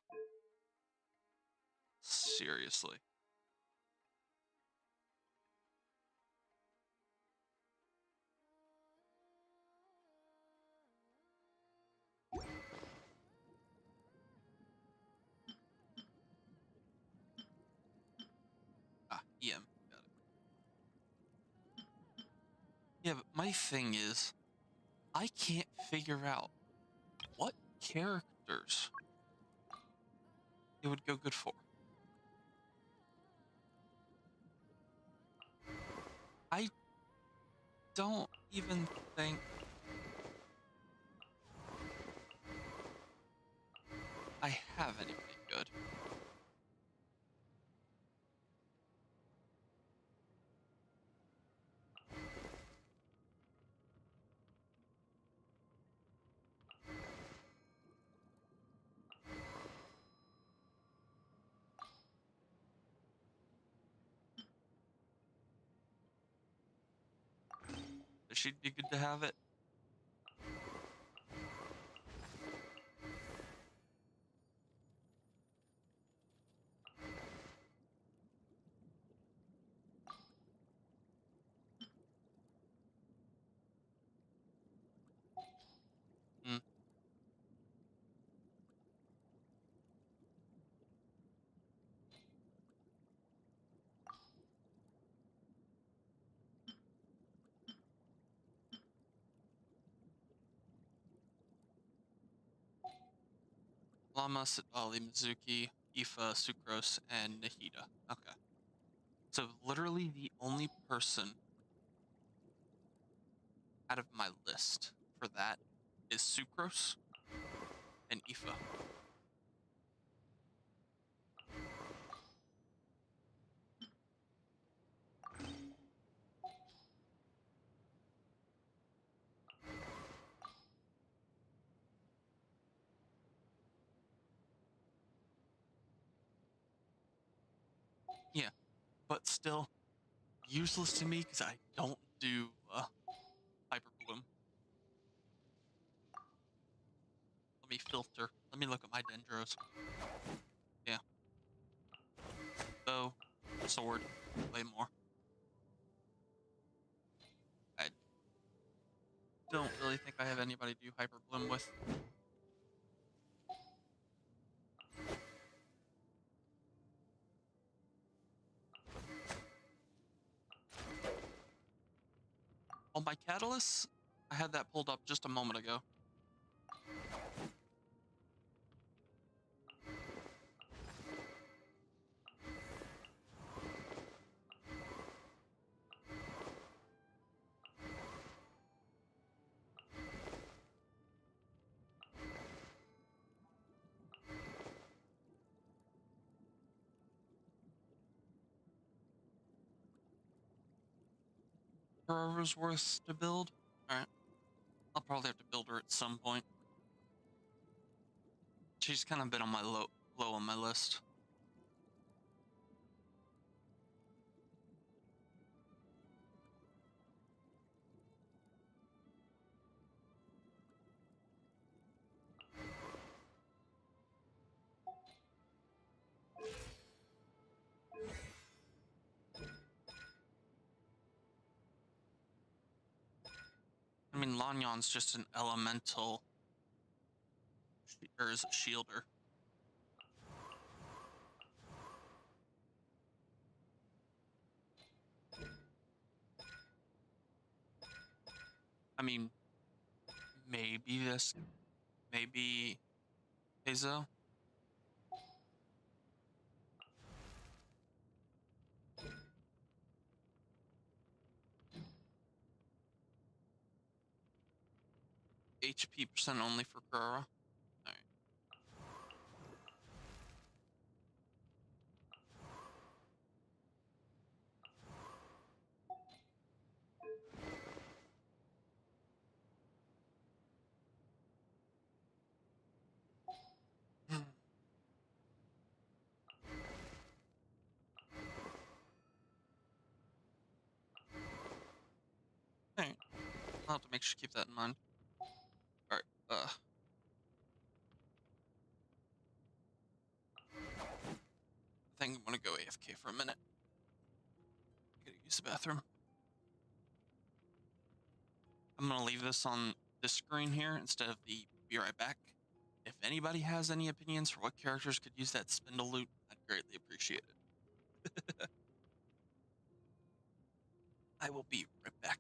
Seriously. Ah, EM. Got it. Yeah, but my thing is, I can't figure out what characters it would go good for. I don't even think I have anybody good. But she'd be good to have it. Hmm. Llama, Sidali, Mizuki, Ifa, Sucrose, and Nahida. Okay. So literally the only person out of my list for that is Sucrose and Ifa. Yeah, but still useless to me because I don't do Hyper Bloom. Let me filter. Let me look at my Dendros. Yeah. Bow, sword, way more. I don't really think I have anybody to do Hyper Bloom with. On my Catalyst, I had that pulled up just a moment ago. Forever's worth to build. Alright. I'll probably have to build her at some point. She's kind of been on my low on my list. I mean, Lanyon's just an elemental, or is a shielder. I mean, maybe this, maybe Hazo. HP percent only for Kurara. Alright. Alright. I'll have to make sure to keep that in mind. Alright, think I'm gonna go AFK for a minute. Gotta use the bathroom. I'm gonna leave this on this screen here instead of the be right back. If anybody has any opinions for what characters could use that spindle loot, I'd greatly appreciate it. I will be right back.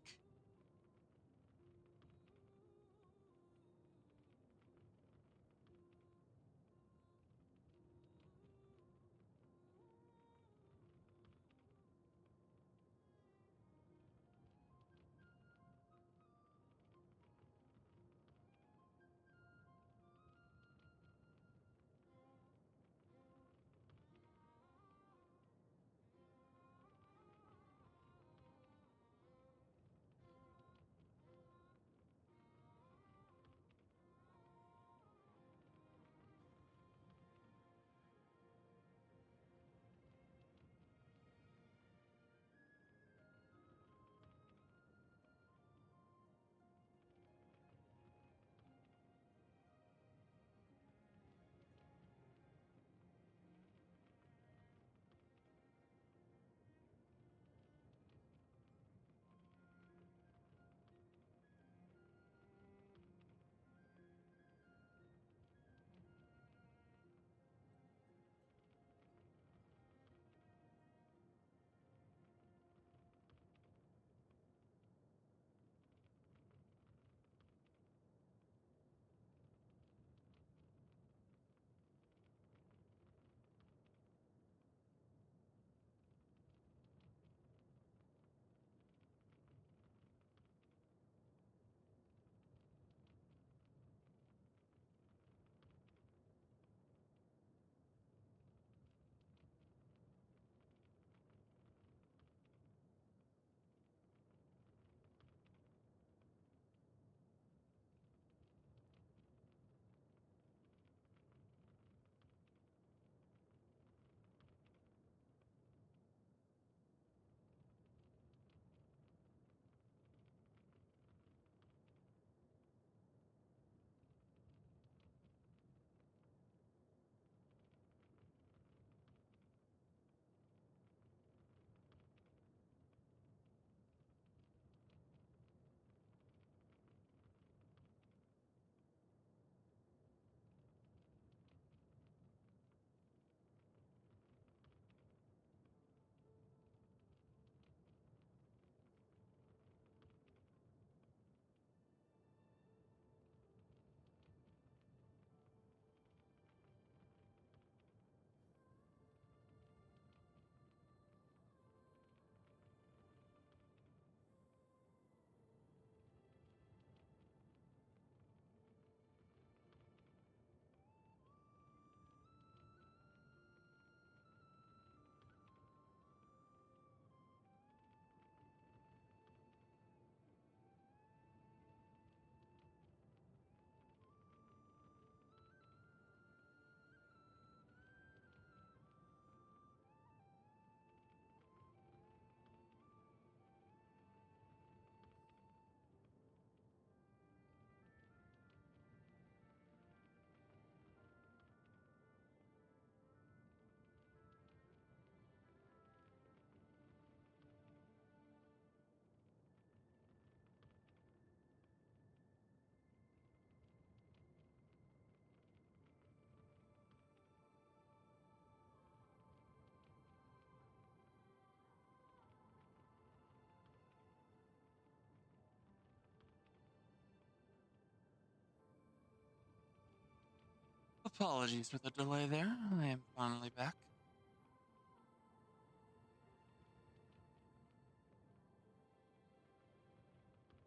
Apologies for the delay there. I am finally back.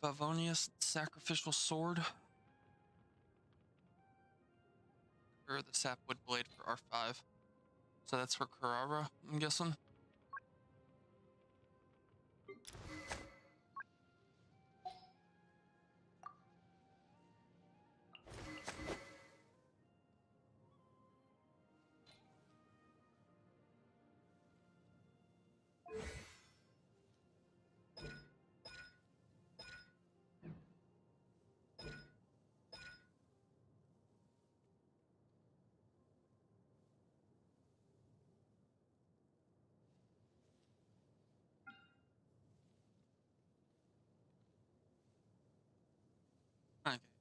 Favonius Sacrificial Sword. Or the Sapwood Blade for R5. So that's for Carrara, I'm guessing.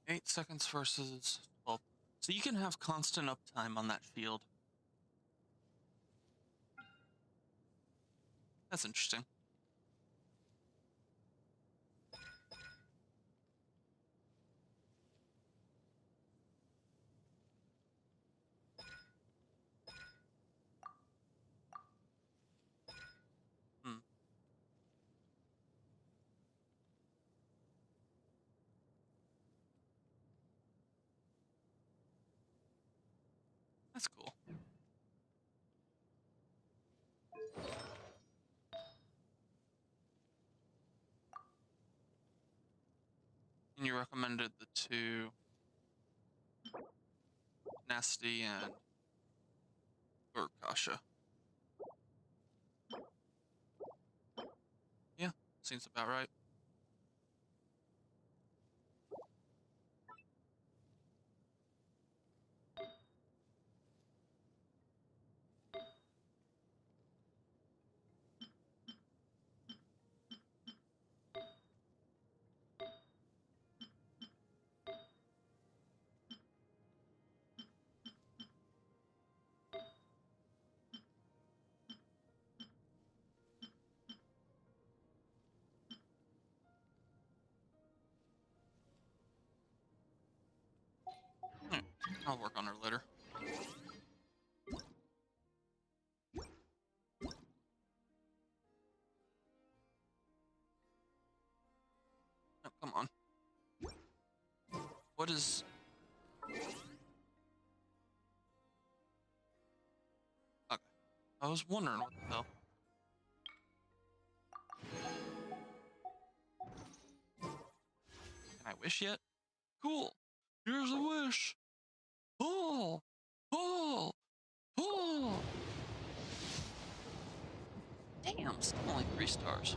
8 seconds versus 12. So you can have constant uptime on that shield. That's interesting. Hmm. That's cool. And you recommended the 2 Nasty and Kasha. Yeah, seems about right. I'll work on her later. Oh, come on. What is... Okay. I was wondering what the hell. Can I wish yet? Cool. Here's a wish. Pull! Pull! Pull! Damn, still only 3 stars.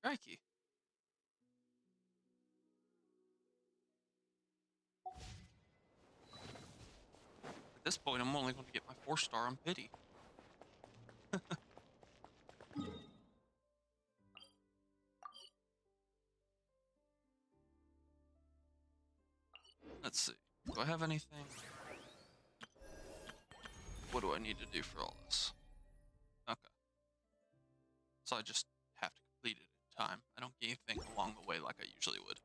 Crikey. At this point, I'm only going to get my 4-star on pity. Let's see. Do I have anything? What do I need to do for all this? Okay. So I just have to complete it in time. I don't get anything along the way like I usually would.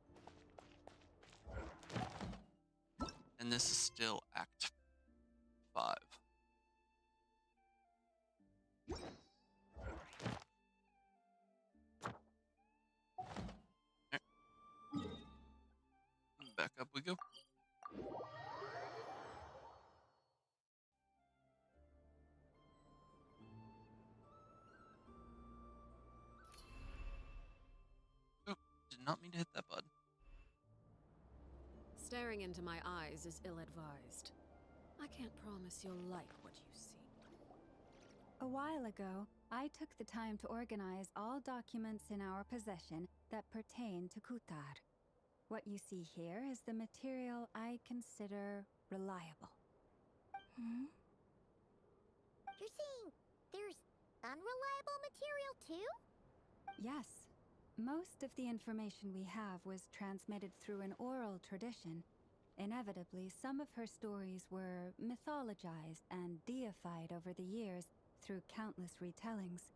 And this is still Act 5. Back up we go. Oh, did not mean to hit that button. Staring into my eyes is ill-advised. I can't promise you'll like what you see. A while ago, I took the time to organize all documents in our possession that pertain to Kutar. What you see here is the material I consider reliable. Hmm? You're saying there's unreliable material too? Yes. Most of the information we have was transmitted through an oral tradition. Inevitably, some of her stories were mythologized and deified over the years through countless retellings.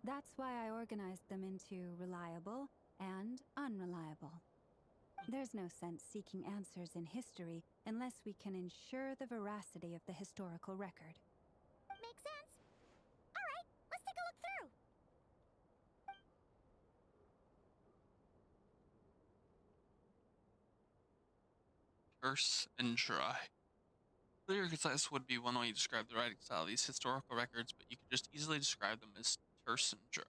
That's why I organized them into reliable and unreliable. There's no sense seeking answers in history unless we can ensure the veracity of the historical record. Makes sense. All right, let's take a look through. Terse and dry. Clear and concise would be one way to describe the writing style of these historical records, but you could just easily describe them as terse and dry.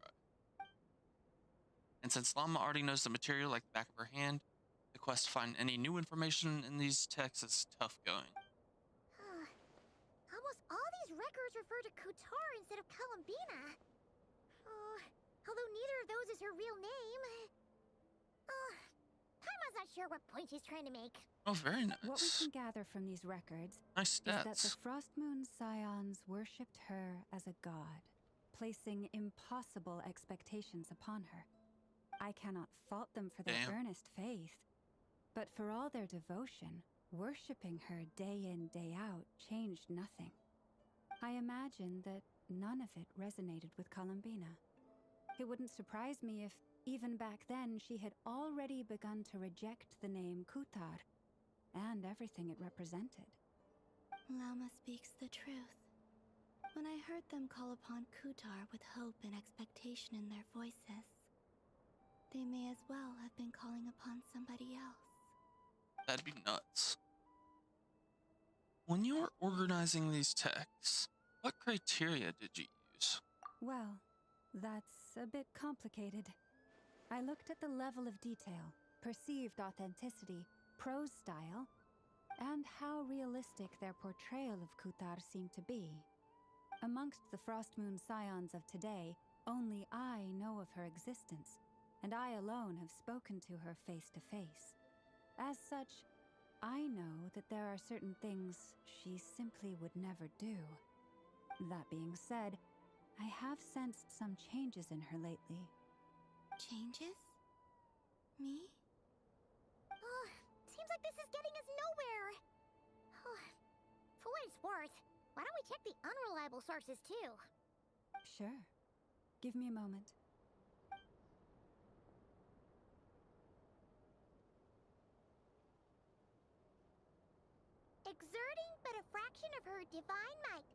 And since Llama already knows the material like the back of her hand, the quest to find any new information in these texts is tough going. Almost all these records refer to Kutar instead of Columbina. Although neither of those is her real name. Paimon's not sure what point she's trying to make. Oh, very nice. What we can gather from these records Nice is that stats. the Frost Moon Scions worshipped her as a god, placing impossible expectations upon her. I cannot fault them for their earnest faith, but for all their devotion, worshipping her day in, day out changed nothing. I imagine that none of it resonated with Columbina. It wouldn't surprise me if, even back then, she had already begun to reject the name Kutar and everything it represented. Lama speaks the truth. When I heard them call upon Kutar with hope and expectation in their voices, they may as well have been calling upon somebody else. That'd be nuts. When you were organizing these texts, what criteria did you use? Well, that's a bit complicated. I looked at the level of detail, perceived authenticity, prose style, and how realistic their portrayal of Kutar seemed to be. Amongst the Frostmoon scions of today, only I know of her existence, and I alone have spoken to her face to face. As such, I know that there are certain things she simply would never do. That being said, I have sensed some changes in her lately. Changes? Me? Oh, seems like this is getting us nowhere. Oh, for what it's worth, why don't we check the unreliable sources too? Sure. Give me a moment. Exerting but a fraction of her divine might,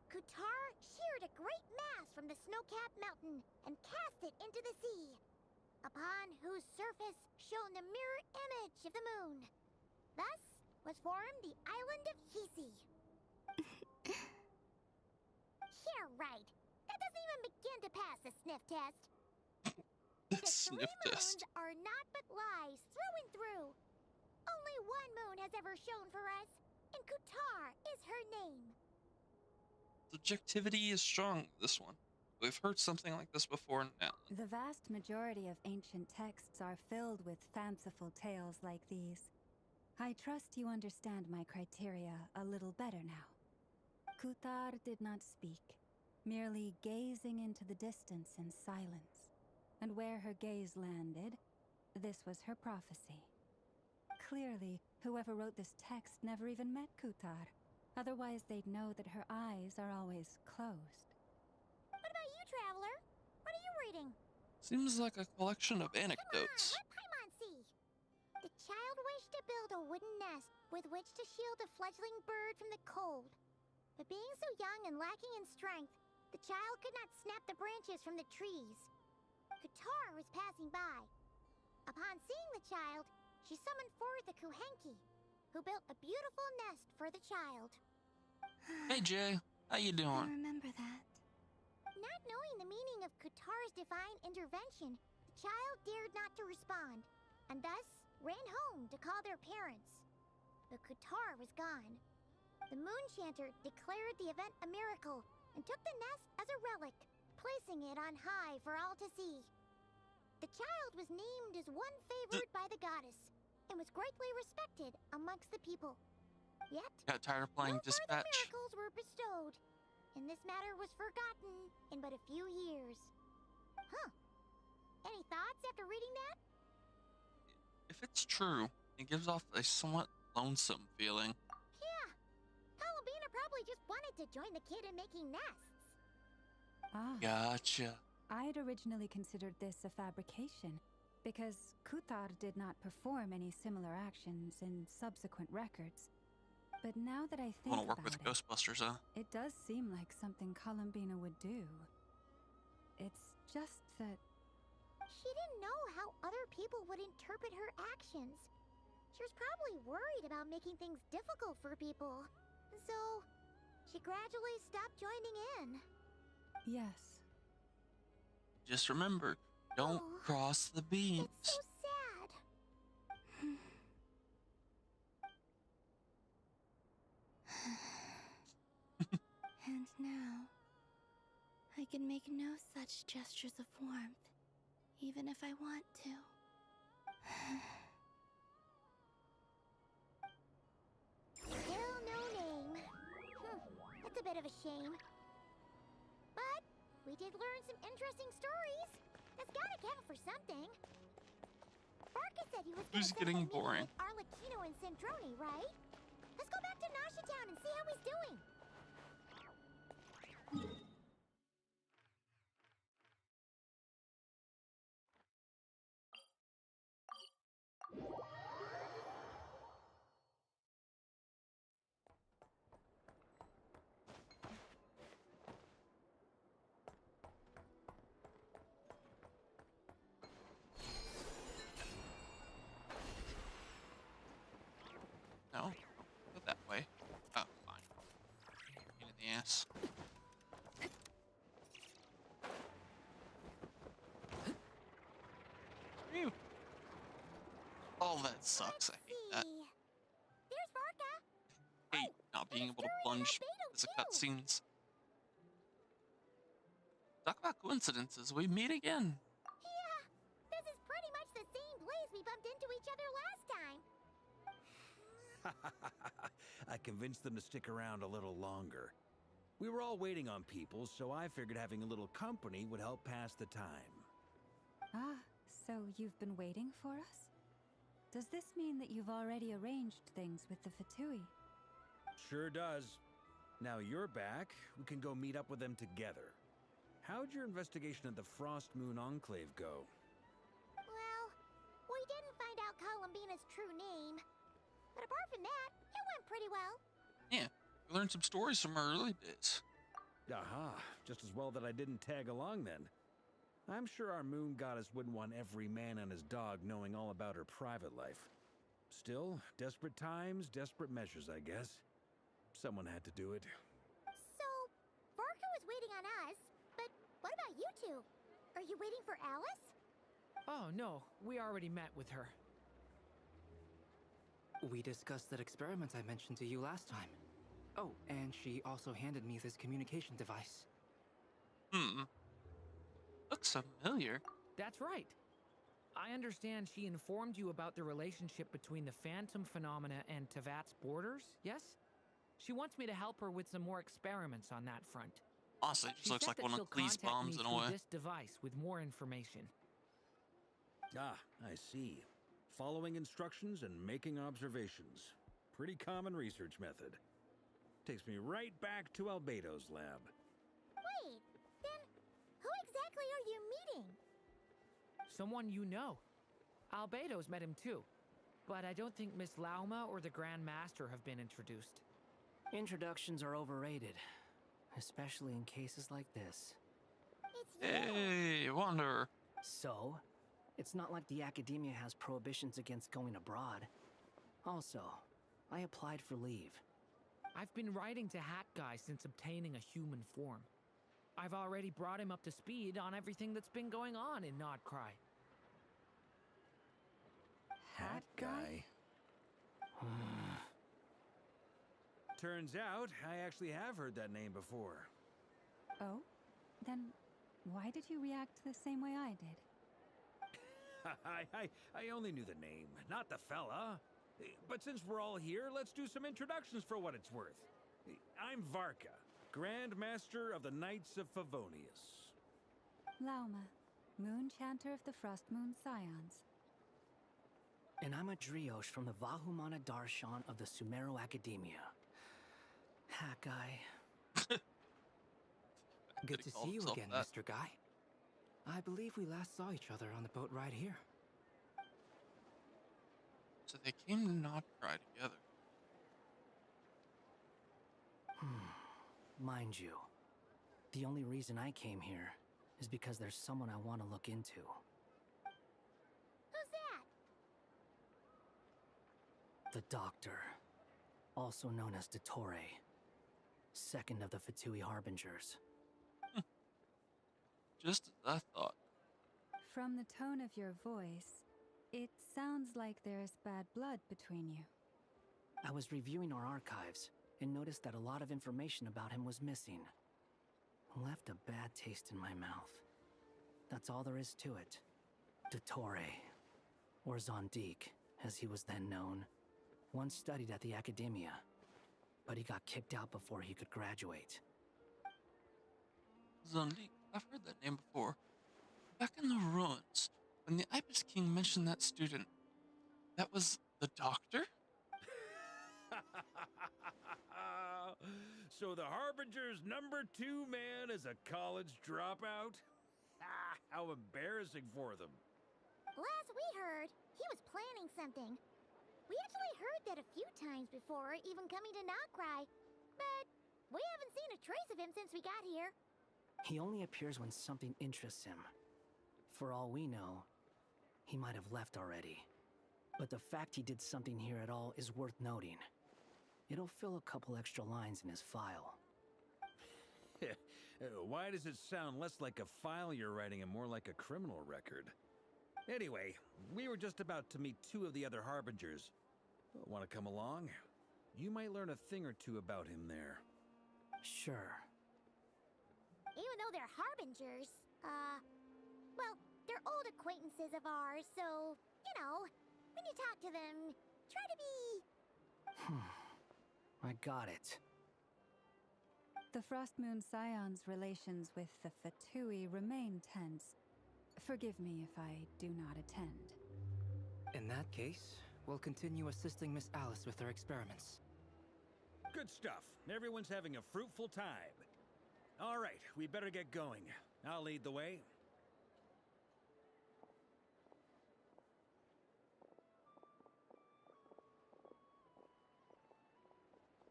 Kutar sheared a great mass from the snow-capped mountain and cast it into the sea, upon whose surface shone the mirror image of the moon. Thus was formed the island of Hisi. Yeah, right. That doesn't even begin to pass the sniff test. The three moons are not but lies through and through. Only one moon has ever shone for us, and Kutar is her name. Subjectivity is strong, this one. We've heard something like this before now. The vast majority of ancient texts are filled with fanciful tales like these. I trust you understand my criteria a little better now. Kutar did not speak, merely gazing into the distance in silence. And where her gaze landed, this was her prophecy. Clearly, whoever wrote this text never even met Kutar. Otherwise, they'd know that her eyes are always closed. What about you, Traveler? What are you reading? Seems like a collection of anecdotes. Come on, let Paimon see. The child wished to build a wooden nest with which to shield a fledgling bird from the cold. But being so young and lacking in strength, the child could not snap the branches from the trees. Kutar was passing by. Upon seeing the child, she summoned forth the Kuhenki, who built a beautiful nest for the child. Hey Jay, how you I doing? remember that. Not knowing the meaning of Kutar's divine intervention, the child dared not to respond, and thus ran home to call their parents. But Kutar was gone. The Moonchanter declared the event a miracle and took the nest as a relic, placing it on high for all to see. The child was named as one favored by the goddess, and was greatly respected amongst the people. Yet, Got tired of playing no further Dispatch. miracles were bestowed, and this matter was forgotten in but a few years. Huh. Any thoughts after reading that? If it's true, it gives off a somewhat lonesome feeling. Yeah. Columbina probably just wanted to join the kid in making nests. Ah. Gotcha. I'd originally considered this a fabrication, because Kutar did not perform any similar actions in subsequent records. But now that I think Want to work about with it, Ghostbusters, huh? it does seem like something Columbina would do. It's just that... She didn't know how other people would interpret her actions. She was probably worried about making things difficult for people. So, she gradually stopped joining in. Yes. Just remember, don't cross the beams. It's so sad. And now, I can make no such gestures of warmth, even if I want to. Still no name. That's a bit of a shame. But we we did learn some interesting stories. That's gotta count for something. Barca said he was Who's gonna set up a getting meeting boring? with Arlecchino and Centroni, right? Let's go back to Nasha Town and see how he's doing. No, go that way. Oh, fine. Pain in the ass. Ew. Oh, that sucks. I hate that. There's Barca. Hate not being able to plunge as a cutscenes. Talk about coincidences. We meet again. Yeah, this is pretty much the same place we bumped into each other last time. I convinced them to stick around a little longer. We were all waiting on people, so I figured having a little company would help pass the time. Ah, so you've been waiting for us? Does this mean that you've already arranged things with the Fatui? Sure does. Now you're back, we can go meet up with them together. How'd your investigation of the Frost Moon Enclave go? Well, we didn't find out Columbina's true name. But apart from that, it went pretty well. Yeah, we learned some stories from our early days. Aha, just as well that I didn't tag along then. I'm sure our moon goddess wouldn't want every man and his dog knowing all about her private life. Still, desperate times, desperate measures, I guess. Someone had to do it. So, Barca was waiting on us, but what about you two? Are you waiting for Alice? Oh, no. We already met with her. We discussed that experiment I mentioned to you last time. Oh, and she also handed me this communication device. Looks familiar. That's right. I understand she informed you about the relationship between the Phantom phenomena and Tevat's borders, yes? She wants me to help her with some more experiments on that front. Honestly, it just looks like one of Clee's bombs in a way. This device with more information. Ah, I see. Following instructions and making observations. Pretty common research method. Takes me right back to Albedo's lab. Wait, then who exactly are you meeting? Someone you know. Albedo's met him too. But I don't think Miss Lauma or the Grand Master have been introduced. Introductions are overrated, especially in cases like this. Hey, Wanderer. So, it's not like the Academia has prohibitions against going abroad. Also, I applied for leave. I've been writing to Hat Guy since obtaining a human form. I've already brought him up to speed on everything that's been going on in Nodcry. Hat Guy? Turns out, I actually have heard that name before. Oh? Then why did you react the same way I did? I only knew the name, not the fella. But since we're all here, let's do some introductions for what it's worth. I'm Varka, Grand Master of the Knights of Favonius. Lauma, Moon Chanter of the Frost Moon Scions. And I'm a Driosh from the Vahumana Darshan of the Sumero Academia. Hat Guy. Good to see you again, Mr. Guy. I believe we last saw each other on the boat ride here. So they came to Nodcry together. Mind you, the only reason I came here is because there's someone I want to look into. Who's that? The Doctor, also known as Dottore, second of the Fatui Harbingers. Just as I thought. From the tone of your voice, it sounds like there's bad blood between you. I was reviewing our archives and noticed that a lot of information about him was missing. Left a bad taste in my mouth. That's all there is to it. Dottore, or Zondique, as he was then known, once studied at the Academia, but he got kicked out before he could graduate. Zondique. I've heard that name before. Back in the ruins, when the Ibis King mentioned that student, that was the doctor? So the Harbinger's #2 man is a college dropout? How embarrassing for them. Last we heard, he was planning something. We actually heard that a few times before, even coming to Notcry. But we haven't seen a trace of him since we got here. He only appears when something interests him. For all we know, he might have left already. But the fact he did something here at all is worth noting. It'll fill a couple extra lines in his file. Why does it sound less like a file you're writing and more like a criminal record? Anyway, we were just about to meet 2 of the other Harbingers. Want to come along? You might learn a thing or two about him there. Sure. Even though they're Harbingers, well, they're old acquaintances of ours, so, you know, when you talk to them, try to be... I got it. The Frostmoon Scion's relations with the Fatui remain tense. Forgive me if I do not attend. In that case, we'll continue assisting Miss Alice with her experiments. Good stuff. Everyone's having a fruitful time. All right, we better get going. I'll lead the way.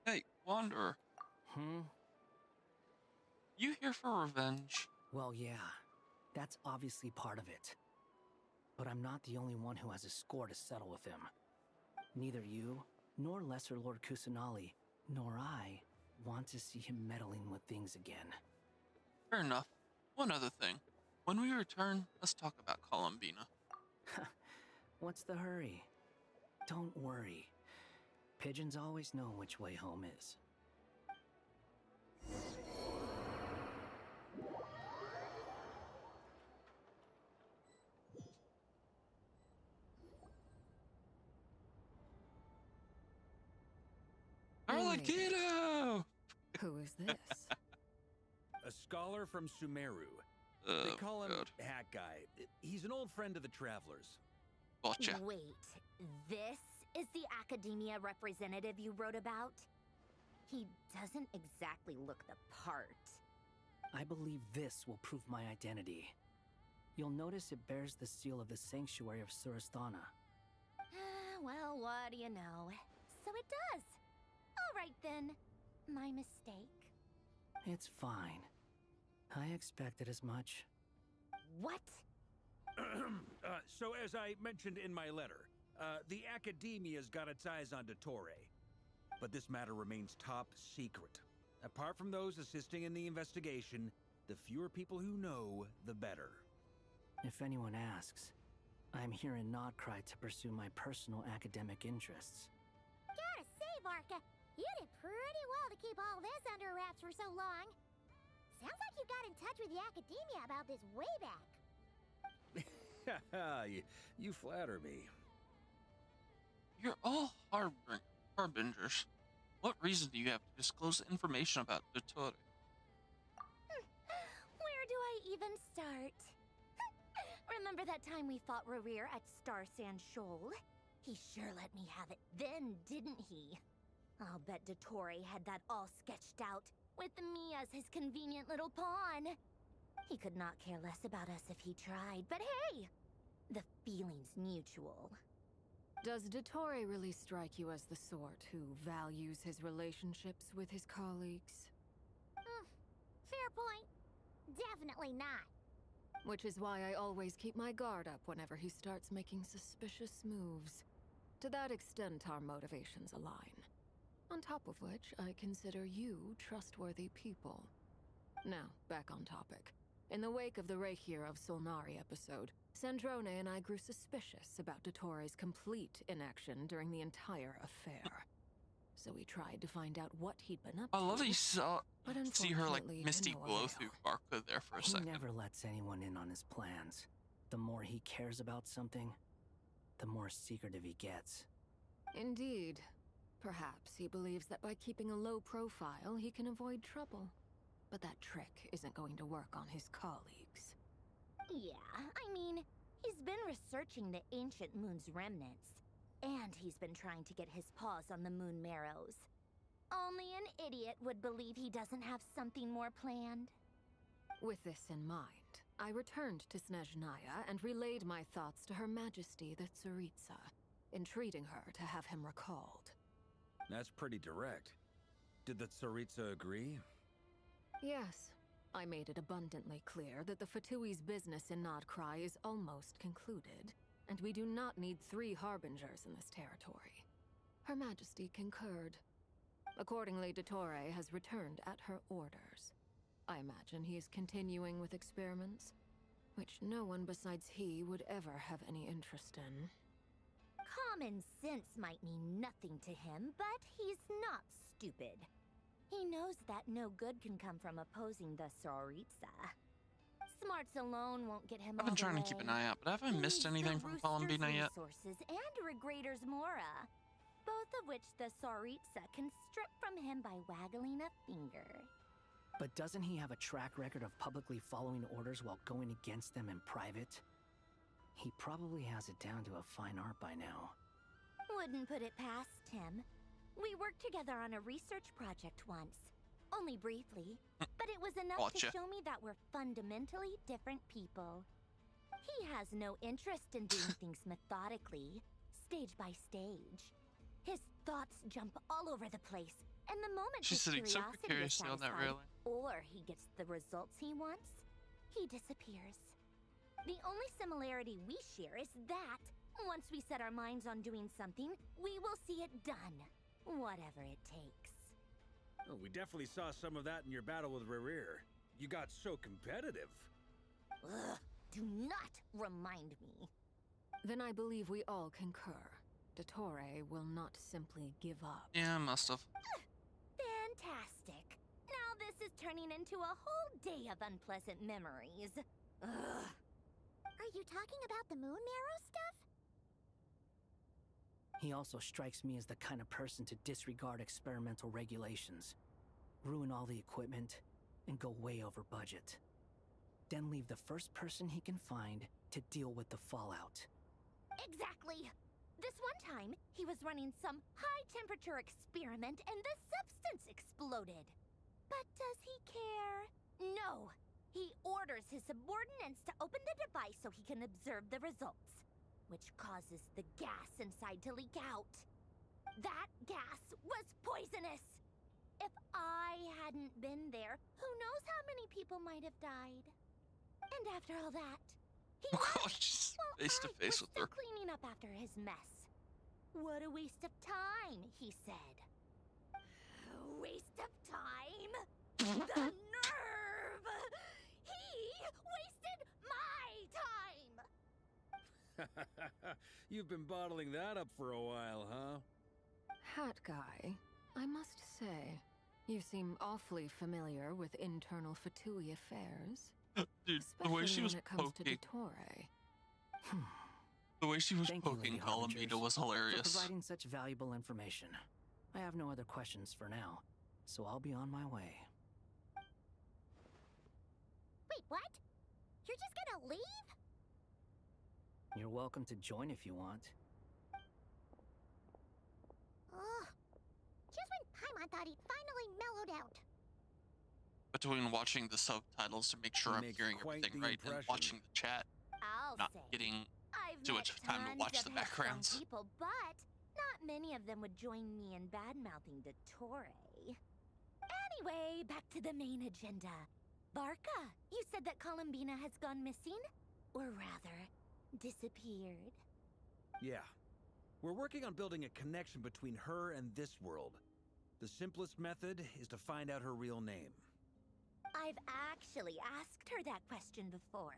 Hey, Wanderer. Hmm? You here for revenge? Well, yeah. That's obviously part of it. But I'm not the only one who has a score to settle with him. Neither you, nor Lesser Lord Kusanali, nor I want to see him meddling with things again. Fair enough. One other thing. When we return, let's talk about Columbina. What's the hurry? Don't worry. Pigeons always know which way home is. Arlecchino! Who is this? A scholar from Sumeru. They call him Hat Guy. He's an old friend of the Travelers. Gotcha. Wait, this is the Academia representative you wrote about? He doesn't exactly look the part. I believe this will prove my identity. You'll notice it bears the seal of the Sanctuary of Surasthana. Well, what do you know? So it does. All right then. My mistake. It's fine. I expected as much. What? So as I mentioned in my letter, the Academia's got its eyes on Dottore. But this matter remains top secret. Apart from those assisting in the investigation, the fewer people who know, the better. If anyone asks, I'm here in Notcry to pursue my personal academic interests. Gotta say, Varka, you did pretty well to keep all this under wraps for so long. Sounds like you got in touch with the Academia about this way back. You flatter me. You're all harbingers. What reason do you have to disclose information about Dottore? Where do I even start? Remember that time we fought Rerir at Star Sand Shoal? He sure let me have it then, didn't he? I'll bet Dottore had that all sketched out, with me as his convenient little pawn. He could not care less about us if he tried, but hey! The feeling's mutual. Does Dottore really strike you as the sort who values his relationships with his colleagues? Fair point. Definitely not. Which is why I always keep my guard up whenever he starts making suspicious moves. To that extent, our motivations align. On top of which, I consider you trustworthy people. Now, back on topic. In the wake of the Reikir of Solnari episode, Sandrone and I grew suspicious about Dottore's complete inaction during the entire affair. So we tried to find out what he'd been up to. I love that you see her like unfortunately, to misty no glow avail. through Barca there for a He second. never lets anyone in on his plans. The more he cares about something, the more secretive he gets. Indeed. Perhaps he believes that by keeping a low profile, he can avoid trouble. But that trick isn't going to work on his colleagues. Yeah, I mean, he's been researching the ancient moon's remnants. And he's been trying to get his paws on the moon marrows. Only an idiot would believe he doesn't have something more planned. With this in mind, I returned to Snezhnaya and relayed my thoughts to Her Majesty the Tsaritsa, entreating her to have him recalled. That's pretty direct. Did the Tsaritsa agree? Yes. I made it abundantly clear that the Fatui's business in Nodcry is almost concluded, and we do not need 3 harbingers in this territory. Her Majesty concurred. Accordingly, Dottore has returned at her orders. I imagine he is continuing with experiments, which no one besides he would ever have any interest in. Common sense might mean nothing to him, but he's not stupid. He knows that no good can come from opposing the Tsaritsa. Smarts alone won't get him I've been trying to keep an eye out, but have I missed anything from Columbina yet? Resources and Regrador's Mora, both of which the Tsaritsa can strip from him by waggling a finger. But doesn't he have a track record of publicly following orders while going against them in private? He probably has it down to a fine art by now. Wouldn't put it past him. We worked together on a research project once. Only briefly, but it was enough to show me that we're fundamentally different people. He has no interest in doing things methodically, stage by stage. His thoughts jump all over the place, and the moment She's his sitting so curiosity is precariously on that satisfied, railing. or he gets the results he wants, he disappears. The only similarity we share is that once we set our minds on doing something, we will see it done, whatever it takes. Oh, we definitely saw some of that in your battle with Rerir. You got so competitive. Ugh, do not remind me. Then I believe we all concur. Dottore will not simply give up. Yeah, must have. Fantastic. Now this is turning into a whole day of unpleasant memories. Ugh. Are you talking about the moon marrow stuff? He also strikes me as the kind of person to disregard experimental regulations, ruin all the equipment, and go way over budget. Then leave the first person he can find to deal with the fallout. Exactly. This one time, he was running some high-temperature experiment and the substance exploded. But does he care? No. He orders his subordinates to open the device so he can observe the results, which causes the gas inside to leak out. That gas was poisonous. If I hadn't been there, who knows how many people might have died. And after all that, he she's face to face with her. cleaning up after his mess. What a waste of time, he said. Waste of time? The nerve! He wasted my time! You've been bottling that up for a while, huh? Hat guy, I must say, you seem awfully familiar with internal Fatui affairs. Dude, the way she was when it comes to poking, Dottore. the way she was Thank you, poking Lady Columbina Harbingers, was for hilarious. providing such valuable information. I have no other questions for now, so I'll be on my way. Wait, what? You're just gonna leave? You're welcome to join if you want. Ugh. Just when Paimon thought he'd finally mellowed out. Between watching the subtitles to make sure You I'm make hearing quite everything the right and impression. watching the chat, I'll not say. getting I've too met much time to tons watch of the headstrong backgrounds. people, but not many of them would join me in bad-mouthing Dottore. Anyway, back to the main agenda. Barca, you said that Columbina has gone missing? Or rather, disappeared. Yeah. We're working on building a connection between her and this world. The simplest method is to find out her real name. I've actually asked her that question before,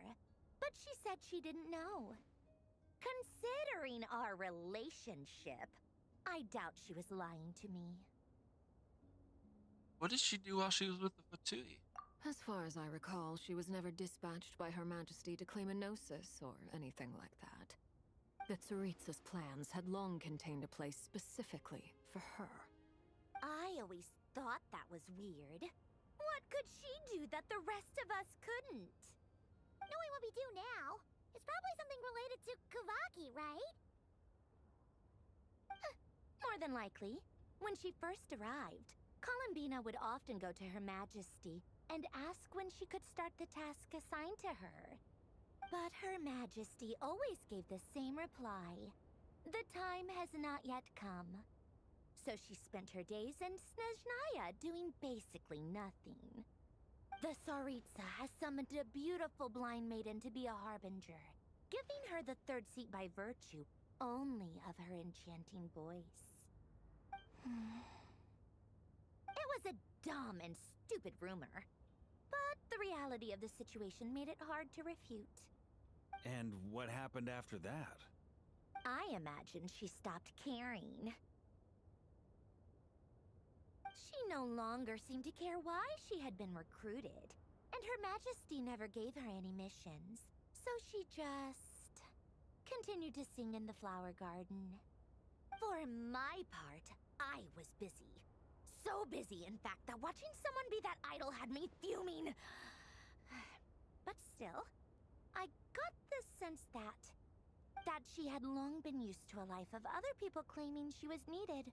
but she said she didn't know. Considering our relationship, I doubt she was lying to me. What did she do while she was with the Fatui? As far as I recall, she was never dispatched by Her Majesty to claim a gnosis or anything like that. The Tsaritsa's plans had long contained a place specifically for her. I always thought that was weird. What could she do that the rest of us couldn't? Knowing what we do now, it's probably something related to Kavaki, right? More than likely. When she first arrived, Columbina would often go to Her Majesty and ask when she could start the task assigned to her. But Her Majesty always gave the same reply. The time has not yet come. So she spent her days in Snezhnaya doing basically nothing. The Tsaritsa has summoned a beautiful blind maiden to be a harbinger, giving her the third seat by virtue only of her enchanting voice. It was a dumb and stupid rumor, but the reality of the situation made it hard to refute. And what happened after that? I imagine she stopped caring. She no longer seemed to care why she had been recruited, and Her Majesty never gave her any missions, so she just continued to sing in the flower garden. For my part, I was busy. So busy, in fact, that watching someone be that idol had me fuming. But still, I got the sense that she had long been used to a life of other people claiming she was needed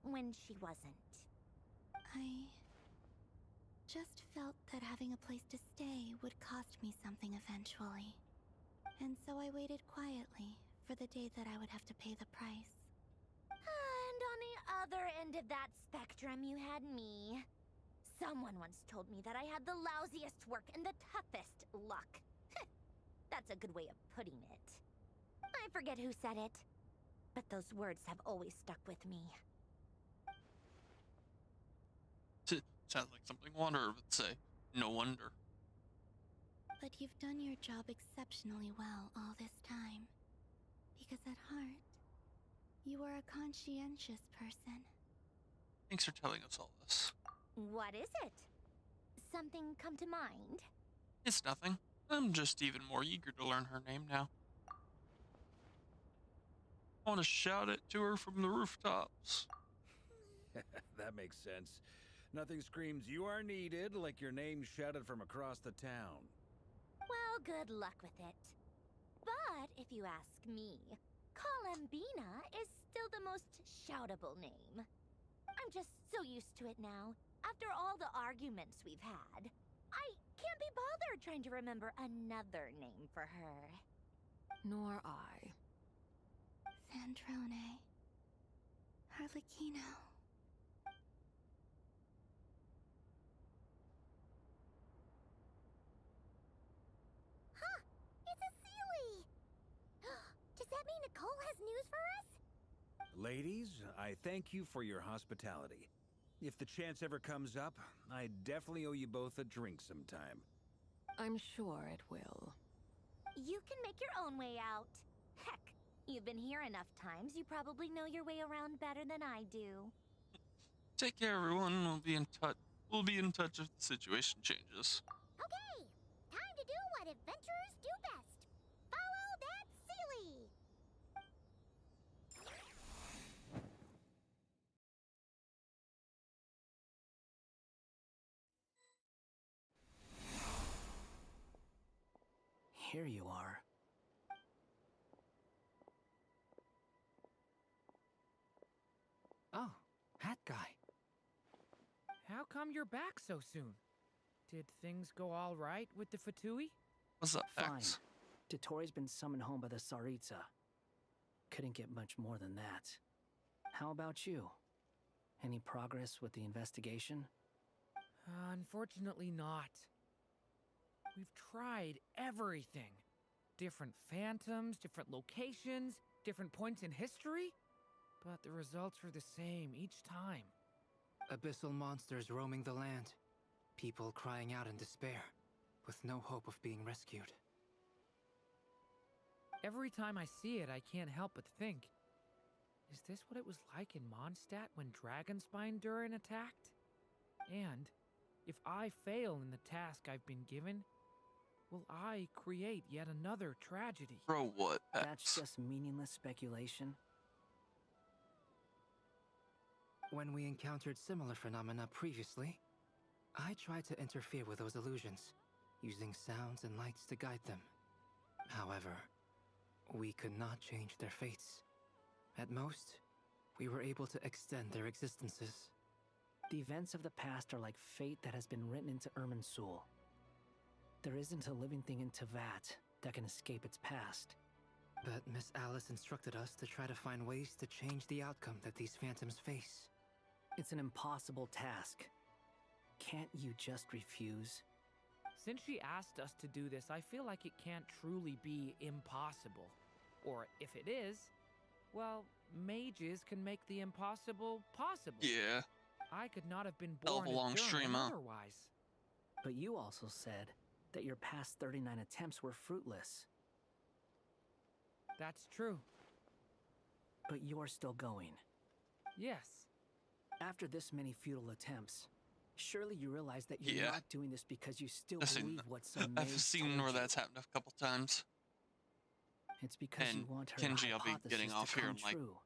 when she wasn't. I just felt that having a place to stay would cost me something eventually. And so I waited quietly for the day that I would have to pay the price. And on the other end of that spectrum, you had me. Someone once told me that I had the lousiest work and the toughest luck. That's a good way of putting it. I forget who said it, but those words have always stuck with me. Sounds like something Wanderer would say. No wonder. But you've done your job exceptionally well all this time. Because at heart, you are a conscientious person. Thanks for telling us all this. What is it? Something come to mind? It's nothing. I'm just even more eager to learn her name now. I want to shout it to her from the rooftops. That makes sense. Nothing screams you are needed like your name shouted from across the town. Well, good luck with it. But if you ask me, Columbina is still the most shoutable name. I'm just so used to it now. After all the arguments we've had, I can't be bothered trying to remember another name for her. Nor I. Sandrone. Harlequino. Huh! It's a Sealy! Does that mean Nicole has news for us? Ladies, I thank you for your hospitality. If the chance ever comes up, I definitely owe you both a drink sometime. I'm sure it will. You can make your own way out. Heck, you've been here enough times, you probably know your way around better than I do. Take care, everyone. We'll be in touch. We'll be in touch if the situation changes. Okay, time to do what adventurers do best. Follow that Sealy! Here you are. Oh, hat guy. How come you're back so soon? Did things go all right with the Fatui? What's up, Fine. X? Dotori's been summoned home by the Tsaritsa. Couldn't get much more than that. How about you? Any progress with the investigation? Unfortunately not. We've tried everything. Different phantoms, different locations, different points in history. But the results were the same each time. Abyssal monsters roaming the land. People crying out in despair, with no hope of being rescued. Every time I see it, I can't help but think, is this what it was like in Mondstadt when Dragonspine Durin attacked? And if I fail in the task I've been given, will I create yet another tragedy? Bro, what? That's just meaningless speculation. When we encountered similar phenomena previously, I tried to interfere with those illusions, using sounds and lights to guide them. However, we could not change their fates. At most, we were able to extend their existences. The events of the past are like fate that has been written into Irminsul. There isn't a living thing in Tevat that can escape its past. But Miss Alice instructed us to try to find ways to change the outcome that these phantoms face. It's an impossible task. Can't you just refuse? Since she asked us to do this, I feel like it can't truly be impossible. Or if it is, well, mages can make the impossible possible. Yeah. I could not have been Hell of born a long a Durin stream, huh? otherwise. But you also said that your past 39 attempts were fruitless. That's true. But you're still going. Yes. After this many futile attempts, surely you realize that you're not doing this because you still believe what some I've mage seen told where you. that's happened a couple times. It's because And you want her Kenji, I'll be hypothesis getting to off here come in like true.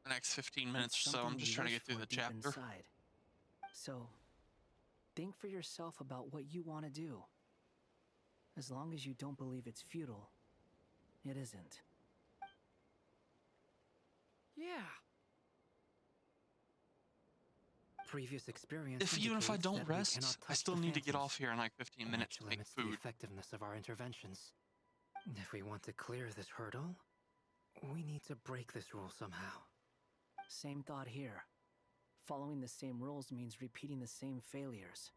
the next 15 It's minutes or so. I'm something just you trying to wish get through for the deep chapter. inside. So, think for yourself about what you want to do. As long as you don't believe it's futile, it isn't. Yeah. Previous experience Even if I indicates don't that we rest, cannot I touch still the need to get phantoms, off here in like 15 minutes to which make limits food. the effectiveness of our interventions. If we want to clear this hurdle, we need to break this rule somehow. Same thought here. Following the same rules means repeating the same failures.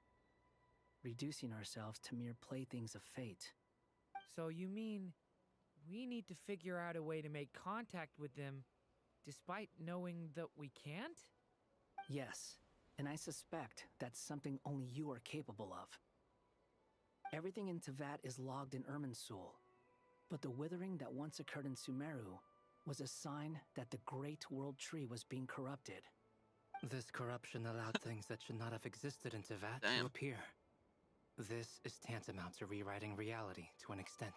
Reducing ourselves to mere playthings of fate. So you mean we need to figure out a way to make contact with them despite knowing that we can't? Yes, and I suspect that's something only you are capable of. Everything in Tevat is logged in Irminsul, but the withering that once occurred in Sumeru was a sign that the Great World Tree was being corrupted. This corruption allowed things that should not have existed in Tevat to appear. This is tantamount to rewriting reality to an extent.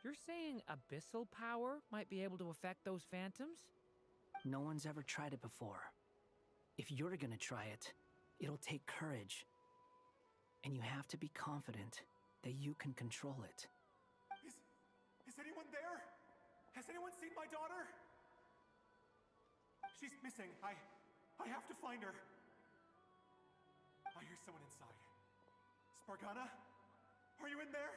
You're saying abyssal power might be able to affect those phantoms? No one's ever tried it before. If you're gonna try it, it'll take courage. And you have to be confident that you can control it. Is anyone there? Has anyone seen my daughter? She's missing. I have to find her. I hear someone inside. Spargana? Are you in there?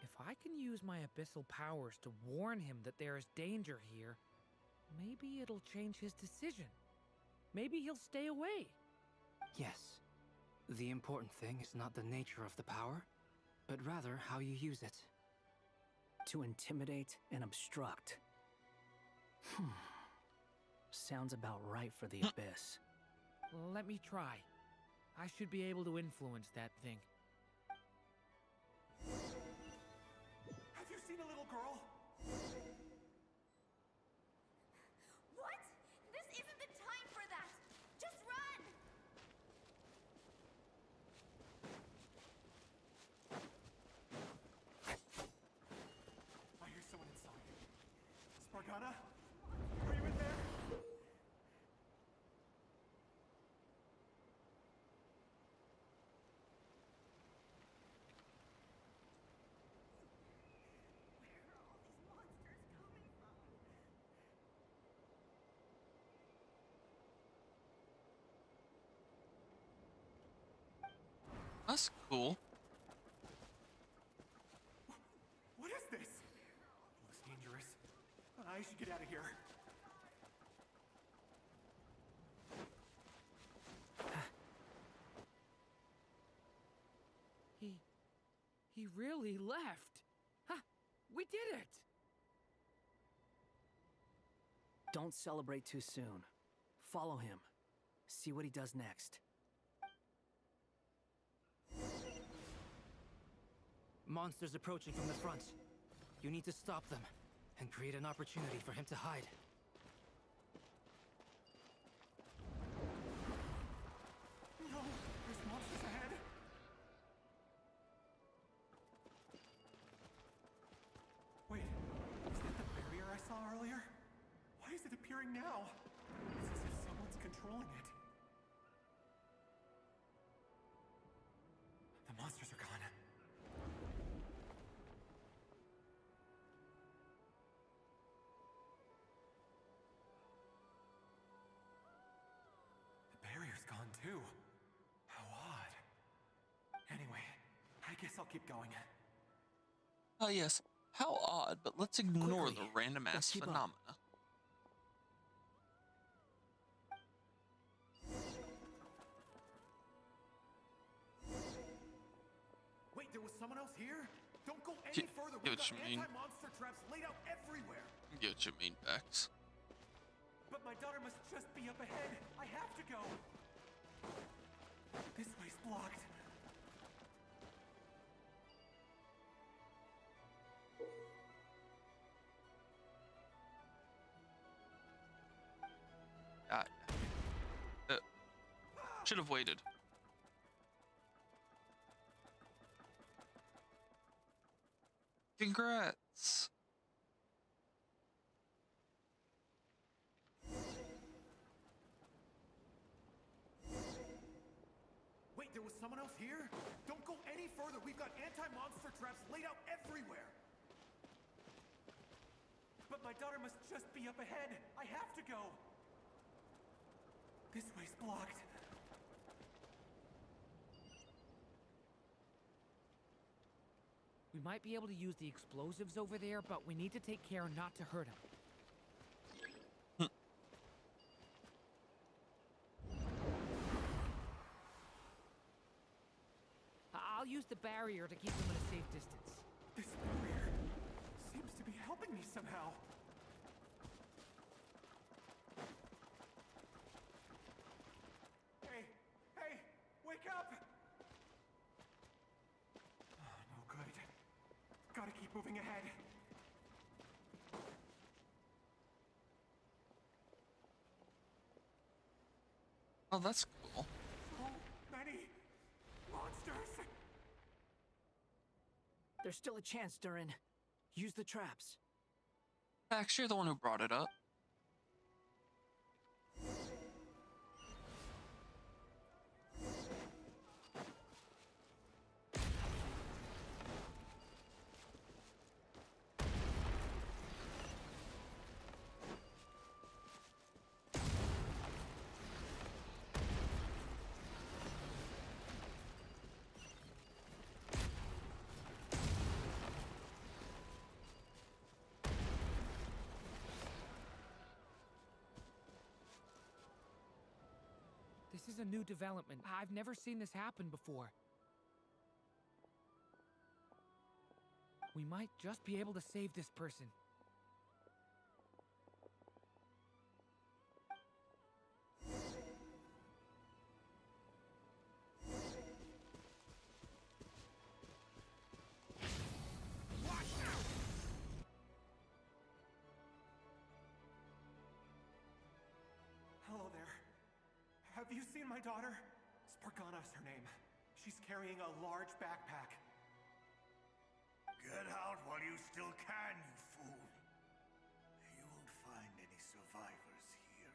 If I can use my abyssal powers to warn him that there is danger here, maybe it'll change his decision. Maybe he'll stay away. Yes. The important thing is not the nature of the power, but rather how you use it. To intimidate and obstruct. Sounds about right for the Abyss. Let me try. I should be able to influence that thing. Have you seen a little girl? What? This isn't the time for that! Just run! I hear someone inside. Spargana? Are you in there? That's cool. What is this? Looks dangerous. I should get out of here. He really left. Huh, we did it! Don't celebrate too soon. Follow him. See what he does next. Monsters approaching from the front. You need to stop them and create an opportunity for him to hide. No, there's monsters ahead. Wait, is that the barrier I saw earlier? Why is it appearing now? controlling it. The monsters are gone. The barrier's gone too. How odd. Anyway, I guess I'll keep going. Oh yes, how odd, but let's ignore Quickly, the random let's ass keep up. phenomena. Wait, there was someone else here? Don't go any Get further. what We've got you mean. anti-monster traps laid out everywhere. Get what you mean, Bex. But my daughter must just be up ahead. I have to go. This way's blocked. Should have waited. Congrats. Wait, there was someone else here? Don't go any further. We've got anti-monster traps laid out everywhere. But my daughter must just be up ahead. I have to go. This way's blocked. We might be able to use the explosives over there, but we need to take care not to hurt him. I'll use the barrier to keep him at a safe distance. This barrier seems to be helping me somehow. Hey, hey, wake up! Oh, no good. Gotta keep moving ahead. Oh, that's cool. So many monsters! There's still a chance, Durin. Use the traps. Max, you're the one who brought it up. This is a new development. I've never seen this happen before. We might just be able to save this person. Hello there. Have you seen my daughter? Spargana's her name. She's carrying a large backpack. Get out while you still can, you fool. You won't find any survivors here.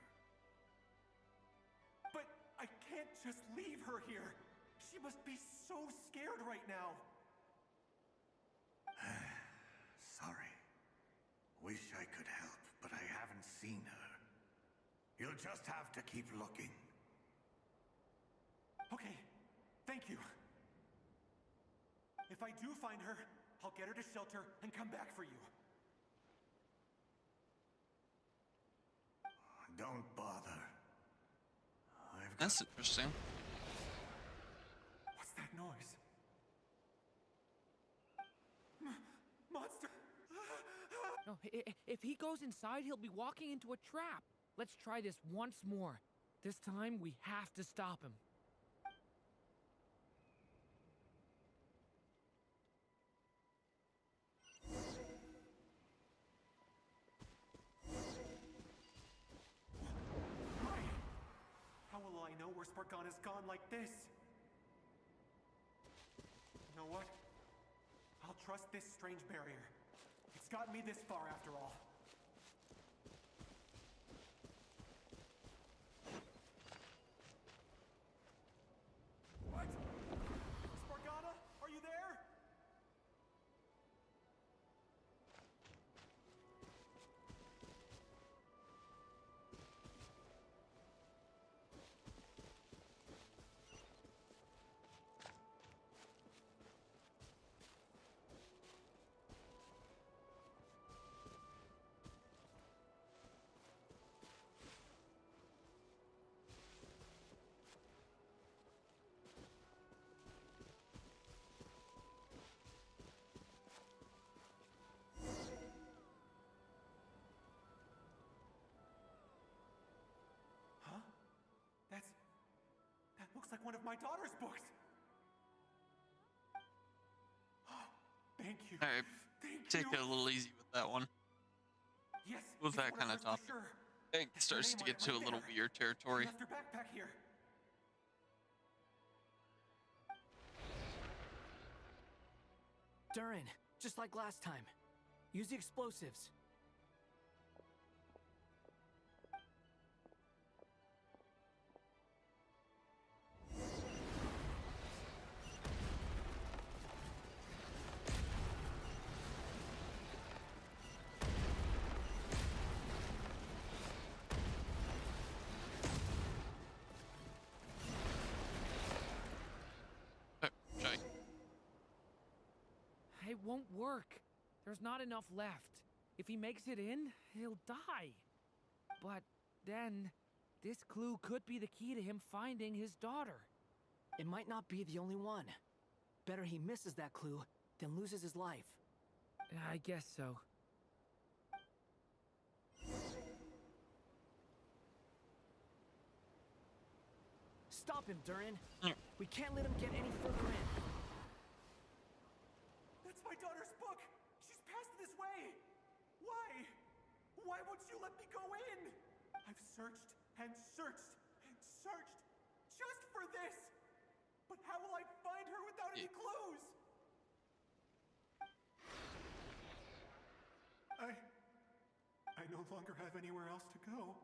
But I can't just leave her here. She must be so scared right now. Sorry. Wish I could help, but I haven't seen her. You'll just have to keep looking. Okay, thank you. If I do find her, I'll get her to shelter and come back for you. Don't bother. That's interesting. What's that noise? Monster! No, if he goes inside, he'll be walking into a trap. Let's try this once more. This time, we have to stop him. Why? How will I know where Spargana's gone like this? You know what? I'll trust this strange barrier. It's gotten me this far after all. one of my daughter's books. Thank you. All right, Thank take you. it a little easy with that one. Yes. With it's that one kind of of hers topic, for sure. it It's her starts name to on get it to a right little there. weird She territory. left her backpack here. Durin, just like last time. Use the explosives. Shy. It won't work. There's not enough left. If he makes it in, he'll die. But then, this clue could be the key to him finding his daughter. It might not be the only one. Better he misses that clue than loses his life. I guess so. Stop him, Durin. We can't let him get any further in. That's my daughter's book. She's passed this way. Why? Why won't you let me go in? I've searched and searched and searched just for this. But how will I find her without any clues? I no longer have anywhere else to go.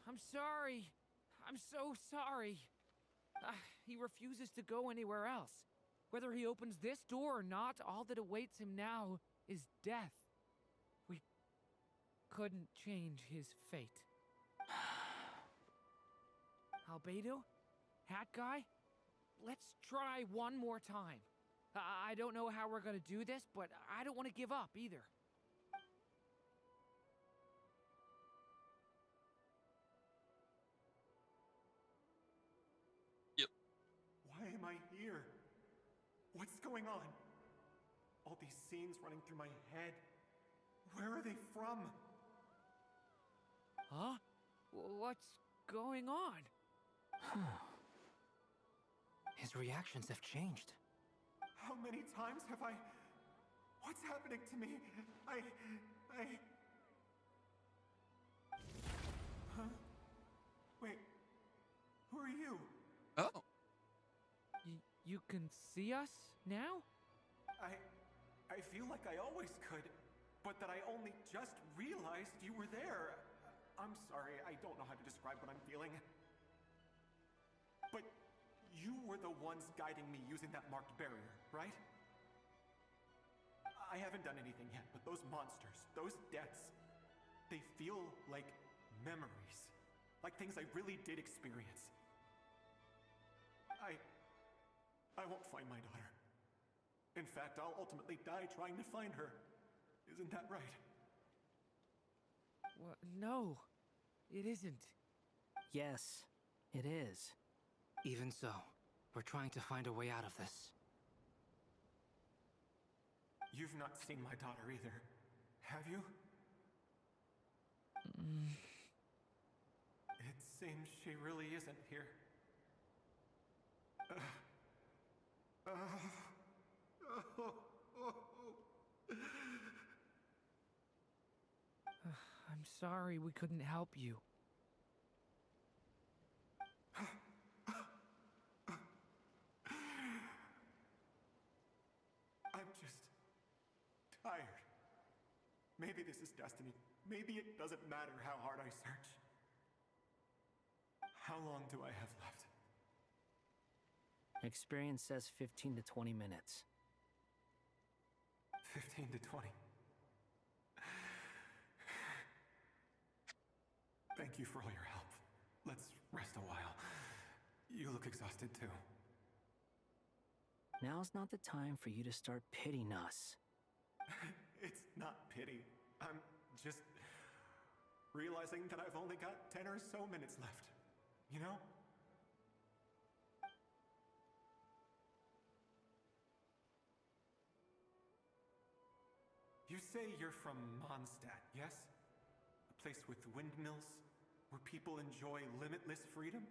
I'm sorry. I'm so sorry. He refuses to go anywhere else. Whether he opens this door or not, all that awaits him now is death. We couldn't change his fate. Albedo? Hat guy? Let's try one more time. I don't know how we're gonna do this, but I don't want to give up either. Why am I here? What's going on? All these scenes running through my head. Where are they from? Huh? What's going on? His reactions have changed. How many times have I... What's happening to me? Huh? Wait. Who are you? Oh. You can see us now? I feel like I always could, but that I only just realized you were there. I'm sorry, I don't know how to describe what I'm feeling. But you were the ones guiding me using that marked barrier, right? I haven't done anything yet, but those monsters, those deaths, they feel like memories. Like things I really did experience. I won't find my daughter. In fact, I'll ultimately die trying to find her. Isn't that right? Well, no, it isn't. Yes, it is. Even so, we're trying to find a way out of this. You've not seen my daughter either, have you? It seems she really isn't here. I'm sorry we couldn't help you. I'm just tired. Maybe this is destiny. Maybe it doesn't matter how hard I search. How long do I have left? Experience says 15 to 20 minutes. 15 to 20. Thank you for all your help. Let's rest a while. You look exhausted too. Now's not the time for you to start pitying us. It's not pity. I'm just realizing that I've only got 10 or so minutes left. You know? say you're from Mondstadt, yes? A place with windmills, where people enjoy limitless freedom?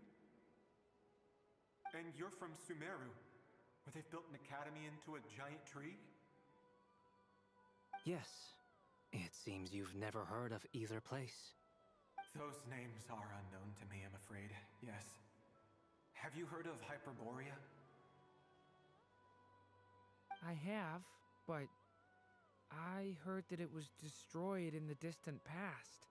And you're from Sumeru, where they've built an academy into a giant tree? Yes. It seems you've never heard of either place. Those names are unknown to me, I'm afraid, yes. Have you heard of Hyperborea? I have, but I heard that it was destroyed in the distant past.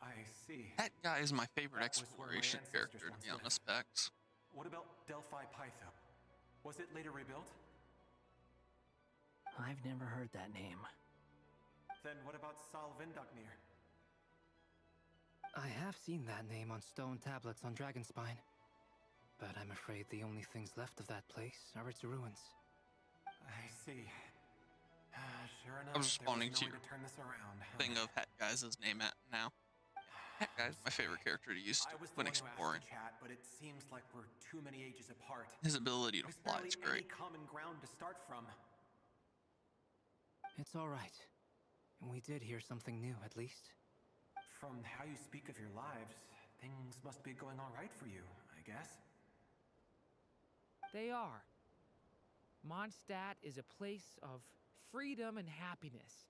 I see. That guy is my favorite That was where my exploration ancestors character, to once be lived. honest, Specs. What about Delphi Pytho? Was it later rebuilt? I've never heard that name. Then what about Sal Vindagnir? I have seen that name on stone tablets on Dragonspine. But I'm afraid the only things left of that place are its ruins. I see. Sure enough, I was responding there to was no your way to turn this around. thing of Hat Guy's name at now. Hat Guy's my favorite character to use I was the when one who asked exploring. to chat, but it seems like we're too many ages apart. His ability to There's fly barely is great. any common ground to start from. It's all right. We did hear something new, at least. From how you speak of your lives, things must be going all right for you, I guess. They are. Mondstadt is a place of freedom and happiness.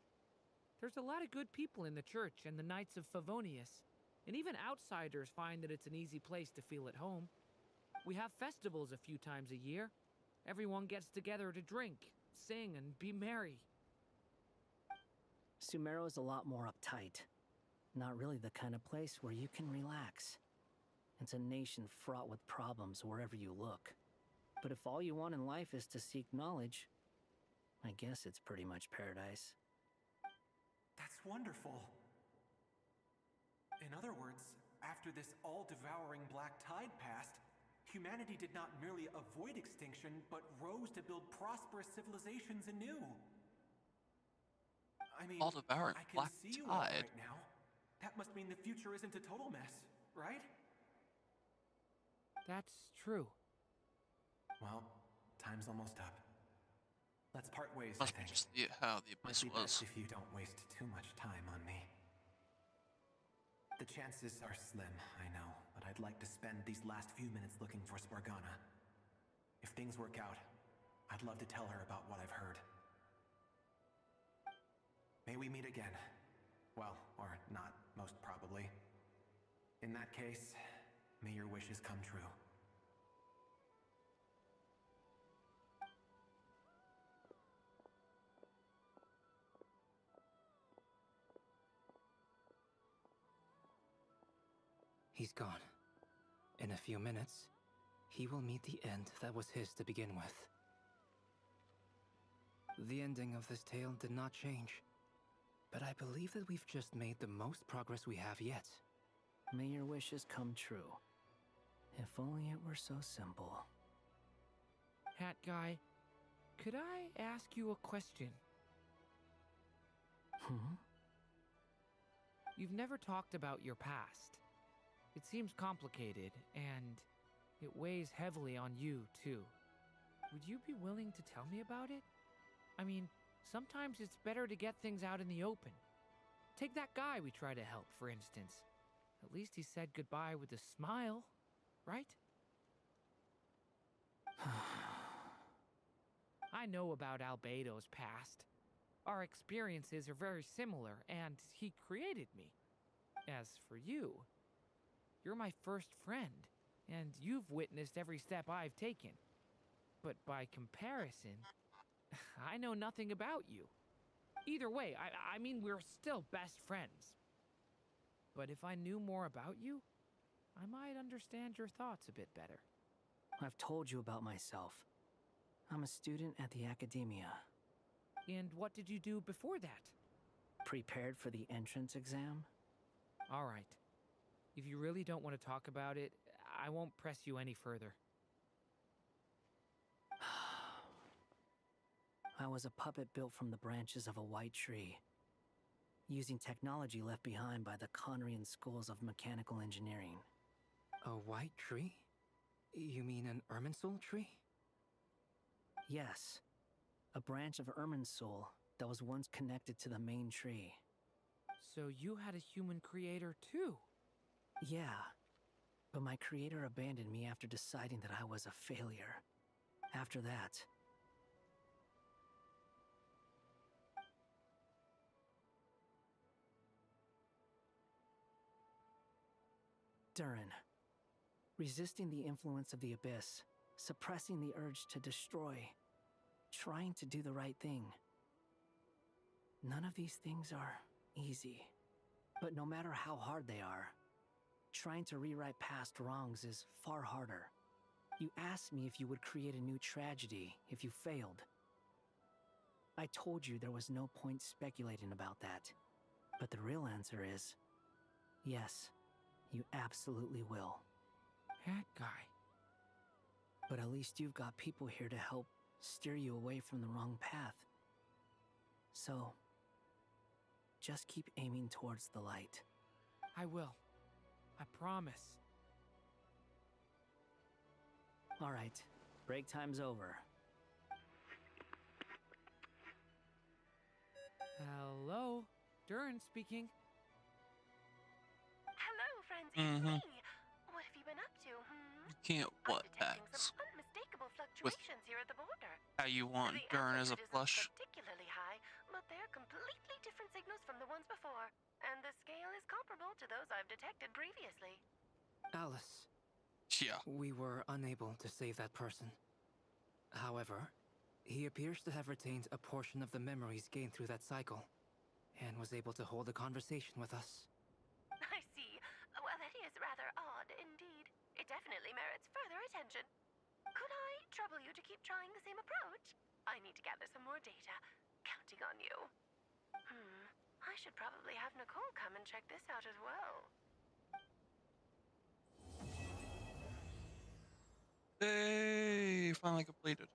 There's a lot of good people in the church and the Knights of Favonius, and even outsiders find that it's an easy place to feel at home. We have festivals a few times a year. Everyone gets together to drink, sing, and be merry. Sumeru is a lot more uptight. Not really the kind of place where you can relax. It's a nation fraught with problems wherever you look. But if all you want in life is to seek knowledge, I guess it's pretty much paradise. That's wonderful. In other words, after this all-devouring black tide passed, humanity did not merely avoid extinction, but rose to build prosperous civilizations anew. I mean, All-devouring I can black see you all tide. right now. That must mean the future isn't a total mess, right? That's true. Well, time's almost up. Let's part ways, Must I be think. just how the Might abyss be was. best if you don't waste too much time on me. The chances are slim, I know, but I'd like to spend these last few minutes looking for Spargana. If things work out, I'd love to tell her about what I've heard. May we meet again. Well, or not, most probably. In that case, may your wishes come true. He's gone. In a few minutes, he will meet the end that was his to begin with. The ending of this tale did not change, but I believe that we've just made the most progress we have yet. May your wishes come true. If only it were so simple. Hat Guy, could I ask you a question? You've never talked about your past. It seems complicated, and it weighs heavily on you, too. Would you be willing to tell me about it? I mean, sometimes it's better to get things out in the open. Take that guy we try to help, for instance. At least he said goodbye with a smile, right? I know about Albedo's past. Our experiences are very similar, and he created me. As for you, you're my first friend, and you've witnessed every step I've taken. But by comparison, I know nothing about you. Either way, I mean, we're still best friends. But if I knew more about you, I might understand your thoughts a bit better. I've told you about myself. I'm a student at the academia. And what did you do before that? Prepared for the entrance exam? All right. If you really don't want to talk about it, I won't press you any further. I was a puppet built from the branches of a white tree, using technology left behind by the Conrian schools of mechanical engineering. A white tree? You mean an Irminsul tree? Yes, a branch of Irminsul, that was once connected to the main tree. So you had a human creator too? Yeah, but my creator abandoned me after deciding that I was a failure. After that, Durin. Resisting the influence of the abyss, suppressing the urge to destroy, trying to do the right thing. None of these things are easy. But no matter how hard they are, trying to rewrite past wrongs is far harder. You asked me if you would create a new tragedy if you failed. I told you there was no point speculating about that. But the real answer is, yes, you absolutely will. That guy. But at least you've got people here to help steer you away from the wrong path. So, just keep aiming towards the light. I will. I promise. All right, break time's over. Hello? Durins speaking. Hello, friends. Mm-hmm. It's me. What have you been up to, You can't what Detecting X some unmistakable with fluctuations here at the border. how you want The Durin as a amplitude isn't plush. particularly high, but they're completely different signals from the ones before, and the scale is comparable to those I've detected previously. Alice. Yeah. We were unable to save that person. However, he appears to have retained a portion of the memories gained through that cycle, and was able to hold a conversation with us. I see. Well, that is rather odd indeed. It definitely merits further attention. Could I trouble you to keep trying the same approach? I need to gather some more data. Counting on you. I should probably have Nicole come and check this out as well. Hey, finally completed.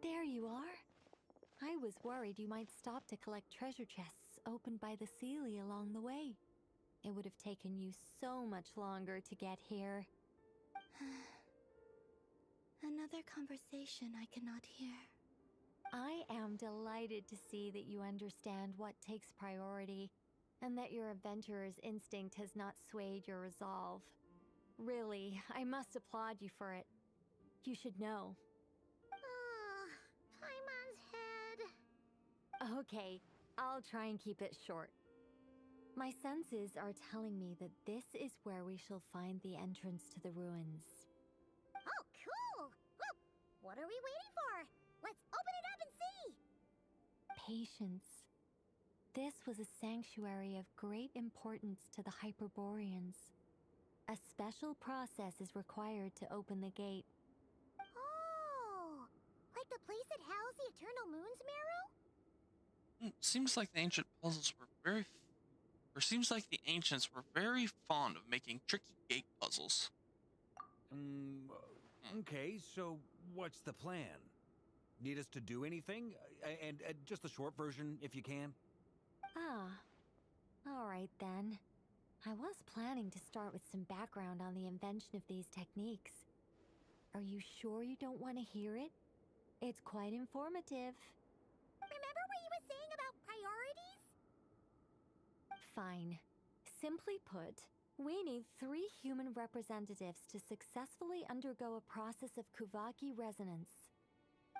There you are. I was worried you might stop to collect treasure chests opened by the Seelie along the way. It would have taken you so much longer to get here. Another conversation I cannot hear. I am delighted to see that you understand what takes priority, and that your adventurer's instinct has not swayed your resolve. Really, I must applaud you for it. You should know. Paimon's head. Okay, I'll try and keep it short. My senses are telling me that this is where we shall find the entrance to the ruins. Oh, cool! Well, what are we waiting for? Let's open it up and see! Patience. This was a sanctuary of great importance to the Hyperboreans. A special process is required to open the gate. Oh! Like the place that housed the Eternal Moon's marrow? Seems like the ancient puzzles were seems like the ancients were very fond of making tricky gate puzzles. Okay, so what's the plan? Need us to do anything? And just the short version, if you can. Alright then. I was planning to start with some background on the invention of these techniques. Are you sure you don't want to hear it? It's quite informative. Remember what you were saying about priorities? Fine. Simply put, we need 3 human representatives to successfully undergo a process of Kuvaki resonance.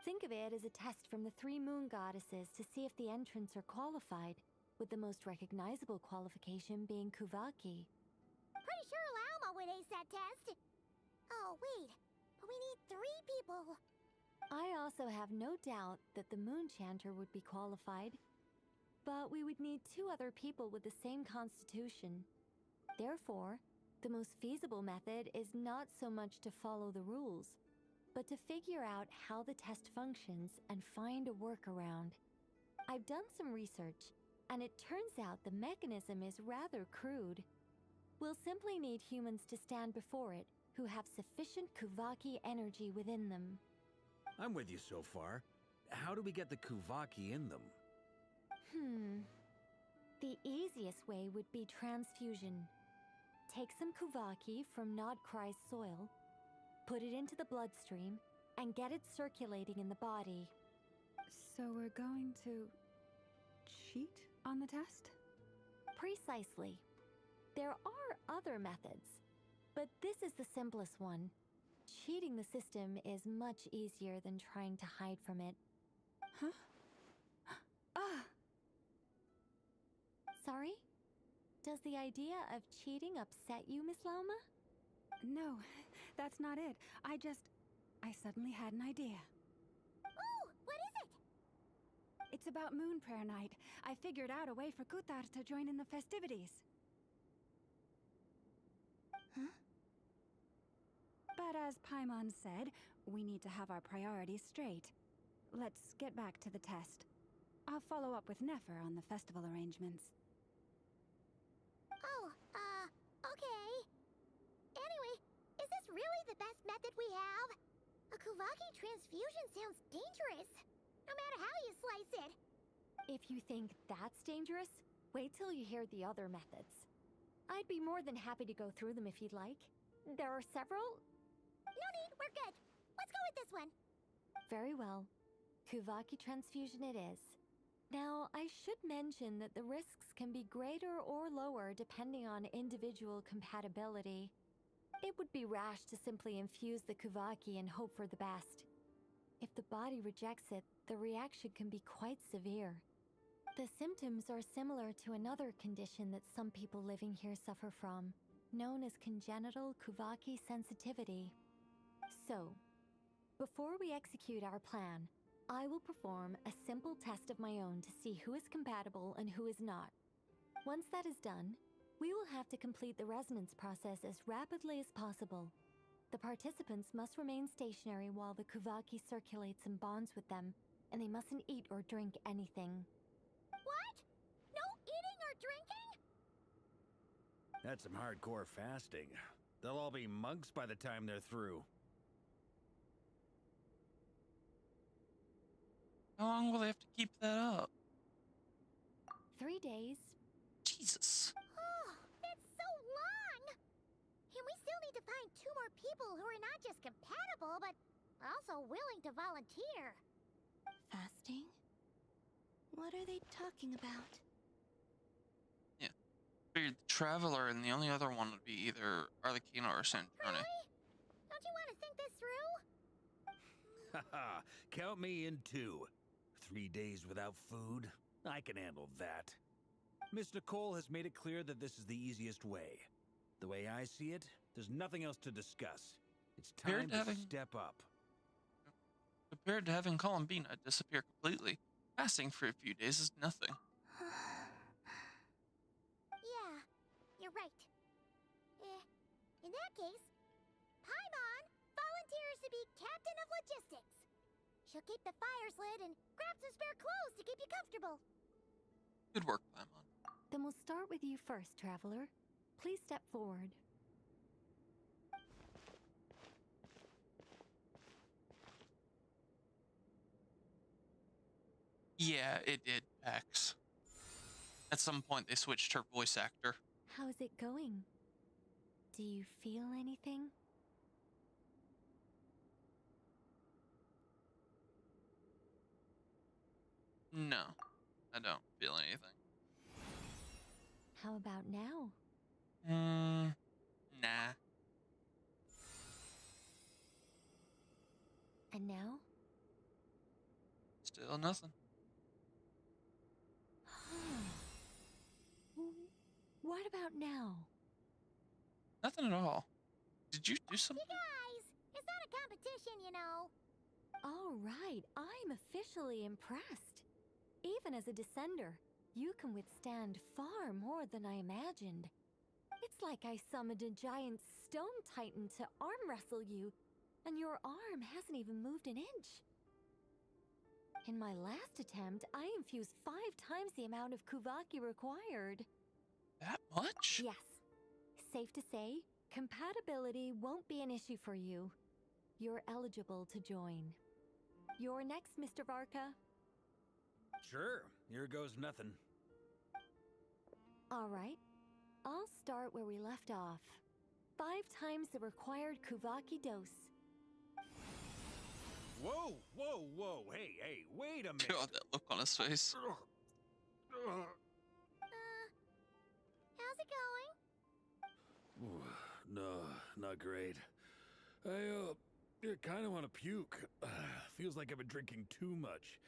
Think of it as a test from the 3 moon goddesses to see if the entrants are qualified, with the most recognizable qualification being Kuvaki. Pretty sure Lauma would ace that test. Oh, wait. But we need 3 people. I also have no doubt that the Moon Chanter would be qualified. But we would need 2 other people with the same constitution. Therefore, the most feasible method is not so much to follow the rules, but to figure out how the test functions and find a workaround. I've done some research, and it turns out the mechanism is rather crude. We'll simply need humans to stand before it who have sufficient Kuvaki energy within them. I'm with you so far. How do we get the Kuvaki in them? The easiest way would be transfusion. Take some Kuvaki from Nodcry's soil, put it into the bloodstream, and get it circulating in the body. So we're going to cheat on the test? Precisely. There are other methods, but this is the simplest one. Cheating the system is much easier than trying to hide from it. Huh? Ah! Sorry? Does the idea of cheating upset you, Miss Lauma? No, that's not it. I suddenly had an idea. Oh, what is it? It's about Moon Prayer Night. I figured out a way for Kutar to join in the festivities. Huh? But as Paimon said, we need to have our priorities straight. Let's get back to the test. I'll follow up with Nefer on the festival arrangements. Oh, okay. Anyway, is this really the best method we have? A Kuvaki transfusion sounds dangerous, no matter how you slice it. If you think that's dangerous, wait till you hear the other methods. I'd be more than happy to go through them if you'd like. There are several. No need, we're good. Let's go with this one. Very well. Kuvaki transfusion it is. Now, I should mention that the risks can be greater or lower depending on individual compatibility. It would be rash to simply infuse the Kuvaki and hope for the best. If the body rejects it, the reaction can be quite severe. The symptoms are similar to another condition that some people living here suffer from, known as congenital Kuvaki sensitivity. So, before we execute our plan, I will perform a simple test of my own to see who is compatible and who is not. Once that is done, we will have to complete the resonance process as rapidly as possible. The participants must remain stationary while the Kuvaki circulates and bonds with them, and they mustn't eat or drink anything. What? No eating or drinking? That's some hardcore fasting. They'll all be monks by the time they're through. How long will they have to keep that up? 3 days. Jesus. Oh, that's so long! And we still need to find 2 more people who are not just compatible, but also willing to volunteer. Fasting? What are they talking about? Yeah. Figured the Traveler and the only other one would be either Arlecchino or Sanjone. Really? Don't you want to think this through? Haha, count me in too. 3 days without food? I can handle that. Miss Nicole has made it clear that this is the easiest way. The way I see it, there's nothing else to discuss. It's time to step up. Compared to having Columbina disappear completely, fasting for a few days is nothing. Yeah, you're right. In that case, Paimon volunteers to be Captain of Logistics. She'll keep the fires lit and grab some spare clothes to keep you comfortable. Good work, Paimon. Then we'll start with you first, Traveler. Please step forward. Yeah, it did, Pax. At some point, they switched her voice actor. How's it going? Do you feel anything? No, I don't feel anything. How about now? Nah. And now? Still nothing. What about now? Nothing at all. Did you do something? You guys, it's not a competition, you know. All right, I'm officially impressed. Even as a descender, you can withstand far more than I imagined. It's like I summoned a giant stone titan to arm wrestle you, and your arm hasn't even moved an inch. In my last attempt, I infused 5 times the amount of Kuvaki required. That much? Yes. Safe to say, compatibility won't be an issue for you. You're eligible to join. You're next, Mr. Varka. Sure, here goes nothing. All right. I'll start where we left off. 5 times the required Kuvaki dose. Whoa, whoa, whoa. Hey, wait a minute. God, that look on his face. How's it going? Ooh, no, not great. I kind of want to puke. Feels like I've been drinking too much.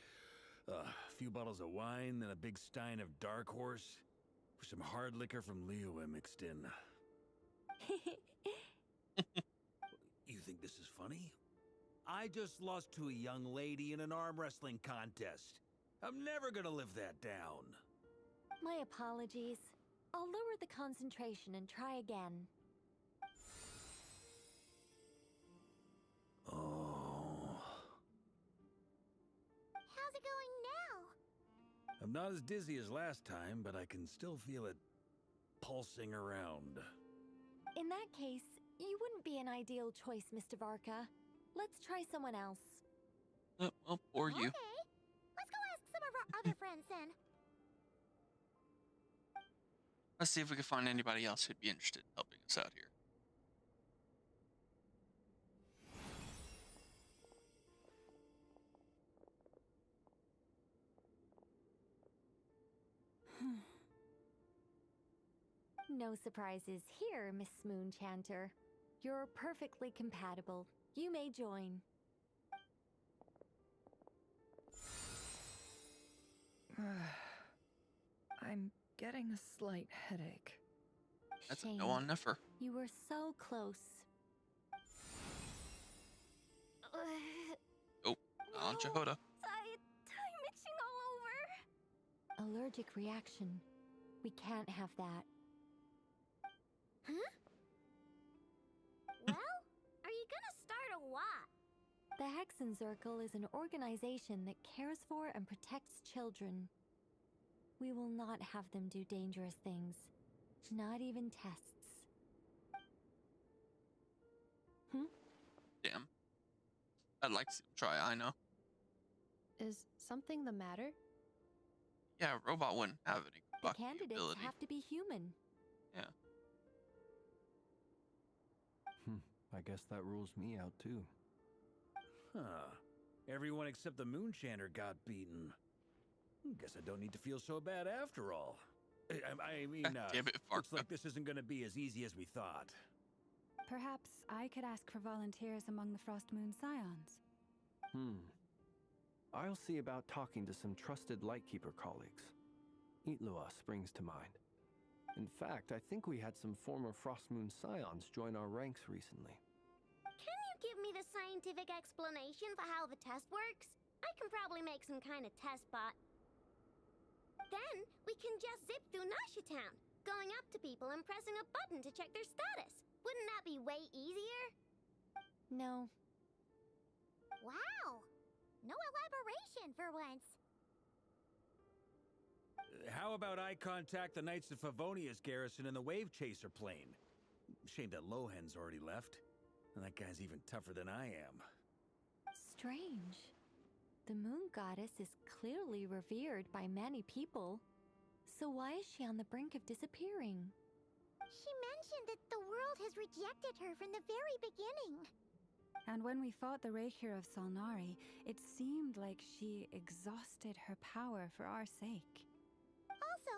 A few bottles of wine, then a big stein of Dark Horse. With some hard liquor from Liyue mixed in. You think this is funny? I just lost to a young lady in an arm wrestling contest. I'm never gonna live that down. My apologies. I'll lower the concentration and try again. Oh. How's it going now? I'm not as dizzy as last time, but I can still feel it pulsing around. In that case, you wouldn't be an ideal choice, Mr. Varka. Let's try someone else. Well, or you. Okay. Let's go ask some of our other friends then. Let's see if we can find anybody else who'd be interested in helping us out here. No surprises here, Miss Moonchanter. You're perfectly compatible. You may join. I'm getting a slight headache. That's Shame. a no on Nefer. You were so close. Oh, on Jehoda. Time itching all over. Allergic reaction. We can't have that. Huh? Well, are you gonna start or what? The Hexenzirkel is an organization that cares for and protects children. We will not have them do dangerous things. Not even tests. Damn. I'd like to see him try, I know. Is something the matter? Yeah, a robot wouldn't have any The fucking candidates ability. have to be human. Yeah. I guess that rules me out too. Huh. Everyone except the Moonchanter got beaten. Guess I don't need to feel so bad after all. I mean, Damn it, looks Varka. like this isn't gonna be as easy as we thought. Perhaps I could ask for volunteers among the Frost Moon Scions. I'll see about talking to some trusted Lightkeeper colleagues. Itlua springs to mind. In fact, I think we had some former Frost Moon Scions join our ranks recently. Can you give me the scientific explanation for how the test works? I can probably make some kind of test bot. Then we can just zip through Nasha Town, going up to people and pressing a button to check their status. Wouldn't that be way easier? No. Wow! No elaboration for once. How about I contact the Knights of Favonia's garrison in the Wave Chaser plane? Shame that Lohan's already left. And that guy's even tougher than I am. Strange. The moon goddess is clearly revered by many people. So why is she on the brink of disappearing? She mentioned that the world has rejected her from the very beginning. And when we fought the Reikir of Solnari, it seemed like she exhausted her power for our sake. Also,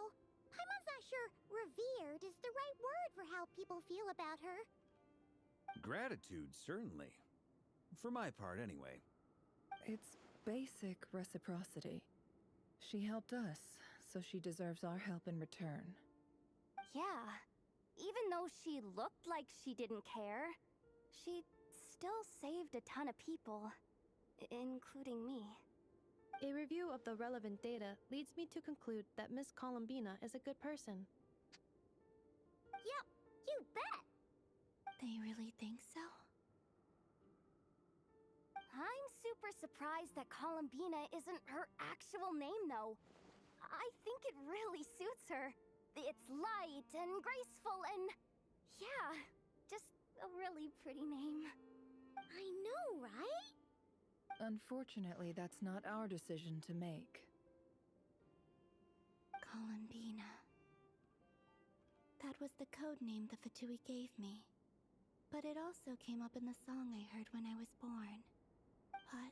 Paimon's not sure revered is the right word for how people feel about her. Gratitude, certainly. For my part, anyway. It's basic reciprocity. She helped us, so she deserves our help in return. Yeah. Even though she looked like she didn't care, she still saved a ton of people, including me. A review of the relevant data leads me to conclude that Miss Columbina is a good person. Yep, you bet! They really think so? I'm super surprised that Columbina isn't her actual name, though. I think it really suits her. It's light and graceful and... yeah, just a really pretty name. I know, right? Unfortunately, that's not our decision to make. Columbina. That was the code name the Fatui gave me. But it also came up in the song I heard when I was born. But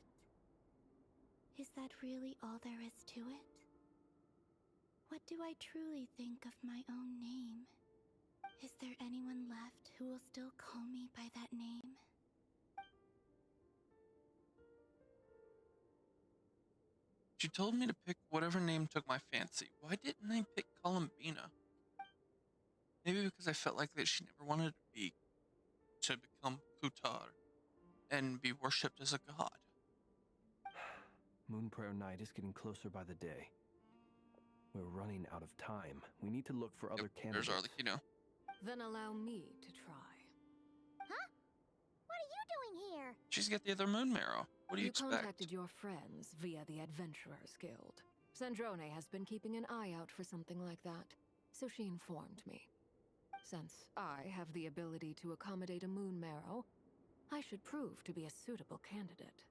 is that really all there is to it? What do I truly think of my own name? Is there anyone left who will still call me by that name? You told me to pick whatever name took my fancy. Why didn't I pick Columbina? Maybe because I felt like that she never wanted to become Putar and be worshipped as a god. Moon Prayer Night is getting closer by the day. We're running out of time. We need to look for other candidates. There's Arlecchino. Then allow me to try. Huh? What are you doing here? She's got the other moon marrow. What do you expect? Contacted your friends via the Adventurers Guild. Sandrone has been keeping an eye out for something like that, so she informed me. Since I have the ability to accommodate a moon marrow, I should prove to be a suitable candidate.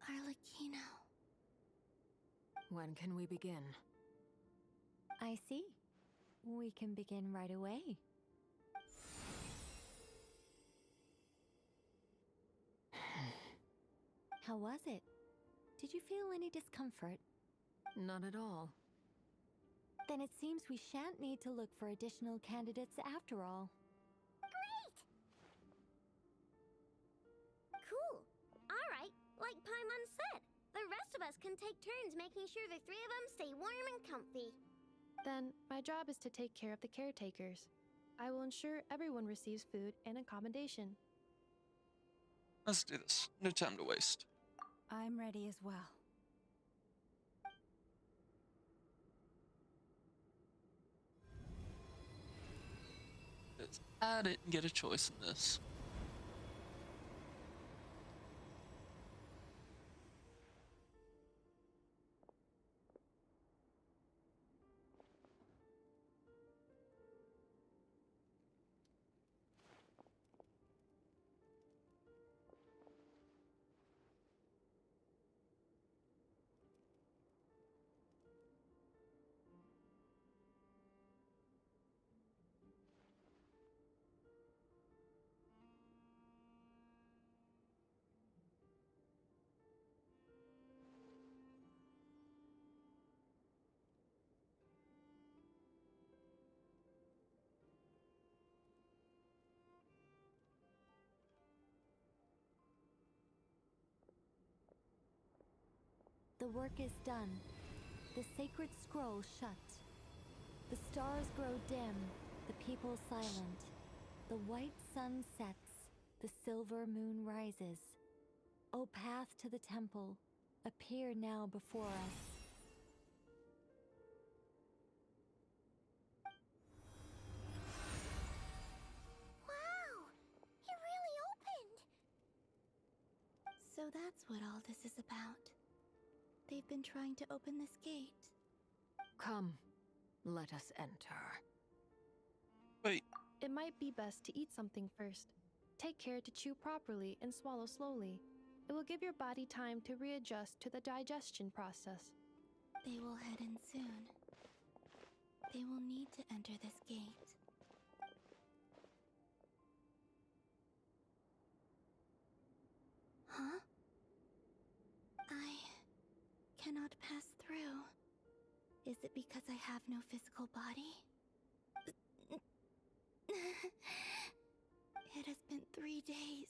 Arlecchino. When can we begin? I see. We can begin right away. How was it? Did you feel any discomfort? Not at all. Then it seems we shan't need to look for additional candidates after all. Great! Cool. Alright, like Paimon said, the rest of us can take turns making sure the three of them stay warm and comfy. Then, my job is to take care of the caretakers. I will ensure everyone receives food and accommodation. Let's do this. No time to waste. I'm ready as well. I didn't get a choice in this. The work is done. The sacred scroll shut. The stars grow dim, the people silent. The white sun sets, the silver moon rises. O path to the temple, appear now before us. Wow! It really opened! So that's what all this is about. They've been trying to open this gate. Come, let us enter. Wait. It might be best to eat something first. Take care to chew properly and swallow slowly. It will give your body time to readjust to the digestion process. They will head in soon. They will need to enter this gate. Huh? I cannot pass through. Is it because I have no physical body? It has been 3 days.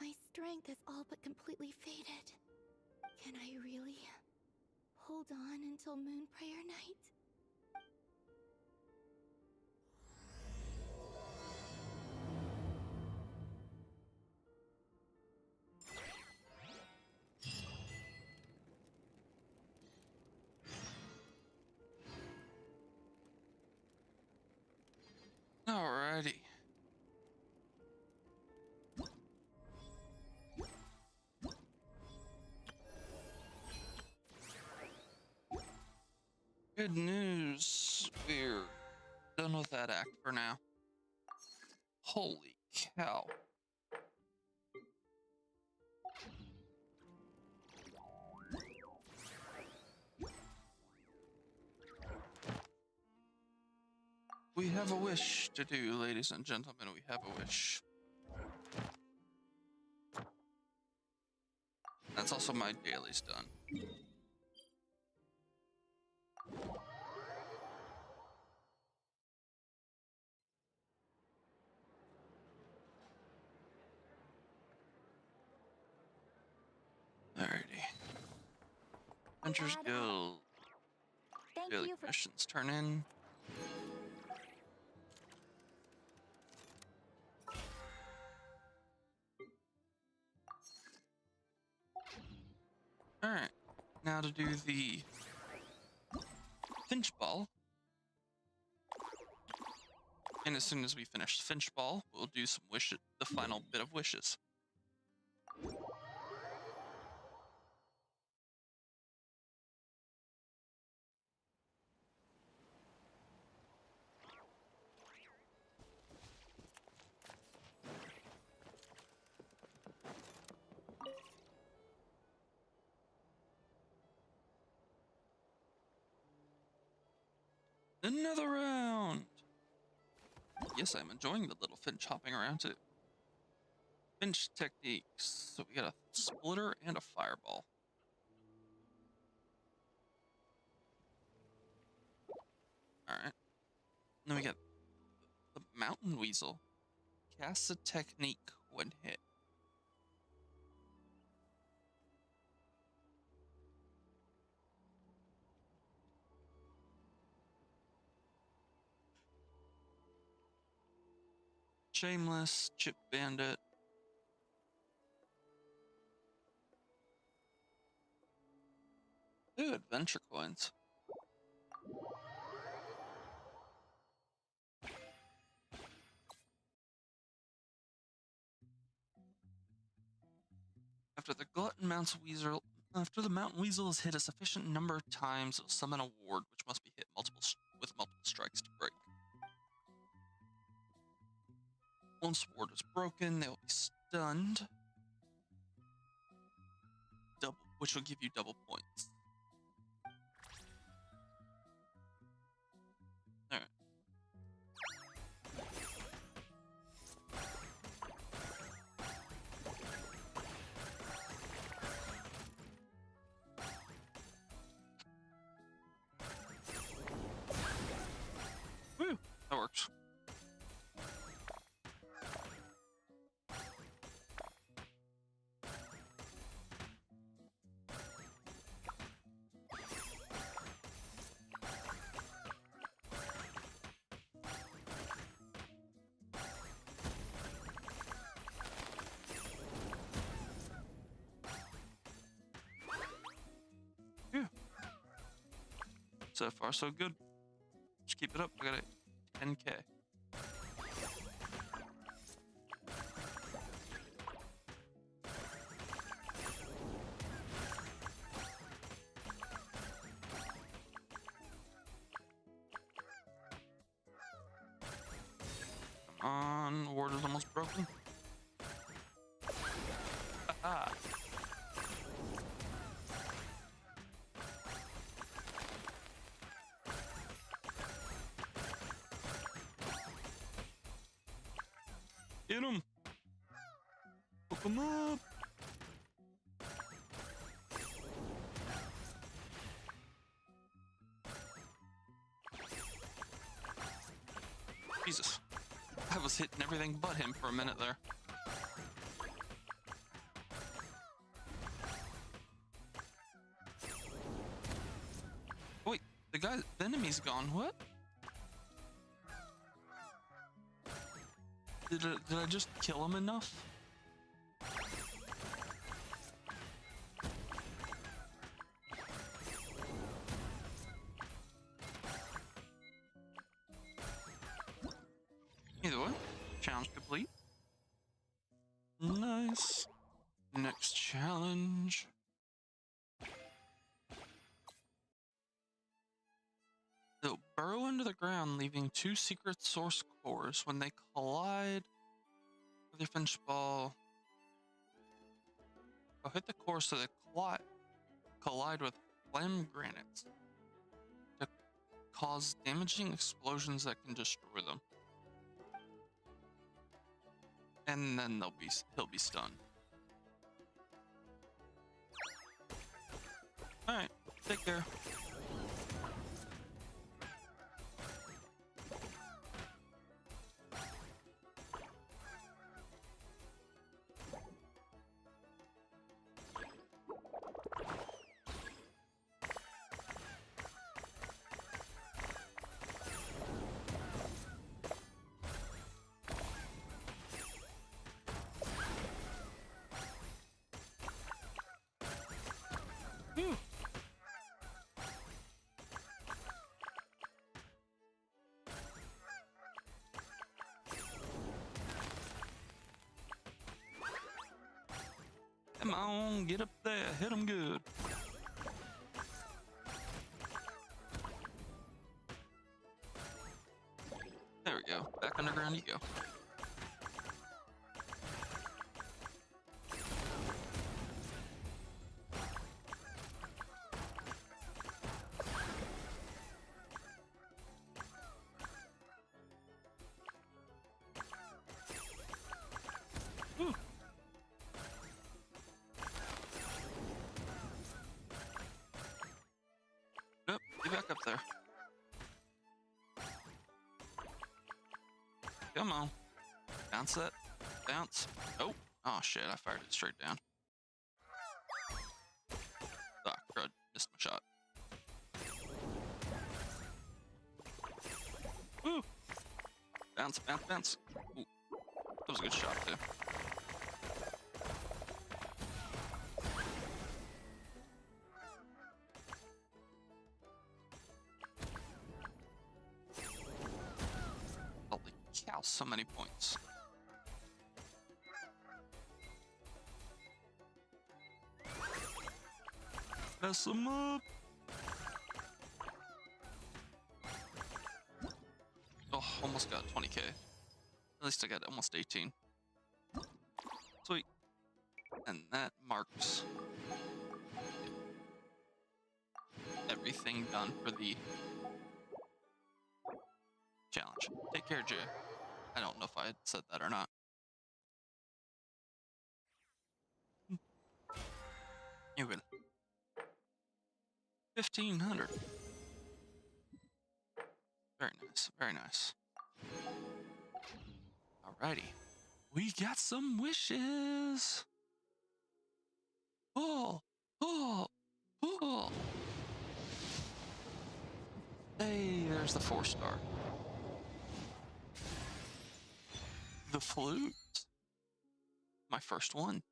My strength has all but completely faded. Can I really hold on until Moon Prayer Night? Alrighty. Good news. We're done with that act for now. Holy cow. We have a wish to do, ladies and gentlemen. We have a wish. That's also my daily's done. Alrighty. Adventures Guild. Daily missions turn in. Alright. Now to do the Finch Ball. And as soon as we finish Finch Ball, we'll do some wishes, the final bit of wishes. Another round! Yes, I'm enjoying the little Finch hopping around too. Finch techniques. So we got a splitter and a fireball. Alright. Then we got the mountain weasel. Casts a technique when hit. Shameless, Chip Bandit. Ooh, adventure coins. After the mountain weasel is hit a sufficient number of times, it'll summon a ward, which must be hit with multiple strikes to break. Once ward is broken, they will be stunned, which will give you double points. Alright. Woo! That works. So far, so good. Just keep it up. I got it. 10K. Come on, the ward is almost broken. Haha. Hit him! Hook him up! Jesus. I was hitting everything but him for a minute there. Wait, the enemy's gone. What? Did I just kill him enough? Either way, challenge complete. Nice. Next challenge. They'll burrow into the ground, leaving 2 secret source cores. When they collide with their Finch Ball, they'll hit the core so they collide with flame granites to cause damaging explosions that can destroy them. And then he'll be stunned. Alright, take care. Come on, get up there, hit him good. There we go, back underground you go. Nope, get back up there. Come on. Bounce that. Bounce. Oh. Oh shit, I fired it straight down. Ah, crud. Missed my shot. Woo! Bounce, bounce, bounce. Ooh. That was a good shot, too. Holy cow, so many points. Mess them up. Oh, almost got 20k. At least I got almost 18. Sweet. And that marks everything done for the challenge. Take care, Jay. I don't know if I had said that or not. You will. 1500. Very nice, very nice. Alrighty. We got some wishes. Pull, pull, pull. Hey, there's the 4-star. The flute. My first one.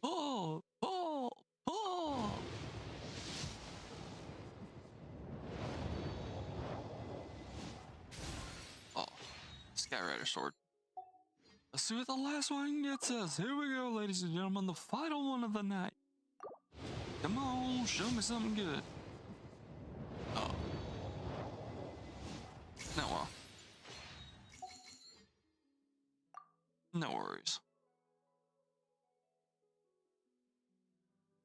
Pull, pull, pull. Oh, Skyrider sword. Let's see what the last one gets us. Here we go, ladies and gentlemen, the final one of the night. Come on, show me something good. Oh. No, well. No worries.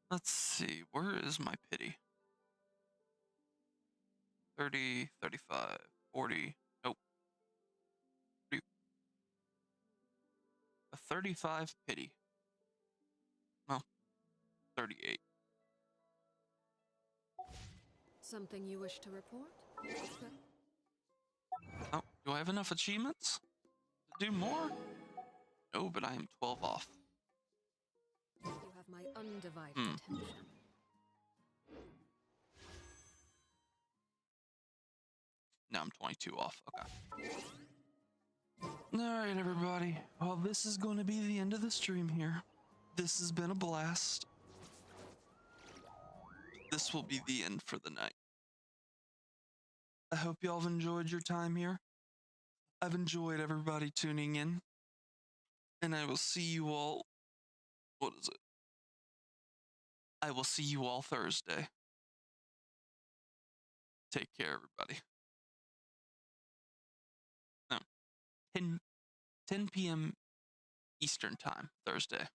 Let's see, where is my pity? 30, 35, 40, nope. A 35 pity. Well, 38. Something you wish to report? Oh, do I have enough achievements to do more? No, but I am 12 off. You have my undivided attention. Now I'm 22 off. Okay. Alright, everybody. Well, this is going to be the end of the stream here. This has been a blast. This will be the end for the night. I hope y'all have enjoyed your time here. I've enjoyed everybody tuning in. And I will see you all... What is it? I will see you all Thursday. Take care, everybody. No. 10 p.m. Eastern Time, Thursday.